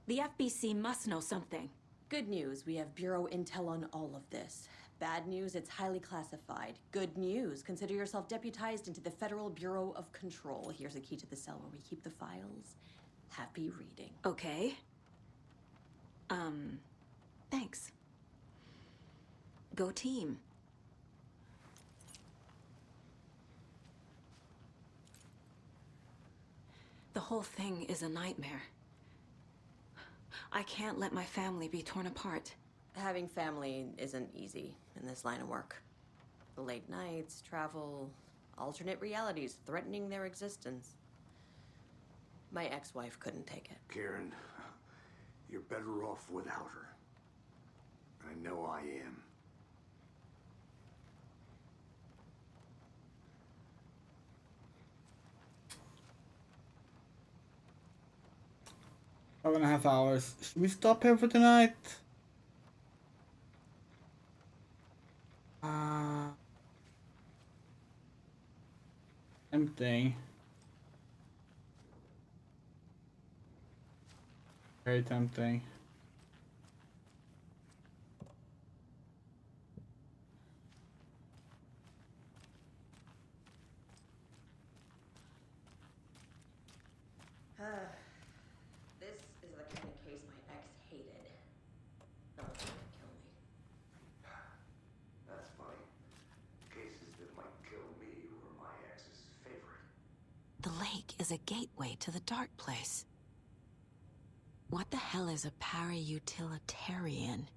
The FBC must know something. Good news, we have Bureau intel on all of this. Bad news, it's highly classified. Good news, consider yourself deputized into the Federal Bureau of Control. Here's a key to the cell where we keep the files. Happy reading. Okay. Thanks. Go team. The whole thing is a nightmare. I can't let my family be torn apart. Having family isn't easy in this line of work. The late nights, travel, alternate realities threatening their existence. My ex-wife couldn't take it. Karen, you're better off without her. I know I am. Five and a half hours. Should we stop here for tonight? Tempting. Very tempting. This is the kind of case my ex hated. Not that it would kill me. That's funny. Cases that might kill me were my ex's favorite. The lake is a gateway to the dark place. What the hell is a para-utilitarian?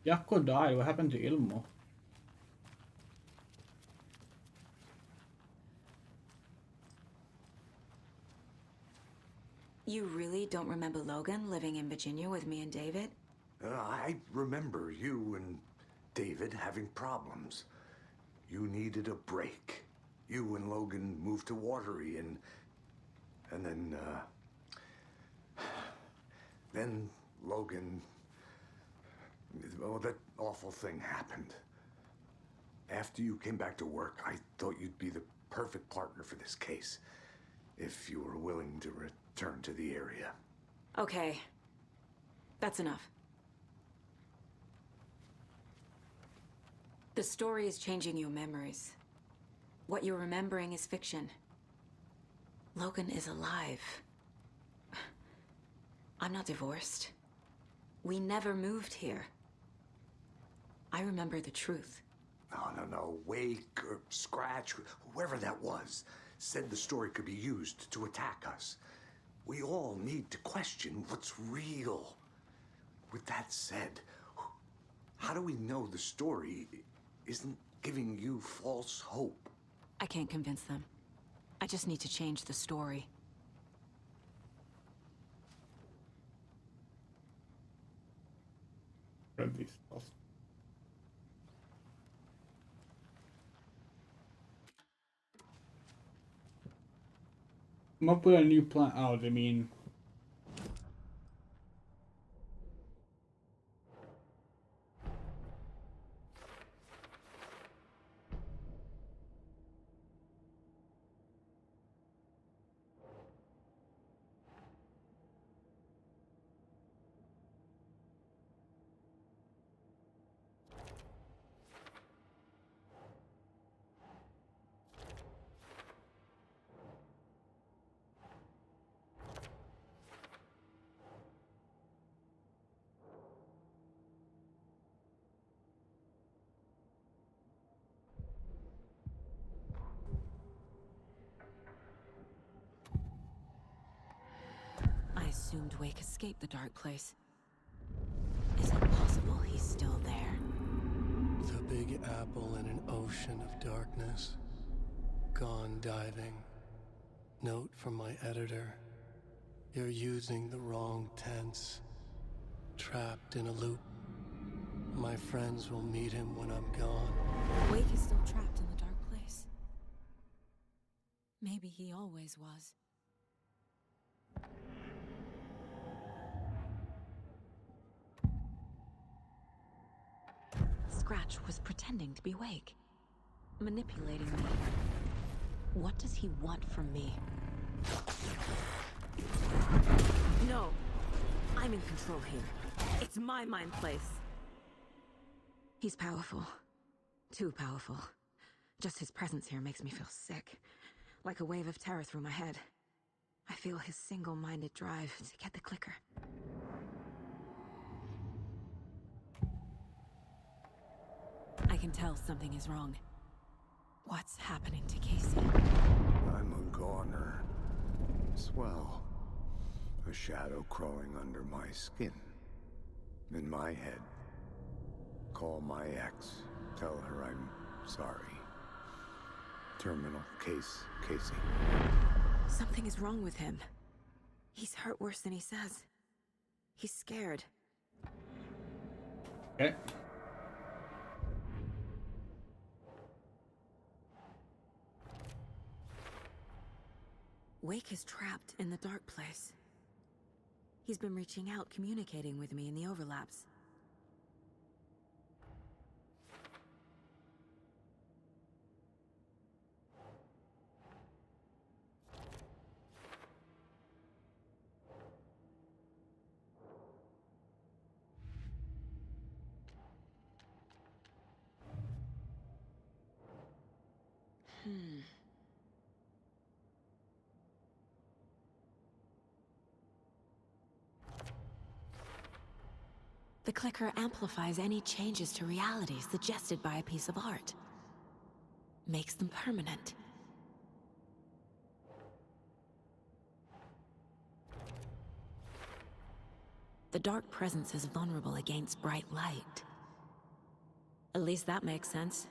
Jakko died. What happened to Ilmo? You really don't remember Logan living in Virginia with me and David? I remember you and David having problems. You needed a break. You and Logan moved to Watery and then Logan, oh, that awful thing happened. After you came back to work, I thought you'd be the perfect partner for this case, if you were willing to return to the area. Okay. That's enough. The story is changing your memories. What you're remembering is fiction. Logan is alive. I'm not divorced. We never moved here. I remember the truth. No. Wake or Scratch, whoever that was, said the story could be used to attack us. We all need to question what's real. With that said, how do we know the story isn't giving you false hope? I can't convince them. I just need to change the story. Grab these spells. Come up with a new plan. Oh, they mean. I assumed Wake escaped the dark place. Is it possible he's still there? The Big Apple in an ocean of darkness. Gone diving. Note from my editor. You're using the wrong tense. Trapped in a loop. My friends will meet him when I'm gone. Wake is still trapped in the dark place. Maybe he always was. Scratch was pretending to be Wake. Manipulating me. What does he want from me? No! I'm in control here. It's my mind place. He's powerful. Too powerful. Just his presence here makes me feel sick. Like a wave of terror through my head. I feel his single-minded drive to get the clicker. I can tell something is wrong. What's happening to Casey? I'm a goner. Swell. A shadow crawling under my skin. In my head. Call my ex. Tell her I'm sorry. Terminal case, Casey. Something is wrong with him. He's hurt worse than he says. He's scared. Okay. Wake is trapped in the dark place. He's been reaching out, communicating with me in the overlaps. The clicker amplifies any changes to reality suggested by a piece of art. Makes them permanent. The dark presence is vulnerable against bright light. At least that makes sense.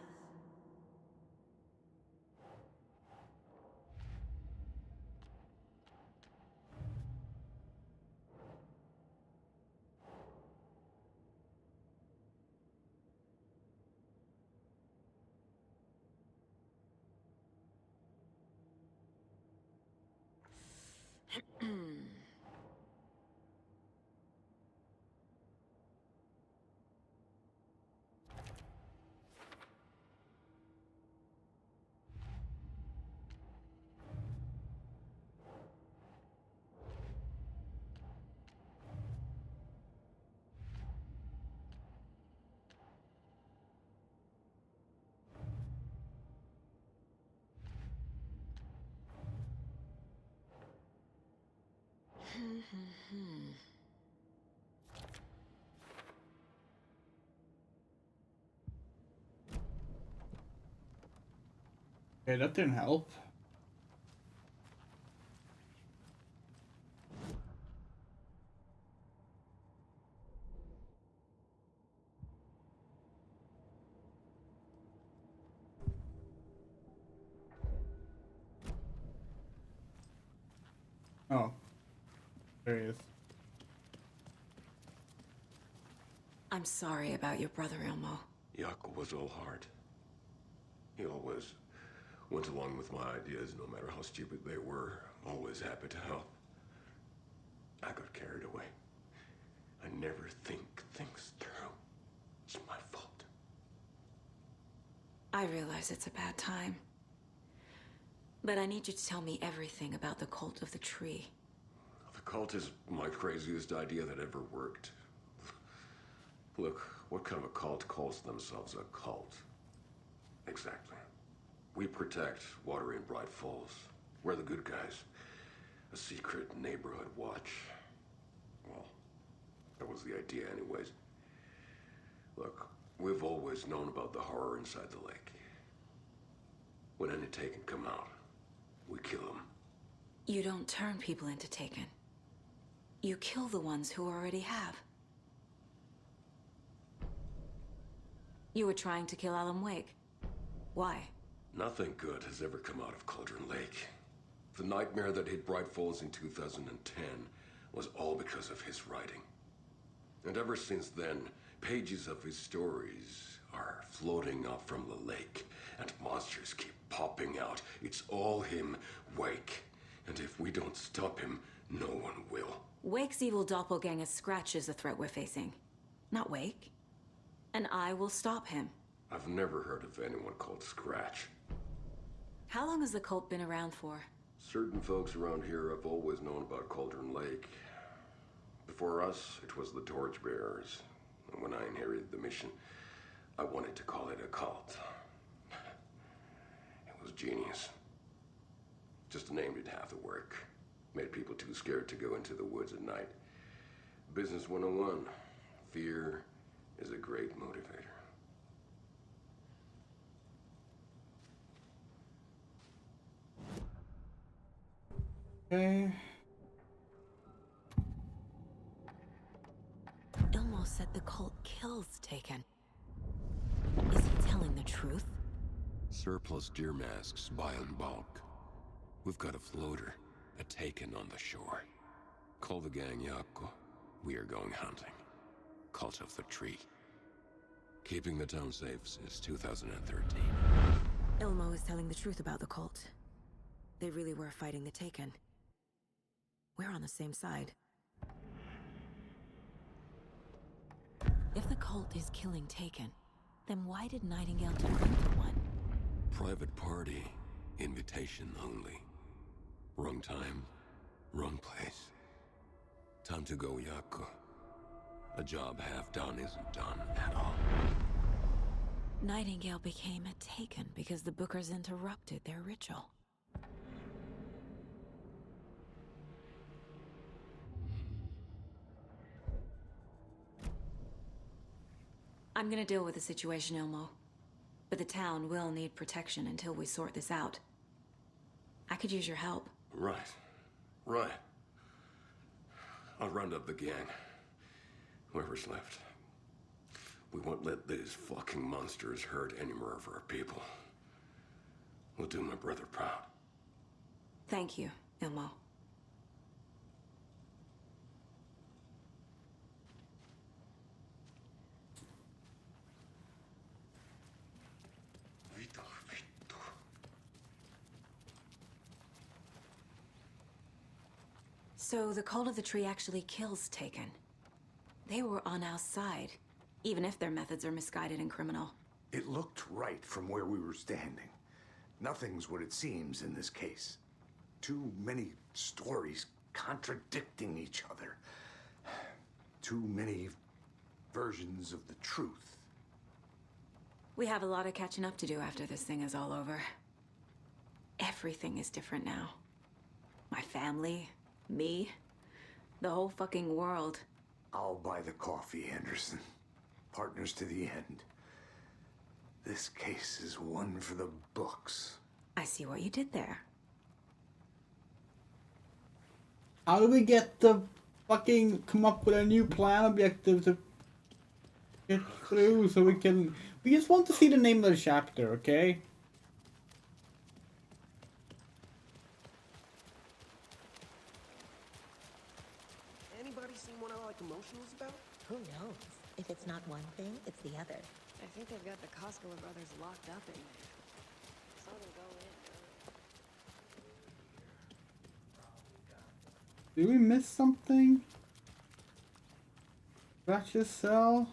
Okay, that didn't help. Oh, there he is. I'm sorry about your brother, Ilmo. Jaakko was all heart. He always went along with my ideas, no matter how stupid they were. Always happy to help. I got carried away. I never think things through. It's my fault. I realize it's a bad time. But I need you to tell me everything about the Cult of the Tree. The cult is my craziest idea that ever worked. Look, what kind of a cult calls themselves a cult? Exactly. We protect Water in Bright Falls. We're the good guys. A secret neighborhood watch. Well, that was the idea anyways. Look, we've always known about the horror inside the lake. When any Taken come out, we kill them. You don't turn people into Taken. You kill the ones who already have. You were trying to kill Alan Wake. Why? Nothing good has ever come out of Cauldron Lake. The nightmare that hit Bright Falls in 2010 was all because of his writing. And ever since then, pages of his stories are floating up from the lake, and monsters keep popping out. It's all him, Wake. And if we don't stop him, no one will. Wake's evil doppelganger Scratch is the threat we're facing, not Wake. And I will stop him. I've never heard of anyone called Scratch. How long has the cult been around for? Certain folks around here have always known about Cauldron Lake. Before us, it was the Torchbearers. And when I inherited the mission, I wanted to call it a cult. It was genius. Just the name did half the work. Made people too scared to go into the woods at night. Business 101. Fear is a great motivator. Okay. Ilmo said the cult kills Taken. Is he telling the truth? Surplus deer masks buy in bulk. We've got a floater, a Taken on the shore. Call the gang Jaakko. We are going hunting. Cult of the Tree. Keeping the town safe since 2013. Ilmo is telling the truth about the cult. They really were fighting the Taken. We're on the same side. If the cult is killing Taken, then why did Nightingale turn into one? Private party. Invitation only. Wrong time, wrong place. Time to go, Jaakko. A job half done isn't done at all. Nightingale became a Taken because the Bookers interrupted their ritual. I'm gonna deal with the situation, Ilmo. But the town will need protection until we sort this out. I could use your help. Right. I'll round up the gang. Whoever's left. We won't let these fucking monsters hurt any more of our people. We'll do my brother proud. Thank you, Ilmo. So the Cult of the Tree actually kills Taken. They were on our side, even if their methods are misguided and criminal. It looked right from where we were standing. Nothing's what it seems in this case. Too many stories contradicting each other. Too many versions of the truth. We have a lot of catching up to do after this thing is all over. Everything is different now. My family, me, The whole fucking world. I'll buy the coffee, Anderson. Partners to the end. This case is one for the books. I see what you did there. How do we get the fucking come up with a new plan objective to get through so we can... We just want to see the name of the chapter, okay? Anybody seen what I like emotionals about? Who knows? If it's not one thing, it's the other. I think they've got the Costco brothers locked up in there. Saw them go in. Did we miss something? Ratchet cell?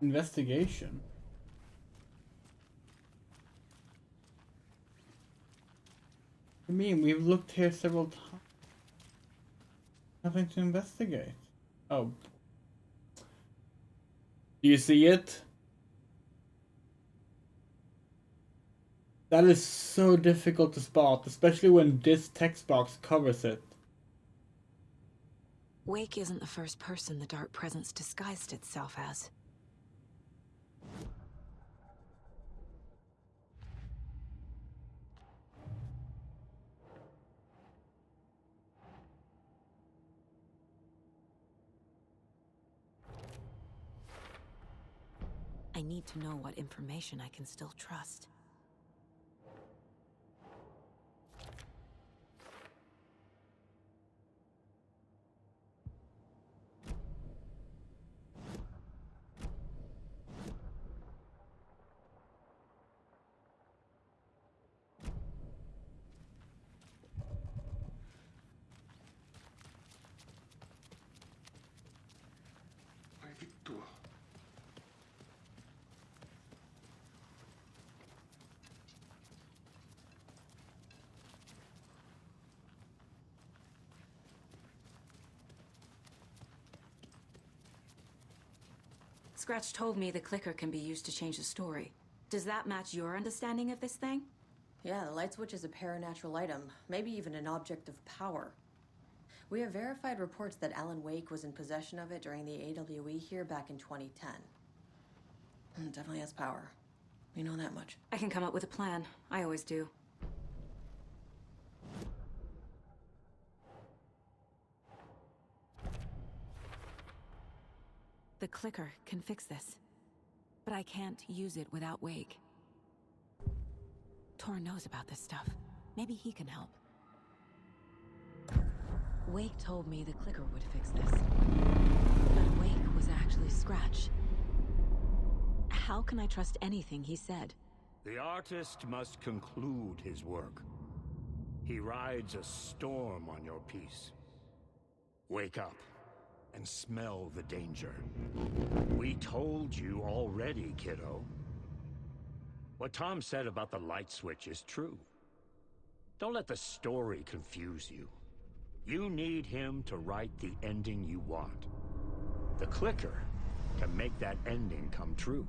Investigation. I mean, we've looked here several times. Nothing to investigate. Oh. Do you see it? That is so difficult to spot, especially when this text box covers it. Wake isn't the first person the Dark Presence disguised itself as. I need to know what information I can still trust. Scratch told me the clicker can be used to change the story. Does that match your understanding of this thing? Yeah, the light switch is a paranatural item, maybe even an object of power. We have verified reports that Alan Wake was in possession of it during the AWE here back in 2010. It definitely has power. We know that much. I can come up with a plan. I always do. The clicker can fix this. But I can't use it without Wake. Tor knows about this stuff. Maybe he can help. Wake told me the clicker would fix this. But Wake was actually Scratch. How can I trust anything he said? The artist must conclude his work. He rides a storm on your piece. Wake up and smell the danger. We told you already, kiddo. What Tom said about the light switch is true. Don't let the story confuse you. You need him to write the ending you want. The clicker can make that ending come true.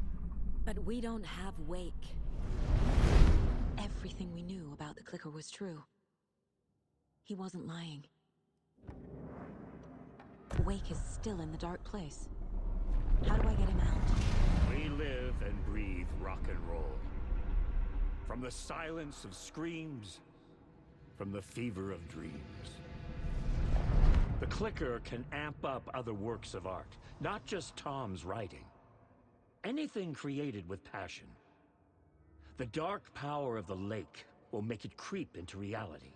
But we don't have Wake. Everything we knew about the clicker was true. He wasn't lying. Wake is still in the dark place. How do I get him out? We live and breathe rock and roll. From the silence of screams, from the fever of dreams. The clicker can amp up other works of art, not just Tom's writing. Anything created with passion. The dark power of the lake will make it creep into reality.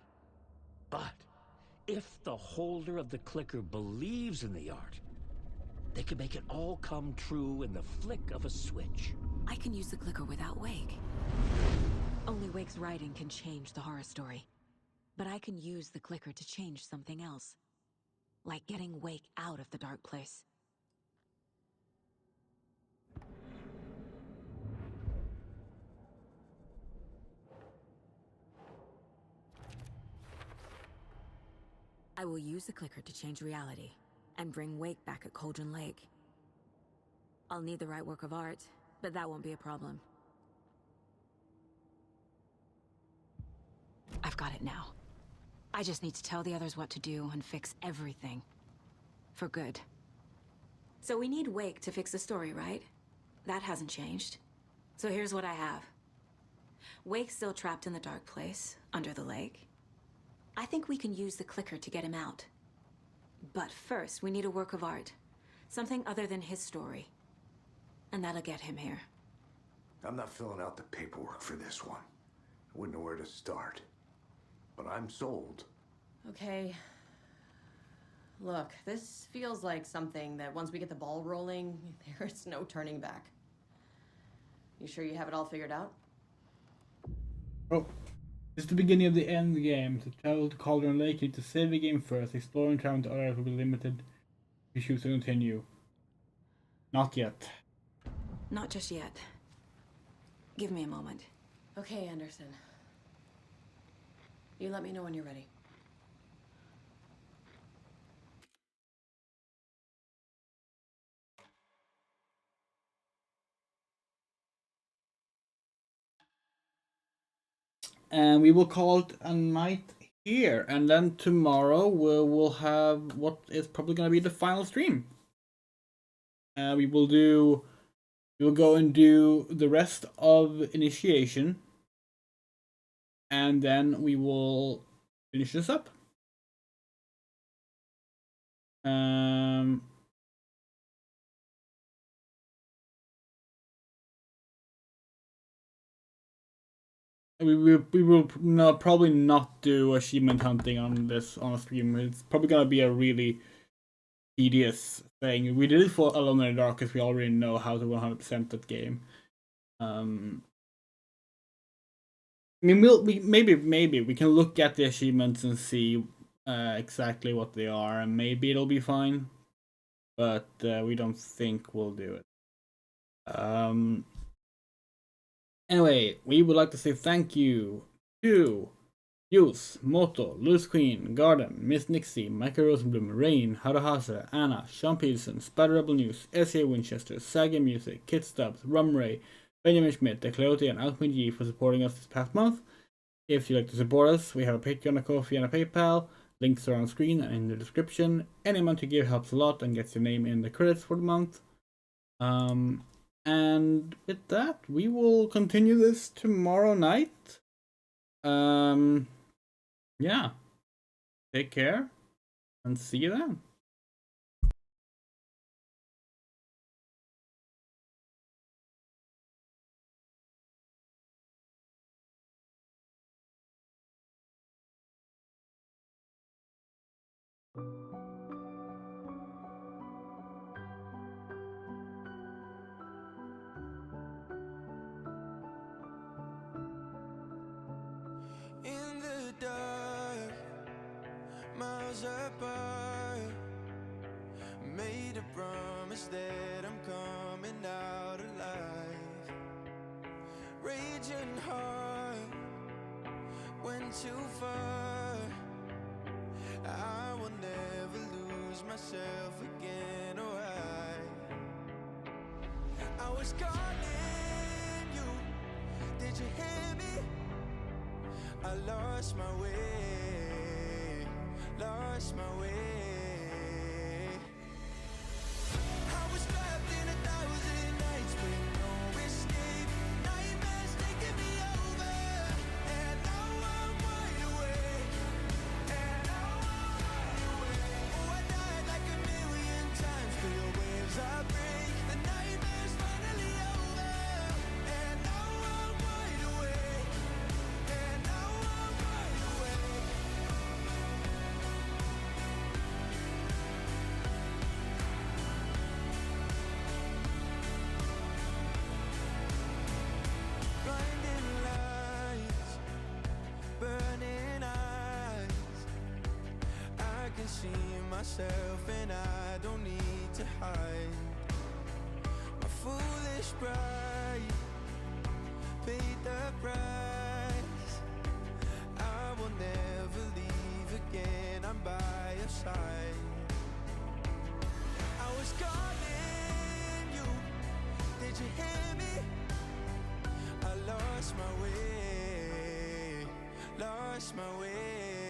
But if the holder of the clicker believes in the art, they can make it all come true in the flick of a switch. I can use the clicker without Wake. Only Wake's writing can change the horror story. But I can use the clicker to change something else. Like getting Wake out of the dark place. I will use the clicker to change reality and bring Wake back at Cauldron Lake. I'll need the right work of art, but that won't be a problem. I've got it now. I just need to tell the others what to do and fix everything. For good. So we need Wake to fix the story, right? That hasn't changed. So here's what I have. Wake's still trapped in the dark place, under the lake. I think we can use the clicker to get him out. But first, we need a work of art. Something other than his story. And that'll get him here. I'm not filling out the paperwork for this one. I wouldn't know where to start. But I'm sold. Okay. Look, this feels like something that once we get the ball rolling, there's no turning back. You sure you have it all figured out? Oh. This is the beginning of the end game. To travel to Cauldron Lake, you need to save the game first. Exploring travel to others will be limited if you choose to continue. Not yet. Not just yet. Give me a moment. Okay, Anderson. You let me know when you're ready. And we will call it a night here. And then tomorrow we'll have what is probably going to be the final stream. We will go and do the rest of Initiation. And then we will finish this up. We will probably not do achievement hunting on a stream. It's probably gonna be a really tedious thing. We did it for Alone in the Dark because we already know how to 100% that game. I mean, maybe we can look at the achievements and see exactly what they are, and maybe it'll be fine. But we don't think we'll do it. Anyway, we would like to say thank you to Yus, Moto, Loose Queen, Garden, Miss Nixie, Michael Rosenblum, Rain, Haruhase, Anna, Sean Peterson, Spider Rebel News, S.A. Winchester, Saga Music, Kit Stubbs, Rumray, Benjamin Schmidt, The Coyote, and Alchemy G for supporting us this past month. If you'd like to support us, we have a Patreon, a Ko-fi, and a PayPal. Links are on screen and in the description. Any amount you give helps a lot and gets your name in the credits for the month. And with that, we will continue this tomorrow night. Yeah. Take care and see you then. In the dark, miles apart, made a promise that I'm coming out alive. Raging heart, went too far. I will never lose myself again, or I was calling you, did you hear me? I lost my way, lost my way. I was trapped in 1,000 nights with no escape. Nightmares taking me over, and now I'm wide awake. And now I'm wide awake. Oh, I died like 1,000,000 times, feel waves I break. The nightmare's finally over, and now I'm wide awake. And now I'm wide awake. Blinding lights, burning eyes. I can see myself and I don't need to hide. My foolish pride paid the price. I will never leave again, I'm by your side. I was calling you, did you hear me? I lost my way, lost my way.